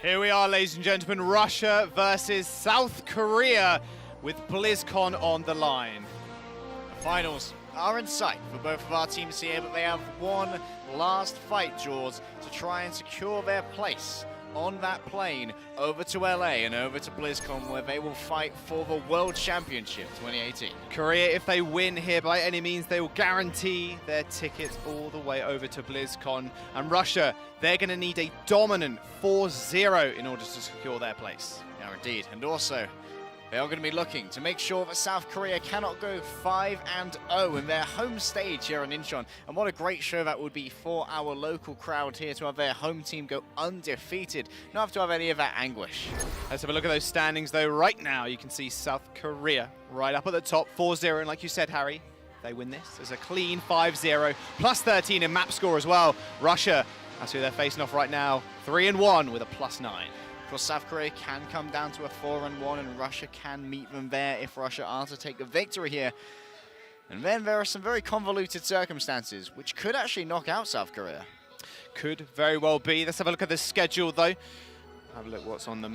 Here we are, ladies and gentlemen, Russia versus South Korea with BlizzCon on the line. The finals are in sight for both of our teams here, but they have one last fight, Jaws, to try and secure their place on that plane over to LA and over to BlizzCon, where they will fight for the World Championship 2018. Korea, if they win here by any means, they will guarantee their tickets all the way over to BlizzCon. And Russia, they're going to need a dominant 4-0 in order to secure their place. Yeah, indeed. And also, they are going to be looking to make sure that South Korea cannot go 5-0 in their home stage here in Incheon. And what a great show that would be for our local crowd here to have their home team go undefeated. Not have to have any of that anguish. Let's have a look at those standings, though. Right now, you can see South Korea right up at the top, 4-0. And like you said, Harry, they win this. There's a clean 5-0, plus 13 in map score as well. Russia, that's who they're facing off right now, 3-1 with a plus 9. South Korea can come down to a 4-1, and Russia can meet them there if Russia are to take the victory here. And then there are some very convoluted circumstances which could actually knock out South Korea. Could very well be. Let's have a look at the schedule, though. Have a look what's on the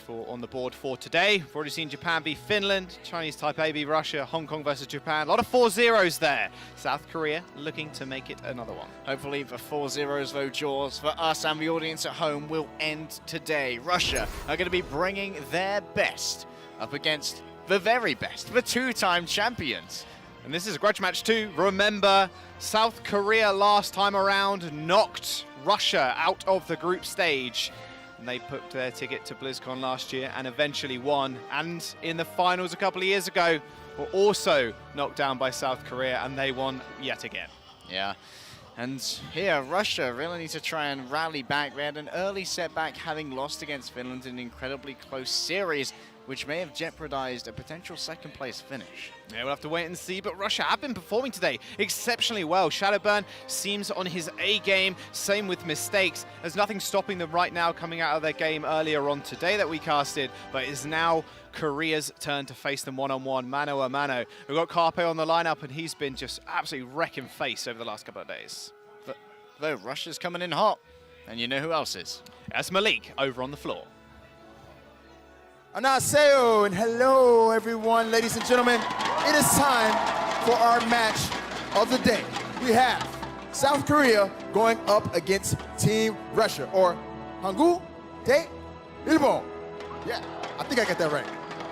on the board for today. We've already seen Japan beat Finland, Chinese Taipei beat Russia, Hong Kong versus Japan. A lot of 4-0s there. South Korea looking to make it another one. Hopefully the 4-0s, though, Jaws, for us and the audience at home will end today. Russia are going to be bringing their best up against the very best, the two-time champions. And this is a grudge match too. Remember, South Korea last time around knocked Russia out of the group stage. And they put their ticket to BlizzCon last year and eventually won. And in the finals a couple of years ago, were also knocked down by South Korea, and they won yet again. Yeah. And here, Russia really need to try and rally back. They had an early setback, having lost against Finland in an incredibly close series, which may have jeopardized a potential second-place finish. Yeah, we'll have to wait and see, but Russia have been performing today exceptionally well. Shadowburn seems on his A-game, same with Mistakes. There's nothing stopping them right now coming out of their game earlier on today that we casted, but it is now Korea's turn to face them one-on-one, mano a mano. We've got Carpe on the lineup, and he's been just absolutely wrecking face over the last couple of days. But though Russia's coming in hot, and you know who else is? That's Malik over on the floor. Annyeonghaseyo and hello everyone, ladies and gentlemen. It is time for our match of the day. We have South Korea going up against Team Russia, or Hangul Dae Ilbon. Yeah, I think I got that right.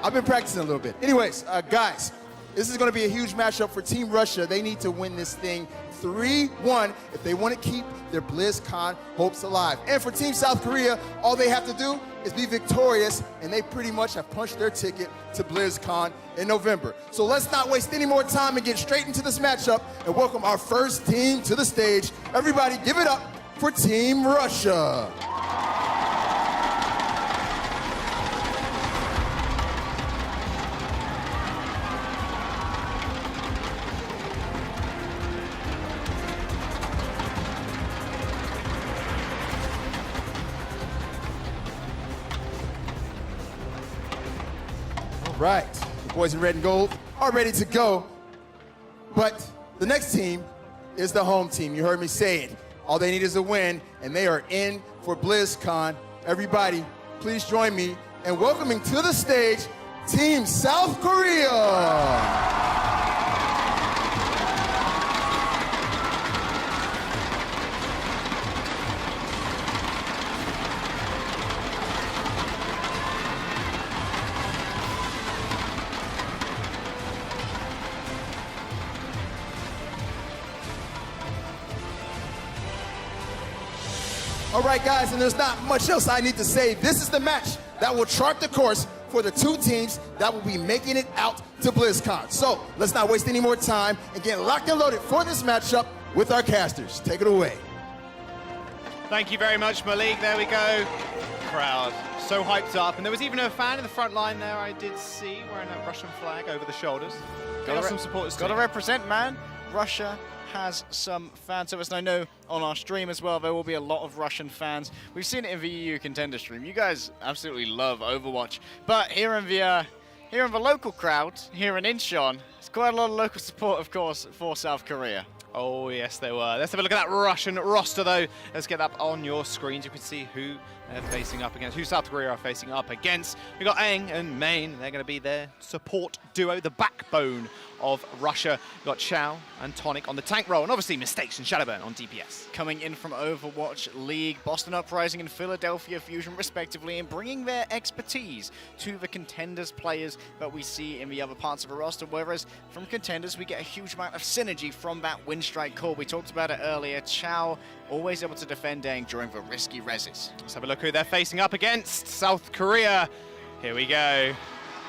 I've been practicing a little bit. Anyways, guys, this is going to be a huge matchup for Team Russia. They need to win this thing 3-1 if they want to keep their BlizzCon hopes alive. And for Team South Korea, all they have to do is be victorious, and they pretty much have punched their ticket to BlizzCon in November. So let's not waste any more time and get straight into this matchup and welcome our first team to the stage. Everybody give it up for Team Russia. Right, the boys in red and gold are ready to go, but the next team is the home team. You heard me say it. All they need is a win, and they are in for BlizzCon. Everybody, please join me in welcoming to the stage Team South Korea. All right, guys, and there's not much else I need to say. This is the match that will chart the course for the two teams that will be making it out to BlizzCon. So let's not waste any more time and get locked and loaded for this matchup with our casters. Take it away. Thank you very much, Malik. There we go. Crowd so hyped up, and there was even a fan in the front line there I did see wearing a Russian flag over the shoulders. Got some supporters too. Gotta represent, man. Russia has some fan service, and I know on our stream as well there will be a lot of Russian fans. We've seen it in the EU Contender stream. You guys absolutely love Overwatch, but here in the local crowd here in Incheon, there's quite a lot of local support, of course, for South Korea. Oh, yes, they were. Let's have a look at that Russian roster, though. Let's get that on your screens. You can see who they're facing up against, who South Korea are facing up against. We've got Aang and Main. They're going to be their support duo, the backbone of Russia. We've got Chao and Tonic on the tank role, and obviously Mistakes and Shadowburn on DPS. Coming in from Overwatch League, Boston Uprising and Philadelphia Fusion respectively, and bringing their expertise to the Contenders players that we see in the other parts of the roster, whereas from Contenders we get a huge amount of synergy from that Windstrike core. We talked about it earlier. Chao always able to defend Aang during the risky reses. Let's have a look who they're facing up against. South Korea. Here we go.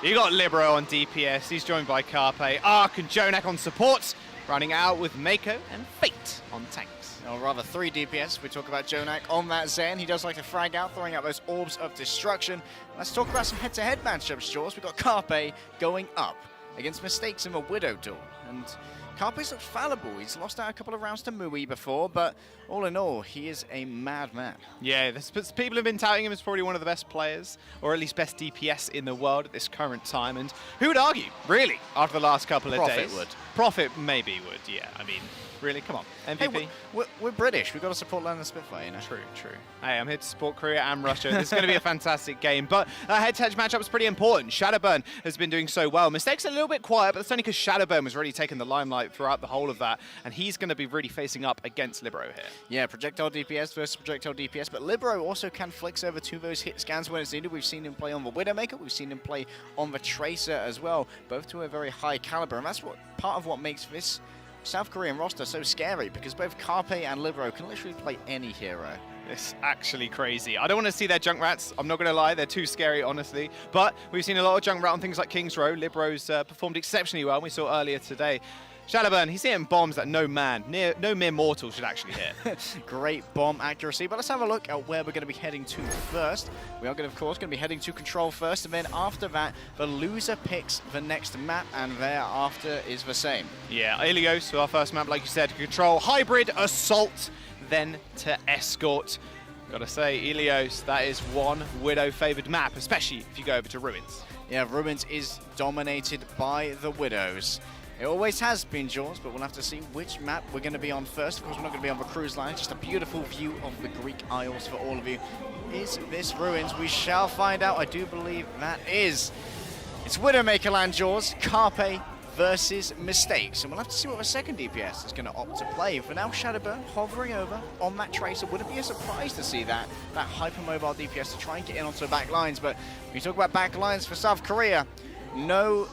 You got Libero on DPS. He's joined by Carpe, Ark and Jonak on support. Running out with Mako and Fate on tanks. Or rather 3 DPS. We talk about Jonak on that Zen. He does like to frag out, throwing out those orbs of destruction. Let's talk about some head-to-head matchups, Jaws. We've got Carpe going up against Mistakes in the Widow duel. And Carpe's looked fallible. He's lost out a couple of rounds to Mui before, but all in all, he is a madman. Yeah, people have been touting him as probably one of the best players, or at least best DPS in the world at this current time. And who would argue, really, after the last couple of days? Prophet would. Prophet maybe would, yeah. I mean, really, come on. MVP. Hey, we're British. We've got to support London Spitfire, you know? True. Hey, I'm here to support Korea and Russia. This is going to be a fantastic game, but head-to-head matchup is pretty important. Shadowburn has been doing so well. Mistakes a little bit quiet, but that's only because Shadowburn was really taking the limelight throughout the whole of that, and he's going to be really facing up against Libero here. Yeah, projectile DPS versus projectile DPS, but Libero also can flex over to those hit scans when it's needed. We've seen him play on the Widowmaker, we've seen him play on the Tracer as well, both to a very high caliber, and that's part of what makes this South Korean roster so scary, because both Carpe and Libero can literally play any hero. It's actually crazy. I don't want to see their Junkrats. I'm not going to lie. They're too scary, honestly. But we've seen a lot of Junkrat on things like King's Row. Libero's performed exceptionally well. We saw earlier today. Shadowburn, he's hitting bombs that no mere mortal should actually hit. Great bomb accuracy, but let's have a look at where we're going to be heading to first. We are, of course, going to be heading to Control first, and then after that, the loser picks the next map, and thereafter is the same. Yeah, Ilios, our first map, like you said, Control, Hybrid, Assault, then to Escort. Gotta say, Ilios, that is one Widow-favored map, especially if you go over to Ruins. Yeah, Ruins is dominated by the Widows. It always has been, Jaws, but we'll have to see which map we're going to be on first. Of course, we're not going to be on the cruise line. Just a beautiful view of the Greek Isles for all of you. Is this Ruins? We shall find out. I do believe that is. It's Widowmaker land, Jaws. Carpe versus Mistakes. And we'll have to see what the second DPS is going to opt to play. For now, Shadowburn hovering over on that Tracer. Wouldn't be a surprise to see that hypermobile DPS to try and get in onto the back lines. But when you talk about back lines for South Korea, no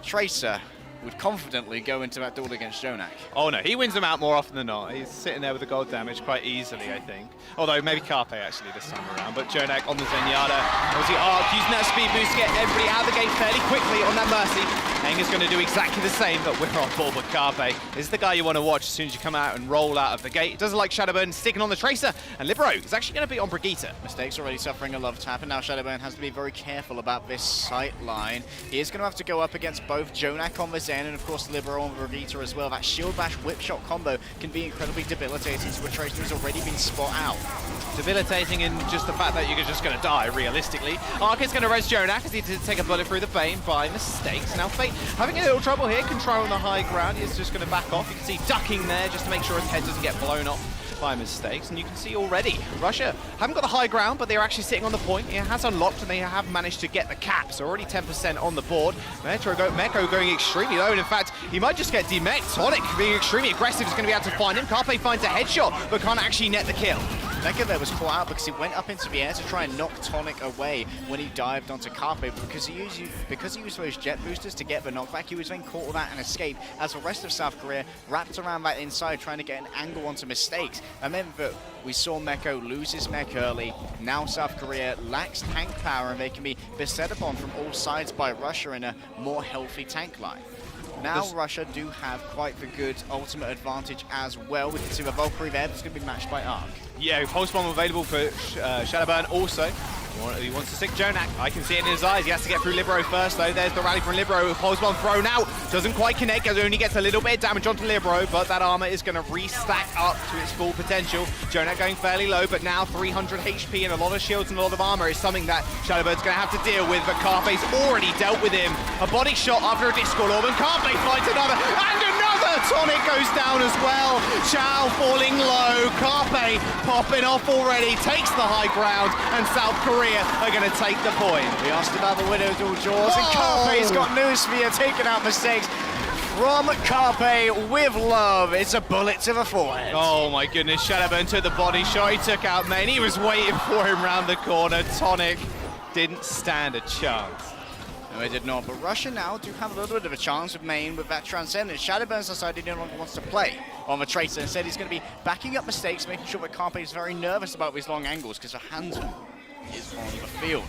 Tracer would confidently go into that duel against Jonak. Oh no, he wins them out more often than not. He's sitting there with the gold damage quite easily, I think. Although maybe Carpe actually this time around, but Jonak on the Zenyatta. Obviously Ark using that speed boost to get everybody out of the gate fairly quickly on that Mercy. Aang is going to do exactly the same, but we're on board with Carpe. This is the guy you want to watch as soon as you come out and roll out of the gate. It doesn't like Shadowburn sticking on the Tracer, and Libero is actually going to be on Brigitte. Mistakes already suffering a love tap, and now Shadowburn has to be very careful about this sight line. He is going to have to go up against both Jonak on the Zen, and of course Libero on Brigitte as well. That shield bash whip shot combo can be incredibly debilitating to a Tracer who's already been spot out. Debilitating in just the fact that you're just going to die, realistically. Ark is going to res Jonak as he did take a bullet through the Bane by Mistakes. Now Fate having a little trouble here, controlling the high ground. He's just going to back off. You can see ducking there just to make sure his head doesn't get blown off by Mistakes. And you can see already, Russia haven't got the high ground, but they're actually sitting on the point. It has unlocked, and they have managed to get the cap. So already 10% on the board. Meko going extremely low, and in fact, he might just get demeked. Tonic being extremely aggressive is going to be able to find him. Carpe finds a headshot, but can't actually net the kill. Meko there was caught out because he went up into the air to try and knock Tonic away when he dived onto Carpe, but because he used those jet boosters to get the knockback, he was then caught with that and escaped, as the rest of South Korea wrapped around that inside trying to get an angle onto Mistakes. And then we saw Meko lose his mech early. Now South Korea lacks tank power, and they can be beset upon from all sides by Russia in a more healthy tank line. Now Russia do have quite the good ultimate advantage as well. We can see the Valkyrie there, that's going to be matched by Ark. Yeah, Pulse Bomb available for Shadowburn also. He wants to stick Jonak. I can see it in his eyes. He has to get through Libero first, though. There's the rally from Libero with Pulse Bomb thrown out. Doesn't quite connect, as only gets a little bit of damage onto Libero, but that armor is going to restack up to its full potential. Jonak going fairly low, but now 300 HP and a lot of shields and a lot of armor is something that Shadowburn's going to have to deal with, but Carpe's already dealt with him. A body shot after a Discord Orb, and Carpe finds another, and another! Tonic goes down as well. Chow falling low. Carpe popping off already. Takes the high ground. And South Korea are going to take the point. We asked about the Widow Dual Jaws, and Carpe's got news for you, taking out mistakes from Carpe with love. It's a bullet to the forehead. Oh my goodness, Shadowburn took the body shot. He took out Main. He was waiting for him round the corner. Tonic didn't stand a chance. No, he did not, but Russia now do have a little bit of a chance with Main with that Transcendence. Shadowburn's decided he no longer wants to play on the Tracer. Instead, he's going to be backing up mistakes, making sure that Carpe is very nervous about his long angles because the Hanzo is on the field.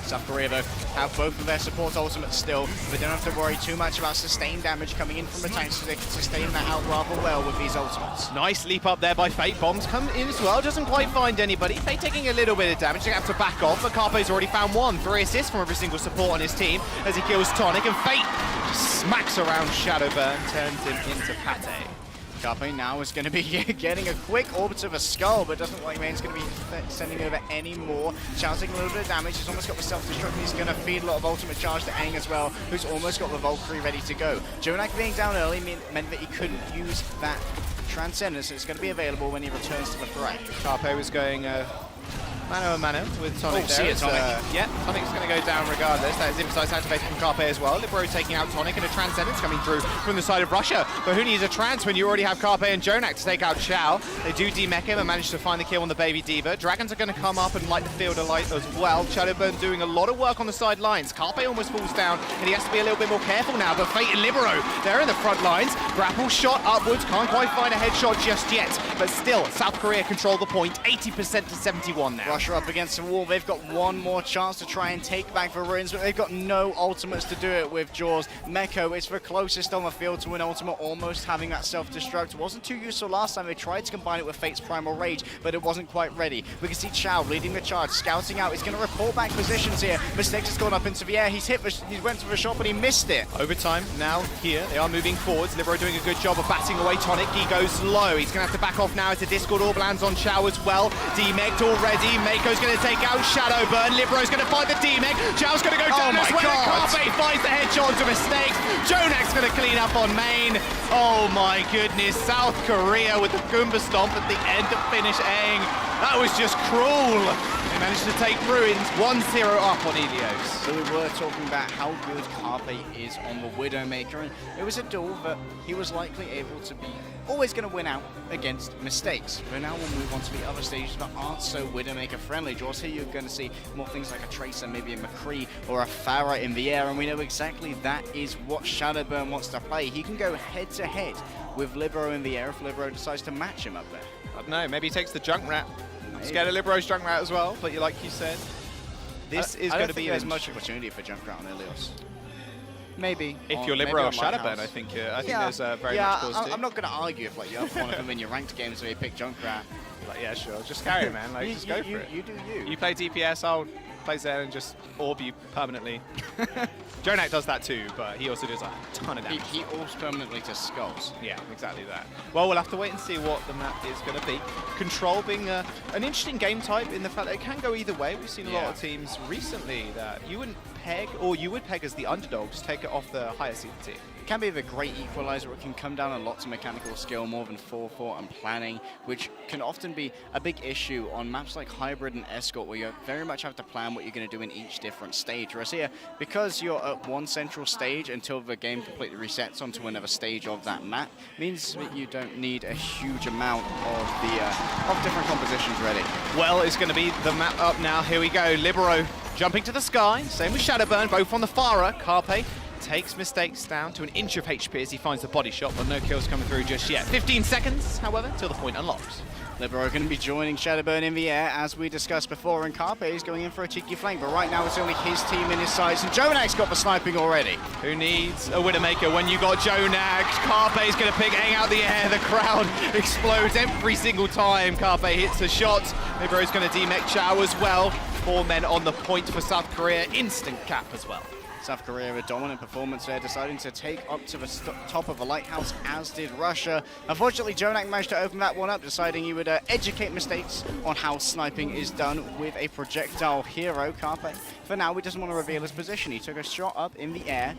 South Korea, though, have both of their support ultimates still. They don't have to worry too much about sustained damage coming in from the tanks, so they can sustain that out rather well with these ultimates. Nice leap up there by Fate. Bombs come in as well. Doesn't quite find anybody. Fate taking a little bit of damage. They have to back off, but Carpe's already found one. 3 assists from every single support on his team as he kills Tonic, and Fate smacks around Shadowburn, turns him into pate. Carpe now is going to be getting a quick orbit of a skull, but doesn't look like Main's going to be sending over any more. Chow's taking a little bit of damage. He's almost got the self-destruct. He's going to feed a lot of ultimate charge to Aang as well, who's almost got the Valkyrie ready to go. JJoNak being down early meant that he couldn't use that Transcendence. It's going to be available when he returns to the fray. Carpe was going mano a mano with Tonic Oh, there. see it, Tonic. Yeah, Tonic's going to go down regardless. That is emphasized activated from Carpe as well. Libero taking out Tonic, and a Transcendence coming through from the side of Russia. But who needs a Trans when you already have Carpe and JJoNak to take out Chow? They do demech him and manage to find the kill on the Baby D.Va. Dragons are going to come up and light the field alight as well. Shadowburn doing a lot of work on the sidelines. Carpe almost falls down, and he has to be a little bit more careful now. But Fate and Libero, they're in the front lines. Grapple shot upwards, can't quite find a headshot just yet. But still, South Korea control the point, 80% to 71 now. Russia up against the wall. They've got one more chance to try and take back the ruins, but they've got no ultimates to do it with Jaws. Meko is the closest on the field to an ultimate, almost having that self-destruct. Wasn't too useful last time. They tried to combine it with Fate's Primal Rage, but it wasn't quite ready. We can see Chow leading the charge, scouting out. He's going to report back positions here. Mistakes has gone up into the air. He went for the shot, but he missed it. Overtime now here. They are moving forwards. Libero doing a good job of batting away Tonic. He goes low. He's going to have to back off now as the Discord orb lands on Chow as well. Demech'd already. Mako's going to take out Shadowburn. Libero's going to find the demech. Chow's going to go down as well. Carpe finds the headshot to mistakes. JJonak's going to clean up on Main. Oh my goodness. South Korea with the Goomba Stomp at the end to finish Aang. That was just cruel. They managed to take Ruins 1-0 up on Ilios. So we were talking about how good Carpe is on the Widowmaker, and it was a duel that he was likely able to be always going to win out against mistakes. But now we'll move on to the other stages that aren't so Widowmaker friendly. Jaws, here you're going to see more things like a Tracer, maybe a McCree or a Pharah in the air, and we know exactly that is what Shadowburn wants to play. He can go head to head with Libero in the air if Libero decides to match him up there. I don't know, maybe he takes the Junkrat. Scared of Libero's Junkrat as well, but like you said, this is going to be as much opportunity for Junkrat on Ilios. Maybe. If you're Libero or Shadowburn, I think there's very much cause to. I'm not going to argue if you have one of them in your ranked games where you pick Junkrat. Like, yeah, sure, just carry it, man. Like, just go for it. You do you. You play DPS, I'll play Zen and just orb you permanently. JJoNak does that too, but he also does a ton of damage. He orbs permanently to skulls. Yeah, exactly that. Well, we'll have to wait and see what the map is going to be. Control being an interesting game type in the fact that it can go either way. We've seen a lot of teams recently that you wouldn't peg, or you would peg as the underdogs, take it off the higher seeded team. It can be the great equalizer. It can come down a lot to mechanical skill more than forethought and planning, which can often be a big issue on maps like Hybrid and Escort, where you very much have to plan what you're going to do in each different stage. Whereas here, because you're at one central stage until the game completely resets onto another stage of that map, means that you don't need a huge amount of different compositions ready. Well, it's going to be the map up now. Here we go. Libero jumping to the sky. Same with Shadowburn, both on the Pharah. Carpe takes mistakes down to an inch of HP as he finds the body shot, but no kills coming through just yet. 15 seconds, however, till the point unlocks. Libero going to be joining Shadowburn in the air, as we discussed before, and Carpe is going in for a cheeky flank, but right now it's only his team in his sights, and JJonak's got the sniping already. Who needs a Widowmaker when you got JJoNak? Carpe's going to pick Aang out the air. The crowd explodes every single time Carpe hits a shot. Libero's going to demech Chow as well. 4 men on the point for South Korea. Instant cap as well. South Korea, a dominant performance there, deciding to take up to the top of the lighthouse, as did Russia. Unfortunately, JJoNak managed to open that one up, deciding he would educate mistakes on how sniping is done with a projectile hero. Carpe, for now, he doesn't want to reveal his position. He took a shot up in the air,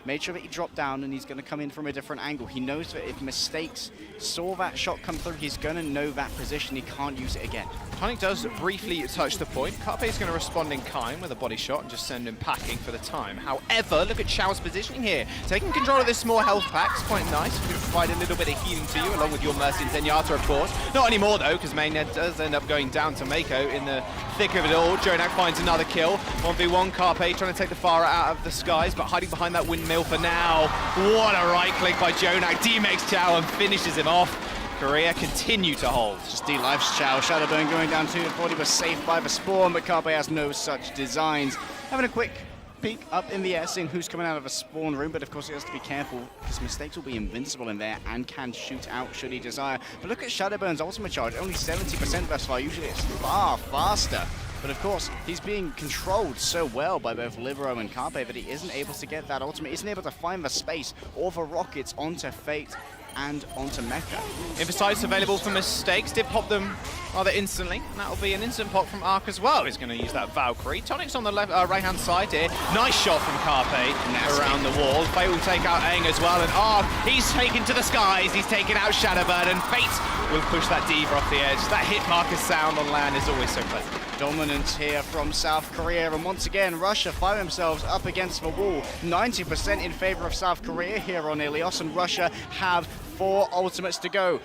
made sure that he dropped down, and he's going to come in from a different angle. He knows that if Mistakes saw that shot come through, he's going to know that position. He can't use it again. Tonic does briefly touch the point. Carpe is going to respond in kind with a body shot and just send him packing for the time. However, look at Chao's positioning here. Taking control of this small health pack is quite nice. Could provide a little bit of healing to you, along with your Mercy and Zenyatta, of course. Not anymore, though, because Mainnet does end up going down to Mako in the thick of it all. JJoNak finds another kill. 1v1, Carpe trying to take the Pharah out of the skies, but hiding behind that windmill for now. What a right click by JJoNak. D-makes Chao and finishes him off. Korea continue to hold. Just D-lives Chao. Shadowburn going down 240 was saved by the spawn, but Carpe has no such designs. Having a quick peek up in the air, seeing who's coming out of a spawn room, but of course he has to be careful because Mistakes will be invincible in there and can shoot out should he desire. But look at Shadowburn's ultimate charge, only 70% thus far. Usually it's far faster. But of course, he's being controlled so well by both Libero and Carpe that he isn't able to get that ultimate, isn't able to find the space or the rockets onto Fate and onto Mecha. Emphasize available for Mistakes. Did pop them rather instantly. And that'll be an instant pop from Arc as well. He's going to use that Valkyrie. Tonic's on the left, right-hand side here. Nice shot from Carpe around the wall. Fate will take out Aang as well. And Arc, he's taken to the skies. He's taken out Shadowburn. And Fate will push that D.Va off the edge. That hit marker sound on land is always so pleasant. Dominance here from South Korea, and once again Russia find themselves up against the wall. 90% in favor of South Korea here on Ilios, and Russia have 4 ultimates to go.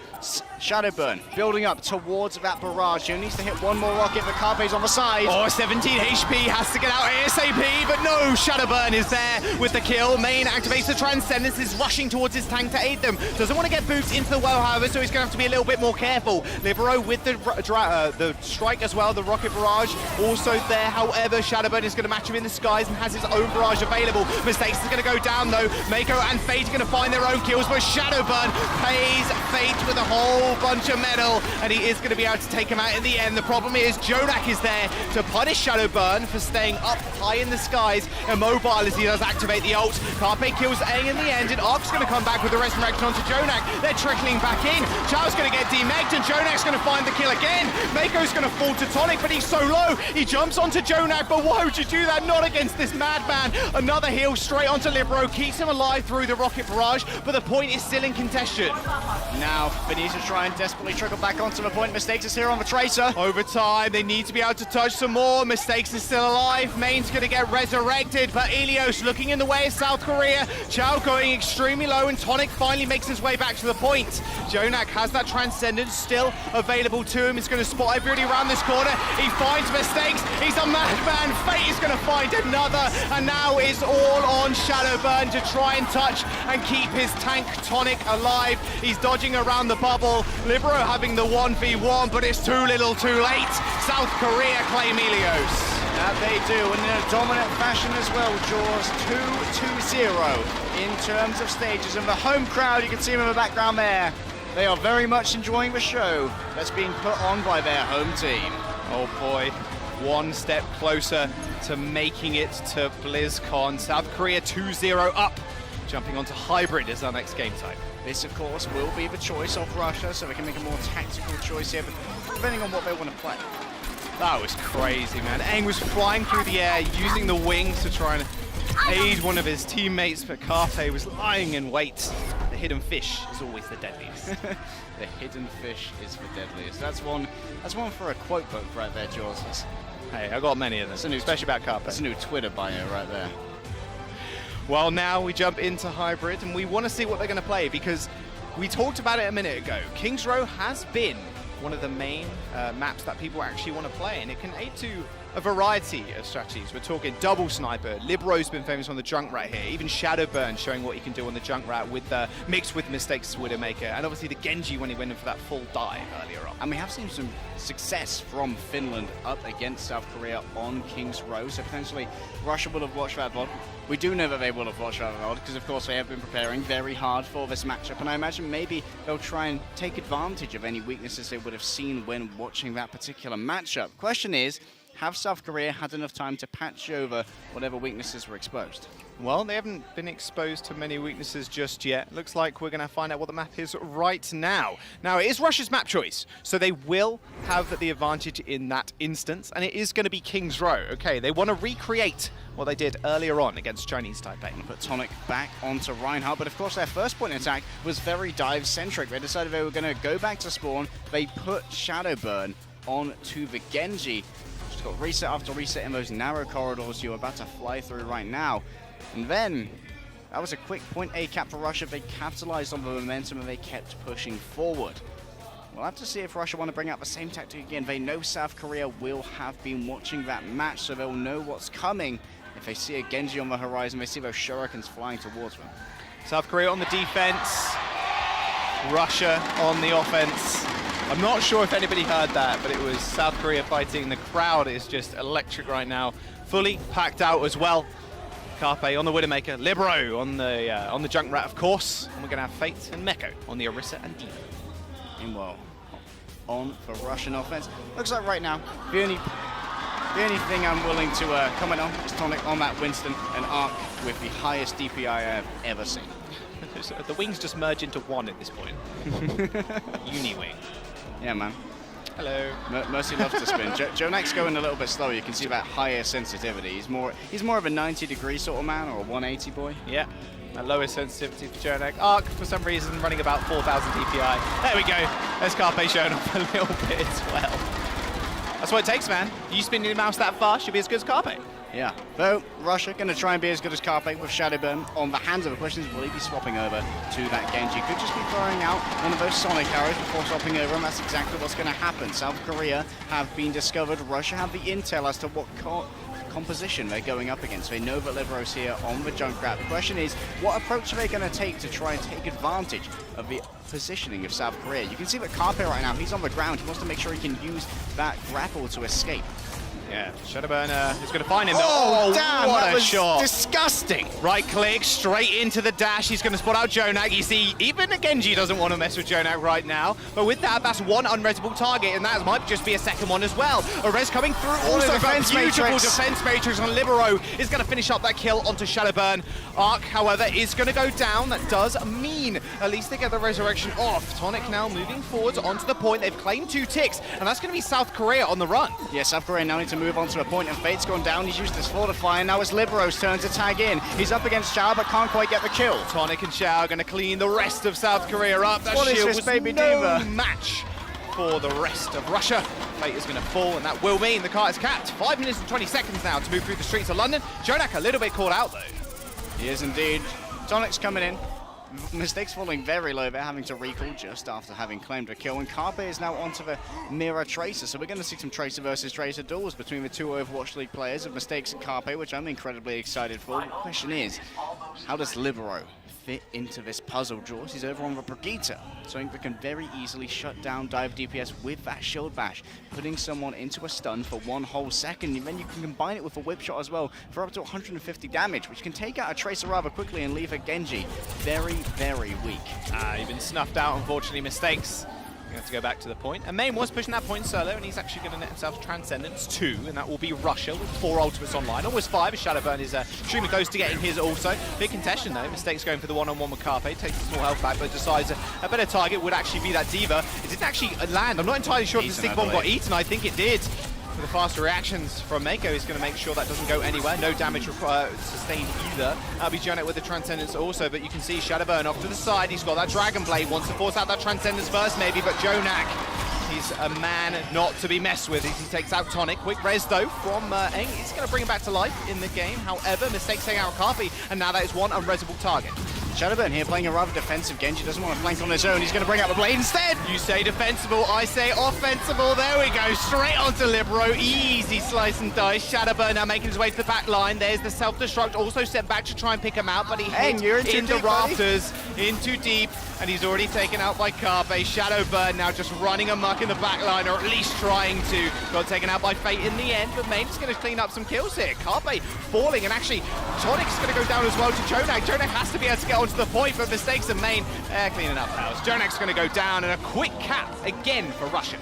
Shadowburn building up towards that barrage. He needs to hit one more rocket, but Carpe's on the side. Oh, 17 HP, has to get out ASAP, but no, Shadowburn is there with the kill. Main activates the Transcendence, is rushing towards his tank to aid them. Doesn't want to get boots into the well, however, so he's going to have to be a little bit more careful. Libero with the strike as well, the rocket barrage also there. However, Shadowburn is going to match him in the skies and has his own barrage available. Mistakes is going to go down though. Mako and Fate are going to find their own kills, but Shadowburn pays Fate with a whole bunch of metal, and he is going to be able to take him out in the end. The problem is JJoNak is there to punish Shadowburn for staying up high in the skies, immobile as he does activate the ult. Carpe kills Aang in the end, and Arc's going to come back with the resurrection onto JJoNak. They're trickling back in. Chao's going to get demegged, and JJonak's going to find the kill again. Mako's going to fall to Tonic, but he's so low. He jumps onto JJoNak, but why would you do that? Not against this madman. Another heal straight onto Libero, keeps him alive through the rocket barrage, but the point is still in contention. Now, Benito try and desperately trickle back onto the point. Mistakes is here on the Tracer. Overtime, they need to be able to touch some more. Mistakes is still alive. Main's going to get resurrected, but Ilios looking in the way of South Korea. Chao going extremely low, and Tonic finally makes his way back to the point. JJoNak has that Transcendence still available to him. He's going to spot everybody around this corner. He finds Mistakes. He's a madman. Fate is going to find another, and now it's all on Shadowburn to try and touch and keep his tank Tonic alive. He's dodging around the bubble. Libero having the 1v1, but it's too little too late. South Korea claim Ilios. That they do, and in a dominant fashion as well. Jaws 2-0 in terms of stages. And the home crowd, you can see them in the background there. They are very much enjoying the show that's being put on by their home team. Oh boy, one step closer to making it to BlizzCon. South Korea 2-0 up, jumping onto Hybrid as our next game type. This, of course, will be the choice of Russia, so they can make a more tactical choice here, but depending on what they want to play. That was crazy, man. Aang was flying through the air, using the wings to try and aid one of his teammates, but Carpe was lying in wait. The hidden fish is always the deadliest. The hidden fish is the deadliest. That's one for a quote book right there, Jaws. Hey, I got many of them, especially about Carpe. That's a new Twitter bio right there. Well, now we jump into Hybrid, and we want to see what they're going to play, because we talked about it a minute ago. King's Row has been one of the main maps that people actually want to play, and it can aid to a variety of strategies. We're talking double sniper. Libero's been famous on the Junkrat here. Even Shadowburn showing what he can do on the Junkrat with mixed with Mistakes Widowmaker, and obviously the Genji when he went in for that full dive earlier on. And we have seen some success from Finland up against South Korea on King's Row, so potentially Russia will have watched that VOD. We do know that they will have watched that VOD because, of course, they have been preparing very hard for this matchup, and I imagine maybe they'll try and take advantage of any weaknesses they would have seen when watching that particular matchup. Question is, have South Korea had enough time to patch over whatever weaknesses were exposed? Well, they haven't been exposed to many weaknesses just yet. Looks like we're going to find out what the map is right now. Now, it is Russia's map choice, so they will have the advantage in that instance, and it is going to be King's Row. Okay, they want to recreate what they did earlier on against Chinese Taipei. Put Tonic back onto Reinhardt, but of course their first point attack was very dive-centric. They decided they were going to go back to spawn. They put Shadowburn onto the Genji. Just got reset after reset in those narrow corridors you're about to fly through right now. And then, that was a quick point A cap for Russia. They capitalized on the momentum and they kept pushing forward. We'll have to see if Russia want to bring out the same tactic again. They know South Korea will have been watching that match, so they'll know what's coming. If they see a Genji on the horizon, they see those shurikens flying towards them. South Korea on the defense, Russia on the offense. I'm not sure if anybody heard that, but it was South Korea fighting. The crowd is just electric right now, fully packed out as well. Carpe on the Widowmaker, Libero on the Junkrat, of course, and we're going to have Fate and Meko on the Orisa and D.Va. Meanwhile, on for Russian offense. Looks like right now, the only thing I'm willing to comment on is Tonic on that Winston, and Arc with the highest DPI I've ever seen. The wings just merge into one at this point. Uni-wing. Yeah, man. Hello. Mercy loves to spin. JJJonak's going a little bit slower. You can see that higher sensitivity. He's more of a 90-degree sort of man, or a 180 boy. Yeah. A lower sensitivity for Jonak. Arc, for some reason, running about 4,000 DPI. There we go. There's Carpe showing off a little bit as well. That's what it takes, man. You spin your mouse that fast, you'll be as good as Carpe. Yeah. Though, Russia going to try and be as good as Carpe with Shadowburn on the hands of the questions. Will he be swapping over to that Genji? Could just be throwing out one of those Sonic arrows before swapping over, and that's exactly what's going to happen. South Korea have been discovered. Russia have the intel as to what composition they're going up against. They know that Libero's here on the Junkrat. The question is, what approach are they going to take to try and take advantage of the positioning of South Korea? You can see that Carpe right now, he's on the ground. He wants to make sure he can use that grapple to escape. Yeah, Shadowburn is going to find him. Oh, damn, what that a was shot. Disgusting. Right click, straight into the dash. He's going to spot out Jonak. You see, even Genji doesn't want to mess with Jonak right now. But with that, that's one unresable target, and that might just be a second one as well. A res coming through. Also, defense beautiful matrix. defense matrix on Libero is going to finish up that kill onto Shadowburn. Arc, however, is going to go down. That does mean at least they get the resurrection off. Tonic now moving forwards onto the point. They've claimed 2 ticks, and that's going to be South Korea on the run. Yeah, South Korea now need to move onto a point, and Fate's gone down. He's used his fortify, and now it's Libero's turn to tag in. He's up against Xiao, but can't quite get the kill. Tonic and Xiao going to clean the rest of South Korea up. That What is shield this, was baby no diva? match for the rest of Russia. Fate is going to fall, and that will mean the car is capped. 5 minutes and 20 seconds now to move through the streets of London. Jonak a little bit caught out, though. He is indeed. Tonic's coming in. Mistakes falling very low. They're having to recall just after having claimed a kill. And Carpe is now onto the Mira Tracer. So we're going to see some Tracer versus Tracer duels between the 2 Overwatch League players of Mistakes and Carpe, which I'm incredibly excited for. The question is, how does Libero fit into this puzzle? Jaws, he's over on the Brigitte, something that can very easily shut down dive DPS with that shield bash, putting someone into a stun for 1 whole second, and then you can combine it with a whip shot as well for up to 150 damage, which can take out a Tracer rather quickly and leave a Genji very, very weak. You've been snuffed out, unfortunately. Mistakes. You have to go back to the point. And Main was pushing that point solo, and he's actually going to net himself Transcendence 2, and that will be Russia with 4 ultimates online. Almost 5 as Shadowburn is extremely close to getting his also. Big contention though. Mistakes going for the one-on-one with Carpe. Takes a small health back, but decides a better target would actually be that D.Va. It didn't actually land. I'm not entirely sure if the stick bomb got eaten. I think it did. For the faster reactions from Mako, he's going to make sure that doesn't go anywhere. No damage sustained either. That'll be Jonak with the Transcendence also, but you can see Shadowburn off to the side. He's got that Dragon Blade, wants to force out that Transcendence first maybe, but Jonak, he's a man not to be messed with. He takes out Tonic. Quick res though from Eng. It's going to bring him back to life in the game. However, Mistakes taking out Carpe, and now that is one unresable target. Shadowburn here playing a rather defensive. Genji doesn't want to flank on his own. He's going to bring out the blade instead. You say defensible, I say offensible. There we go, straight onto Libero. Easy slice and dice. Shadowburn now making his way to the back line. There's the self-destruct, also sent back to try and pick him out, but he hit in the rafters, in too deep, and he's already taken out by Carpe. Shadowburn now just running amok in the back line, or at least trying to. Got taken out by Fate in the end, but Main is going to clean up some kills here. Carpe falling, and actually Tonic's going to go down as well to Jonak. Jonak has to be able to get onto the point, but Mistakes and Main cleaning up house. Jonak's going to go down, and a quick cap again for Russia.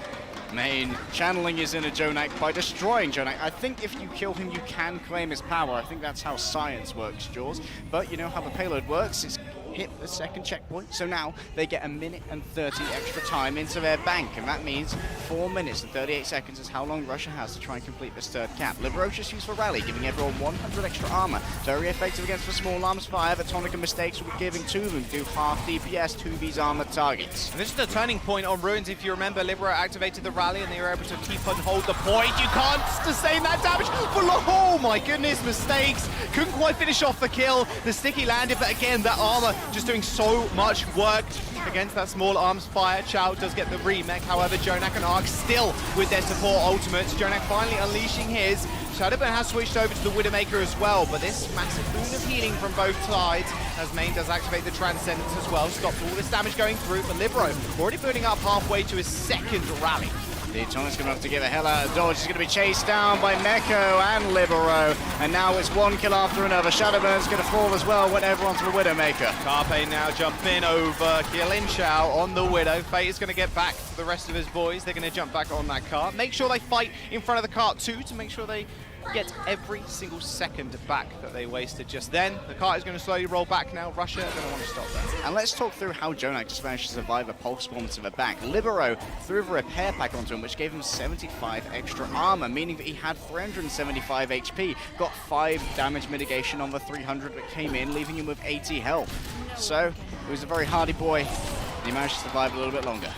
Main channeling his inner Jonak by destroying Jonak. I think if you kill him, you can claim his power. I think that's how science works, Jaws. But you know how the payload works? It's hit the second checkpoint, so now they get 1 minute and 30 extra time into their bank, and that means 4 minutes and 38 seconds is how long Russia has to try and complete this third cap. Libero just used for rally, giving everyone 100 extra armor. Very effective against the small arms fire that Tonic and Mistakes will be giving to them. Do half DPS to these armored targets. And this is the turning point on Ruins. If you remember, Libero activated the rally and they were able to keep and hold the point. You can't sustain that damage. Oh my goodness, Mistakes couldn't quite finish off the kill. The sticky landed, but again, that armor just doing so much work against that small arms fire. Chow does get the remake. However, Jonak and Ark still with their support ultimates. Jonak finally unleashing his. Shadowburn has switched over to the Widowmaker as well, but this massive boon of healing from both sides as Main does activate the Transcendence as well. Stops all this damage going through, but Libero already building up halfway to his second rally. The Tonic's going to have to give a hell out of dodge. He's going to be chased down by Meko and Libero. And now it's one kill after another. Shadowburn's going to fall as well, went over onto the Widowmaker. Carpe now jumping over, killing Chow on the Widow. Fate is going to get back to the rest of his boys. They're going to jump back on that cart. Make sure they fight in front of the cart too, to make sure they get every single second back that they wasted just then. The cart is going to slowly roll back now. Russia are going to want to stop that. And let's talk through how Jonak just managed to survive a pulse bomb to the back. Libero threw the repair pack onto him, which gave him 75 extra armor, meaning that he had 375 HP, got 5 damage mitigation on the 300 that came in, leaving him with 80 health. So, he was a very hardy boy, and he managed to survive a little bit longer.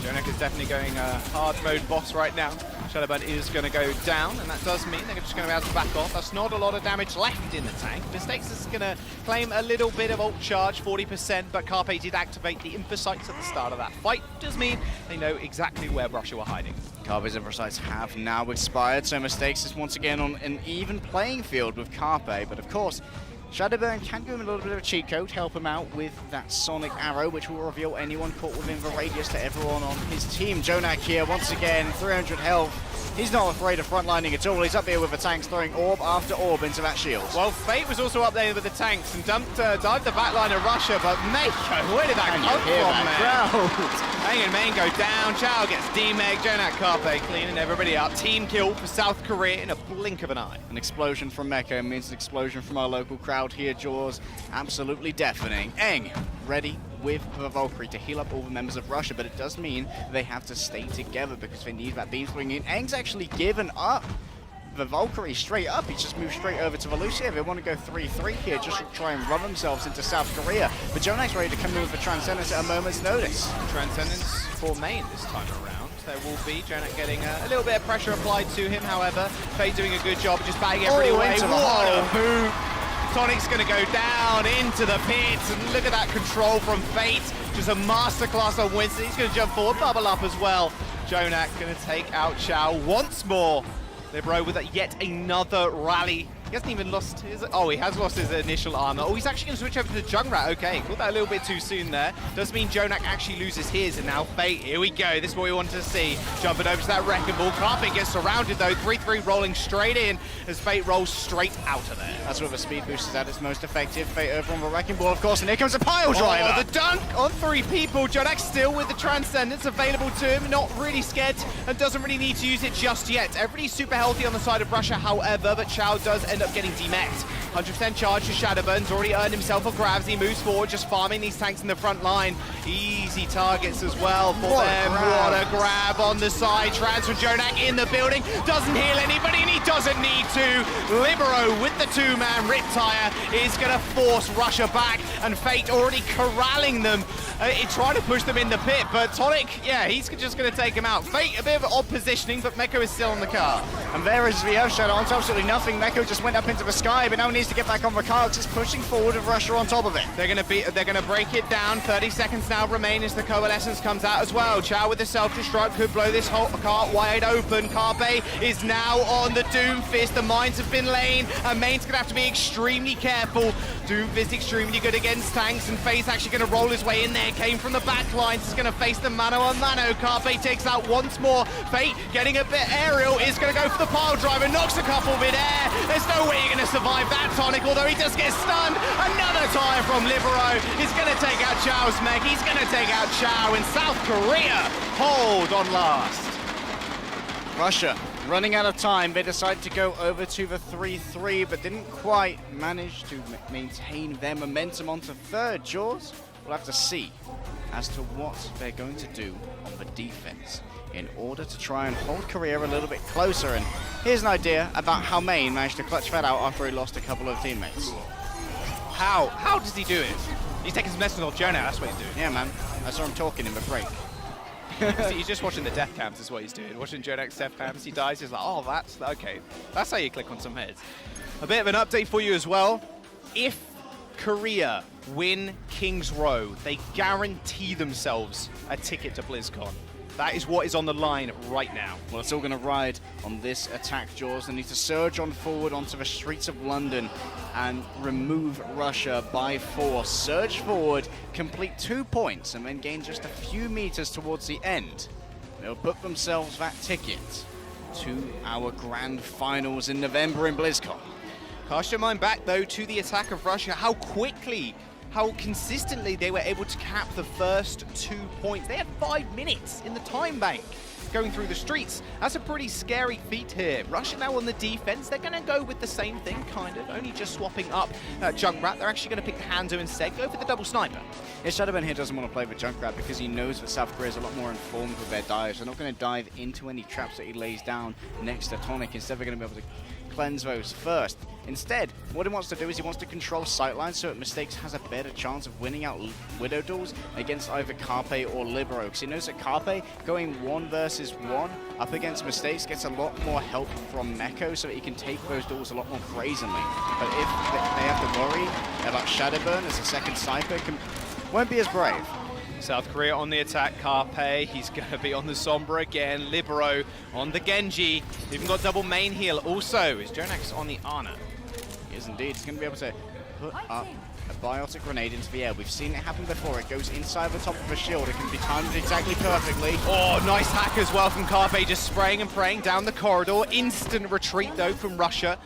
Jonak is definitely going hard mode boss right now. Shadowburn is going to go down, and that does mean they're just going to be able to back off. That's not a lot of damage left in the tank. Mistakes is going to claim a little bit of ult charge, 40%, but Carpe did activate the Infocytes at the start of that fight. Does mean they know exactly where Russia were hiding. Carpe's Infocytes have now expired, so Mistakes is once again on an even playing field with Carpe, but of course, Shadowburn can give him a little bit of a cheat code, help him out with that Sonic Arrow, which will reveal anyone caught within the radius to everyone on his team. Jonak here, once again, 300 health. He's not afraid of frontlining at all. He's up here with the tanks, throwing orb after orb into that shield. Well, Fate was also up there with the tanks and dived the backline of Russia, but Mako, where did that come from, man? Aang and Main go down, Chow gets D-Meg, Jonak Carpe cleaning everybody up. Team kill for South Korea in a blink of an eye. An explosion from Meko means an explosion from our local crowd here, Jaws. Absolutely deafening. Aang ready with the Valkyrie to heal up all the members of Russia, but it does mean they have to stay together because they need that beam swing in. Aang's actually given up the Valkyrie straight up. He just moved straight over to Volusia. They want to go 3-3 here just to try and run themselves into South Korea. But Jonak's ready to come in with the Transcendence at a moment's notice. Transcendence for Main this time around. There will be Jonak getting a little bit of pressure applied to him, however. Fate doing a good job of just batting everybody away. What a boot! Tonic's going to go down into the pits, and look at that control from Fate. Just a masterclass on Winston. He's going to jump forward, bubble up as well. Jonak going to take out Chow once more. Libero with yet another rally. He hasn't even lost his... Oh, he has lost his initial armor. Oh, he's actually going to switch over to the Junkrat. Okay, caught that a little bit too soon there. Does mean Jonak actually loses his, and now Fate, here we go. This is what we wanted to see. Jumping over to that Wrecking Ball. Carpe gets surrounded, though. 3-3 rolling straight in as Fate rolls straight out of there. That's where the speed boost is at its most effective. Fate over on the Wrecking Ball, of course, and here comes a pile driver. Oh, the dunk on 3 people. Jonak still with the Transcendence available to him. Not really scared and doesn't really need to use it just yet. Everybody's super healthy on the side of Russia, however, but Chow does end up getting demeched. 100% charge to Shadowburn's already earned himself a grab as he moves forward, just farming these tanks in the front line. Easy targets as well for them. What a grab on the side. Transfer Jonak in the building. Doesn't heal anybody, and he doesn't need to. Libero with the 2-man Riptire is going to force Russia back, and Fate already corralling them. Trying to push them in the pit, but Tonic, yeah, he's just going to take him out. Fate, a bit of odd positioning, but Meko is still on the car. And there is the Earth Shadow onto absolutely nothing. Meko just went up into the sky, but now needs to get back on the car. Just pushing forward with Russia on top of it. They're going to break it down. 30 seconds now remain as the Coalescence comes out as well. Chow with the self-destruct could blow this whole cart wide open. Carpe is now on the Doomfist. The mines have been laid, and Main's going to have to be extremely careful. Doomfist extremely good against tanks, and Fate's actually going to roll his way in there. Came from the back lines. He's going to face the mano on mano. Carpe takes out once more. Fate getting a bit aerial is going to go for the pile driver. Knocks a couple mid-air. There's no way you're going to survive that, Tonic, although he does get stunned. Another tire from Libero. He's going to take out Chow's mech. He's going to take out Chow, and South Korea hold on last. Russia running out of time. They decided to go over to the 3-3, but didn't quite manage to maintain their momentum onto third. Jaws, we'll have to see as to what they're going to do on the defense in order to try and hold Korea a little bit closer. And here's an idea about how Main managed to clutch that out after he lost a couple of teammates. How does he do it? He's taking some lessons off Jonah, that's what he's doing. Yeah, man. I saw him talking in the break. He's just watching the death cams is what he's doing. Watching Jonak's death cams, he dies, he's like, oh, that's okay. That's how you click on some heads. A bit of an update for you as well. If Korea win King's Row, they guarantee themselves a ticket to BlizzCon. That is what is on the line right now. Well, it's all going to ride on this attack, Jaws. They need to surge on forward onto the streets of London and remove Russia by force. Surge forward, complete 2 points, and then gain just a few meters towards the end. They'll book themselves that ticket to our grand finals in November in BlizzCon. Cast your mind back, though, to the attack of Russia. How quickly, how consistently they were able to cap the first 2 points. They had 5 minutes in the time bank going through the streets. That's a pretty scary feat here. Russia now on the defense. They're going to go with the same thing, kind of, only just swapping up Junkrat. They're actually going to pick Hanzo instead, go for the double sniper. Yeah, Shadowburn here doesn't want to play with Junkrat because he knows that South Korea is a lot more informed with their dives. They're not going to dive into any traps that he lays down next to Tonic. Instead, they're going to be able to cleanse those first. Instead, what he wants to do is he wants to control sightlines so that Mistakes has a better chance of winning out Widow duels against either Carpe or Libero, because he knows that Carpe going 1 versus 1 up against Mistakes gets a lot more help from Meko so that he can take those duels a lot more brazenly. But if they have to worry about Shadowburn as a second sniper, won't be as brave. South Korea on the attack, Carpe, he's going to be on the Sombra again, Libero on the Genji, even got double main heal also, is Jonax on the Ana? He is indeed, he's going to be able to put up a biotic grenade into the air. We've seen it happen before, it goes inside the top of the shield, it can be timed exactly perfectly. Oh, nice hack as well from Carpe, just spraying and praying down the corridor, instant retreat though from Russia.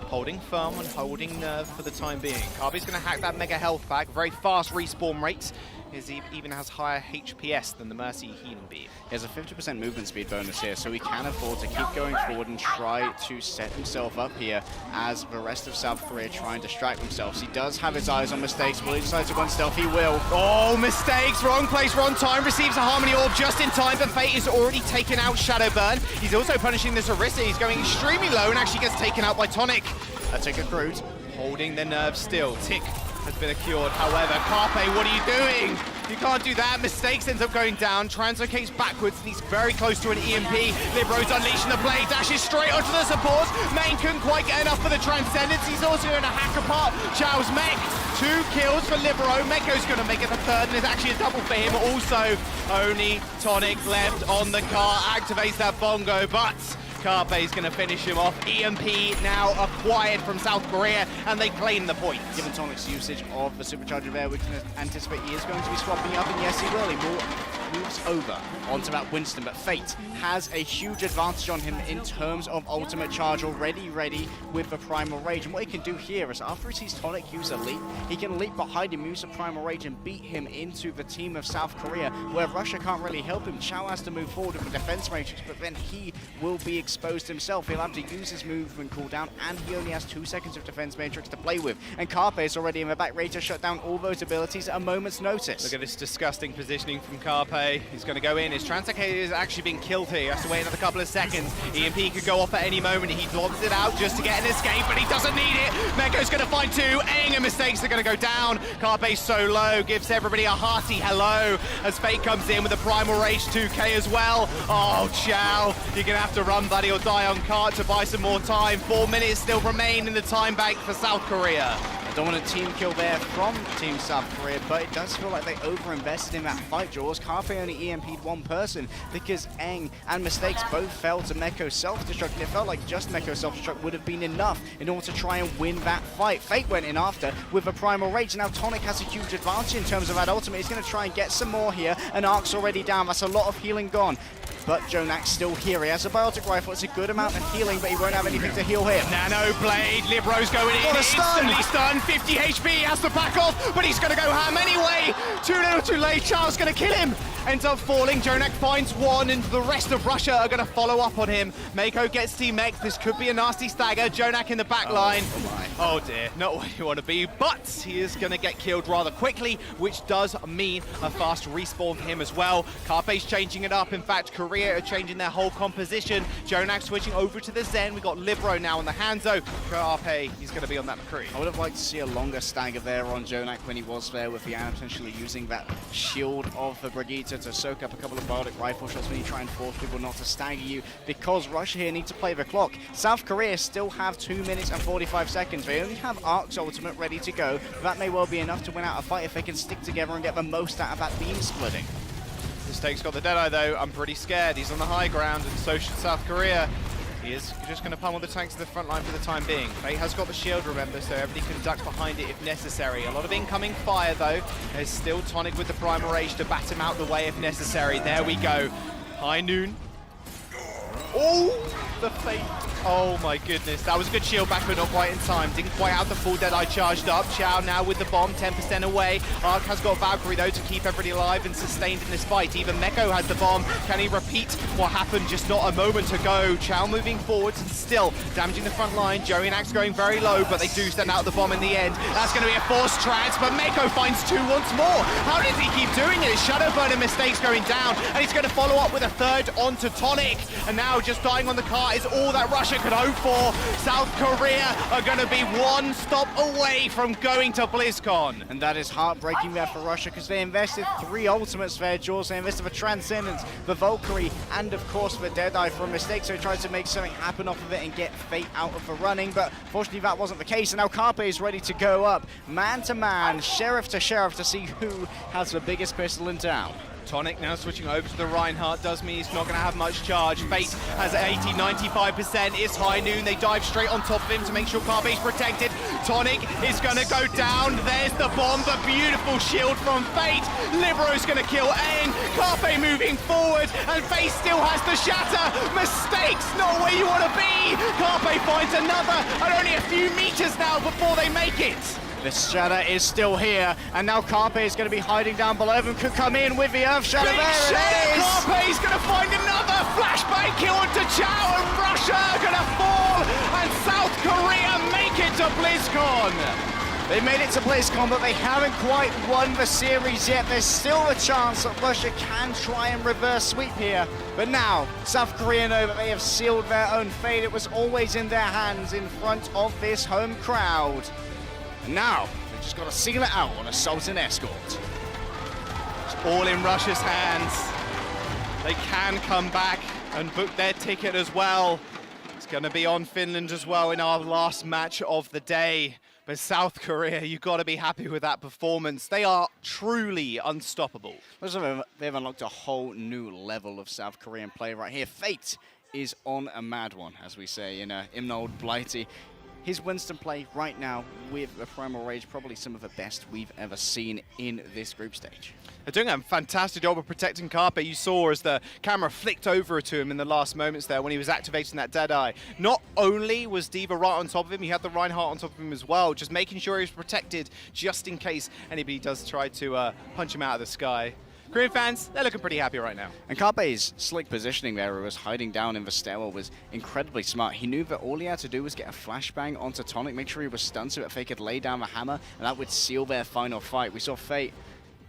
Holding firm and holding nerve for the time being. Carpe's going to hack that mega health pack, very fast respawn rates. He even has higher HPS than the Mercy healing beam. He has a 50% movement speed bonus here, so he can afford to keep going forward and try to set himself up here as the rest of South Korea try and distract themselves. He does have his eyes on Mistakes. Will he decide to go on stealth? He will. Oh, Mistakes! Wrong place, wrong time. Receives a Harmony Orb just in time, but Fate has already taken out Shadowburn. He's also punishing this Orisa. He's going extremely low and actually gets taken out by Tonic. A Tick accrued. Holding the nerve still. Tick has been accured. However, Carpe, what are you doing? You can't do that. Mistakes ends up going down. Translocates backwards, and he's very close to an EMP. Libero's unleashing the blade, dashes straight onto the supports. Main couldn't quite get enough for the Transcendence. He's also going to hack apart Chao's mech. 2 kills for Libero. Meko's going to make it the third, and it's actually a double for him. Also, only Tonic left on the car. Activates that bongo, but Carpe's going to finish him off. EMP now acquired from South Korea, and they claim the point. Given Tonic's usage of the Supercharger there, we can anticipate he is going to be swapping up, and yes, he will. He moves over onto that Winston, but Fate has a huge advantage on him in terms of ultimate charge, already ready with the Primal Rage. And what he can do here is after he sees Tonic use a leap, he can leap behind him, use the Primal Rage, and beat him into the team of South Korea, where Russia can't really help him. Chao has to move forward with the defense matrix, but then he will be exposed himself. He'll have to use his movement cooldown, and he only has 2 seconds of defense matrix to play with. And Carpe is already in the back, ready to shut down all those abilities at a moment's notice. Look at this disgusting positioning from Carpe. He's going to go in. His Translocator is actually being killed here. He has to wait another couple of seconds. EMP could go off at any moment. He blocks it out just to get an escape, but he doesn't need it. Meko's going to find 2. Aang and Mistakes are going to go down. Carpe's so low, gives everybody a hearty hello as Fate comes in with a Primal Rage 2K as well. Oh, Chao, you're going to have to run, buddy, or die on cart to buy some more time. 4 minutes still remain in the time bank for South Korea. I don't want a team kill there from Team South Korea, but it does feel like they over-invested in that fight, Jaws. Carpe only EMP'd 1 person because Aang and Mistakes both fell to Meko's self-destruct, and it felt like just Meko's self-destruct would have been enough in order to try and win that fight. Fate went in after with a Primal Rage, and now Tonic has a huge advantage in terms of that ultimate. He's going to try and get some more here, and Ark's already down. That's a lot of healing gone. But Jonak's still here. He has a biotic rifle. It's a good amount of healing, but he won't have anything to heal him. Nano Blade. Libero's going in. Instantly stunned. 50 HP, has to back off, but he's going to go ham anyway. Too little too late, Charles going to kill him. Ends up falling, JJoNak finds one, and the rest of Russia are going to follow up on him. Meiko gets Team X, this could be a nasty stagger. JJoNak in the back line. Oh dear, not where you want to be, but he is going to get killed rather quickly, which does mean a fast respawn for him as well. Carpe's changing it up. In fact, Korea are changing their whole composition. JJoNak switching over to the Zen. We got Libero now on the Hanzo. Carpe, he's going to be on that McCree. I would have liked to see a longer stagger there on JJoNak when he was there with the Ana, potentially using that shield of the Brigitte to soak up a couple of Bardic rifle shots when you try and force people not to stagger you, because Russia here need to play the clock. South Korea still have 2 minutes and 45 seconds. They only have Ark's ultimate ready to go. That may well be enough to win out a fight if they can stick together and get the most out of that beam splitting. Mistake's got the Deadeye though. I'm pretty scared. He's on the high ground, and so should South Korea. He is just going to pummel the tanks to the front line for the time being. Fate has got the shield, remember, so everybody can duck behind it if necessary. A lot of incoming fire, though. There's still Tonic with the Primal Rage to bat him out the way if necessary. There we go. High Noon. Oh, the Fate. Oh my goodness, that was a good shield back, but not quite in time. Didn't quite have the full Deadeye charged up. Chow now with the bomb, 10% away. Ark has got Valkyrie though to keep everybody alive and sustained in this fight. Even Meiko has the bomb. Can he repeat what happened just not a moment ago? Chow moving forwards and still damaging the front line. JJonak's going very low, but they do send out the bomb in the end. That's going to be a forced trans, but Meiko finds two once more. How does he keep doing it? Shadowburn and Mistake's going down, and he's going to follow up with a third onto Tonic. And now just dying on the car is all that Russia could hope for. South Korea are going to be one stop away from going to BlizzCon. And that is heartbreaking there for Russia, because they invested 3 ultimates there, Jaws. They invested for Transcendence, the Valkyrie, and of course the Deadeye for a mistake, so he tried to make something happen off of it and get Fate out of the running, but fortunately that wasn't the case, and now Carpe is ready to go up, man to man, sheriff to see who has the biggest pistol in town. Tonic now switching over to the Reinhardt does mean he's not going to have much charge. Fate has 80, 95%. It's High Noon. They dive straight on top of him to make sure Carpe's protected. Tonic is going to go down. There's the bomb, the beautiful shield from Fate. Libero's going to kill Aang. Carpe moving forward, and Fate still has the shatter. Mistakes, not where you want to be. Carpe finds another, and only a few meters now before they make it. The Shatter is still here, and now Carpe is going to be hiding down below them. Could come in with the Earth Shatter. Big Shatter! Carpe is going to find another flashbang kill onto Chow, and Russia are going to fall, and South Korea make it to BlizzCon. They made it to BlizzCon, but they haven't quite won the series yet. There's still a chance that Russia can try and reverse sweep here. But now, South Korea know that they have sealed their own fate. It was always in their hands in front of this home crowd. And now, they've just got to seal it out on a Sultan escort. It's all in Russia's hands. They can come back and book their ticket as well. It's going to be on Finland as well in our last match of the day. But South Korea, you've got to be happy with that performance. They are truly unstoppable. They've unlocked a whole new level of South Korean play right here. Fate is on a mad one, as we say in Imnold Blighty. His Winston play right now with the Primal Rage, probably some of the best we've ever seen in this group stage. They're doing a fantastic job of protecting Carpe. You saw as the camera flicked over to him in the last moments there when he was activating that Deadeye. Not only was D.Va right on top of him, he had the Reinhardt on top of him as well, just making sure he was protected just in case anybody does try to punch him out of the sky. Korean fans, they're looking pretty happy right now. And Carpe's slick positioning there, who was hiding down in the stairwell, was incredibly smart. He knew that all he had to do was get a flashbang onto Tonic, make sure he was stunned so that Fate could lay down the hammer, and that would seal their final fight. We saw Fate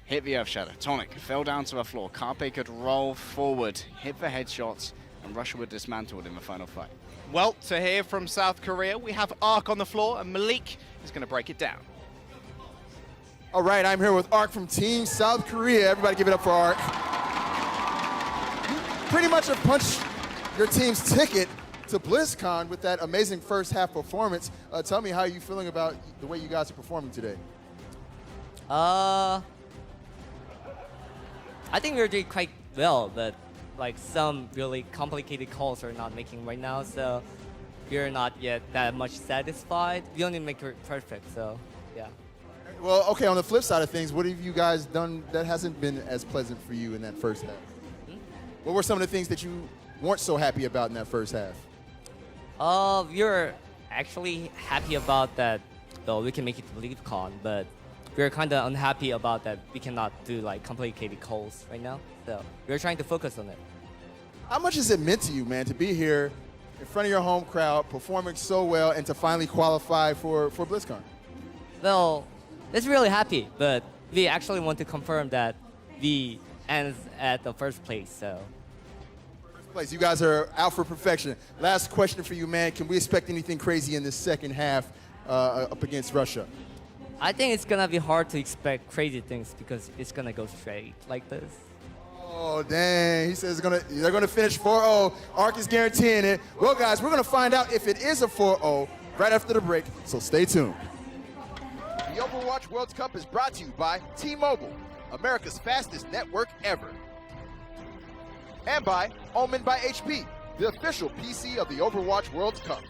hit the Earth Shatter. Tonic fell down to the floor. Carpe could roll forward, hit the headshots, and Russia would dismantle it in the final fight. Well, to hear from South Korea, we have Ark on the floor, and Malik is going to break it down. All right, I'm here with Ark from Team South Korea. Everybody give it up for Ark. You pretty much have punched your team's ticket to BlizzCon with that amazing first half performance. Tell me how you're feeling about the way you guys are performing today. I think we're doing quite well, but like some really complicated calls are not making right now, so we're not yet that much satisfied. We only make it perfect, so yeah. Well, okay, on the flip side of things, what have you guys done that hasn't been as pleasant for you in that first half? What were some of the things that you weren't so happy about in that first half? We were actually happy about that though we can make it to LeagueCon, but we're kind of unhappy about that we cannot do like complicated calls right now. So we're trying to focus on it. How much has it meant to you, man, to be here in front of your home crowd, performing so well, and to finally qualify for BlizzCon? Well, it's really happy, but we actually want to confirm that we ends at the first place, so. First place, you guys are out for perfection. Last question for you, man. Can we expect anything crazy in this second half up against Russia? I think it's gonna be hard to expect crazy things because it's gonna go straight like this. Oh, dang. He says they're gonna finish 4-0. Arc is guaranteeing it. Well, guys, we're gonna find out if it is a 4-0 right after the break, so stay tuned. The Overwatch World Cup is brought to you by T-Mobile, America's fastest network ever. And by Omen by HP, the official PC of the Overwatch World Cup.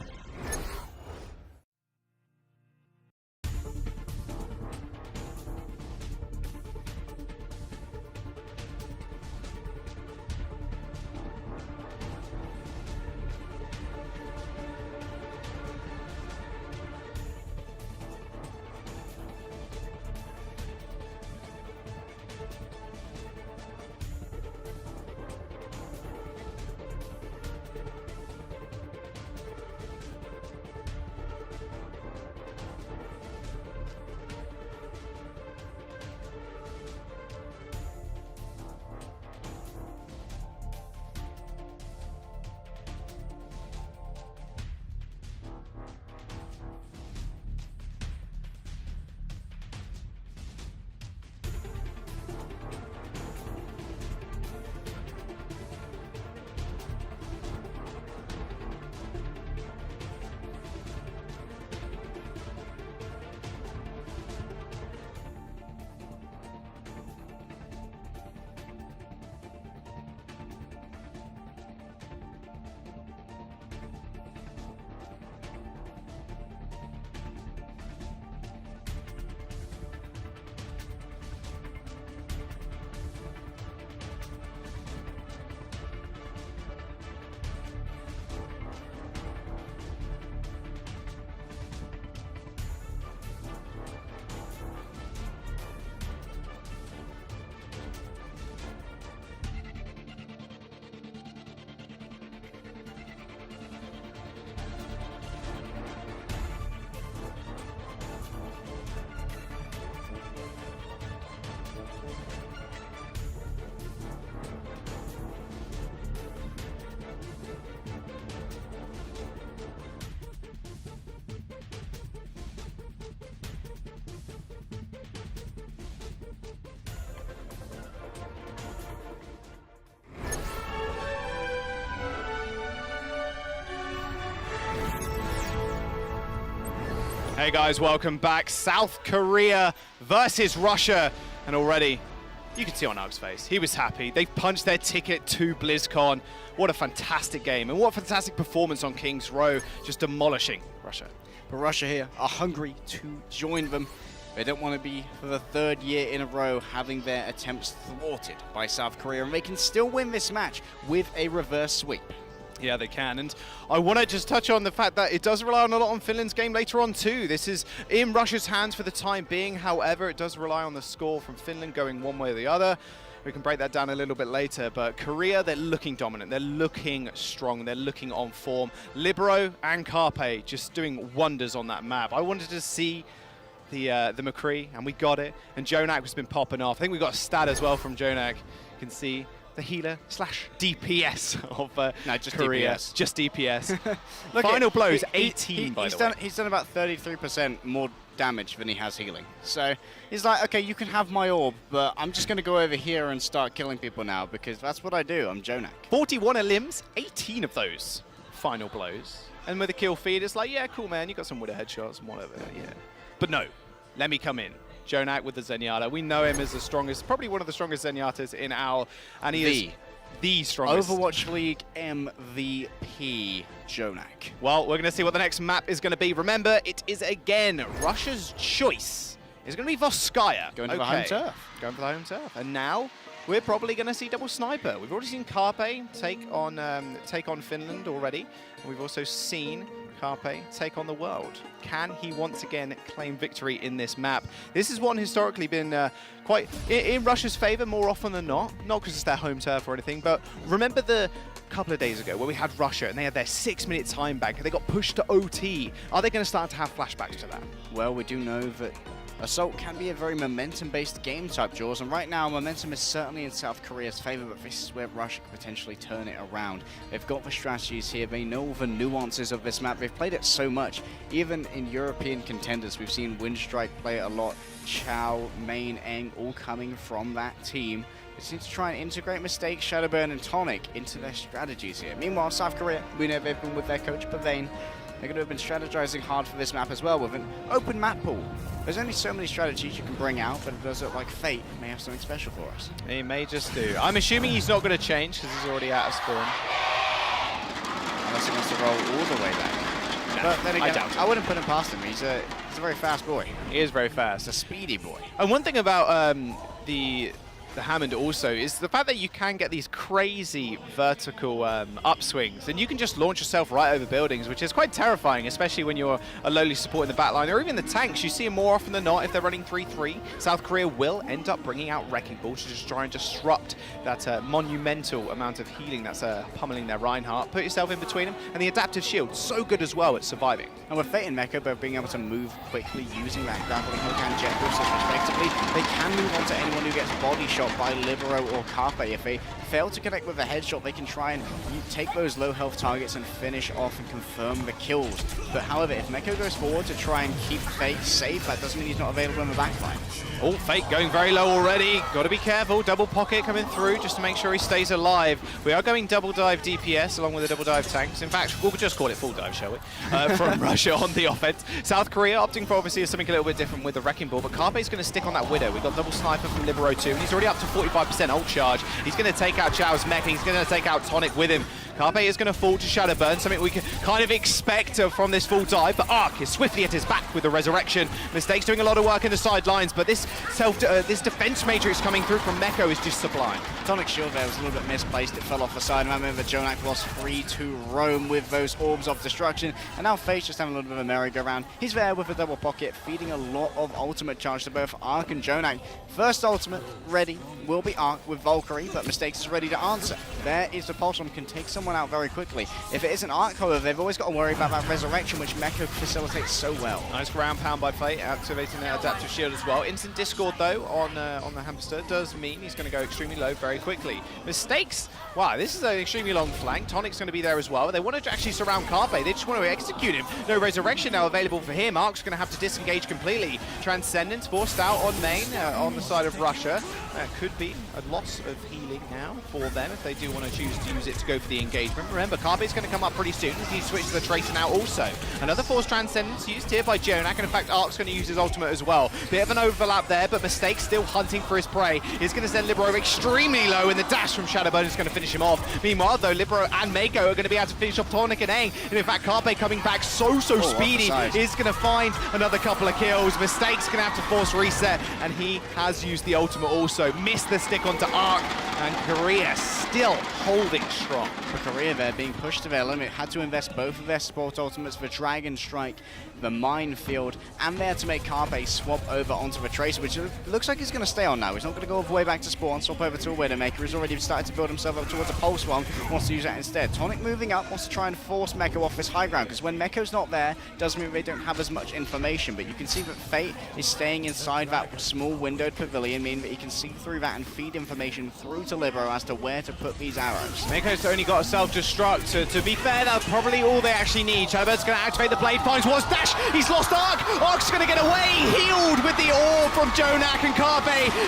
Hey guys, welcome back. South Korea versus Russia. And already, you can see on Ark's face, he was happy. They've punched their ticket to BlizzCon. What a fantastic game, and what a fantastic performance on King's Row, just demolishing Russia. But Russia here are hungry to join them. They don't want to be, for the third year in a row, having their attempts thwarted by South Korea, and they can still win this match with a reverse sweep. Yeah, they can. And I want to just touch on the fact that it does rely on a lot on Finland's game later on too. This is in Russia's hands for the time being. However, it does rely on the score from Finland going one way or the other. We can break that down a little bit later. But Korea, they're looking dominant. They're looking strong. They're looking on form. Libero and Carpe just doing wonders on that map. I wanted to see the McCree, and we got it. And Jonak has been popping off. I think we got a stat as well from Jonak. You can see the healer / DPS of just Korea. DPS. Just DPS. Look Final blows, he- 18 by he's the way. He's done about 33% more damage than he has healing. So he's like, okay, you can have my orb, but I'm just going to go over here and start killing people now because that's what I do. I'm Jonak. 41 elims, 18 of those final blows. And with a kill feed, it's like, yeah, cool, man. You got some Widow headshots and whatever, yeah. But no, let me come in. Jonak with the Zenyatta. We know him as the strongest, probably one of the strongest Zenyatas in OWL, and he is the strongest. Overwatch League MVP Jonak. Well, we're going to see what the next map is going to be. Remember, it is again Russia's choice. It's going to be Voskaya. Going to the home turf. Going for the home turf. And now we're probably going to see double sniper. We've already seen Carpe take on Finland already. And we've also seen Carpe take on the world? Can he once again claim victory in this map? This is one historically been quite in Russia's favor more often than not because it's their home turf or anything, but remember the couple of days ago where we had Russia and they had their 6-minute time bank and they got pushed to OT. Are they going to start to have flashbacks to that? Well, we do know that Assault can be a very momentum-based game type, Jaws, and right now momentum is certainly in South Korea's favor, but this is where Russia could potentially turn it around. They've got the strategies here, they know the nuances of this map, they've played it so much. Even in European contenders, we've seen Windstrike play it a lot, Chow, Main, Eng, all coming from that team. They seem to try and integrate Mistakes, Shadowburn, and Tonic into their strategies here. Meanwhile, South Korea, we know they've been with their coach, Pavane. They're going to have been strategizing hard for this map as well with an open map pool. There's only so many strategies you can bring out, but it does look like Fate may have something special for us. He may just do. I'm assuming he's not going to change because he's already out of spawn. Unless he wants to roll all the way back. No, but then again, I doubt it. I wouldn't put him past him. He's a very fast boy. He is very fast. He's a speedy boy. And one thing about the Hammond also is the fact that you can get these crazy vertical upswings and you can just launch yourself right over buildings, which is quite terrifying, especially when you're a lowly support in the back line or even the tanks. You see them more often than not if they're running 3-3. South Korea will end up bringing out Wrecking Ball to just try and disrupt that monumental amount of healing that's pummeling their Reinhardt. Put yourself in between them, and the adaptive shield, so good as well at surviving. And with Fate and Mecha both being able to move quickly using that grappling hook and jet boosters respectively, they can move on to anyone who gets body shot by Libero or Carpe. If they fail to connect with a headshot, they can try and take those low health targets and finish off and confirm the kills. But however, if Mecha goes forward to try and keep Fate safe, that doesn't mean he's not available in the backline. Oh, Fate going very low already. Got to be careful. Double pocket coming through just to make sure he stays alive. We are going double dive DPS along with the double dive tanks. In fact, we'll just call it full dive, shall we? From Russia on the offense. South Korea opting for obviously something a little bit different with the Wrecking Ball, but Carpe's going to stick on that Widow. We've got double sniper from Libero too, and he's already up to 45% ult charge. He's going to take out Chow's mech, and he's going to take out Tonic with him. Carpe is going to fall to Shadowburn, something we can kind of expect from this full dive, but Arc is swiftly at his back with the resurrection. Mistakes doing a lot of work in the sidelines, but this defense matrix coming through from Meko is just sublime. Tonic's shield there was a little bit misplaced, it fell off the side, and I remember Jonak was free to roam with those orbs of destruction, and now Fate's just having a little bit of a merry-go-round. He's there with a double pocket, feeding a lot of ultimate charge to both Arc and Jonak. First ultimate ready will be Arc with Valkyrie, but Mistakes is ready to answer. There is the Pulse Bomb, can take someone out very quickly. If it isn't Arc, however, they've always got to worry about that resurrection, which Meko facilitates so well. Nice ground pound by Fate, activating that adaptive shield as well. Instant Discord though on the Hamster does mean he's going to go extremely low very quickly. Mistakes, wow, this is an extremely long flank. Tonic's going to be there as well. They want to actually surround Carpe. They just want to execute him. No resurrection now available for him. Arc's going to have to disengage completely. Transcendence forced out on main on the side of Russia. That could be a loss of healing now for them if they do want to choose to use it to go for the engagement. Remember, Carpe's going to come up pretty soon. He switches the Tracer now also. Another Force Transcendence used here by Jonak, and in fact, Arc's going to use his ultimate as well. Bit of an overlap there, but Mistake still hunting for his prey. He's going to send Libero extremely low, and the dash from Shadowburn is going to finish him off. Meanwhile, though, Libero and Mako are going to be able to finish off Tonic and Aang, and in fact, Carpe coming back so speedy is going to find another couple of kills. Mistake's going to have to force reset, and he has used the ultimate also. Missed the stick onto Arc, and Korea still holding strong. For Korea, they're being pushed to their limit, had to invest both of their support ultimates for Dragon Strike, the Minefield, and there to make Carpe swap over onto the Tracer, which looks like he's going to stay on now. He's not going to go all the way back to spawn, swap over to a Widowmaker. He's already started to build himself up towards a Pulse One, wants to use that instead. Tonic moving up, wants to try and force Meko off this high ground, because when Meko's not there, doesn't mean they don't have as much information, but you can see that Fate is staying inside that small windowed pavilion, meaning that he can see through that and feed information through to Libero as to where to put these arrows. Meko's only got a self-destruct. To be fair, that's probably all they actually need. Shadowbird's going to activate the blade, finds Wars dash, he's lost Arc! Arc's going to get away, healed with the orb from Jonak, and Carpe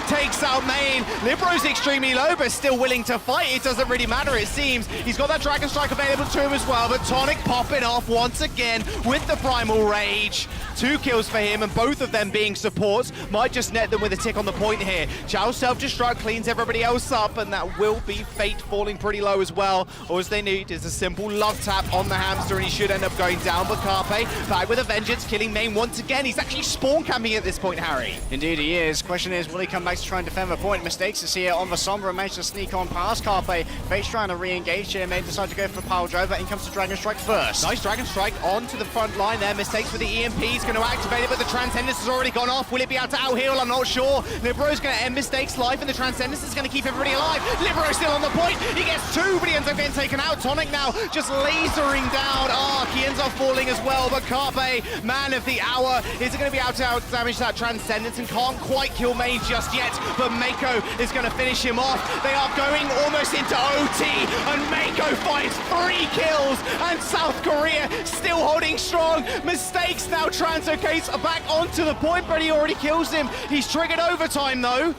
takes out main. Libero's extremely low, but still willing to fight. It doesn't really matter, it seems. He's got that Dragon Strike available to him as well, but Tonic popping off once again with the Primal Rage. 2 kills for him, and both of them being supports might just net them with a tick on the point here. Chao self-destruct cleans everybody else up, and that will be Fate falling pretty low as well. All they need is a simple love tap on the hamster, and he should end up going down. But Carpe back with a vengeance, killing Main once again. He's actually spawn camping at this point, Harry. Indeed he is. Question is, will he come back to try and defend the point? Mistakes is here on the Sombra, managed to sneak on past Carpe. Fate's trying to re-engage here, may decide to go for Power Drive, but in comes the Dragon Strike first. Nice Dragon Strike onto the front line there. Mistakes with the EMP, he's going to activate it, but the Transcendence has already gone off. Will it be able to out-heal? I'm not sure. Libero's going to end Mistakes' life, and the Transcendence is going to keep everybody alive. Libero still on the point. He gets 2, but he ends up getting taken out. Tonic now just lasering down Arc. He ends up falling as well, but Carpe, man of the hour, is going to be able to out-damage that Transcendence and can't quite kill Main just yet, but Mako is going to finish him off. They are going almost into OT, and Mako finds 3 kills, and South Korea still holding strong. Mistakes now translocates back onto the point, but he already kills him. He's triggered overtime though.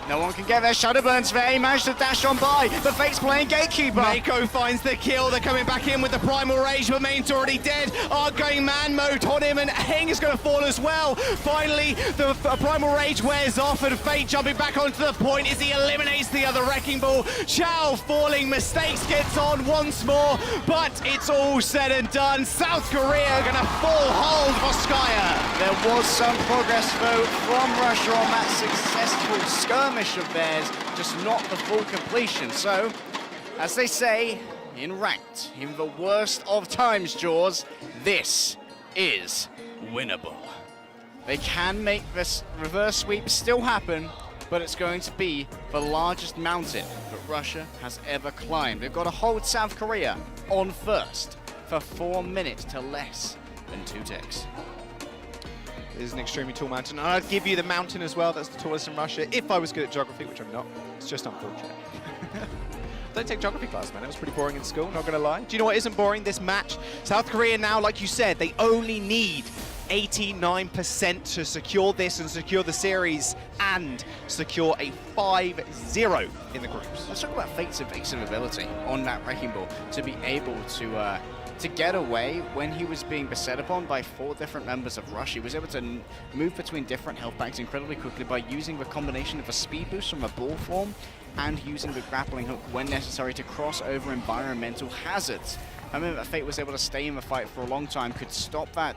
No one can get their Shadowburns there. He managed to dash on by, but Fate's playing Gatekeeper. Mako finds the kill. They're coming back in with the Primal Rage, but Main's already dead. Arc going man mode on him, and Heng is going to fall as well. Finally, the Primal Rage wears off, and Fate jumping back onto the point as he eliminates the other Wrecking Ball. Chao falling, Mistakes gets on once more, but it's all said and done. South Korea are going to full hold Voskaya. There was some progress though from Russia on that successful skirmish of theirs, just not the full completion. So, as they say in Ranked, in the worst of times, Jaws, this is winnable. They can make this reverse sweep still happen, but it's going to be the largest mountain that Russia has ever climbed. They've got to hold South Korea on first for 4 minutes to less than 2 ticks. It is an extremely tall mountain, and I'd give you the mountain as well. That's the tallest in Russia. If I was good at geography, which I'm not, it's just unfortunate. Don't take geography class, man. It was pretty boring in school, not gonna lie. Do you know what isn't boring? This match. South Korea now, like you said, they only need 89% to secure this and secure the series and secure a 5-0 in the groups. Let's talk about Fate's evasive ability on that Wrecking Ball to be able to get away when he was being beset upon by 4 different members of Rush. He was able to move between different health packs incredibly quickly by using the combination of a speed boost from a ball form and using the grappling hook when necessary to cross over environmental hazards. I remember that Fate was able to stay in the fight for a long time, could stop that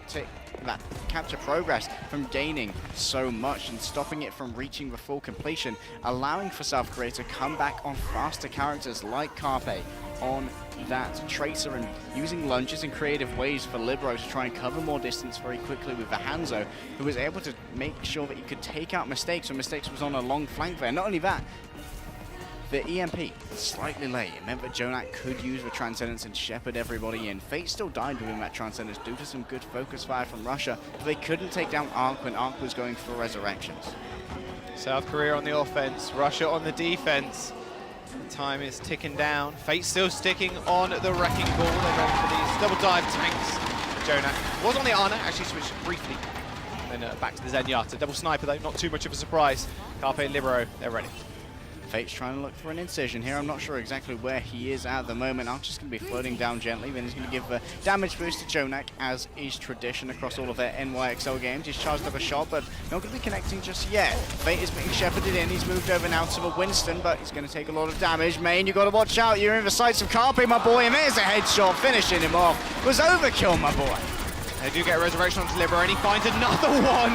capture progress from gaining so much and stopping it from reaching the full completion, allowing for South Korea to come back on faster characters like Carpe on that Tracer and using lunges and creative ways for Libero to try and cover more distance very quickly with the Hanzo, who was able to make sure that he could take out Mistakes when Mistakes was on a long flank there. Not only that, the EMP, slightly late. It meant that Jonak could use the Transcendence and shepherd everybody in. Fate still died within that Transcendence due to some good focus fire from Russia, but they couldn't take down Arc when Arc was going for resurrections. South Korea on the offense, Russia on the defense. Time is ticking down. Fate still sticking on the Wrecking Ball. They're ready for these double dive tanks. Jonak was on the Ana, actually switched briefly. Then back to the Zenyatta. Double sniper though, not too much of a surprise. Carpe and Libero, they're ready. Fate's trying to look for an incision here. I'm not sure exactly where he is at the moment. Arc's just going to be floating down gently. Then he's going to give a damage boost to Jonak, as is tradition across all of their NYXL games. He's charged up a shot, but not going to be connecting just yet. Fate is being shepherded in. He's moved over now to the Winston, but he's going to take a lot of damage. Main, you've got to watch out. You're in the sights of Carpe, my boy, and there's a headshot finishing him off. It was overkill, my boy. They do get a resurrection onto Libero, and he finds another one.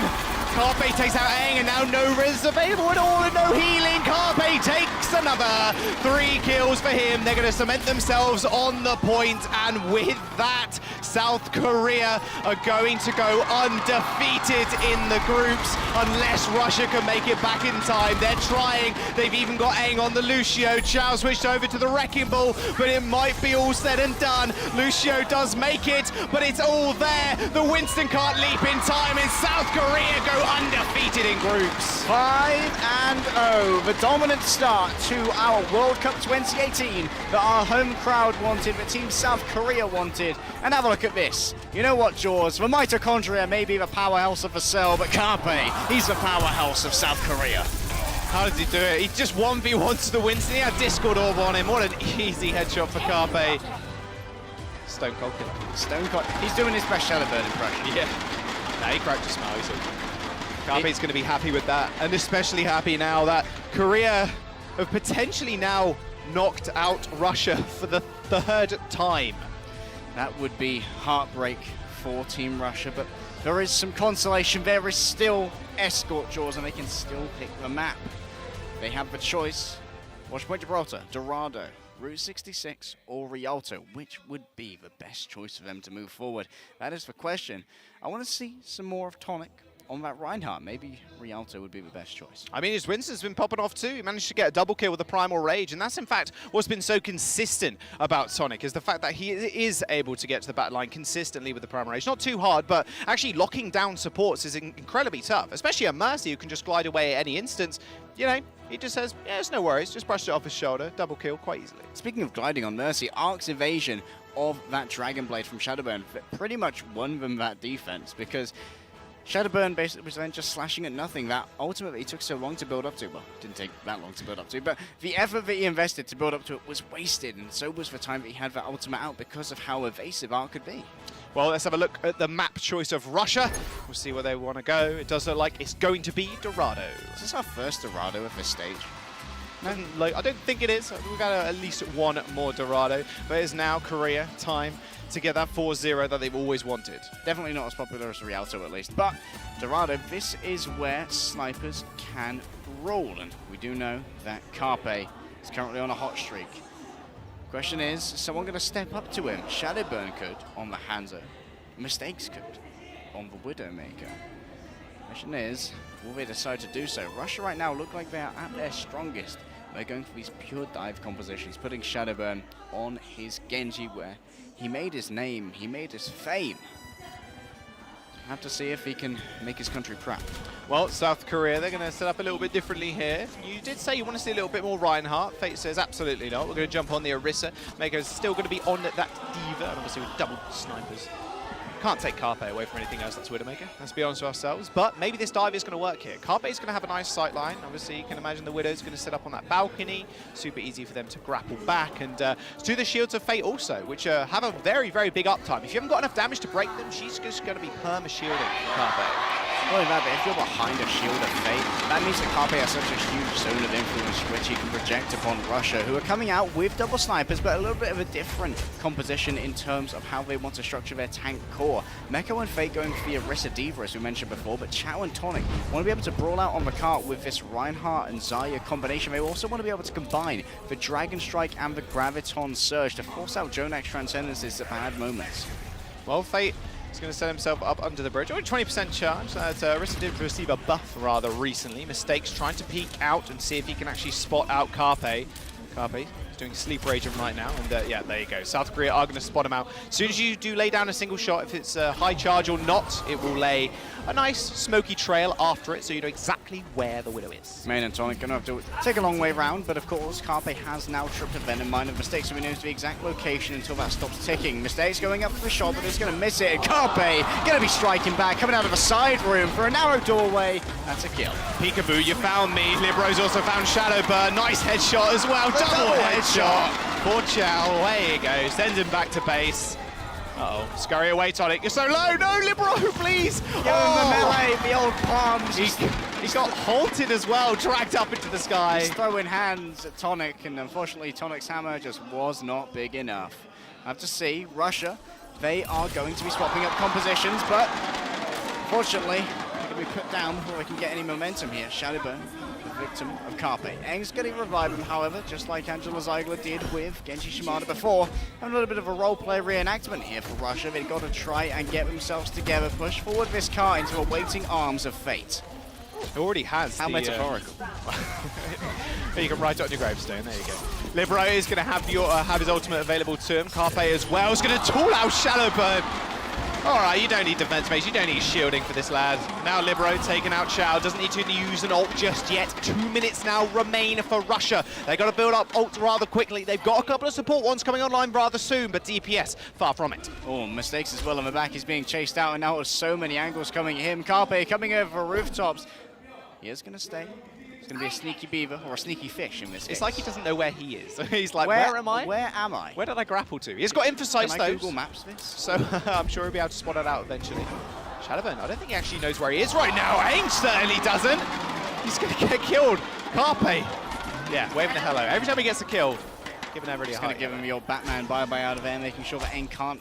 Carpe takes out Aang, and now no res available at all, and no healing. Carpe takes another 3 kills for him. They're going to cement themselves on the point, and with that, South Korea are going to go undefeated in the groups unless Russia can make it back in time. They're trying. They've even got Aang on the Lucio. Chao switched over to the Wrecking Ball, but it might be all said and done. Lucio does make it, but it's all there. The Winston can't leap in time, and South Korea go undefeated in groups. 5-0, the dominant start to our World Cup 2018 that our home crowd wanted, that Team South Korea wanted. And have a look at this. You know what, Jaws? The mitochondria may be the powerhouse of the cell, but Carpe, he's the powerhouse of South Korea. How did he do it? He just 1v1 to the Winston. He had Discord Orb on him. What an easy headshot for Carpe. Stone Cold killer. Stone Cold. He's doing his best Shadowburn impression. Yeah. Now he cracked a smile, he's Carpe's going to be happy with that, and especially happy now that Korea have potentially now knocked out Russia for the third time. That would be heartbreak for Team Russia, but there is some consolation. There is still escort jaws, and they can still pick the map. They have the choice. Watch Point Gibraltar, Dorado, Route 66, or Rialto. Which would be the best choice for them to move forward? That is the question. I want to see some more of Tonic on that Reinhardt. Maybe Rialto would be the best choice. I mean, his Winston's been popping off too. He managed to get a double kill with the Primal Rage, and that's in fact what's been so consistent about Tonic, is the fact that he is able to get to the back line consistently with the Primal Rage. Not too hard, but actually locking down supports is incredibly tough, especially a Mercy who can just glide away at any instance. You know, he just says, yeah, it's no worries, just brushed it off his shoulder, double kill quite easily. Speaking of gliding on Mercy, Ark's evasion of that Dragon Blade from Shadowburn pretty much won them that defense, because Shadowburn basically was then just slashing at nothing. That ultimately took so long to build up to. Well, didn't take that long to build up to, but the effort that he invested to build up to it was wasted, and so was the time that he had that ultimate out because of how evasive Ark could be. Well, let's have a look at the map choice of Russia. We'll see where they want to go. It does look like it's going to be Dorado. Is this our first Dorado at this stage? I don't think it is. We've got at least one more Dorado, but it is now Korea time to get that 4-0 that they've always wanted. Definitely not as popular as Rialto at least, but Dorado, this is where snipers can roll, and we do know that Carpe is currently on a hot streak. Question is someone going to step up to him? Shadowburn could on the Hanzo, Mistakes could on the Widowmaker. Question is, will they decide to do so? Russia right now look like they are at their strongest. They're going for these pure dive compositions, putting Shadowburn on his Genji, where he made his name, he made his fame. Have to see if he can make his country proud. Well, South Korea, they're going to set up a little bit differently here. You did say you want to see a little bit more Reinhardt. Fate says absolutely not. We're going to jump on the Orisa. Maker's still going to be on that Diva, and obviously with double snipers. Can't take Carpe away from anything else, that's Widowmaker. Let's be honest with ourselves. But maybe this dive is going to work here. Carpe is going to have a nice sight line. Obviously, you can imagine the Widow's going to set up on that balcony. Super easy for them to grapple back. And do the Shields of Fate also, which have a very, very big uptime. If you haven't got enough damage to break them, she's just going to be perma-shielding Carpe. Not only that, but if you're behind a Shield of Fate, that means that Carpe has such a huge zone of influence which he can project upon Russia, who are coming out with double snipers, but a little bit of a different composition in terms of how they want to structure their tank core. Meko and Fate going for the Orisa Diva, as we mentioned before, but Chao and Tonic want to be able to brawl out on the cart with this Reinhardt and Zarya combination. They also want to be able to combine the Dragon Strike and the Graviton Surge to force out Jonak's Transcendences at bad moments. Well, Fate is going to set himself up under the bridge. Only 20% charge. Orisa did receive a buff rather recently. Mistakes trying to peek out and see if he can actually spot out Carpe. Carpe is doing Sleep Rage right now, and yeah, there you go. South Korea are going to spot him out. As soon as you do lay down a single shot, if it's a high charge or not, it will lay a nice smoky trail after it, so you know exactly where the Widow is. Main and Tonic going to have to take a long way round, but of course, Carpe has now tripped a Venom Mine of Mistakes, so we know the exact location until that stops ticking. Mistakes going up for the shot, but he's going to miss it. And Carpe going to be striking back, coming out of a side room for a narrow doorway. That's a kill. Peekaboo, you found me. Libro's also found Shadowburn. Nice headshot as well. Double headshot. Poor Chao. Away he goes. Sends him back to base. Uh-oh. Scurry away, Tonic. You're so low. No, Libro, please. Give him the melee, the old palms. He got halted as well, dragged up into the sky. He's throwing hands at Tonic, and unfortunately, Tonic's hammer just was not big enough. I have to see, Russia, they are going to be swapping up compositions, but unfortunately, they're going to be put down before they can get any momentum here. Shadowburn, the victim of Carpe. Eng's going to revive him, however, just like Angela Ziegler did with Genji Shimada before. And a little bit of a roleplay reenactment here for Russia. They've got to try and get themselves together, push forward this car into awaiting arms of fate. It already has. How metaphorical. You can write it on your gravestone. There you go. Libero is going to have his ultimate available to him. Carpe as well is going to tool out Shadowburn. All right, you don't need defense base. You don't need shielding for this lad. Now Libero taking out Chao. Doesn't need to use an ult just yet. 2 minutes now remain for Russia. They've got to build up ult rather quickly. They've got a couple of support ones coming online rather soon, but DPS far from it. Oh, Mistakes as well on the back. He's being chased out, and now there's so many angles coming at him. Carpe coming over rooftops. He is going to stay. It's going to be a sneaky beaver, or a sneaky fish in this case. It's like he doesn't know where he is. He's like, where am I? Where am I? Where did I grapple to? He's got emphasize Can those. I Google Maps this? So I'm sure he'll be able to spot it out eventually. Shadowburn, I don't think he actually knows where he is right now. Ainge certainly doesn't. He's going to get killed. Carpe, yeah, waving a hello. Every time he gets a kill, giving everybody a Just going to give him your Batman bye-bye out of there, making sure that Aang can't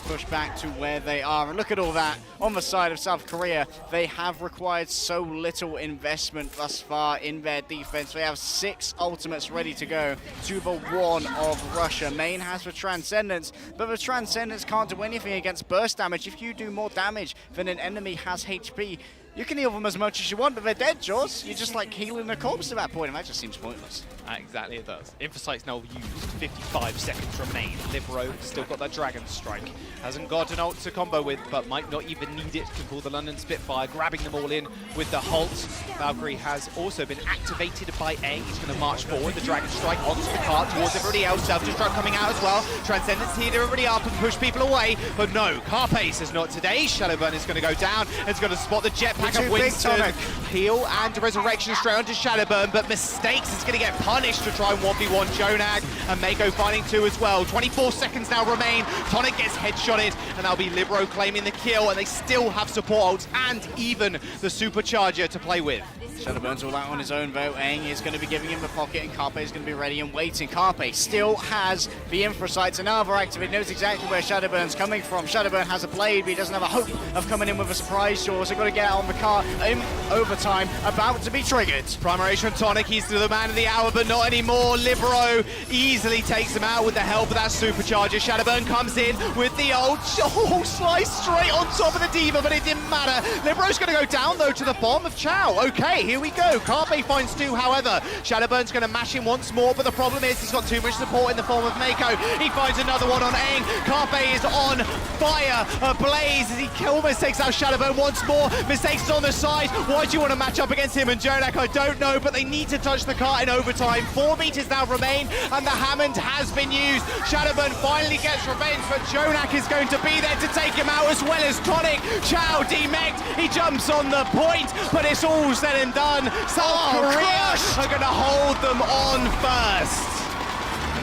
push back to where they are. And look at all that on the side of South Korea. They have required so little investment thus far in their defense. They have 6 ultimates ready to go to the 1 of Russia. Main has the Transcendence, but the Transcendence can't do anything against burst damage. If you do more damage than an enemy has HP, you can heal them as much as you want, but they're dead, Jaws. You're just like healing the corpse at that point, and that just seems pointless. Exactly, it does. Infosight's now used. 55 seconds remain. Libero still got that Dragon Strike. Hasn't got an ult to combo with, but might not even need it. Can pull the London Spitfire, grabbing them all in with the Halt. Valkyrie has also been activated by Aang. He's going to march forward. The Dragon Strike onto the cart towards everybody else. Self-destruct coming out as well. Transcendence heat everybody up and push people away. But no, Carpe says not today. Shadowburn is going to go down. It's going to spot the jetpack of Winston. Heal and Resurrection straight onto Shadowburn, but Mistakes is going to get punished to try and 1v1 Jonag, and Mako finding 2 as well. 24 seconds now remain. Tonic gets headshotted, and that'll be Libero claiming the kill, and they still have support ults and even the Supercharger to play with. Shadowburn's all out on his own though. Aang is going to be giving him the pocket, and Carpe is going to be ready and waiting. Carpe still has the Infrasights, and now activate, knows exactly where Shadowburn's coming from. Shadowburn has a blade, but he doesn't have a hope of coming in with a surprise Jaws. They've got to get out on the car in overtime, about to be triggered. Primaration Tonic, he's the man of the hour, but not anymore. Libero easily takes him out with the help of that Supercharger. Shadowburn comes in with the old slice straight on top of the D.Va, but it didn't matter. Libero's going to go down though to the bomb of Chow. Okay, here we go. Carpe finds 2, however. Shadowburn's going to mash him once more, but the problem is he's got too much support in the form of Mako. He finds another one on Aang. Carpe is on fire, ablaze as he almost takes out Shadowburn once more. Mistakes on the side. Why do you want to match up against him and Jonak? I don't know, but they need to touch the cart in overtime. 4 meters now remain, and the Hammond has been used. Shadowburn finally gets revenge, but Jonak is going to be there to take him out, as well as Tonic. Chow demeched. He jumps on the point, but it's all said and done. South Korea are going to hold them on first.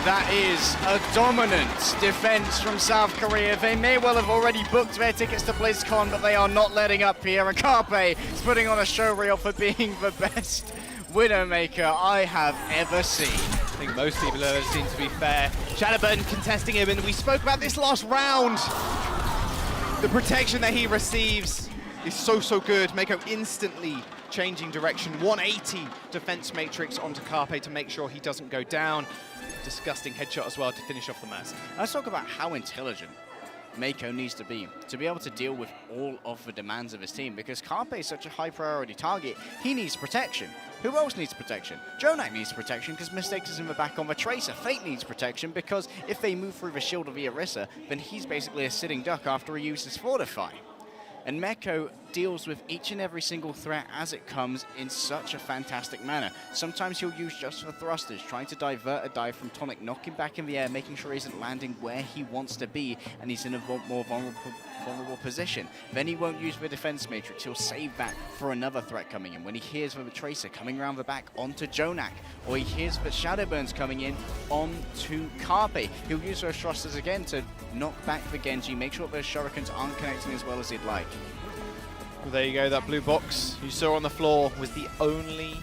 That is a dominant defense from South Korea. They may well have already booked their tickets to BlizzCon, but they are not letting up here. And Carpe is putting on a show reel for being the best Widowmaker I have ever seen. I think most people have ever seen, to be fair. Shadowburn contesting him, and we spoke about this last round. The protection that he receives is so good. Mako instantly changing direction. 180 defense matrix onto Carpe to make sure he doesn't go down. Disgusting headshot as well to finish off the Mercy. Let's talk about how intelligent Mako needs to be able to deal with all of the demands of his team, because Carpe is such a high priority target. He needs protection. Who else needs protection? Jonak needs protection because Mistakes is in the back on the Tracer. Fate needs protection because if they move through the shield of the Orisa, then he's basically a sitting duck after he uses Fortify. And Mako deals with each and every single threat as it comes in such a fantastic manner. Sometimes he'll use just the thrusters, trying to divert a dive from Tonic, knock him back in the air, making sure he isn't landing where he wants to be, and he's in a more vulnerable position. Then he won't use the defense matrix. He'll save that for another threat coming in. When he hears the Tracer coming around the back onto Jonak, or he hears the Shadowburns coming in onto Carpe, he'll use those thrusters again to knock back the Genji, make sure those shurikens aren't connecting as well as he'd like. Well, there you go. That blue box you saw on the floor was the only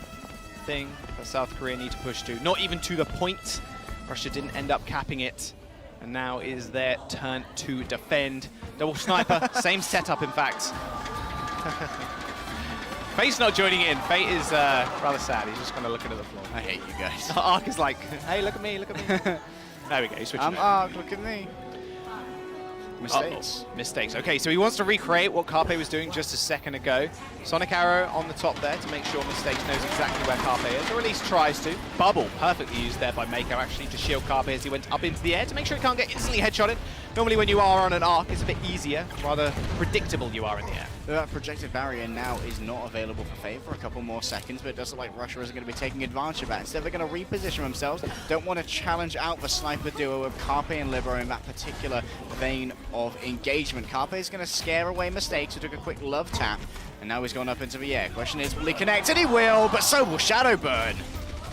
thing that South Korea need to push to. Not even to the point. Russia didn't end up capping it. And now is their turn to defend. Double sniper, same setup in fact. Fate's not joining in. Fate is rather sad. He's just kind of looking at the floor. I hate you guys. Ark is like, hey, look at me, look at me. There we go, he's switching. I'm Ark, look at me. Mistakes. Mistakes. Okay, so he wants to recreate what Carpe was doing just a second ago. Sonic Arrow on the top there to make sure Mistakes knows exactly where Carpe is, or at least tries to. Bubble, perfectly used there by Mako actually to shield Carpe as he went up into the air to make sure he can't get instantly headshotted. Normally when you are on an arc, it's a bit easier, rather predictable you are in the air. That projected barrier now is not available for Fate for a couple more seconds, but it does look like Russia isn't going to be taking advantage of that. Instead, they're going to reposition themselves. Don't want to challenge out the sniper duo of Carpe and Libero in that particular vein of engagement. Carpe is going to scare away Mistakes, who took a quick love tap, and now he's gone up into the air. Question is, will he connect? And he will, but so will Shadowburn.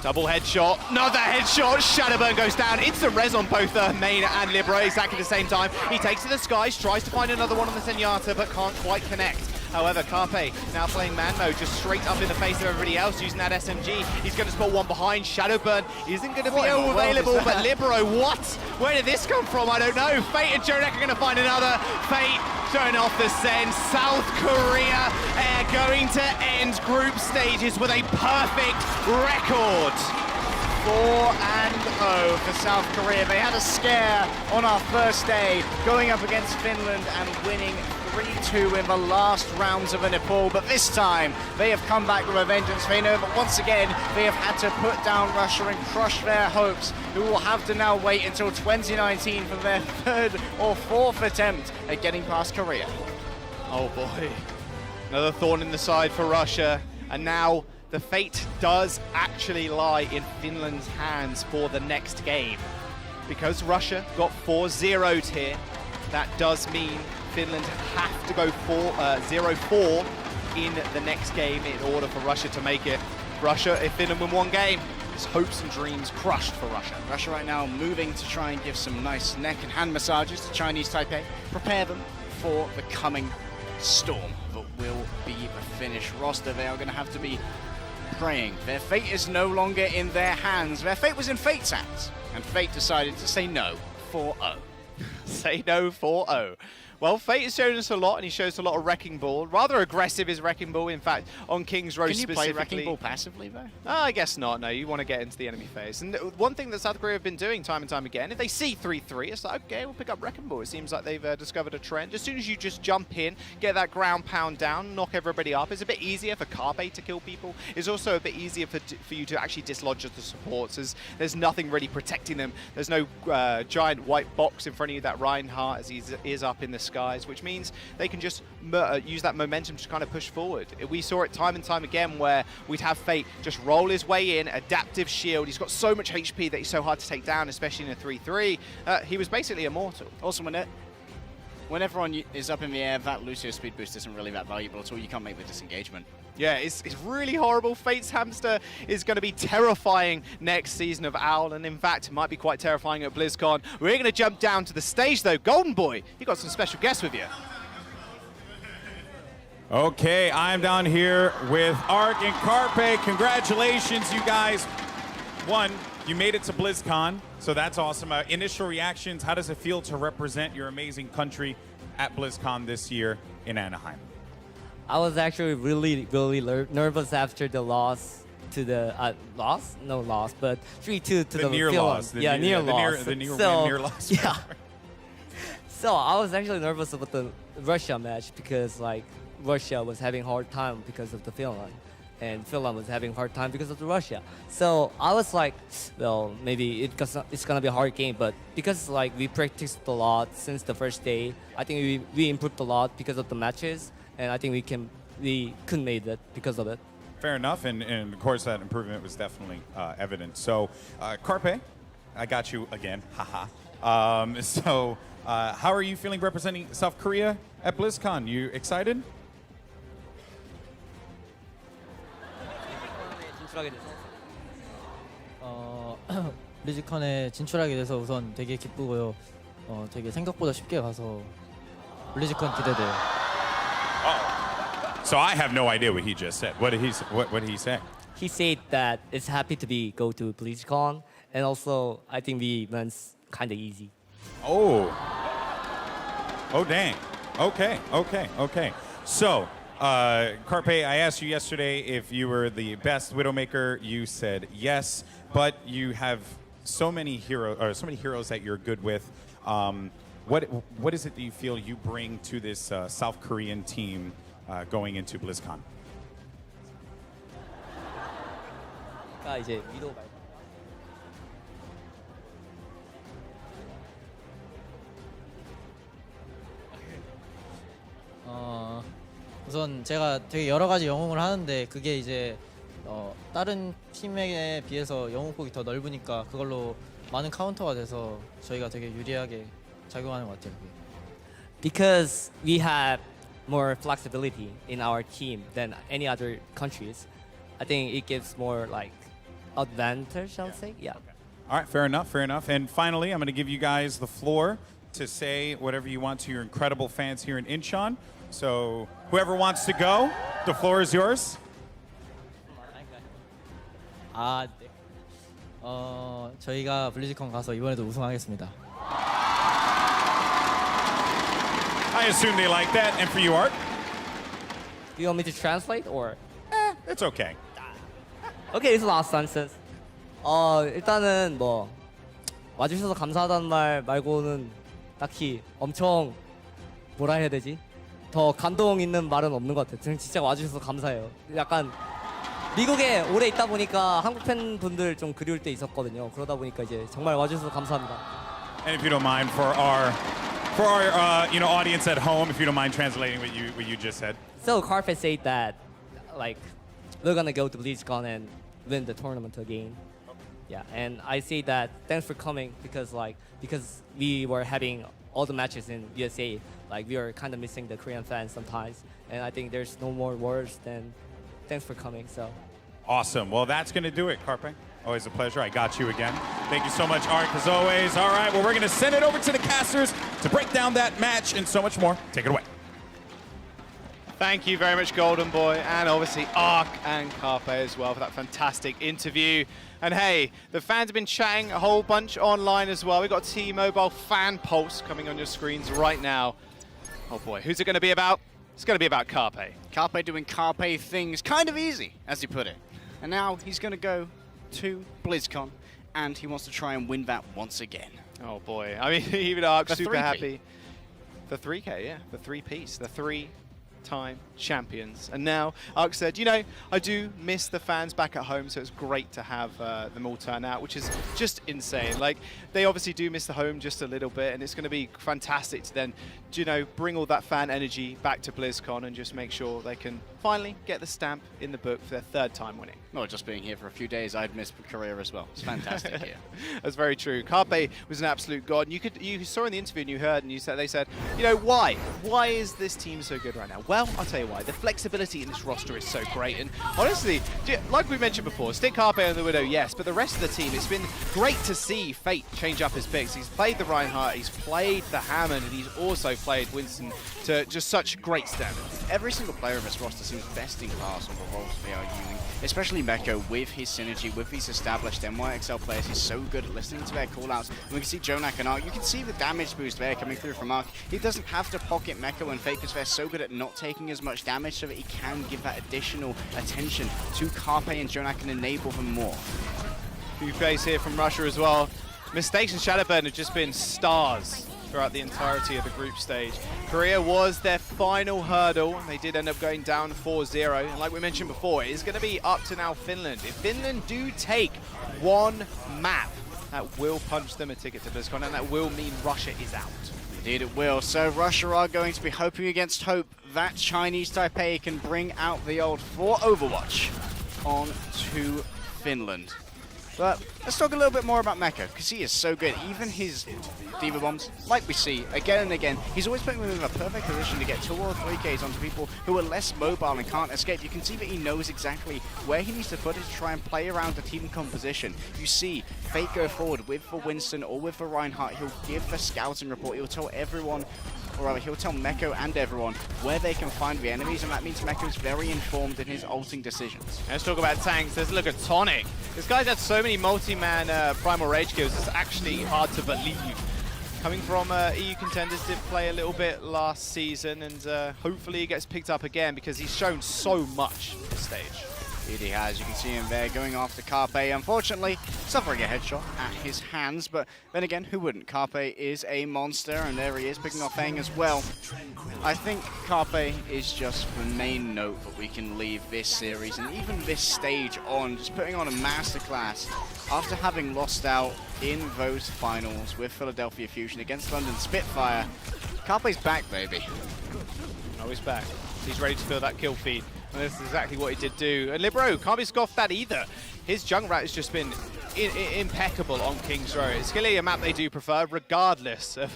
Double headshot, another headshot, Shadowburn goes down. Instant res on both Main and Libero exactly the same time. He takes to the skies, tries to find another one on the Zenyatta, but can't quite connect. However, Carpe now playing man mode, just straight up in the face of everybody else using that SMG. He's going to spot one behind. Shadowburn isn't going to be available, but Libero, what? Where did this come from? I don't know. Fate and JerryNek are going to find another. Fate showing off the send. South Korea are going to end group stages with a perfect record. 4-0 for South Korea. They had a scare on our first day, going up against Finland and winning 3-2 in the last rounds of a Nepal, but this time they have come back with a vengeance. They know that once again they have had to put down Russia and crush their hopes, who will have to now wait until 2019 for their third or fourth attempt at getting past Korea. Oh boy, another thorn in the side for Russia, and now the fate does actually lie in Finland's hands for the next game. Because Russia got 4-0'd here, that does mean Finland have to go 0-4 in the next game in order for Russia to make it. Russia, if Finland win one game, his hopes and dreams crushed for Russia. Russia right now moving to try and give some nice neck and hand massages to Chinese Taipei, prepare them for the coming storm that will be the Finnish roster. They are going to have to be praying. Their fate is no longer in their hands. Their fate was in Fate's hands, and Fate decided to say no 4-0. Say no 4-0. Well, Fate has shown us a lot, and he shows a lot of Wrecking Ball. Rather aggressive is Wrecking Ball, in fact, on King's Row specifically. Can you play Wrecking Ball passively, though? I guess not, no. You want to get into the enemy phase. And one thing that South Korea have been doing time and time again, if they see 3-3, it's like, okay, we'll pick up Wrecking Ball. It seems like they've discovered a trend. As soon as you just jump in, get that ground pound down, knock everybody up, it's a bit easier for Carpe to kill people. It's also a bit easier for you to actually dislodge the supports, as there's nothing really protecting them. There's no giant white box in front of you, that Reinhardt, as he is up in the skies, which means they can just use that momentum to kind of push forward. We saw it time and time again where we'd have Fate just roll his way in, adaptive shield. He's got so much HP that he's so hard to take down, especially in a 3-3. He was basically immortal. Also, when everyone is up in the air, that Lucio speed boost isn't really that valuable at all. You can't make the disengagement. Yeah, it's really horrible. Fate's hamster is going to be terrifying next season of OWL, and in fact, might be quite terrifying at BlizzCon. We're going to jump down to the stage, though. Golden Boy, you got some special guests with you. Okay, I'm down here with Arc and Carpe. Congratulations, you guys. One, you made it to BlizzCon, so that's awesome. Initial reactions, how does it feel to represent your amazing country at BlizzCon this year in Anaheim? I was actually really nervous after the loss to the but 3-2 to the near loss. Near loss. The near loss. Yeah. So I was actually nervous about the Russia match because like Russia was having a hard time because of the Finland, and Finland was having a hard time because of the Russia. So I was like, well, maybe it's gonna be a hard game, but because like we practiced a lot since the first day, I think we improved a lot because of the matches, and I think we could make it because of it. Fair enough, and of course that improvement was definitely evident. So, Carpe, I got you again, haha. How are you feeling representing South Korea at BlizzCon? You excited? 블리즈컨에 진출하게 돼서 우선 되게 기쁘고요. 되게 생각보다 쉽게 가서 블리즈컨 기대돼요. So I have no idea what he just said. What did he say? He said that it's happy to go to BlizzCon, and also I think the event's kind of easy. Oh dang. Okay. So, Carpe, I asked you yesterday if you were the best Widowmaker. You said yes, but you have so many heroes that you're good with. What is it that you feel you bring to this South Korean team going into BlizzCon? 이제 위도 말고. 우선 제가 되게 여러 가지 영웅을 하는데 그게 이제 다른 팀에 비해서 영웅폭이 더 넓으니까 그걸로 많은 카운터가 돼서 저희가 되게 유리하게 작용하는 것 같아요. Because we have more flexibility in our team than any other countries, I think it gives more like advantage, I would say. Yeah. All right, fair enough, fair enough. And finally, I'm going to give you guys the floor to say whatever you want to your incredible fans here in Incheon. So whoever wants to go, the floor is yours. 아, 네. 저희가 블리즈컨 가서 이번에도 우승하겠습니다. I assume they like that. And for you, Art? Do you want me to translate or? It's okay. Okay, it's a lot of nonsense. 일단은 뭐 와주셔서 감사하다는 말 말고는 딱히 엄청 뭐라 해야 되지? 더 감동 있는 말은 없는 것 같아요. 진짜 와주셔서 감사해요. 약간 미국에 오래 있다 보니까 한국 팬분들 좀 그리울 때 있었거든요. 그러다 보니까 이제 정말 와주셔서 감사합니다. And if you don't mind, for our audience at home, if you don't mind translating what you just said. So Carpe said that like we're gonna go to BlizzCon and win the tournament again. Yeah, and I say that thanks for coming because we were having all the matches in USA, like we are kind of missing the Korean fans sometimes, and I think there's no more words than thanks for coming. So awesome. Well, that's going to do it, Carpe. Always a pleasure. I got you again. Thank you so much, Art, as always. All right, well, we're going to send it over to the casters to break down that match and so much more. Take it away. Thank you very much, Golden Boy, and obviously Ark and Carpe as well for that fantastic interview. And hey, the fans have been chatting a whole bunch online as well. We've got T-Mobile Fan Pulse coming on your screens right now. Oh boy, who's it going to be about? It's going to be about Carpe. Carpe doing Carpe things, kind of easy, as he put it. And now he's going to go to BlizzCon, and he wants to try and win that once again. Oh boy, I mean, even Ark's The super 3P. happy. The 3K, yeah, the 3-piece, the 3-time champions. And now Ark said, you know, I do miss the fans back at home, so it's great to have them all turn out, which is just insane. Like, they obviously do miss the home just a little bit, and it's going to be fantastic to then, you know, bring all that fan energy back to BlizzCon and just make sure they can finally get the stamp in the book for their third time winning. Not just being here for a few days, I'd miss Korea as well. It's fantastic here. That's very true. Carpe was an absolute god. And you saw in the interview and you heard, and they said, you know, why? Why is this team so good right now? Well, I'll tell you why. The flexibility in this roster is so great. And honestly, like we mentioned before, stick Carpe on the Widow, yes, but the rest of the team, it's been great to see Fate change up his picks. He's played the Reinhardt, he's played the Hammond, and he's also played Winston to just such great standards. Every single player of this roster seems best in class on the roles they are using, especially Meko with his synergy, with these established NYXL players. He's so good at listening to their callouts. And we can see Jonak and Ark. You can see the damage boost there coming through from Ark. He doesn't have to pocket Meko and Fate because they're so good at not taking as much damage so that he can give that additional attention to Carpe and Jonak and enable them more. Few plays here from Russia as well. Mistakes and Shadowburn have just been stars throughout the entirety of the group stage. Korea was their final hurdle, and they did end up going down 4-0. And like we mentioned before, it is going to be up to now Finland. If Finland do take one map, that will punch them a ticket to BlizzCon, and that will mean Russia is out. Indeed it will. So Russia are going to be hoping against hope that Chinese Taipei can bring out the old for Overwatch on to Finland. But let's talk a little bit more about Meko, because he is so good. Even his D.Va bombs, like we see again and again, he's always putting them in a perfect position to get 2 or 3 Ks onto people who are less mobile and can't escape. You can see that he knows exactly where he needs to put it to try and play around the team composition. You see Fate go forward with the Winston or with the Reinhardt. He'll give the scouting report. He'll tell everyone, or rather, he'll tell Meko and everyone where they can find the enemies, and that means Meko's very informed in his ulting decisions. Let's talk about tanks. Let's look at Tonic. This guy's had so many multi-man Primal Rage kills, it's actually hard to believe. Coming from EU contenders, did play a little bit last season, and hopefully he gets picked up again because he's shown so much this stage. Indeed he has. You can see him there going after Carpe, unfortunately suffering a headshot at his hands, but then again, who wouldn't? Carpe is a monster, and there he is picking off Fang as well. I think Carpe is just the main note that we can leave this series and even this stage on, just putting on a masterclass after having lost out in those finals with Philadelphia Fusion against London Spitfire. Carpe's back, baby. Oh, he's back. He's ready to fill that kill feed. And that's exactly what he did do. And Libero can't be scoffed at either. His Junkrat has just been impeccable on King's Row. It's clearly a map they do prefer, regardless of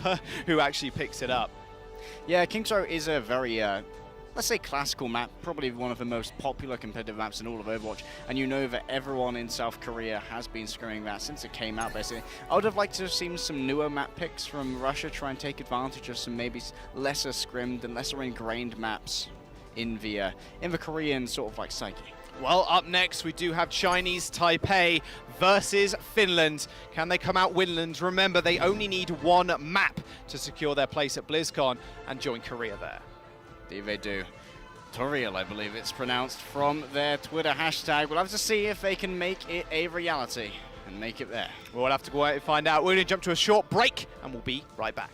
who actually picks it up. Yeah, King's Row is a very let's say, classical map, probably one of the most popular competitive maps in all of Overwatch, and you know that everyone in South Korea has been scrimming that since it came out, basically. I would have liked to have seen some newer map picks from Russia try and take advantage of some maybe lesser scrimmed and lesser ingrained maps in the Korean sort of like psyche. Well, up next, we do have Chinese Taipei versus Finland. Can they come out winless? Remember, they only need one map to secure their place at BlizzCon and join Korea there. Indeed they do. Toriel, I believe it's pronounced, from their Twitter hashtag. We'll have to see if they can make it a reality and make it there. We'll have to go out and find out. We're going to jump to a short break, and we'll be right back.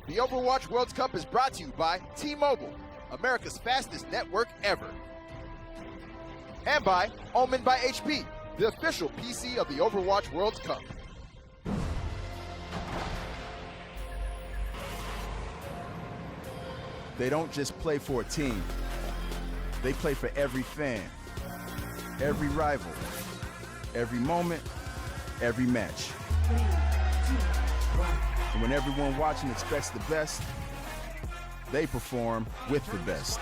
The Overwatch World Cup is brought to you by T-Mobile, America's fastest network ever. And by Omen by HP, the official PC of the Overwatch World Cup. They don't just play for a team. They play for every fan, every rival, every moment, every match. And when everyone watching expects the best, they perform with the best.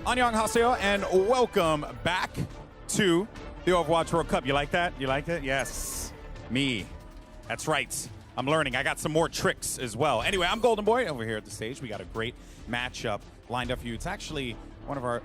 Annyeonghaseyo, and welcome back to the Overwatch World Cup. You like that? You like it? Yes. Me. That's right. I'm learning. I got some more tricks as well. Anyway, I'm Golden Boy over here at the stage. We got a great matchup lined up for you. It's actually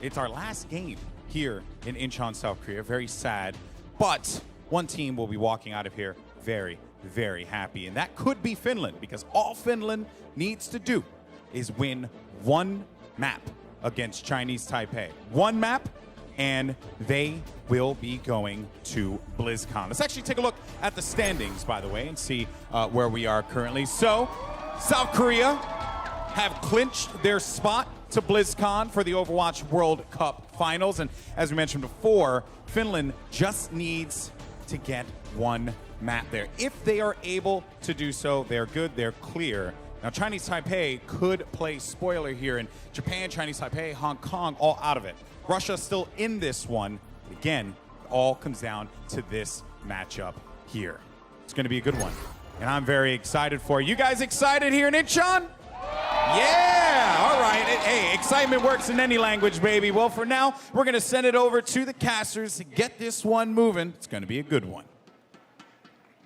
it's our last game here in Incheon, South Korea. Very sad. But one team will be walking out of here very, very happy. And that could be Finland, because all Finland needs to do is win one map against Chinese Taipei. One map, and they will be going to BlizzCon. Let's actually take a look at the standings, by the way, and see where we are currently. So, South Korea have clinched their spot to BlizzCon for the Overwatch World Cup Finals. And as we mentioned before, Finland just needs to get one map there. If they are able to do so, they're good, they're clear. Now, Chinese Taipei could play spoiler here, and Japan, Chinese Taipei, Hong Kong, all out of it. Russia still in this one. Again, it all comes down to this matchup here. It's going to be a good one, and I'm very excited for it. You guys excited here in Incheon? Yeah, all right. Hey, excitement works in any language, baby. Well, for now, we're going to send it over to the casters to get this one moving. It's going to be a good one.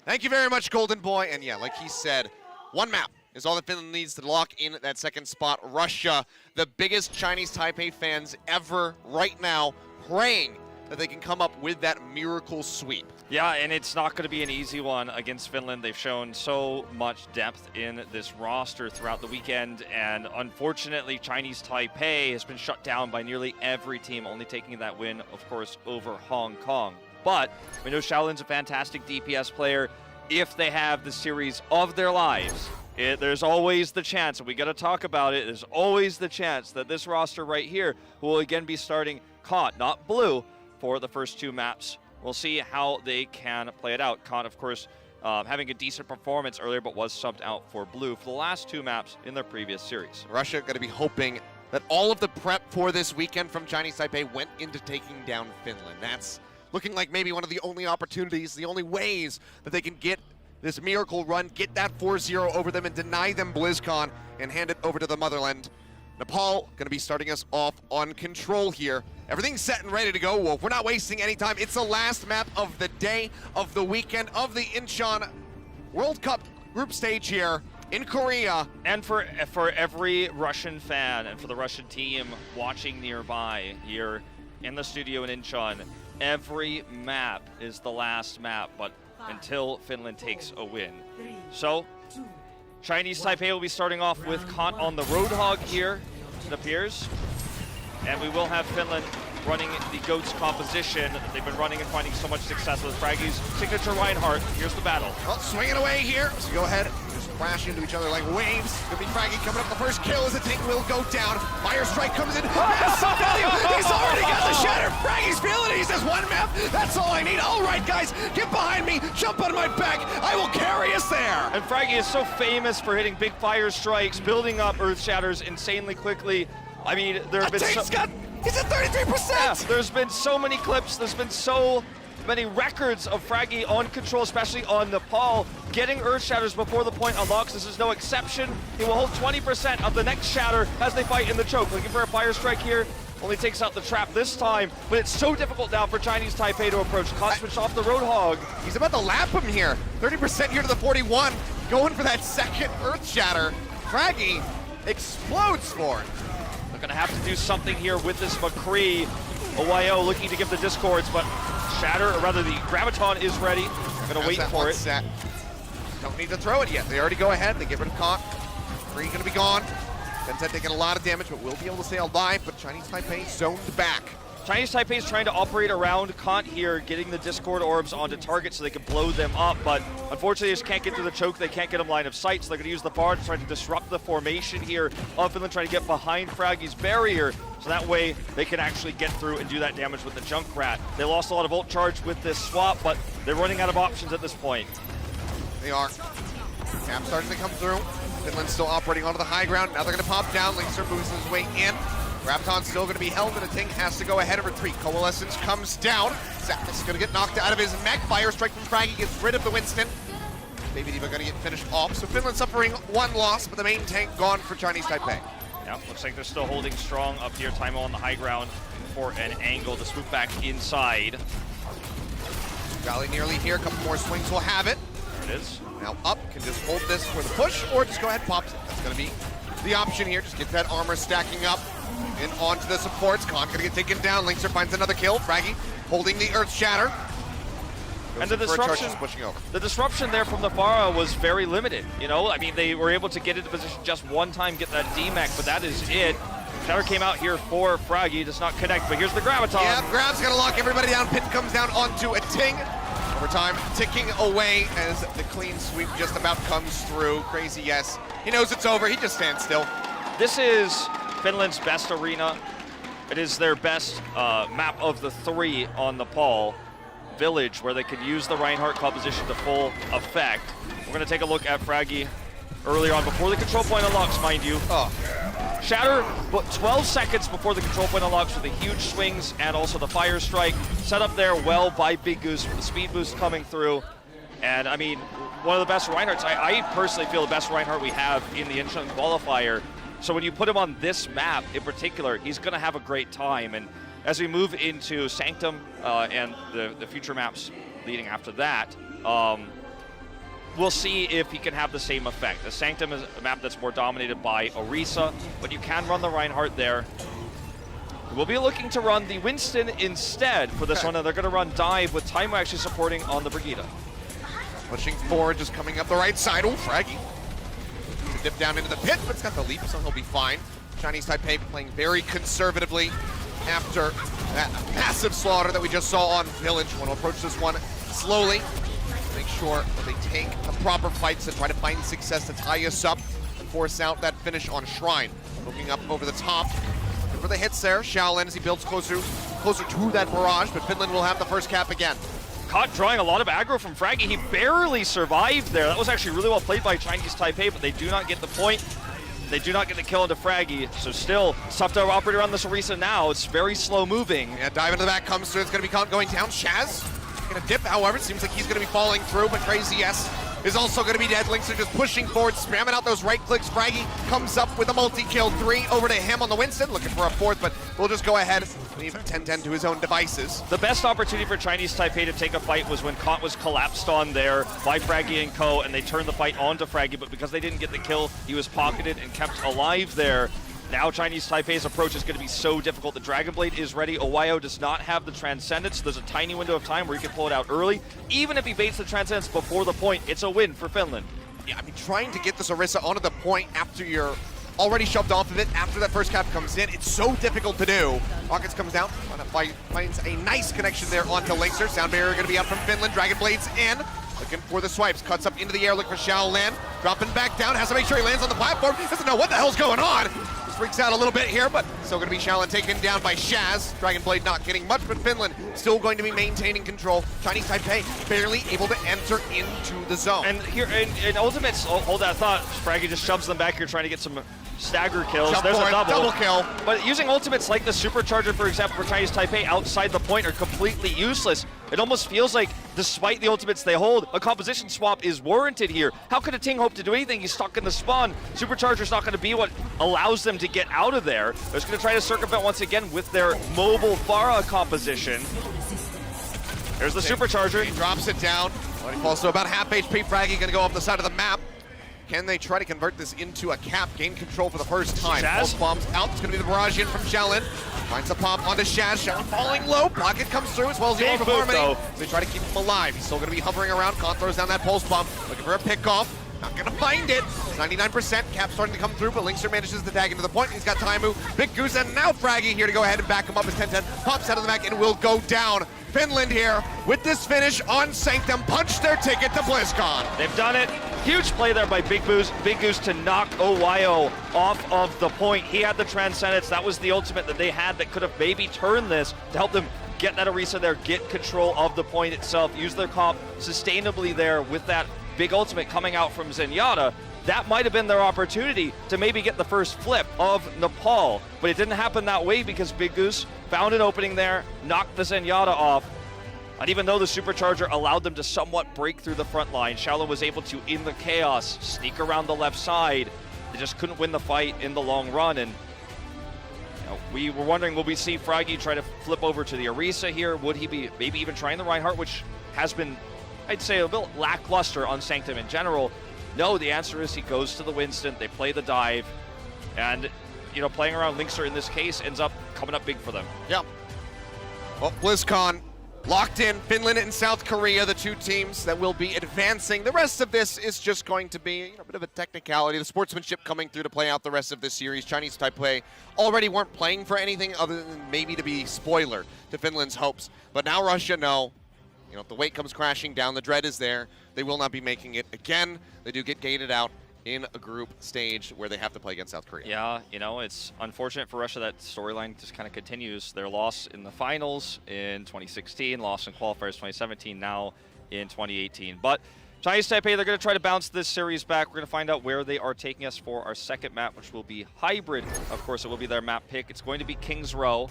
Thank you very much, Golden Boy. And yeah, like he said, one map is all that Finland needs to lock in that second spot. Russia, the biggest Chinese Taipei fans ever right now, praying that they can come up with that miracle sweep. Yeah, and it's not going to be an easy one against Finland. They've shown so much depth in this roster throughout the weekend, and unfortunately, Chinese Taipei has been shut down by nearly every team, only taking that win, of course, over Hong Kong. But we know Shaolin's a fantastic DPS player. If they have the series of their lives, there's always the chance, and we got to talk about it, there's always the chance that this roster right here will again be starting Kant, not Blue, for the first two maps. We'll see how they can play it out. Kant, of course, having a decent performance earlier, but was subbed out for Blue for the last two maps in their previous series. Russia going to be hoping that all of the prep for this weekend from Chinese Taipei went into taking down Finland. That's looking like maybe one of the only opportunities, the only ways that they can get this miracle run, get that 4-0 over them and deny them BlizzCon and hand it over to the motherland. Nepal going to be starting us off on Control here. Everything's set and ready to go, Wolf. We're not wasting any time. It's the last map of the day, of the weekend, of the Incheon World Cup group stage here in Korea. And for every Russian fan and for the Russian team watching nearby here in the studio in Incheon, every map is the last map, but until Finland takes a win. So, Chinese Taipei will be starting off with Kant on the Roadhog here, it appears. And we will have Finland running the GOATS composition that they've been running and finding so much success with. Fraggy's signature Reinhardt. Here's the battle. Well, swinging away here. So go ahead, just crash into each other like waves. Could be Fraggy coming up the first kill as the tank will go down. Fire Strike comes in. Massive value. He's already got the shatter. Fraggy's feeling it. He says one map. That's all I need. All right, guys, get behind me. Jump on my back. I will carry us there. And Fraggy is so famous for hitting big fire strikes, building up Earth Shatters insanely quickly. I mean, there have been he's at 33%! Yeah, there's been so many clips, there's been so many records of Fraggy on Control, especially on Nepal, getting Earth Shatters before the point unlocks. This is no exception. He will hold 20% of the next Shatter as they fight in the choke. Looking for a Fire Strike here. Only takes out the trap this time, but it's so difficult now for Chinese Taipei to approach. Kant switched off the Roadhog. He's about to lap him here. 30% here to the 41. Going for that second Earth Shatter. Fraggy explodes for it. They're going to have to do something here with this McCree. OYO looking to give the Discords, but Shatter, or rather the Graviton is ready. They're going to wait for it. Set. Don't need to throw it yet. They already go ahead. They get rid of Kant. McCree going to be gone. Tencent taking a lot of damage, but will be able to stay alive, but Chinese Taipei zoned back. Chinese Taipei is trying to operate around Kant here, getting the Discord orbs onto target so they can blow them up, but unfortunately they just can't get through the choke. They can't get them line of sight, so they're going to use the bar to try to disrupt the formation here of Finland, trying to get behind Fraggy's barrier, so that way they can actually get through and do that damage with the Junkrat. They lost a lot of ult charge with this swap, but they're running out of options at this point. They are. Cap starting to come through. Finland's still operating onto the high ground. Now they're going to pop down. Linkster boosting his way in. Graviton's still going to be held, and the Ting has to go ahead and retreat. Coalescence comes down. Zapdos is going to get knocked out of his mech. Fire Strike from Fraggy gets rid of the Winston. Baby Diva going to get finished off. So Finland suffering one loss, but the main tank gone for Chinese Taipei. Yeah, looks like they're still holding strong up here. Taimo on the high ground for an angle to swoop back inside. Valley nearly here. A couple more swings will have it. There it is. Now up, can just hold this for the push, or just go ahead and pop it. That's going to be the option here. Just get that armor stacking up. In onto the supports. Khan gonna get taken down. Linkser finds another kill. Fraggy holding the Earth Shatter. And the Pushing over. the disruption there from the Pharah was very limited. You know, I mean, they were able to get into position just one time, get that DMAC, but that is it. Shatter came out here for Fraggy, does not connect, but here's the Graviton. Yeah, Grab's gonna lock everybody down. Pit comes down onto a Ting. Overtime ticking away as the clean sweep just about comes through. Crazy, yes. He knows it's over. He just stands still. This is Finland's best arena. It is their best map of the 3 on Nepal. Village, where they could use the Reinhardt composition to full effect. We're going to take a look at Fraggy earlier on, before the control point unlocks, mind you. Shatter, but 12 seconds before the control point unlocks with the huge swings and also the fire strike. Set up there well by Big Goose with the speed boost coming through. And I mean, one of the best Reinhardts. I personally feel the best Reinhardt we have in the Incheon qualifier. So when you put him on this map in particular, he's going to have a great time. And as we move into Sanctum and the future maps leading after that, we'll see if he can have the same effect. The Sanctum is a map that's more dominated by Orisa, but you can run the Reinhardt there. We'll be looking to run the Winston instead for this one, and they're going to run Dive with Taimo actually supporting on the Brigitte. Pushing forward, just coming up the right side. Oh, Fraggy. To dip down into the pit, but it's got the leap, so he'll be fine. Chinese Taipei playing very conservatively after that massive slaughter that we just saw on Village. Want to approach this one slowly. Make sure that they take the proper fights and try to find success to tie us up and force out that finish on Shrine. Looking up over the top. Looking for the hits there. Shaolin as he builds closer to that barrage, but Finland will have the first cap again. Caught drawing a lot of aggro from Fraggy. He barely survived there. That was actually really well played by Chinese Taipei, but they do not get the point. They do not get the kill into Fraggy, so still tough to operate around this Orisa now. It's very slow moving. Yeah, dive into the back comes through. It's going to be going down. Shaz gonna dip, however. It seems like he's going to be falling through, but Crazy S is also going to be dead. Links are just pushing forward, spamming out those right clicks. Fraggy comes up with a multi-kill. 3 over to him on the Winston, looking for a 4th, but we'll just go ahead and leave 10-10 to his own devices. The best opportunity for Chinese Taipei to take a fight was when Kant was collapsed on there by Fraggy and Co, and they turned the fight onto Fraggy, but because they didn't get the kill, he was pocketed and kept alive there. Now Chinese Taipei's approach is going to be so difficult. The Dragon Blade is ready. Owayo does not have the Transcendence. So there's a tiny window of time where he can pull it out early. Even if he baits the Transcendence before the point, it's a win for Finland. Yeah, I mean, trying to get this Orisa onto the point after you're already shoved off of it, after that first cap comes in, it's so difficult to do. Rockets comes down, finds a nice connection there onto Linkser. Sound Barrier going to be up from Finland. Dragon Blade's in. Looking for the swipes, cuts up into the air, looking for Shaolin. Dropping back down, has to make sure he lands on the platform. Doesn't know what the hell's going on. Just freaks out a little bit here, but still going to be Shaolin taken down by Shaz. Dragon Blade not getting much, but Finland still going to be maintaining control. Chinese Taipei barely able to enter into the zone. And here in Ultimates, hold that thought. Fraggy just shoves them back here, trying to get some stagger kills. Jump There's a double kill. But using ultimates like the Supercharger, for example, for Chinese Taipei outside the point are completely useless. It almost feels like, despite the ultimates they hold, a composition swap is warranted here. How could a Ting hope to do anything? He's stuck in the spawn. Supercharger's not going to be what allows them to get out of there. They're just going to try to circumvent once again with their mobile Pharah composition. There's the Supercharger. He drops it down. But he falls to about half HP. Fraggy going to go off the side of the map. Can they try to convert this into a cap? Gain control for the first time. Pulse bombs out. It's going to be the barrage in from Shaolin. Finds a pop onto Shaz. Shaolin falling low. Pocket comes through as well as the Orb of Harmony. They try to keep him alive. He's still going to be hovering around. Khan throws down that pulse bomb. Looking for a pickoff. Not going to find it. 99%. Cap starting to come through, but Linkser manages to tag into the point. He's got Taimu, Big Goose, and now Fraggy here to go ahead and back him up as 10-10 pops out of the back and will go down. Finland here with this finish on Sanctum. Punch their ticket to BlizzCon. They've done it. Huge play there by Big Goose to knock Owayo off of the point. He had the Transcendence. That was the ultimate that they had that could have maybe turned this to help them get that Orisa there, get control of the point itself, use their comp sustainably there with that big ultimate coming out from Zenyatta. That might have been their opportunity to maybe get the first flip of Nepal, but it didn't happen that way because Big Goose found an opening there, knocked the Zenyatta off. And even though the Supercharger allowed them to somewhat break through the front line, Shaolin was able to, in the chaos, sneak around the left side. They just couldn't win the fight in the long run. And we were wondering, will we see Fraggy try to flip over to the Orisa here? Would he be maybe even trying the Reinhardt, which has been, I'd say, a bit lackluster on Sanctum in general? No, the answer is he goes to the Winston. They play the dive. And playing around Linkzr in this case ends up coming up big for them. Yeah. Well, BlizzCon locked in. Finland and South Korea, the two teams that will be advancing. The rest of this is just going to be a bit of a technicality. The sportsmanship coming through to play out the rest of this series. Chinese Taipei already weren't playing for anything other than maybe to be spoiler to Finland's hopes. But now Russia know, if the weight comes crashing down, the dread is there. They will not be making it again. They do get gated out in a group stage where they have to play against South Korea. Yeah, it's unfortunate for Russia that storyline just kind of continues. Their loss in the finals in 2016, loss in qualifiers 2017, now in 2018. But Chinese Taipei, they're going to try to bounce this series back. We're going to find out where they are taking us for our second map, which will be Hybrid. Of course, it will be their map pick. It's going to be King's Row.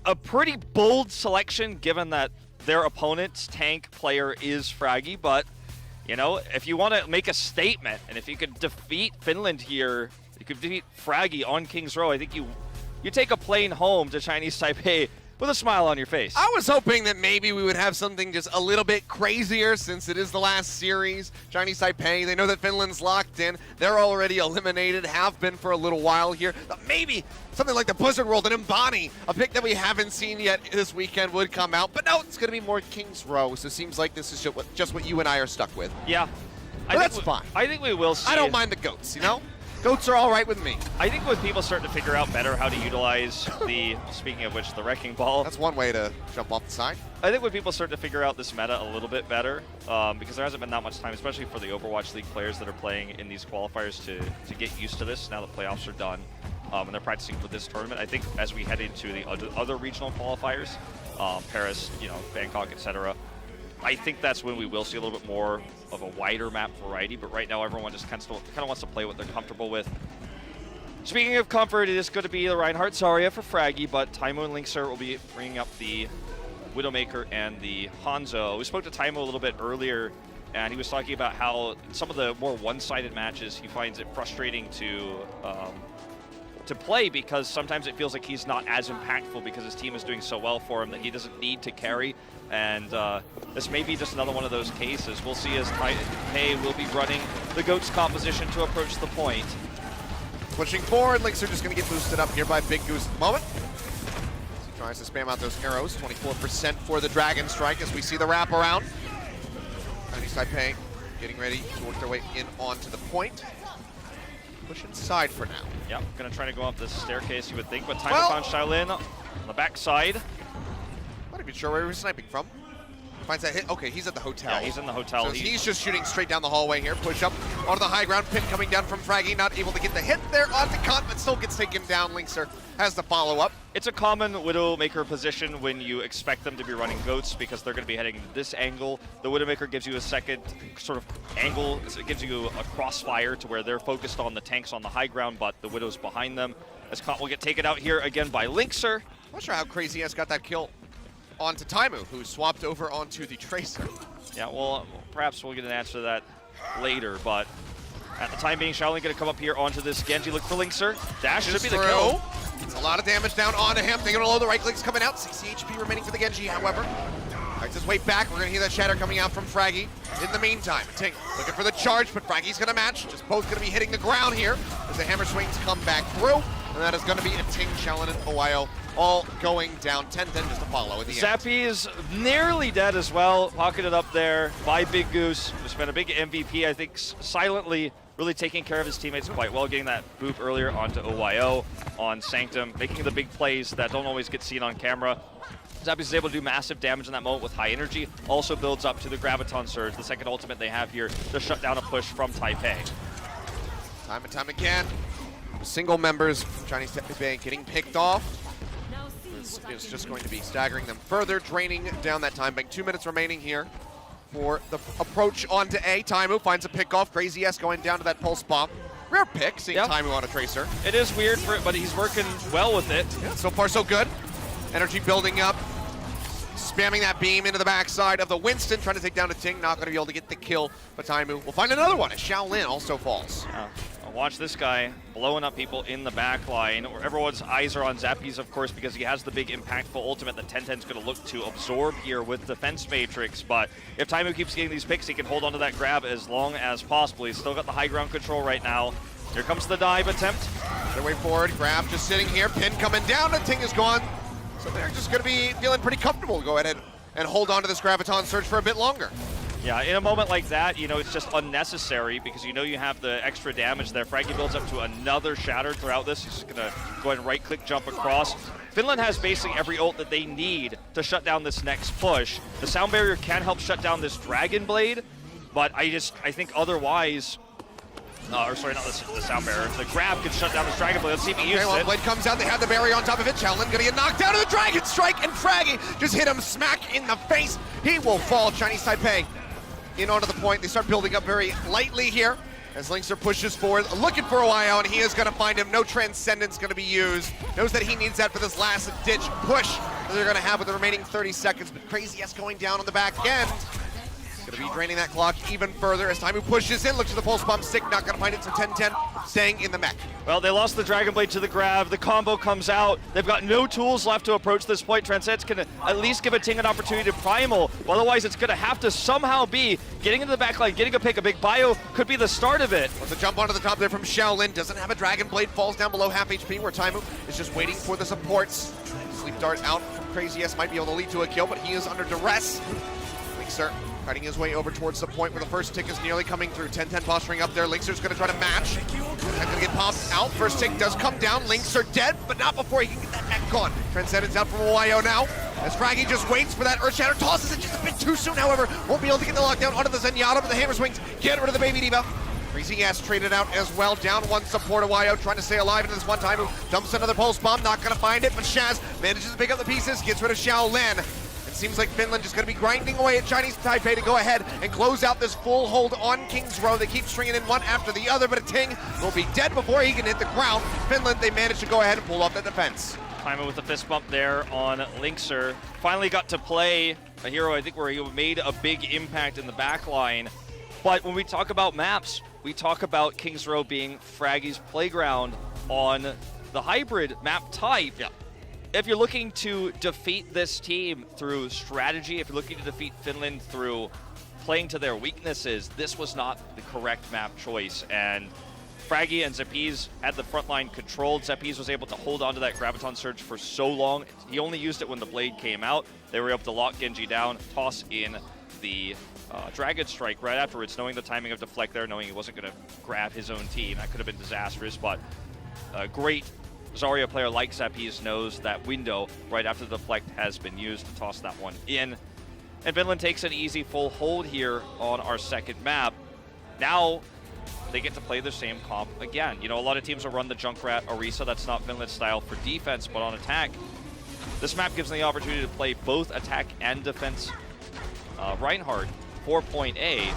A pretty bold selection given that their opponent's tank player is Fragi, but if you want to make a statement, and if you could defeat Finland here, you could defeat Fragi on King's Row, I think you take a plane home to Chinese Taipei with a smile on your face. I was hoping that maybe we would have something just a little bit crazier since it is the last series. Chinese Taipei, they know that Finland's locked in. They're already eliminated, have been for a little while here. But maybe something like the Blizzard World and Mbani, a pick that we haven't seen yet this weekend, would come out. But no, it's going to be more King's Row, so it seems like this is just what you and I are stuck with. Yeah. That's fine. I think we will see. I don't mind the goats, Goats are all right with me. I think when people start to figure out better how to utilize speaking of which, the Wrecking Ball. That's one way to jump off the side. I think when people start to figure out this meta a little bit better, because there hasn't been that much time, especially for the Overwatch League players that are playing in these qualifiers to get used to this now the playoffs are done and they're practicing for this tournament. I think as we head into the other regional qualifiers, Paris, Bangkok, etc., I think that's when we will see a little bit more of a wider map variety, but right now everyone just kind of wants to play what they're comfortable with. Speaking of comfort, it is going to be the Reinhardt Zarya for Fragi, but Taimo and Linkzr will be bringing up the Widowmaker and the Hanzo. We spoke to Taimo a little bit earlier, and he was talking about how some of the more one-sided matches, he finds it frustrating to play because sometimes it feels like he's not as impactful because his team is doing so well for him that he doesn't need to carry. And this may be just another one of those cases. We'll see as Taipei will be running the GOATS composition to approach the point. Pushing forward, Linkzr just going to get boosted up here by Big Goose at the moment. He tries to spam out those arrows. 24% for the Dragon Strike as we see the wraparound. Chinese Taipei getting ready to work their way in onto the point. Push inside for now. Yep, gonna try to go up this staircase, you would think, but Taimo found Shaolin on the backside. Not even sure where he was sniping from. Finds that hit. Okay, he's at the hotel. Yeah, he's in the hotel. So he's just shooting straight down the hallway here. Push up onto the high ground. Pin coming down from Fragi. Not able to get the hit there onto Kant, but still gets taken down. Linkzr has the follow-up. It's a common Widowmaker position when you expect them to be running GOATs because they're going to be heading this angle. The Widowmaker gives you a second sort of angle. It gives you a crossfire to where they're focused on the tanks on the high ground, but the Widow's behind them. As Kant will get taken out here again by Linkzr. I'm not sure how Crazy has got that kill onto Taimo, who swapped over onto the Tracer. Yeah, well, perhaps we'll get an answer to that later, but at the time being, Shaolin going to come up here onto this Genji. Look for Linkzr. Dash should be the kill. It's a lot of damage down onto him. They're going to load the right clicks coming out. 60 HP remaining for the Genji, however. Fights his way back. We're going to hear that shatter coming out from Fragi. In the meantime, Ting looking for the charge, but Fragi's going to match. Just both going to be hitting the ground here as the hammer swings come back through. And that is going to be a Ting, Shaolin, and OYO all going down. 10-10 just to follow at the end. Zappy is nearly dead as well. Pocketed up there by Big Goose, who's been a big MVP, I think, silently really taking care of his teammates quite well, getting that boop earlier onto OYO on Sanctum, making the big plays that don't always get seen on camera. Zappy is able to do massive damage in that moment with high energy. Also builds up to the Graviton Surge, the second ultimate they have here to shut down a push from Taipei. Time and time again, single members from Chinese Taipei getting picked off. This is just going to be staggering them further, draining down that time bank. 2 minutes remaining here for the approach onto A. Taimo finds a pick off. Crazy S going down to that pulse bomb. Rare pick, seeing Taimo on a Tracer. It is weird for it, but he's working well with it. Yeah, so far so good. Energy building up. Spamming that beam into the backside of the Winston, trying to take down a Ting. Not going to be able to get the kill, but Taimo will find another one as Shaolin also falls. Watch this guy blowing up people in the back line. Everyone's eyes are on Zappy's, of course, because he has the big impactful ultimate that 1010's going to look to absorb here with Defense Matrix. But if Taimo keeps getting these picks, he can hold onto that grab as long as possible. He's still got the high ground control right now. Here comes the dive attempt. Their way forward, Grab just sitting here, Pin coming down, and Ting is gone. So they're just going to be feeling pretty comfortable to go ahead and hold on to this Graviton Surge for a bit longer. Yeah, in a moment like that, you know, it's just unnecessary because you know you have the extra damage there. Fragi builds up to another Shatter throughout this. He's just going to go ahead and right-click jump across. Finland has basically every ult that they need to shut down this next push. The Sound Barrier can help shut down this Dragon Blade, but I think otherwise... or sorry, not the Sound Barrier. The Grab can shut down this Dragon Blade. Let's see if he uses it. Blade comes out, they have the barrier on top of it. Shaolin gonna get knocked down to the Dragon Strike, and Fragi just hit him smack in the face. He will fall. Chinese Taipei in onto the point. They start building up very lightly here as Linkzr pushes forward, looking for Owayo, and he is gonna find him. No Transcendence gonna be used. Knows that he needs that for this last ditch push that they're gonna have with the remaining 30 seconds, but Crazy S going down on the back end. Gonna be draining that clock even further as Taimu pushes in, looks for the pulse bomb stick, not gonna find it, so 10-10 staying in the mech. Well, they lost the Dragon Blade to the Grab. The combo comes out. They've got no tools left to approach this point. Transcendence can at least give a Ting an opportunity to primal. Otherwise, it's gonna have to somehow be getting into the backline, getting a pick. A big bio could be the start of it. Wants to jump onto the top there from Shaolin. Doesn't have a Dragon Blade, falls down below half HP where Taimu is just waiting for the supports. Sleep Dart out from Crazy S might be able to lead to a kill, but he is under duress. Linkzr fighting his way over towards the point where the first tick is nearly coming through. 10-10 posturing up there. Linkzr's going to try to match. And going to get popped out. First tick does come down. Linkzr dead, but not before he can get that mech gone. Transcendence out from Owayo now. As Fragi just waits for that Earthshatter. Tosses it just a bit too soon, however. Won't be able to get the lockdown onto the Zenyatta, but the Hammer Swings get rid of the Baby D.Va. Crazy S traded out as well. Down one support. Owayo trying to stay alive into this one time. Dumps another pulse bomb. Not going to find it, but Shaz manages to pick up the pieces. Gets rid of Shaolin. It seems like Finland is going to be grinding away at Chinese Taipei to go ahead and close out this full hold on King's Row. They keep stringing in one after the other, but a Ting will be dead before he can hit the ground. Finland, they managed to go ahead and pull off the defense. Taimu with the fist bump there on Linkzr. Finally got to play a hero, I think, where he made a big impact in the back line. But when we talk about maps, we talk about King's Row being Fragi's playground on the hybrid map type. Yeah. If you're looking to defeat this team through strategy, if you're looking to defeat Finland through playing to their weaknesses, this was not the correct map choice. And Fragi and Zepiz had the front line controlled. Zepiz was able to hold on to that Graviton Surge for so long. He only used it when the blade came out. They were able to lock Genji down, toss in the Dragon Strike right afterwards, knowing the timing of Deflect there, knowing he wasn't going to grab his own team. That could have been disastrous, but a great Zarya player like Zepiz knows that window right after the Deflect has been used to toss that one in. And Finland takes an easy full hold here on our second map. Now they get to play the same comp again. You know, a lot of teams will run the Junkrat Orisa. That's not Finland's style for defense, but on attack, this map gives them the opportunity to play both attack and defense. Reinhardt, 4.A.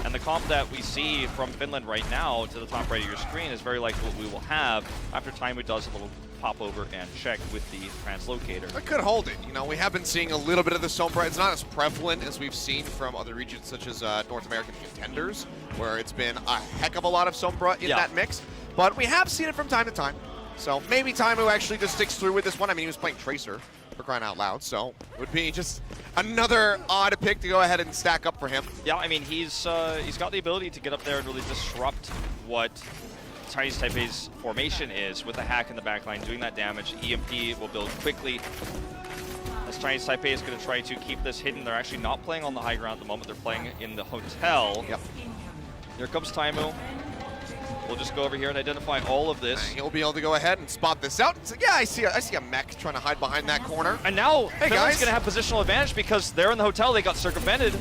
And the comp that we see from Finland right now to the top right of your screen is very likely what we will have after Taimu does a little pop over and check with the translocator. I could hold it. You know, we have been seeing a little bit of the Sombra. It's not as prevalent as we've seen from other regions such as North American contenders, where it's been a heck of a lot of Sombra in that mix. But we have seen it from time to time. So maybe Taimu actually just sticks through with this one. I mean, he was playing Tracer, for crying out loud, so it would be just another odd pick to go ahead and stack up for him. Yeah, I mean, he's got the ability to get up there and really disrupt what Chinese Taipei's formation is with a hack in the backline, doing that damage. EMP will build quickly. As Chinese Taipei is going to try to keep this hidden. They're actually not playing on the high ground at the moment. They're playing in the hotel. Yep. Here comes Taimu. We'll just go over here and identify all of this. He'll be able to go ahead and spot this out. So, yeah, I see a mech trying to hide behind that corner. And now hey, Finland's going to have positional advantage because they're in the hotel. They got circumvented.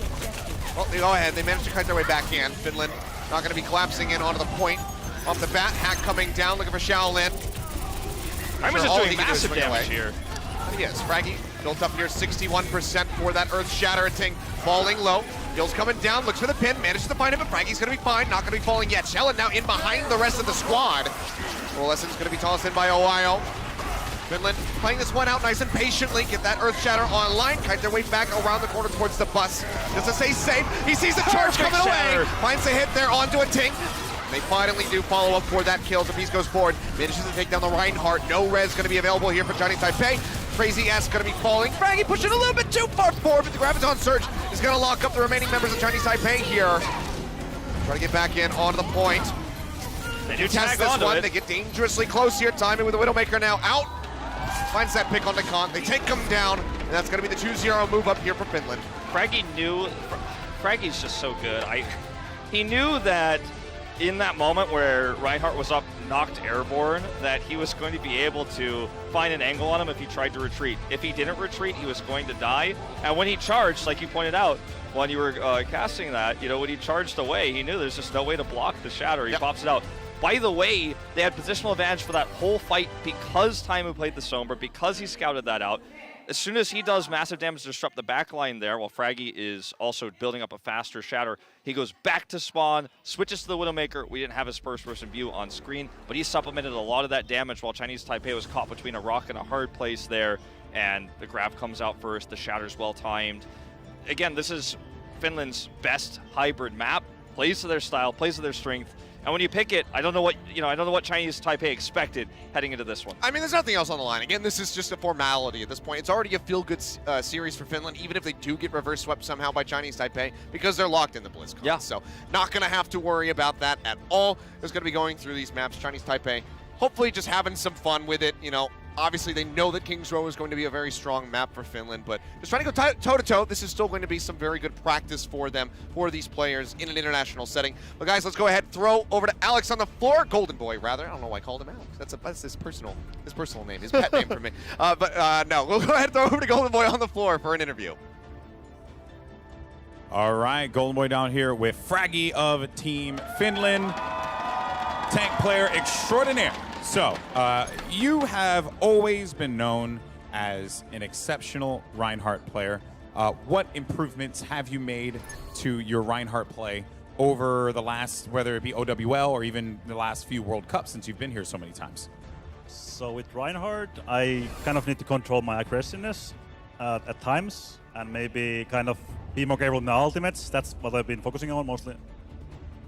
Well, they go ahead. They managed to kite their way back in. Finland not going to be collapsing in onto the point. Off the bat, hack coming down, looking for Shaolin. I was just doing massive damage here. Yes, Fragi built up here 61% for that Earth Shatter. Ting falling low. Gill's coming down, looks for the pin, manages to find him, but Fragi's going to be fine. Not going to be falling yet. Shaolin now in behind the rest of the squad. Coalescence going to be tossed in by Owayo. Finland playing this one out nice and patiently. Get that Earth Shatter online. Kite their way back around the corner towards the bus. Just to stay safe. He sees the charge coming away. Finds a hit there onto a Ting. They finally do follow up for that kill. Zepiz goes forward, manages to take down the Reinhardt. No res going to be available here for Chinese Taipei. Crazy S going to be falling. Fragi pushing a little bit too far forward, but the Graviton Surge is going to lock up the remaining members of Chinese Taipei here. Try to get back in onto the point. They do do test tag this onto one. it. They get dangerously close here. Timing with the Widowmaker now out. Finds that pick on the con. They take him down, and that's going to be the 2-0 move up here for Finland. Fraggy's just so good. He knew that in that moment where Reinhardt was up, knocked airborne, that he was going to be able to find an angle on him if he tried to retreat. If he didn't retreat, he was going to die. And when he charged, like you pointed out, when you were casting that, when he charged away, he knew there's just no way to block the shatter. He pops it out. By the way, they had positional advantage for that whole fight because Taimu played the Sombra, because he scouted that out. As soon as he does massive damage to disrupt the backline there, while Fraggy is also building up a faster shatter, he goes back to spawn, switches to the Widowmaker. We didn't have his first-person view on screen, but he supplemented a lot of that damage while Chinese Taipei was caught between a rock and a hard place there, and the grab comes out first, the shatter's well-timed. Again, this is Finland's best hybrid map, plays to their style, plays to their strength. And when you pick it, I don't know what Chinese Taipei expected heading into this one. I mean, there's nothing else on the line. Again, this is just a formality at this point. It's already a feel-good series for Finland, even if they do get reverse swept somehow by Chinese Taipei, because they're locked in the BlizzCon. Yeah. So not going to have to worry about that at all. There's going to be going through these maps. Chinese Taipei, hopefully just having some fun with it. Obviously they know that King's Row is going to be a very strong map for Finland, but just trying to go toe-to-toe. This is still going to be some very good practice for them, for these players in an international setting. But guys, let's go ahead, throw over to Alex on the floor. Golden Boy, rather. I don't know why I called him Alex. That's his personal name, his pet name for me. No, we'll go ahead and throw over to Golden Boy on the floor for an interview. All right, Golden Boy down here with Fraggy of Team Finland, tank player extraordinaire. So, you have always been known as an exceptional Reinhardt player. What improvements have you made to your Reinhardt play over the last, whether it be OWL or even the last few World Cups since you've been here so many times? So with Reinhardt, I kind of need to control my aggressiveness at times and maybe kind of be more careful with my ultimates. That's what I've been focusing on mostly.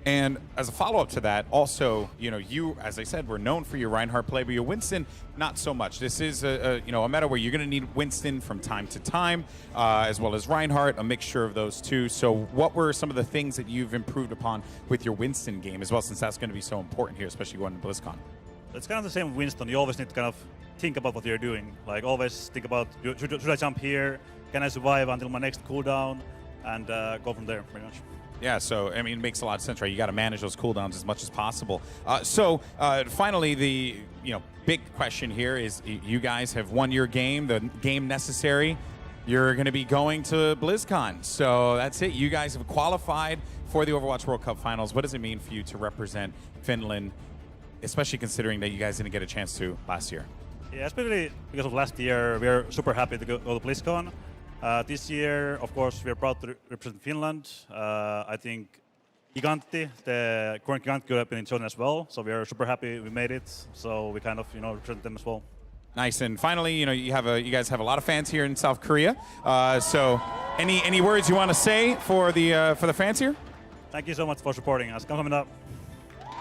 And as a follow-up to that, also, you, as I said, were known for your Reinhardt play, but your Winston, not so much. This is a meta where you're going to need Winston from time to time, as well as Reinhardt, a mixture of those two. So what were some of the things that you've improved upon with your Winston game as well, since that's going to be so important here, especially going to BlizzCon? It's kind of the same with Winston. You always need to kind of think about what you're doing. Like, always think about, should I jump here? Can I survive until my next cooldown? And go from there, pretty much. Yeah, so, I mean, it makes a lot of sense, right? You got to manage those cooldowns as much as possible. Finally, the big question here is you guys have won your game, the game necessary. You're going to be going to BlizzCon. So that's it. You guys have qualified for the Overwatch World Cup Finals. What does it mean for you to represent Finland, especially considering that you guys didn't get a chance to last year? Yeah, especially because of last year, we are super happy to go to BlizzCon. This year, of course, we are proud to represent Finland. I think Gigantti, the current Gigantti, could have been in China as well. So we are super happy we made it. So we kind of, represent them as well. Nice. And finally, you guys have a lot of fans here in South Korea. So any words you want to say for the fans here? Thank you so much for supporting us. Come up.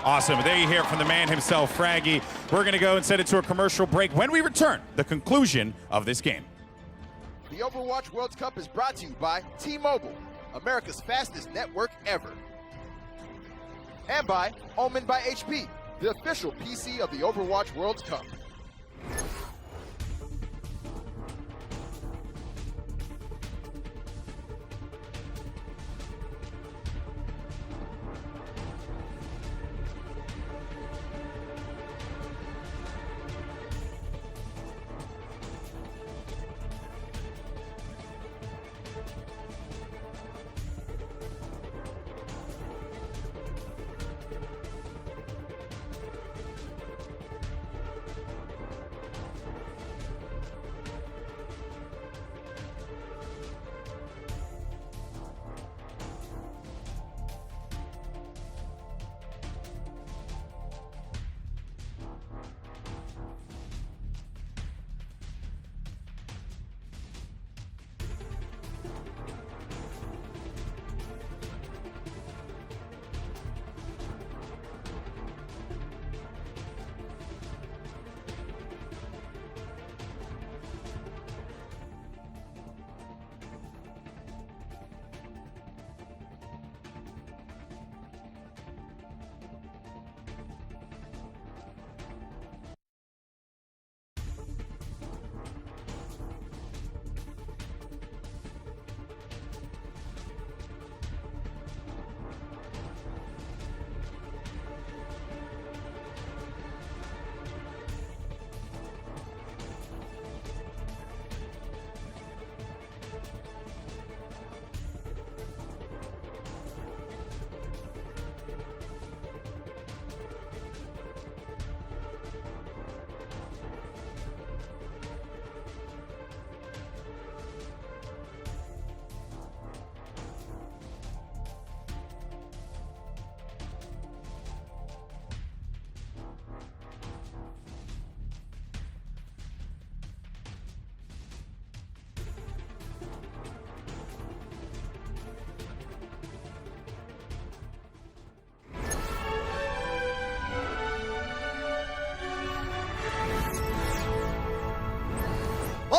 Awesome. There you hear it from the man himself, Fraggy. We're going to go and send it to a commercial break. When we return, the conclusion of this game. The Overwatch World Cup is brought to you by T-Mobile, America's fastest network ever. And by Omen by HP, the official PC of the Overwatch World Cup.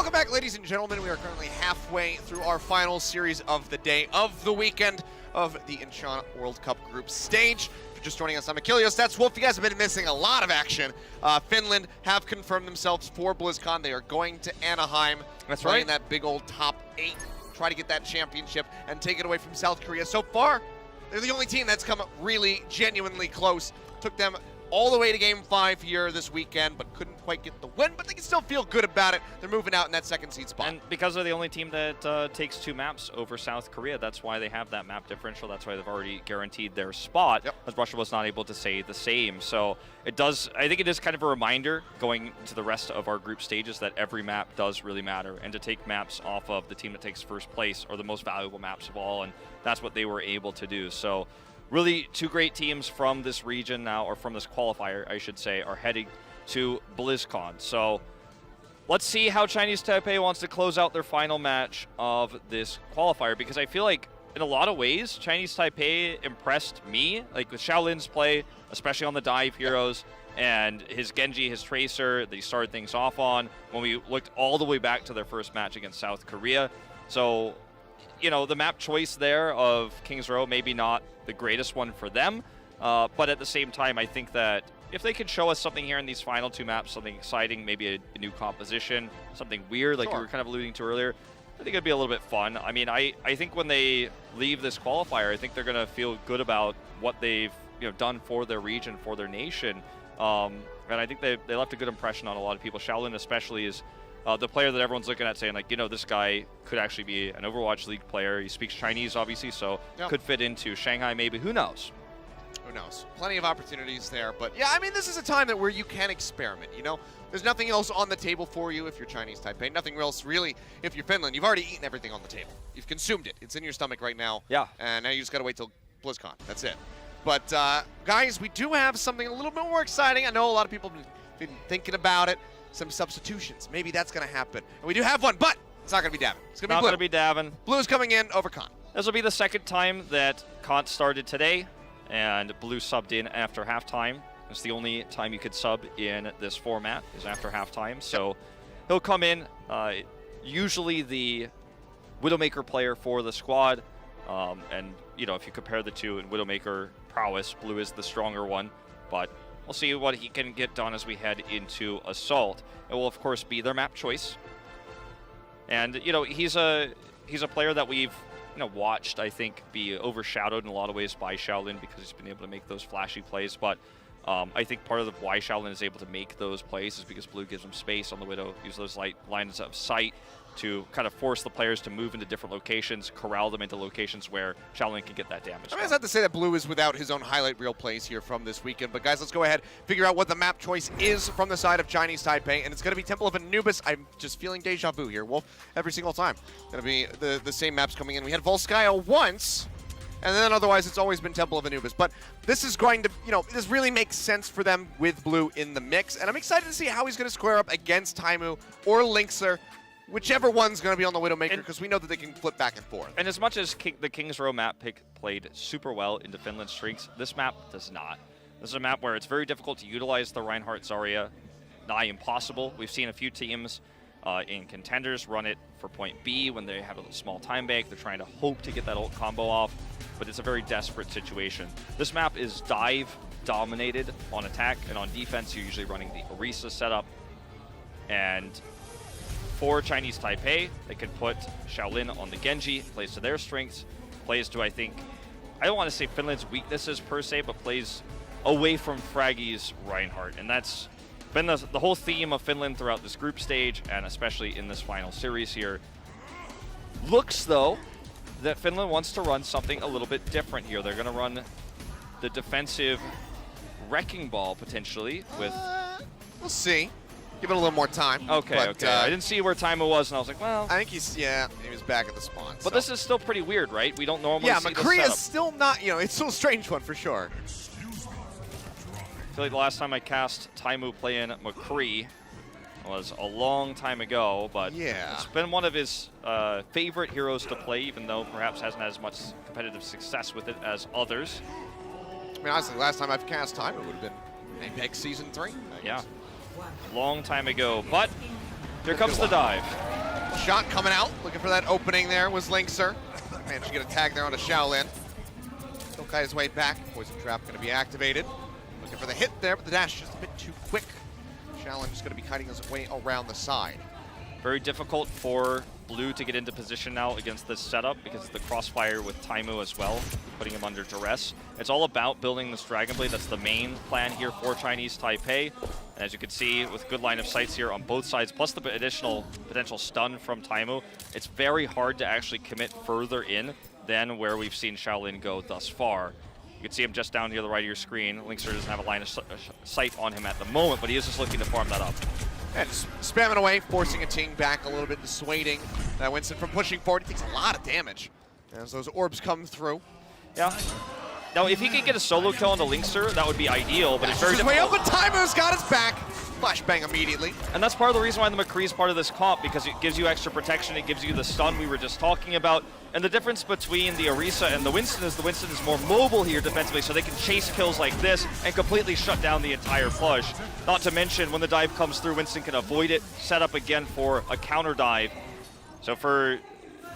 Welcome back, ladies and gentlemen. We are currently halfway through our final series of the day, of the weekend, of the Incheon World Cup group stage. If you're just joining us, I'm Achilles. That's Wolf. You guys have been missing a lot of action. Finland have confirmed themselves for BlizzCon. They are going to Anaheim. That's playing right. that big old top 8, try to get that championship and take it away from South Korea. So far, they're the only team that's come really genuinely close. Took them all the way to Game 5 here this weekend, but couldn't quite get the win, but they can still feel good about it. They're moving out in that second seed spot. And because they're the only team that takes 2 maps over South Korea, that's why they have that map differential. That's why they've already guaranteed their spot, as Russia was not able to say the same. So it does, I think it is kind of a reminder going to the rest of our group stages that every map does really matter, and to take maps off of the team that takes first place are the most valuable maps of all, and that's what they were able to do. So really, 2 great teams from this region now, or from this qualifier, I should say, are heading to BlizzCon. So let's see how Chinese Taipei wants to close out their final match of this qualifier, because I feel like in a lot of ways, Chinese Taipei impressed me, like with Shaolin's play, especially on the dive heroes, and his Genji, his Tracer, that he started things off on when we looked all the way back to their first match against South Korea. So, you know, the map choice there of Kings Row, maybe not the greatest one for them, but at the same time, I think that if they could show us something here in these final 2 maps, something exciting, maybe a new composition, something weird like you were kind of alluding to earlier, I think it'd be a little bit fun. I mean, I think when they leave this qualifier, I think they're going to feel good about what they've done for their region, for their nation, and I think they left a good impression on a lot of people. Shaolin especially is the player that everyone's looking at saying, like, this guy could actually be an Overwatch League player. He speaks Chinese, obviously, so could fit into Shanghai maybe. Who knows? Who knows? Plenty of opportunities there. But, yeah, I mean, this is a time where you can experiment, There's nothing else on the table for you if you're Chinese Taipei. Nothing else, really, if you're Finland. You've already eaten everything on the table. You've consumed it. It's in your stomach right now. Yeah. And now you just got to wait till BlizzCon. That's it. But, guys, we do have something a little bit more exciting. I know a lot of people have been thinking about it. Some substitutions. Maybe that's going to happen. And we do have one, but it's not going to be Davin. It's going to be Blue. Not going to be Davin. Blue's coming in over Kant. This will be the second time that Kant started today, and Blue subbed in after halftime. It's the only time you could sub in this format is after halftime. So he'll come in, usually the Widowmaker player for the squad. And, if you compare the two in Widowmaker prowess, Blue is the stronger one. But we'll see what he can get done as we head into Assault. It will, of course, be their map choice. And, he's a player that we've watched, I think, be overshadowed in a lot of ways by Shaolin because he's been able to make those flashy plays. But I think part of why Shaolin is able to make those plays is because Blue gives him space on the Widow, use those lines of sight to kind of force the players to move into different locations, corral them into locations where Shaolin can get that damage. I mean, it's not to say that Blue is without his own highlight reel plays here from this weekend, but guys, let's go ahead, figure out what the map choice is from the side of Chinese Taipei, and it's going to be Temple of Anubis. I'm just feeling deja vu here, Wolf, every single time. Going to be the same maps coming in. We had Volskaya once, and then otherwise it's always been Temple of Anubis. But this is going to, this really makes sense for them with Blue in the mix, and I'm excited to see how he's going to square up against Taimu or Linkser, whichever one's going to be on the Widowmaker, because we know that they can flip back and forth. And as much as the Kings Row map pick played super well into Finland's strengths, this map does not. This is a map where it's very difficult to utilize the Reinhardt Zarya, nigh impossible. We've seen a few teams in contenders run it for point B when they have a small time bank. They're trying to hope to get that ult combo off, but it's a very desperate situation. This map is dive dominated on attack, and on defense you're usually running the Orisa setup. And for Chinese Taipei, they can put Shaolin on the Genji, plays to their strengths, plays to, I don't want to say Finland's weaknesses per se, but plays away from Fraggy's Reinhardt. And that's been the whole theme of Finland throughout this group stage, and especially in this final series here. Looks, though, that Finland wants to run something a little bit different here. They're going to run the defensive Wrecking Ball, potentially, with... We'll see. Give it a little more time. Okay, okay. I didn't see where Taimu was, and I was like, well... I think he was back at the spawn. But this is still pretty weird, right? We don't normally see this McCree setup. is still not, it's still a strange one for sure. I feel like the last time I cast Taimu playing McCree was a long time ago, but it's been one of his favorite heroes to play, even though perhaps hasn't had as much competitive success with it as others. I mean, honestly, last time I've cast Taimu would have been Apex Season 3. Yeah. Long time ago, but here comes the dive. Shot coming out, looking for that opening there was Linkser. Managed to get a tag there onto Shaolin. Still got his way back. Poison Trap going to be activated. Looking for the hit there, but the dash just a bit too quick. Shaolin just going to be kiting his way around the side. Very difficult for Blue to get into position now against this setup because of the crossfire with Taimu as well, putting him under duress. It's all about building this Dragon Blade. That's the main plan here for Chinese Taipei. And as you can see, with good line of sights here on both sides, plus the additional potential stun from Taimu, it's very hard to actually commit further in than where we've seen Shaolin go thus far. You can see him just down here to the right of your screen. Linkser doesn't have a line of sight on him at the moment, but he is just looking to farm that up. And spamming away, forcing a Ting back a little bit, dissuading Winston from pushing forward. He takes a lot of damage as those orbs come through. Yeah. Now, if he could get a solo kill on the Linkser, that would be ideal, but it's very difficult. Way up, but Taimu's got his back. Flashbang immediately. And that's part of the reason why the McCree is part of this comp, because it gives you extra protection, it gives you the stun we were just talking about. And the difference between the Orisa and the Winston is more mobile here defensively, so they can chase kills like this and completely shut down the entire push. Not to mention, when the dive comes through, Winston can avoid it, set up again for a counter dive. So for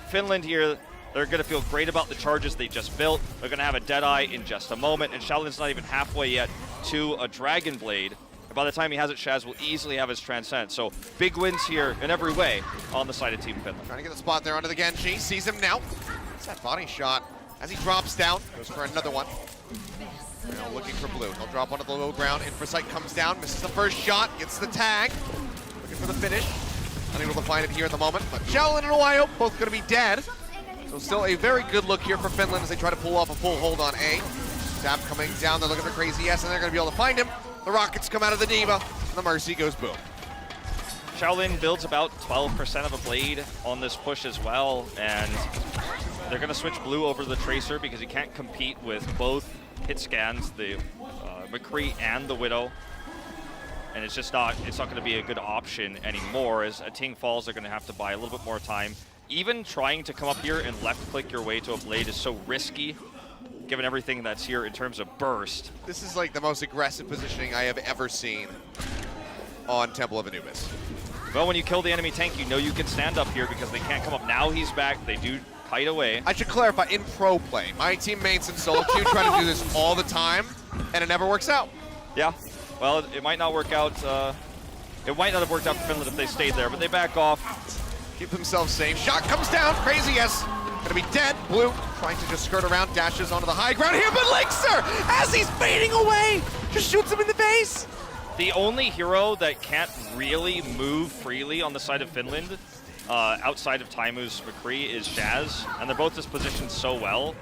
Finland here, they're going to feel great about the charges they just built. They're going to have a Deadeye in just a moment, and Shaolin's not even halfway yet to a Dragon Blade. And by the time he has it, Shaz will easily have his Transcend. So big wins here in every way on the side of Team Finland. Trying to get the spot there onto the Genji. Sees him now. It's that body shot. As he drops down, goes for another one. Now looking for Blue. He'll drop onto the low ground. Infrasight comes down, misses the first shot, gets the tag. Looking for the finish. Unable to find it here at the moment. But Shaolin and Owayo both going to be dead. So still a very good look here for Finland as they try to pull off a full hold on A. Zap coming down, they're looking for Crazy S, and they're going to be able to find him. The rockets come out of the Diva, and the Mercy goes boom. Shaolin builds about 12% of a blade on this push as well, and they're going to switch Blue over to the Tracer because he can't compete with both hit scans, the McCree and the Widow. And it's just not going to be a good option anymore. As a Ting falls, they're going to have to buy a little bit more time. Even trying to come up here and left-click your way to a blade is so risky, given everything that's here in terms of burst. This is like the most aggressive positioning I have ever seen on Temple of Anubis. Well, when you kill the enemy tank, you know you can stand up here because they can't come up. Now he's back. They do kite away. I should clarify, in pro play, my teammates in solo queue try to do this all the time, and it never works out. Yeah. Well, it might not work out. It might not have worked out for Finland if they stayed there, but they back off. Keep themselves safe. Shot comes down. Crazy yes. Gonna be dead. Blue trying to just skirt around, dashes onto the high ground here, but Linkser, as he's fading away, just shoots him in the face. The only hero that can't really move freely on the side of Finland, outside of Taimu's McCree, is Shaz, and they're both just positioned so well.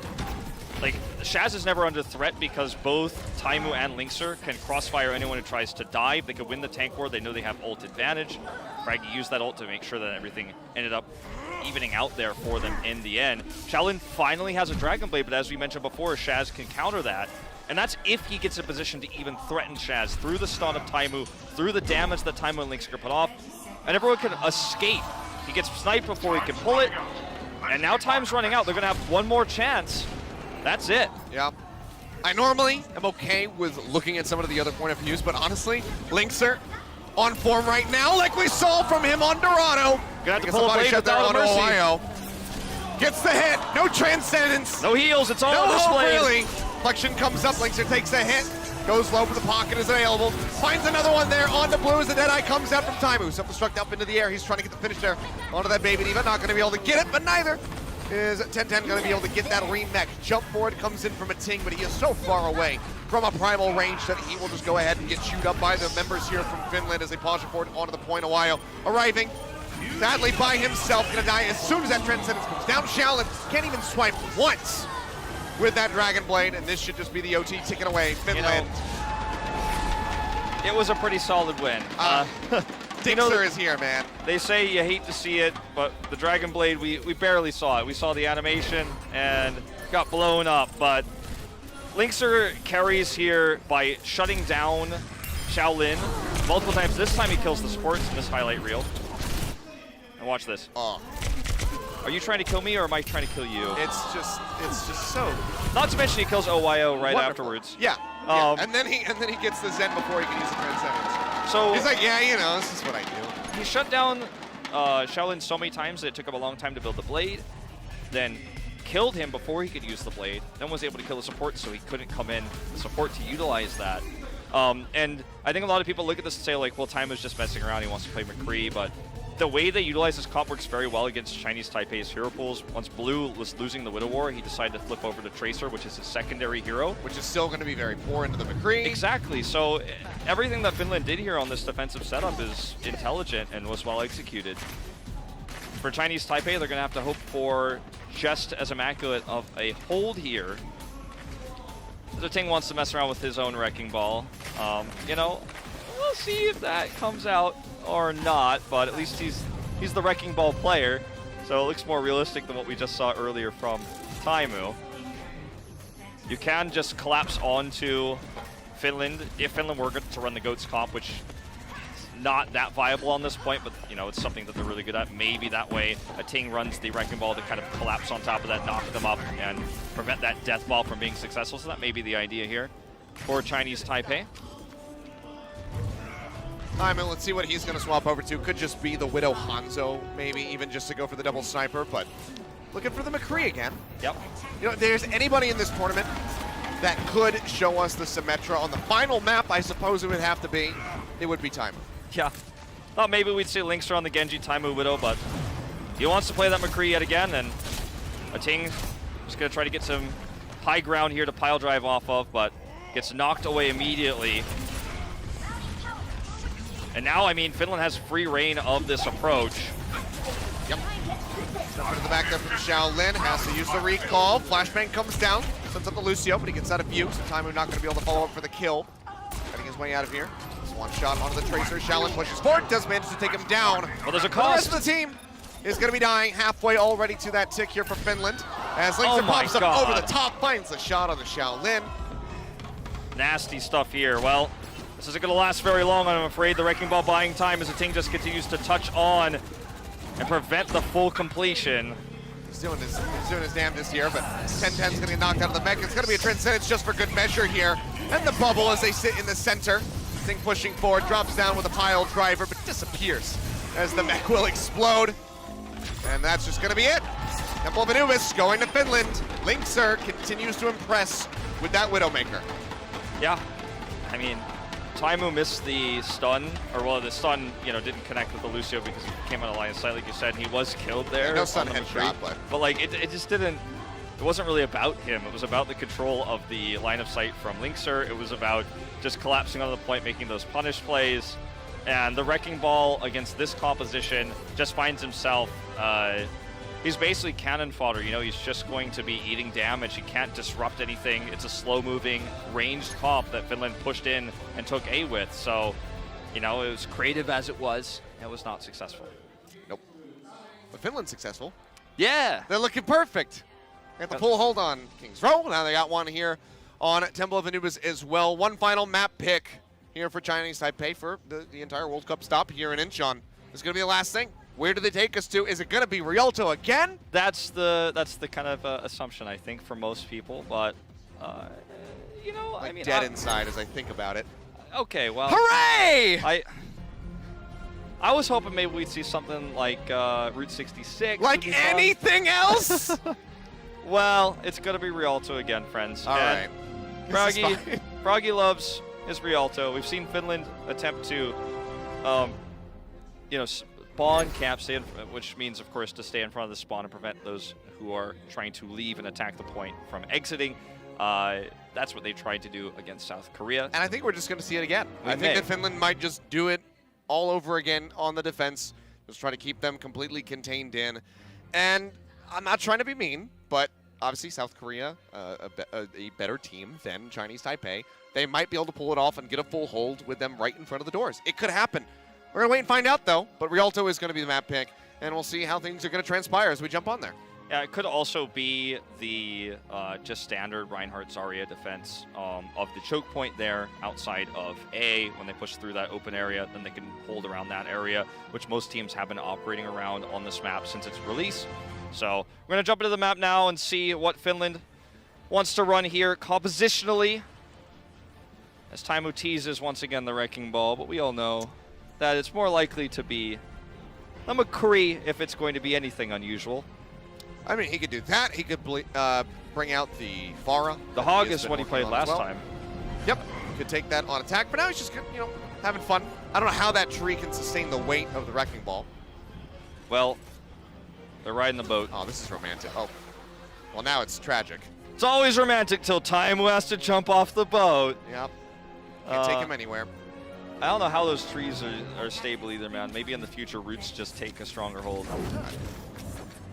Like, Shaz is never under threat because both Taimu and Linkser can crossfire anyone who tries to dive. They could win the tank war. They know they have ult advantage. Fraggy used that ult to make sure that everything ended up evening out there for them in the end. Shaolin finally has a Dragon Blade, but as we mentioned before, Shaz can counter that. And that's if he gets in position to even threaten Shaz through the stun of Taimu, through the damage that Taimu and Linkser put off. And everyone can escape. He gets sniped before he can pull it. And now time's running out. They're going to have one more chance. That's it. Yeah. I normally am okay with looking at some of the other point of views, but honestly, Linkser on form right now, like we saw from him on Dorado. Gonna have to pull a blade without on Mercy. Ohio. Gets the hit, no transcendence. No heals, it's all no on display. Really. Flexion comes up, Linkser takes the hit, goes low, but the pocket is available. Finds another one there on the Blue as the Deadeye comes out from Taimu. Self-destruct up into the air, he's trying to get the finish there onto that Baby Diva. Not gonna be able to get it, but neither is 1010 going to be able to get that remech. Jump forward comes in from a Ting, but he is so far away from a primal range that he will just go ahead and get chewed up by the members here from Finland as they pause forward onto the point. Ohio arriving sadly by himself, going to die as soon as that Transcendence comes down. Shaolin can't even swipe once with that Dragon Blade, and this should just be the OT ticking away. Finland. It was a pretty solid win. Dixer is here, man. They say you hate to see it, but the Dragon Blade, we barely saw it. We saw the animation and got blown up, but Linkser carries here by shutting down Shaolin multiple times. This time he kills the supports in this highlight reel. And watch this. Oh. Are you trying to kill me or am I trying to kill you? It's just so. Not to mention he kills Owayo right Wonderful. afterwards. Yeah. And then he gets the Zen before he can use the Transcendence. So he's like, yeah, you know, this is what I do. He shut down Shaolin so many times that it took him a long time to build the blade, then killed him before he could use the blade, then was able to kill the support so he couldn't come in the support to utilize that. And I think a lot of people look at this and say like, well, Taimu's just messing around, he wants to play McCree, but the way they utilize this comp works very well against Chinese Taipei's hero pools. Once Blue was losing the Widow War, he decided to flip over to Tracer, which is his secondary hero. Which is still going to be very poor into the McCree. Exactly, so everything that Finland did here on this defensive setup is intelligent and was well executed. For Chinese Taipei, they're going to have to hope for just as immaculate of a hold here. The Ting wants to mess around with his own Wrecking Ball. You know, we'll see if that comes out or not, but at least he's the Wrecking Ball player, so it looks more realistic than what we just saw earlier from Taimu. You can just collapse onto Finland if Finland were to run the Goats comp, which is not that viable on this point, but you know, it's something that they're really good at. Maybe that way a Ting runs the Wrecking Ball to kind of collapse on top of that, knock them up, and prevent that Death Ball from being successful. So that may be the idea here for Chinese Taipei. Taimu, let's see what he's going to swap over to. Could just be the Widow Hanzo, maybe even just to go for the double sniper, but looking for the McCree again. Yep. You know, if there's anybody in this tournament that could show us the Symmetra on the final map, I suppose it would have to be, it would be Taimu. Yeah. Thought maybe we'd see Linkster on the Genji Taimu Widow, but he wants to play that McCree yet again, and a Ting just going to try to get some high ground here to pile drive off of, but gets knocked away immediately. And now, I mean, Finland has free reign of this approach. Yep. Out of the back there from Shaolin, has to use the recall. Flashbang comes down, sends up to Lucio, but he gets out of view, so Taimu not going to be able to follow up for the kill. Getting his way out of here. One shot onto the Tracer. Shaolin pushes forward, does manage to take him down. Well, there's a cost. The rest of the team is going to be dying halfway already to that tick here for Finland. As Linkster pops up over the top, finds the shot on the Shaolin. Nasty stuff here. Well, this isn't going to last very long, I'm afraid. The Wrecking Ball buying time as the Ting just continues to touch on and prevent the full completion. He's doing his damnedest here, but 10-10's going to get knocked out of the mech. It's going to be a Transcendence just for good measure here. And the bubble as they sit in the center. Ting pushing forward, drops down with a pile driver, but disappears as the mech will explode. And that's just going to be it. Temple of Anubis going to Finland. Linkster continues to impress with that Widowmaker. Yeah, I mean, Taimu missed the stun, or well, the stun, you know, didn't connect with the Lucio because he came out of line of sight, like you said. He was killed there. Yeah, no stun headshot, but like it just didn't. It wasn't really about him. It was about the control of the line of sight from Linkster. It was about just collapsing onto the point, making those punish plays. And the Wrecking Ball against this composition just finds himself, he's basically cannon fodder. You know, he's just going to be eating damage. He can't disrupt anything. It's a slow-moving, ranged comp that Finland pushed in and took A with. So, you know, it was creative as it was. It was not successful. Nope. But Finland's successful. Yeah. They're looking perfect. They got the full hold on King's Row. Now they got one here on Temple of Anubis as well. One final map pick here for Chinese Taipei for the entire World Cup stop here in Incheon. This is going to be the last thing. Where do they take us to? Is it going to be Rialto again? That's the kind of assumption, I think, for most people. But, you know, like I mean... dead inside as I think about it. Okay, well... Hooray! I was hoping maybe we'd see something like Route 66. Like anything else? Well, it's going to be Rialto again, friends. All right. Froggy loves his Rialto. We've seen Finland attempt to, you know, spawn camp, which means, of course, to stay in front of the spawn and prevent those who are trying to leave and attack the point from exiting. That's what they tried to do against South Korea. And I think we're just going to see it again. I think that Finland might just do it all over again on the defense. Just try to keep them completely contained in. And I'm not trying to be mean, but obviously South Korea, a better team than Chinese Taipei. They might be able to pull it off and get a full hold with them right in front of the doors. It could happen. We're going to wait and find out, though. But Rialto is going to be the map pick, and we'll see how things are going to transpire as we jump on there. Yeah, it could also be the just standard Reinhardt Zarya defense of the choke point there outside of A. When they push through that open area, then they can hold around that area, which most teams have been operating around on this map since its release. So we're going to jump into the map now and see what Finland wants to run here compositionally. As Taimu teases once again the Wrecking Ball, but we all know that it's more likely to be a McCree if it's going to be anything unusual. I mean, he could do that. He could bring out the Pharah. The Hog is what he played last time. Yep, could take that on attack, but now he's just, you know, having fun. I don't know how that tree can sustain the weight of the Wrecking Ball. Well, they're riding the boat. Oh, this is romantic. Oh, well, now it's tragic. It's always romantic till Taimu has to jump off the boat. Yep. Can't take him anywhere. I don't know how those trees are stable either, man. Maybe in the future, roots just take a stronger hold.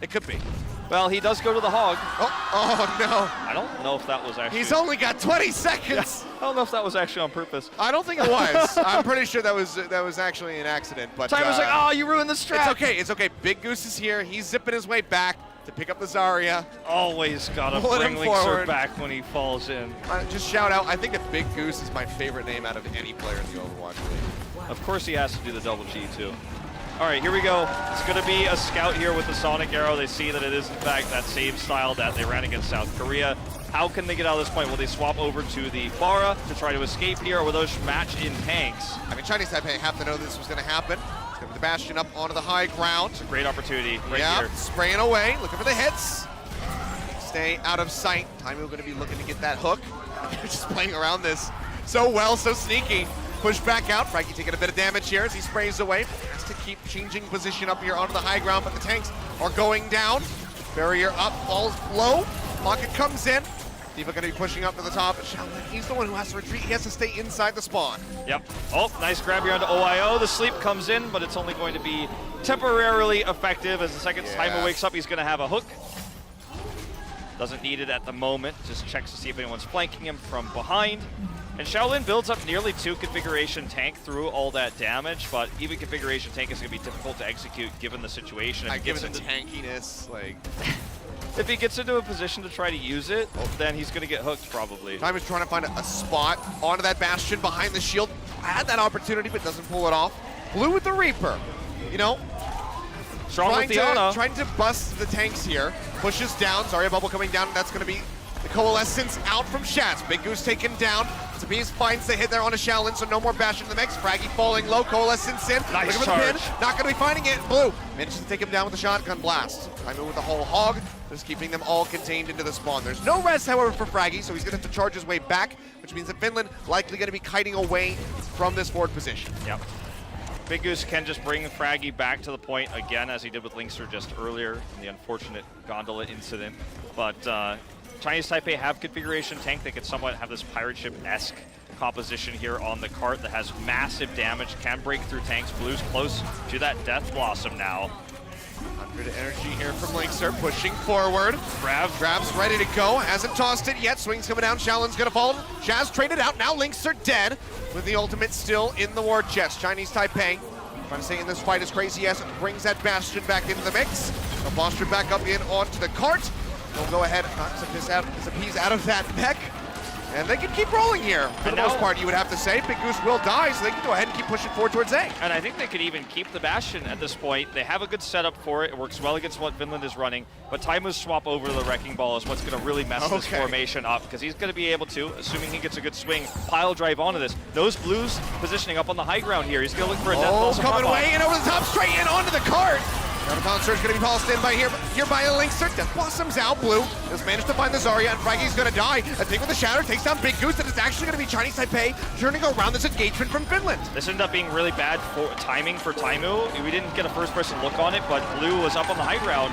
It could be. Well, he does go to the Hog. Oh no. I don't know if that was actually... He's only got 20 seconds. I don't know if that was actually on purpose. I don't think it was. I'm pretty sure that was actually an accident. But Time was like, oh, you ruined the strat. It's okay. It's okay. Big Goose is here. He's zipping his way back to pick up the Zarya. Always gotta bring Linkzr back when he falls in. Just shout out. I think that Big Goose is my favorite name out of any player in the Overwatch League. Of course he has to do the double G too. All right, here we go. It's going to be a scout here with the Sonic Arrow. They see that it is, in fact, that same style that they ran against South Korea. How can they get out of this point? Will they swap over to the Pharah to try to escape here, or will those match in tanks? I mean, Chinese Taipei have to know this was going to happen. It's going to be the Bastion up onto the high ground. It's a great opportunity right here. Spraying away, looking for the hits. Stay out of sight. Taimu going to be looking to get that hook. Just playing around this so well, so sneaky. Push back out. Fraggy taking a bit of damage here as he sprays away. Has to keep changing position up here onto the high ground, but the tanks are going down. Barrier up, falls low. Locket comes in. D.Va going to be pushing up to the top. Shaolin, he's the one who has to retreat. He has to stay inside the spawn. Yep. Oh, nice grab here onto OIO. The sleep comes in, but it's only going to be temporarily effective. As the second Taimu wakes up, he's going to have a hook. Doesn't need it at the moment. Just checks to see if anyone's flanking him from behind. And Shaolin builds up nearly 2 configuration tank through all that damage, but even configuration tank is going to be difficult to execute given the situation. Given the tankiness, like... If he gets into a position to try to use it, then he's going to get hooked probably. Time is trying to find a spot onto that Bastion behind the shield. Had that opportunity, but doesn't pull it off. Blue with the Reaper, you know. Strong with Diana. Trying to bust the tanks here. Pushes down. Zarya Bubble coming down. That's going to be the Coalescence out from Shaz. Big Goose taken down. Zapiz finds the hit there on a Shaolin, so no more Bastion in the mix. Fraggy falling low. Coalescence in. Nice Looking for the pin. Not going to be finding it. Blue manages to take him down with a shotgun blast. Taimu with the whole Hog. Just keeping them all contained into the spawn. There's no rest, however, for Fraggy, so he's going to have to charge his way back, which means that Finland likely going to be kiting away from this forward position. Yep. Big Goose can just bring Fraggy back to the point again, as he did with Linkzr just earlier in the unfortunate gondola incident. But Chinese Taipei have configuration tank. They could somewhat have this pirate ship-esque composition here on the cart that has massive damage, can break through tanks. Blue's close to that Death Blossom now. 100 energy here from Linkzr, pushing forward. Grab's ready to go, hasn't tossed it yet. Swing's coming down, Shaolin's gonna fall. Shaz traded out, now Linkzr dead, with the ultimate still in the war chest. Chinese Taipei trying to stay in this fight as crazy as it brings that Bastion back into the mix. The Foster back up in onto the cart. They'll go ahead, Zapiz out of that mech. And they can keep rolling here, for the most part, you would have to say. Big Goose will die, so they can go ahead and keep pushing forward towards A. And I think they could even keep the Bastion at this point. They have a good setup for it. It works well against what Finland is running. But Taimu's swap over the Wrecking Ball is what's going to really mess this formation up, because he's going to be able to, assuming he gets a good swing, pile drive onto this. Those Blues positioning up on the high ground here. He's going to look for a Death Blossom. Coming way in over the top, straight in onto the cart. Graviton Surge going to be polished in by here by a Linkzr. Death Blossom's out. Blue has managed to find the Zarya, and Fraggy's going to die. A thing with the Shatter takes down Big Goose. That is actually going to be Chinese Taipei turning around this engagement from Finland. This ended up being really bad for timing for Taimu. We didn't get a first-person look on it, but Blue was up on the high ground,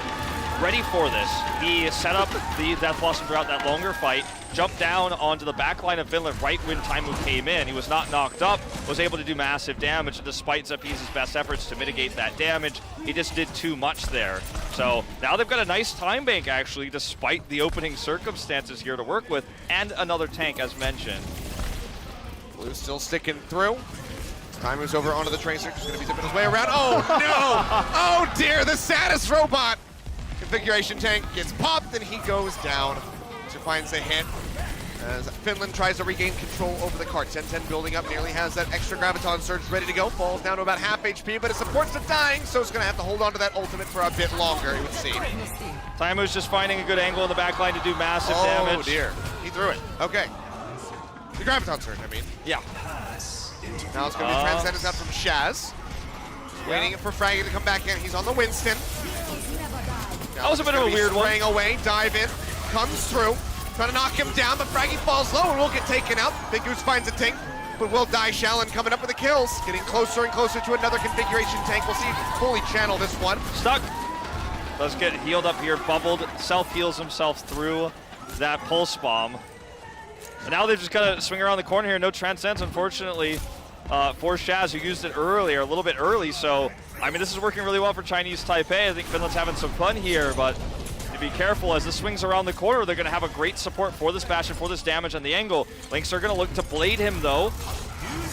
ready for this. He set up the Death Blossom throughout that longer fight, jumped down onto the back line of Finland right when Taimu came in. He was not knocked up, was able to do massive damage despite Zapiz's best efforts to mitigate that damage. He just did too much there. So now they've got a nice time bank, actually, despite the opening circumstances here to work with, and another tank, as mentioned. Blue's still sticking through. Taimu's over onto the Tracer, just going to be zipping his way around. Oh, no! Oh, dear, the saddest robot! Configuration tank gets popped, and he goes down. So finds a hit as Finland tries to regain control over the cart. 10-10 building up, nearly has that extra Graviton Surge ready to go. Falls down to about half HP, but his supports are dying, so it's going to have to hold on to that ultimate for a bit longer, it would seem. Taimu's just finding a good angle in the back line to do massive damage. Oh, dear. He threw it. Okay. The Graviton Surge, I mean. Yeah. Now it's going to be Transcendence out from Shaz. Waiting for Fraggy to come back in. He's on the Winston. That was a bit of a weird one. Spraying away, dive in, comes through, trying to knock him down, but Fraggy falls low and will get taken out. Big Goose finds a tank, but will die. Shallen coming up with the kills, getting closer and closer to another configuration tank. We'll see if he can fully channel this one. Stuck. Let's get healed up here. Bubbled, self-heals himself through that pulse bomb. And now they've just got to swing around the corner here. No Transcends, unfortunately, for Shaz, who used it earlier, a little bit early. So, I mean, this is working really well for Chinese Taipei. I think Finland's having some fun here, but to be careful as this swings around the corner. They're going to have a great support for this Bastion, for this damage and the angle. Lynx are going to look to blade him, though.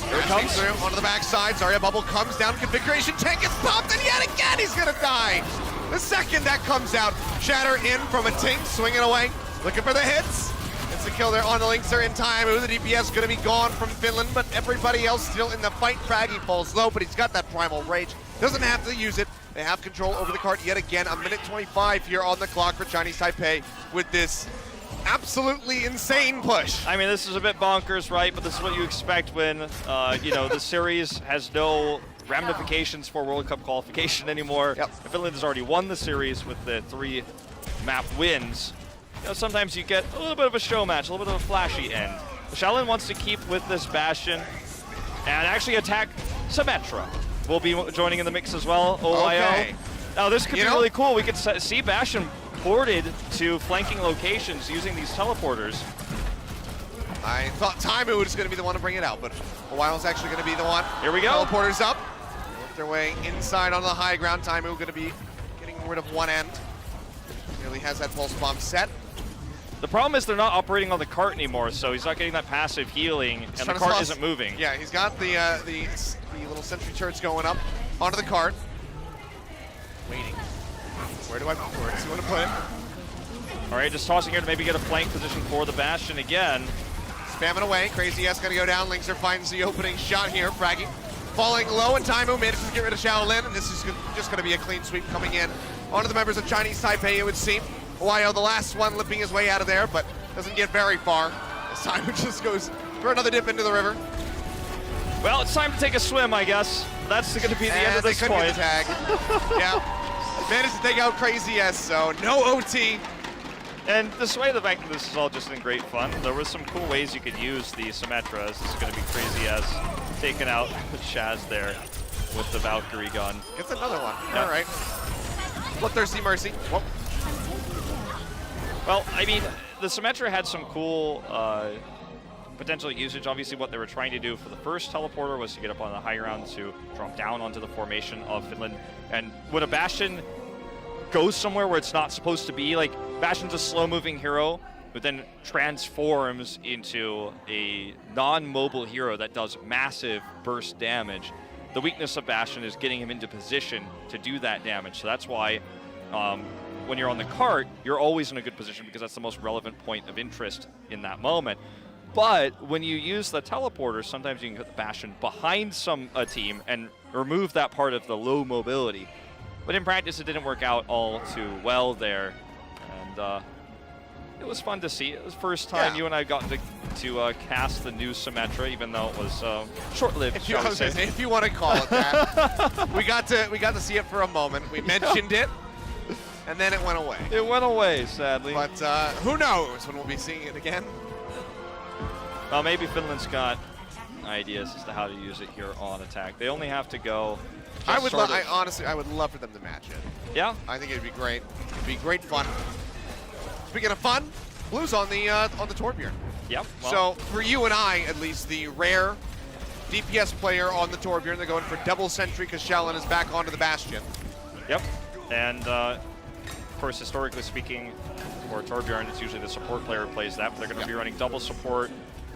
Here it comes. Through onto the backside. Zarya Bubble comes down. Configuration tank gets popped, and yet again he's going to die. The second that comes out, Shatter in from a tank, swinging away, looking for the hits. It's a kill there on the Lynxer in time. The DPS going to be gone from Finland, but everybody else still in the fight. Fraggy falls low, but he's got that Primal Rage. Doesn't have to use it. They have control over the cart yet again. A minute 25 here on the clock for Chinese Taipei with this absolutely insane push. I mean, this is a bit bonkers, right? But this is what you expect when, you know, the series has no ramifications for World Cup qualification anymore. Yep. Finland has already won the series with the 3 map wins. You know, sometimes you get a little bit of a show match, a little bit of a flashy end. Shaolin wants to keep with this Bastion and actually attack Symmetra. Will be joining in the mix as well, OYO. Okay. Now this could be really cool. We could see Bastion ported to flanking locations using these teleporters. I thought Taimu was going to be the one to bring it out, but OYO's actually going to be the one. Here we go. Teleporters up. Work their way inside on the high ground. Taimu going to be getting rid of one end. Nearly has that pulse bomb set. The problem is they're not operating on the cart anymore, so he's not getting that passive healing, and the cart isn't moving. Yeah, he's got the little sentry turrets going up onto the cart. Waiting. Where does he want to put it? All right, just tossing here to maybe get a flank position for the Bastion again. Spamming away. Crazy S going to go down. Lynxer finds the opening shot here. Fraggy falling low, and Taimu manages to get rid of Shaolin, and this is just going to be a clean sweep coming in onto the members of Chinese Taipei, it would seem. OYO, the last one, lipping his way out of there, but doesn't get very far. This time it just goes for another dip into the river. Well, it's time to take a swim, I guess. That's going to be the end of this point. Tag. Yeah, managed to take out Crazy S, so no OT. And despite the fact that this is all just in great fun, there was some cool ways you could use the Symmetra. This is going to be Crazy S taking out Shaz there with the Valkyrie gun. Gets another one. Yeah. All right. Bloodthirsty Mercy. Whoa. Well, I mean, the Symmetra had some cool potential usage. Obviously, what they were trying to do for the first teleporter was to get up on the high ground to drop down onto the formation of Finland. And when a Bastion goes somewhere where it's not supposed to be, like, Bastion's a slow-moving hero, but then transforms into a non-mobile hero that does massive burst damage. The weakness of Bastion is getting him into position to do that damage. So that's why when you're on the cart, you're always in a good position because that's the most relevant point of interest in that moment. But when you use the teleporter, sometimes you can put the Bastion behind a team and remove that part of the low mobility. But in practice, it didn't work out all too well there. And it was fun to see. It was the first time you and I got to cast the new Symmetra, even though it was short-lived. If you want to call it that, we got to see it for a moment. We mentioned it, and then it went away. It went away, sadly. But who knows when we'll be seeing it again? Well, maybe Finland's got ideas as to how to use it here on attack. They only have to go. Honestly, I would love for them to match it. Yeah, I think it'd be great. It'd be great fun. Speaking of fun, Blue's on the Torbjorn. Yep. Well. So for you and I, at least, the rare DPS player on the Torbjorn, they're going for double sentry because Shaolin is back onto the Bastion. Yep. And of course, historically speaking, for Torbjorn, it's usually the support player who plays that. But they're going to be running double support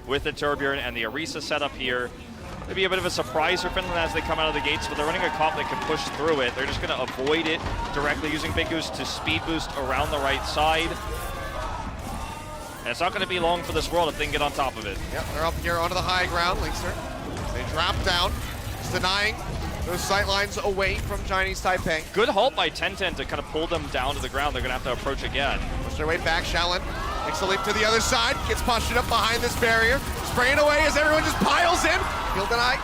with the Torbjorn and the Orisa setup here. Maybe a bit of a surprise for Finland as they come out of the gates, but they're running a comp that can push through it. They're just going to avoid it directly using Big Goose to speed boost around the right side. And it's not going to be long for this world if they can get on top of it. Yep, they're up here onto the high ground, Lynxer. They drop down, just denying those sight lines away from Chinese Taipei. Good halt by Tenten to kind of pull them down to the ground. They're going to have to approach again. Push their way back, Shaolin makes a leap to the other side, gets postured up behind this barrier, spraying away as everyone just piles in. He'll deny.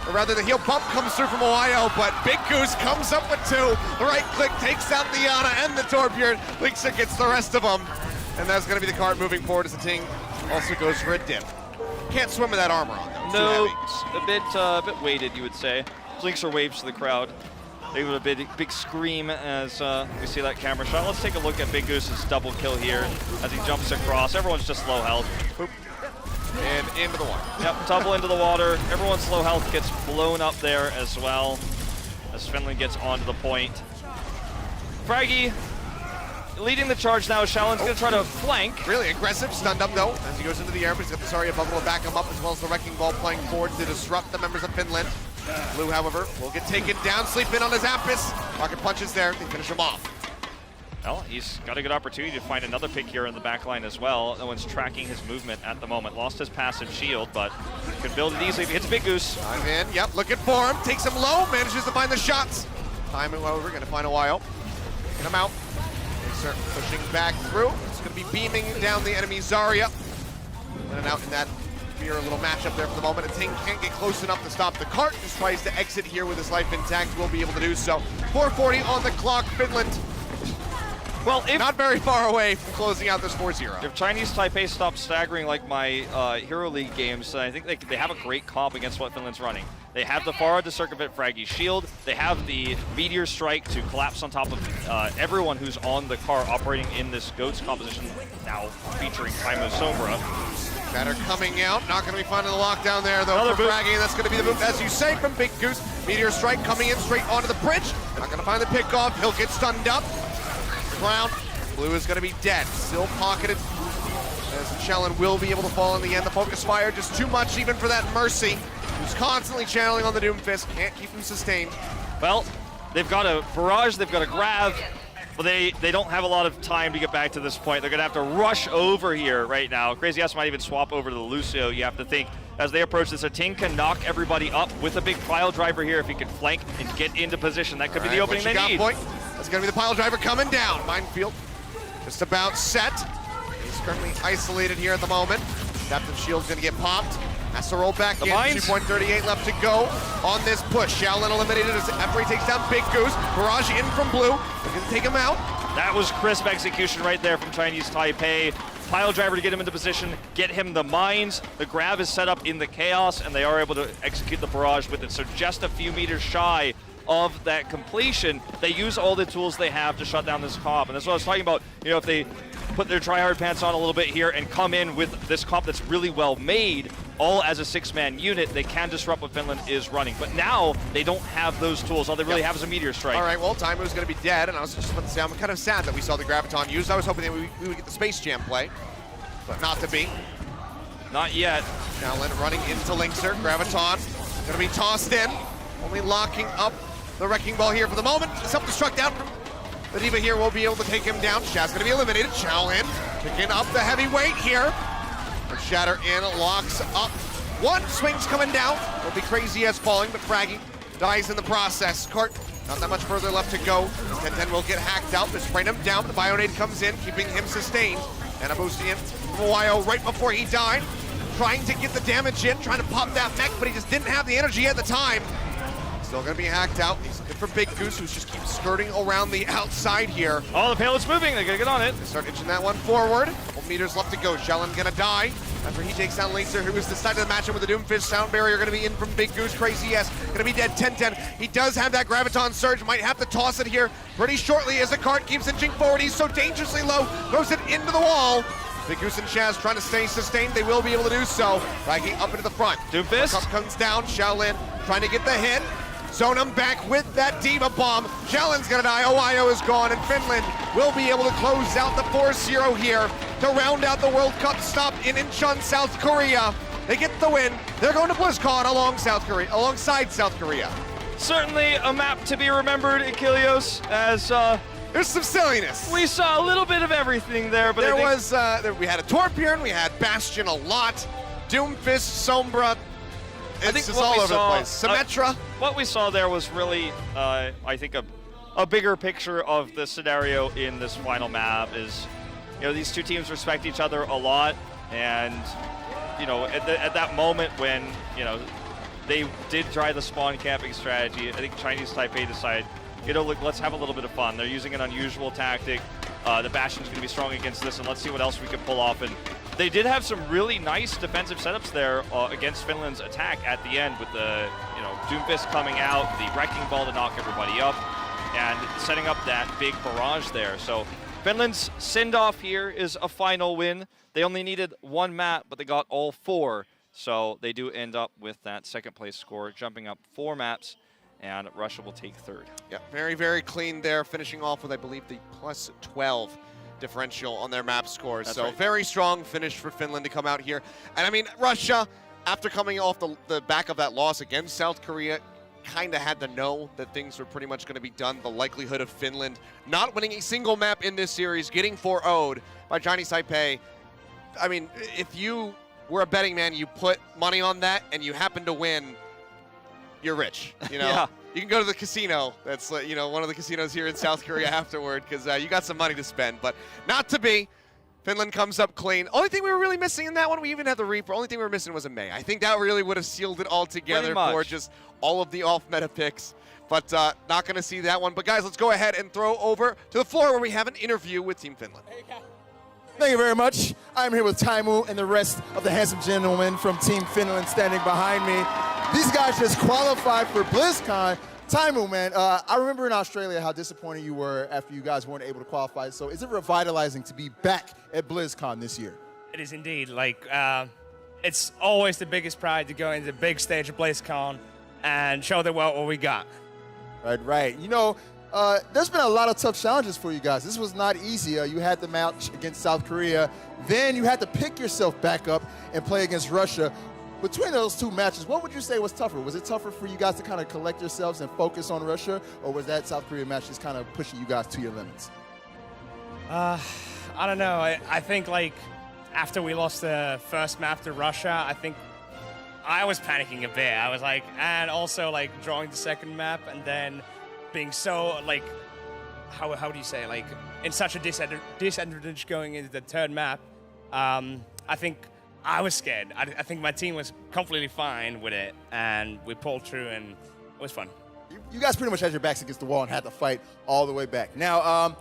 or rather the heel bump comes through from Ohio, but Big Goose comes up with 2. The right click takes out the Yana and the Torbjorn. Linksa gets the rest of them, and that's going to be the card moving forward as the Ting also goes for a dip. Can't swim with that armor on, though. No, a bit weighted, you would say. Linksa waves to the crowd. They give a big scream as we see that camera shot. Let's take a look at Big Goose's double kill here as he jumps across. Everyone's just low health. Boop. And into the water. Yep, tumble into the water. Everyone's low health gets blown up there as well as Finland gets onto the point. Fraggy leading the charge now. Shaolin's going to try to flank. Really aggressive, stunned up though as he goes into the air, but he's got the Zarya bubble to back him up, as well as the Wrecking Ball playing forward to disrupt the members of Finland. Blue, however, will get taken down, sleep in on his Apis. Rocket punches there, they finish him off. Well, he's got a good opportunity to find another pick here in the back line as well. No one's tracking his movement at the moment. Lost his passive shield, but could build it easily if he hits Big Goose. I'm in, yep, looking for him. Takes him low, manages to find the shots. Time, however, going to find a while. Taking him out. They start pushing back through. It's going to be beaming down the enemy Zarya. In and out in that a little matchup there for the moment. A Ting can't get close enough to stop the cart. Just tries to exit here with his life intact. Will be able to do so. 4:40 on the clock. Finland. Well, not very far away from closing out this 4-0. If Chinese Taipei stops staggering like my Hero League games, I think they have a great comp against what Finland's running. They have the Pharah to circumvent Fraggy's shield. They have the Meteor Strike to collapse on top of everyone who's on the car operating in this GOATS composition, now featuring Taimo Sombra. Shatter coming out, not going to be finding the lockdown there though. Another for Fraggy, that's going to be the move, as you say, from Big Goose. Meteor Strike coming in straight onto the bridge. Not going to find the pickoff, he'll get stunned up. Ground, Blue is going to be dead, still pocketed. As Shellen will be able to fall in the end. The Focus Fire just too much even for that Mercy, who's constantly channeling on the Doomfist, can't keep him sustained. Well, they've got a barrage, they've got a grab, but they don't have a lot of time to get back to this point. They're going to have to rush over here right now. Crazy Ass might even swap over to the Lucio. You have to think, as they approach this, a Ting can knock everybody up with a big pile driver here if he can flank and get into position. That could be the opening they need. Point? That's going to be the pile driver coming down. Minefield just about set. He's currently isolated here at the moment. Adaptive Shield's going to get popped. Has to roll back in. 2.38 left to go on this push. Shaolin eliminated as after he takes down Big Goose. Barrage in from Blue. They're going to take him out. That was crisp execution right there from Chinese Taipei. Pile driver to get him into position, get him the mines. The grab is set up in the chaos, and they are able to execute the barrage with it. So just a few meters shy of that completion. They use all the tools they have to shut down this comp. And that's what I was talking about. You know, if they put their tryhard pants on a little bit here and come in with this comp that's really well made, all as a six-man unit, they can disrupt what Finland is running. But now they don't have those tools. All they really have is a Meteor Strike. All right, well, Taimo's going to be dead, and I was just about to say, I'm kind of sad that we saw the Graviton used. I was hoping that we would get the Space Jam play, but not to be. Not yet. Shaolin running into Linkser. Graviton going to be tossed in, only locking up the Wrecking Ball here for the moment. Self-destruct out from the D.Va here will be able to take him down. Shaz going to be eliminated. Shaolin picking up the heavyweight here. Shatter in, locks up. One, swings coming down. It'll be Crazy Ass falling, but Fraggy dies in the process. Cart, not that much further left to go. 10-10 will get hacked out. They spraying him down. The Bionade comes in, keeping him sustained. And Abosian from Ohio right before he died. Trying to get the damage in, trying to pop that mech, but he just didn't have the energy at the time. Still going to be hacked out. He's looking for Big Goose, who's just keeps skirting around the outside here. Oh, the payload's moving. They're going to get on it. They start inching that one forward. Couple meters left to go. Shellen going to die after he takes down Linkser, who was decided to match him with the Doomfist. Sound Barrier going to be in from Big Goose. Crazy Ass going to be dead. 10-10. He does have that Graviton Surge. Might have to toss it here pretty shortly as the cart keeps inching forward. He's so dangerously low. Throws it into the wall. Big Goose and Shaz trying to stay sustained. They will be able to do so. Raggy up into the front. Doomfist comes down. Shaolin trying to get the hit. Zone him back with that D.Va bomb. Shaolin's gonna die. Ohio is gone, and Finland will be able to close out the 4-0 here to round out the World Cup stop in Incheon, South Korea. They get the win. They're going to BlizzCon alongside South Korea. Certainly a map to be remembered, Achilles, as there's some silliness. We saw a little bit of everything there, but we had a Torbjorn, we had Bastion a lot, Doomfist, Sombra. It's just all over the place. Symmetra. What we saw there was really, I think, a bigger picture of the scenario in this final map is, you know, these two teams respect each other a lot, and, you know, at that moment when, you know, they did try the spawn camping strategy. I think Chinese Taipei decided, look, let's have a little bit of fun. They're using an unusual tactic. The Bastion's going to be strong against this, and let's see what else we can pull off. And they did have some really nice defensive setups there against Finland's attack at the end with the, Doomfist coming out, the Wrecking Ball to knock everybody up, and setting up that big barrage there. So Finland's send-off here is a final win. They only needed one map, but they got all 4. So they do end up with that second place score, jumping up 4 maps, and Russia will take 3rd. Yeah, very, very clean there, finishing off with, I believe, the plus 12 differential on their map scores. That's so right. very strong finish for Finland to come out here. And I mean, Russia, after coming off the back of that loss against South Korea, kind of had to know that things were pretty much going to be done. The likelihood of Finland not winning a single map in this series, getting 4-0'd by Chinese Taipei. I mean, if you were a betting man, you put money on that and you happen to win, you're rich. Yeah. You can go to the casino. That's one of the casinos here in South Korea afterward, because you got some money to spend, but not to be. Finland comes up clean. Only thing we were really missing in that one, we even had the Reaper. Only thing we were missing was a Mei. I think that really would have sealed it all together for just all of the off-meta picks. But not going to see that one. But guys, let's go ahead and throw over to the floor where we have an interview with Team Finland. Thank you very much. I'm here with Taimu and the rest of the handsome gentlemen from Team Finland standing behind me. These guys just qualified for BlizzCon. Taimu, man, I remember in Australia how disappointed you were after you guys weren't able to qualify. So is it revitalizing to be back at BlizzCon this year? It is indeed. It's always the biggest pride to go into the big stage of BlizzCon and show the world what we got. Right. There's been a lot of tough challenges for you guys. This was not easy. You had the match against South Korea. Then you had to pick yourself back up and play against Russia. Between those 2 matches, what would you say was tougher? Was it tougher for you guys to kind of collect yourselves and focus on Russia, or was that South Korea match just kind of pushing you guys to your limits? I don't know. I think after we lost the first map to Russia, I think I was panicking a bit. I was and also drawing the second map and then being so how do you say in such a disadvantage going into the third map. I think I was scared. I think my team was completely fine with it, and we pulled through, and it was fun. You guys pretty much had your backs against the wall and had to fight all the way back. Now,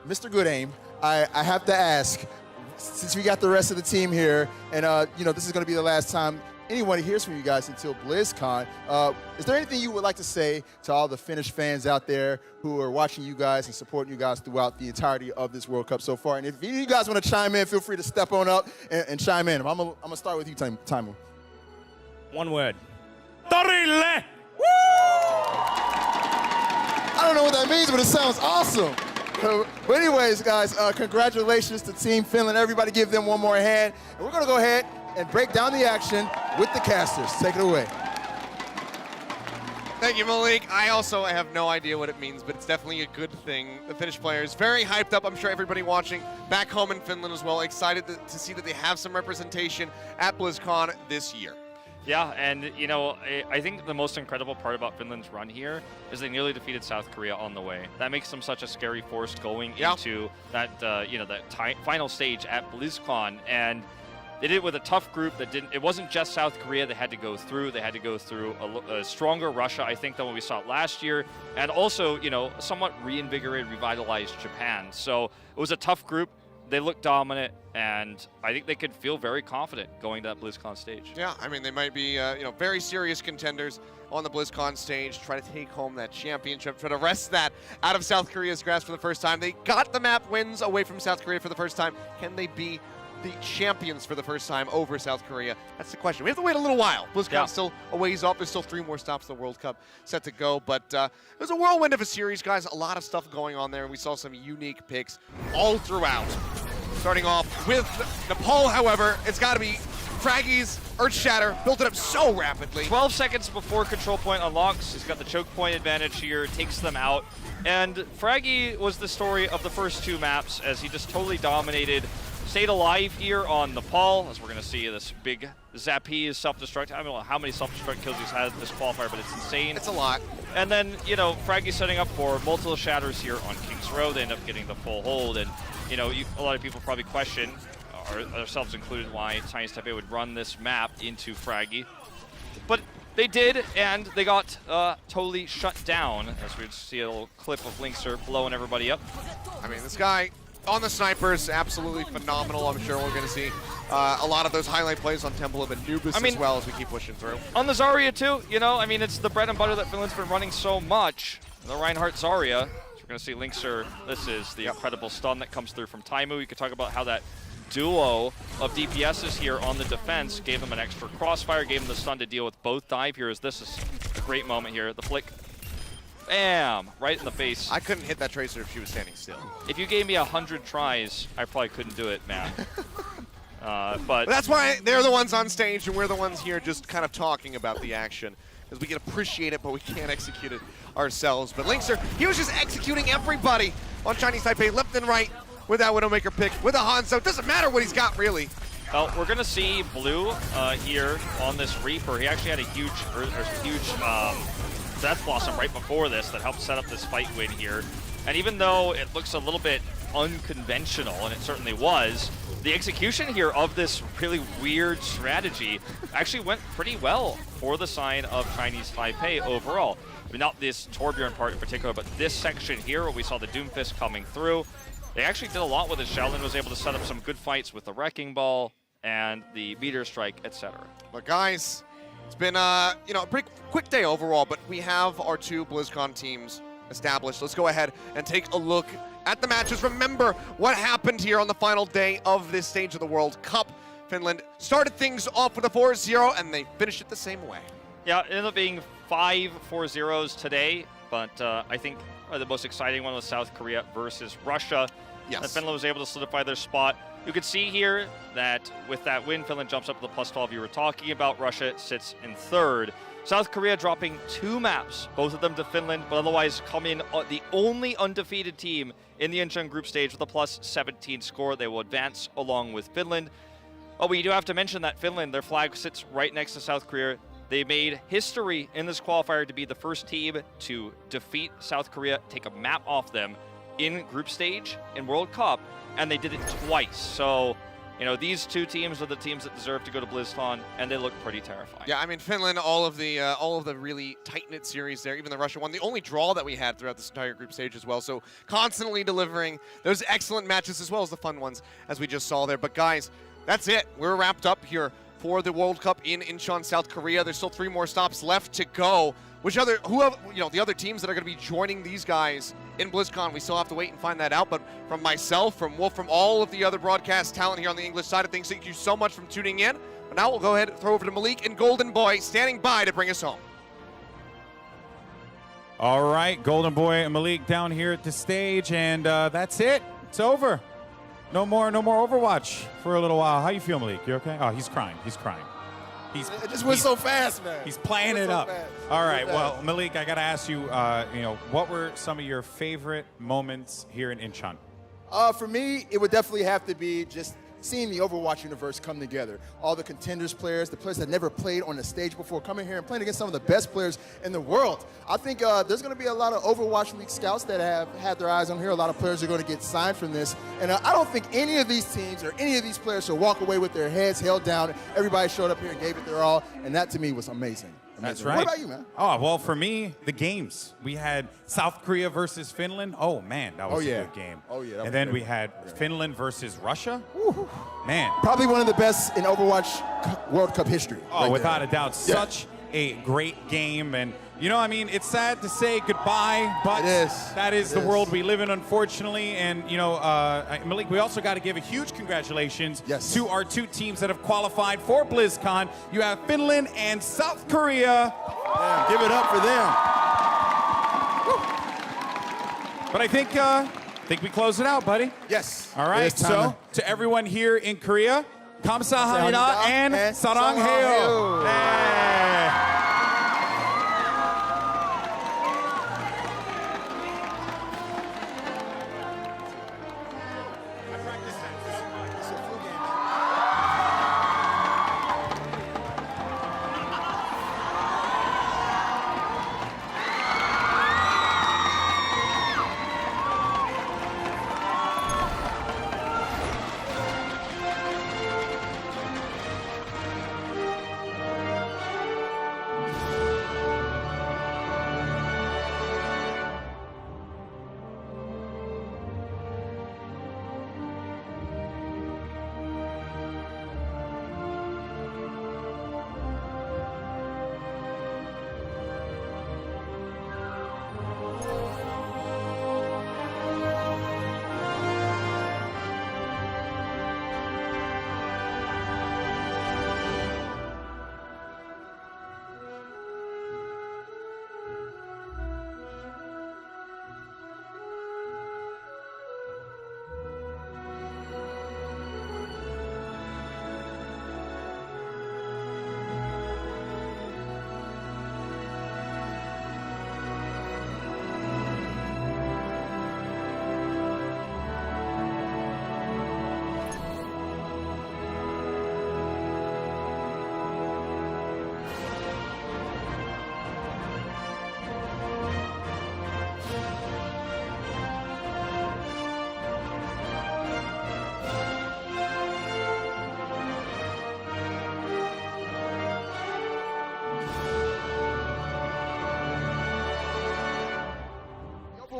Mr. Good Aim, I have to ask, since we got the rest of the team here, and this is going to be the last time anyone hears from you guys until BlizzCon, is there anything you would like to say to all the Finnish fans out there who are watching you guys and supporting you guys throughout the entirety of this World Cup so far? And if any of you guys want to chime in, feel free to step on up and chime in. I'm gonna start with you, Taimu. One word. Torille! Woo! I don't know what that means, but it sounds awesome. But anyways, guys, congratulations to Team Finland. Everybody give them one more hand. And we're going to go ahead and break down the action with the casters. Take it away. Thank you, Malik. I have no idea what it means, but it's definitely a good thing. The Finnish players very hyped up. I'm sure everybody watching back home in Finland as well, excited to see that they have some representation at BlizzCon this year. Yeah, and I think the most incredible part about Finland's run here is they nearly defeated South Korea on the way. That makes them such a scary force going into that that final stage at BlizzCon, and they did it with a tough group that didn't. It wasn't just South Korea they had to go through. They had to go through a stronger Russia, I think, than what we saw last year, and also somewhat reinvigorated, revitalized Japan. So it was a tough group. They looked dominant, and I think they could feel very confident going to that BlizzCon stage. Yeah, I mean, they might be very serious contenders on the BlizzCon stage, try to take home that championship, try to wrest that out of South Korea's grasp for the first time. They got the map wins away from South Korea for the first time. Can they be the champions for the first time over South Korea? That's the question. We have to wait a little while. BlizzCon's still a ways off. There's still 3 more stops to the World Cup set to go. But it was a whirlwind of a series, guys. A lot of stuff going on there. We saw some unique picks all throughout. Starting off with Nepal, however, it's got to be Fraggy's Earthshatter. Built it up so rapidly. 12 seconds before control point unlocks. He's got the choke point advantage here, takes them out. And Fraggy was the story of the first 2 maps as he just totally dominated. Stayed alive here on Nepal, as we're going to see this big Zappi is self-destruct. I don't know how many self-destruct kills he's had this qualifier, but it's insane. It's a lot. And then, Fraggy setting up for multiple shatters here on King's Row. They end up getting the full hold. And, a lot of people probably question, ourselves included, why Chinese Taipei would run this map into Fraggy. But They did, and they got totally shut down, as we see a little clip of Linkzr blowing everybody up. I mean, this guy on the snipers, absolutely phenomenal. I'm sure we're going to see a lot of those highlight plays on Temple of Anubis as well as we keep pushing through. On the Zarya too, you know, I mean, it's the bread and butter that Finland's been running so much. The Reinhardt Zarya. So we're going to see Linkzr. This is the incredible stun that comes through from Taimu. You could talk about how that duo of DPSs here on the defense gave them an extra crossfire, gave them the stun to deal with both dive heroes. This is a great moment here. The flick, bam, right in the face. I couldn't hit that Tracer if she was standing still. If you gave me 100 tries, I probably couldn't do it, man. But that's why they're the ones on stage and we're the ones here just kind of talking about the action. Because we can appreciate it, but we can't execute it ourselves. But Linkzr, he was just executing everybody on Chinese Taipei, left and right, with that Widowmaker pick, with a Hanzo. Doesn't matter what he's got, really. Well, we're going to see Blue here on this Reaper. He actually had a huge Death Blossom right before this that helped set up this fight win here. And even though it looks a little bit unconventional, and it certainly was, the execution here of this really weird strategy actually went pretty well for the side of Chinese Taipei overall. I mean, not this Torbjorn part in particular, but this section here where we saw the Doomfist coming through. They actually did a lot with it. Xiaolin was able to set up some good fights with the Wrecking Ball and the Meteor Strike, etc. But guys, it's been a pretty quick day overall, but we have our two BlizzCon teams established. Let's go ahead and take a look at the matches. Remember what happened here on the final day of this stage of the World Cup. Finland started things off with a 4-0, and they finished it the same way. Yeah, it ended up being 5 4-0s today, but I think the most exciting one was South Korea versus Russia. Yes. And Finland was able to solidify their spot. You could see here that with that win, Finland jumps up to the +12 you were talking about. Russia sits in 3rd. South Korea dropping 2 maps, both of them to Finland, but otherwise come in the only undefeated team in the Incheon group stage with a +17 score. They will advance along with Finland. Oh, we do have to mention that Finland, their flag sits right next to South Korea. They made history in this qualifier to be the first team to defeat South Korea, take a map off them in group stage in World Cup, and they did it twice. So, you know, these two teams are the teams that deserve to go to BlizzCon, and they look pretty terrifying. Yeah, I mean, Finland, all of the really tight-knit series there, even the Russia one, the only draw that we had throughout this entire group stage as well. So constantly delivering those excellent matches as well as the fun ones as we just saw there. But guys, that's it. We're wrapped up here for the World Cup in Incheon, South Korea. There's still 3 more stops left to go. The other teams that are going to be joining these guys in BlizzCon, we still have to wait and find that out. But from myself, from Wolf, from all of the other broadcast talent here on the English side of things, thank you so much for tuning in. But now we'll go ahead and throw over to Malik and Golden Boy standing by to bring us home. All right, Golden Boy and Malik down here at the stage, and that's it. It's over. No more Overwatch for a little while. How you feel, Malik? You okay? Oh, he's crying. He's crying. It just went so fast, man. He's playing it up. All right, well, Malik, I got to ask you, what were some of your favorite moments here in Incheon? For me, it would definitely have to be just seeing the Overwatch universe come together. All the contenders players, the players that never played on the stage before, coming here and playing against some of the best players in the world. I think there's going to be a lot of Overwatch League scouts that have had their eyes on here. A lot of players are going to get signed from this. And I don't think any of these teams or any of these players should walk away with their heads held down. Everybody showed up here and gave it their all. And that, to me, was amazing. That's right. What about you, man? Oh, well, for me, the games. We had South Korea versus Finland. Oh, man, that was a good game. Oh, yeah. And then we had Finland versus Russia. Man. Probably one of the best in Overwatch World Cup history. Oh, right without there. a doubt. Such a great game. And, it's sad to say goodbye, but that is the world we live in, unfortunately. And, Malik, we also got to give a huge congratulations to our 2 teams that have qualified for BlizzCon. You have Finland and South Korea. Damn, give it up for them. But I think we close it out, buddy. Yes. All right, so to everyone here in Korea, 감사합니다 and 사랑해요.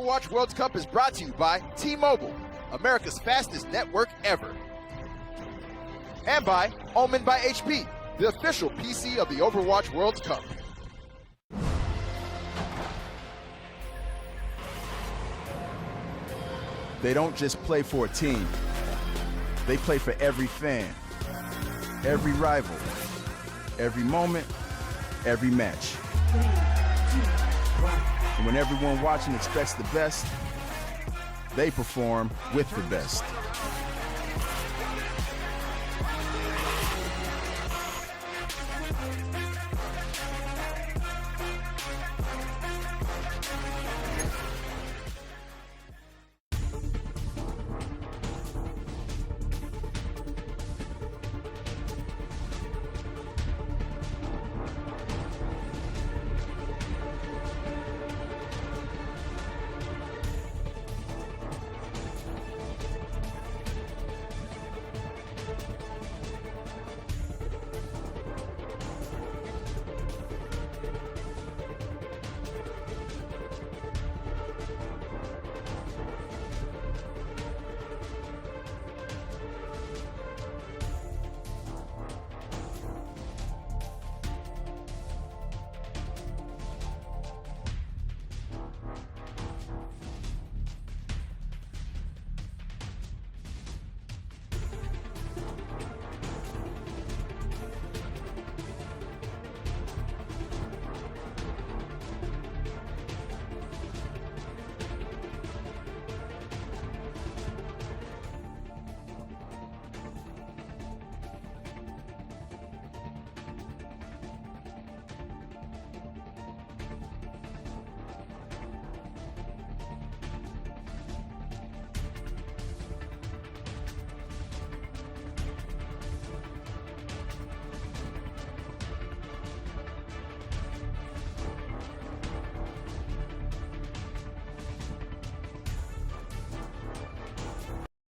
Overwatch World Cup is brought to you by T-Mobile, America's fastest network ever. And by Omen by HP, the official PC of the Overwatch World Cup. They don't just play for a team. They play for every fan, every rival, every moment, every match. And when everyone watching expects the best, they perform with the best.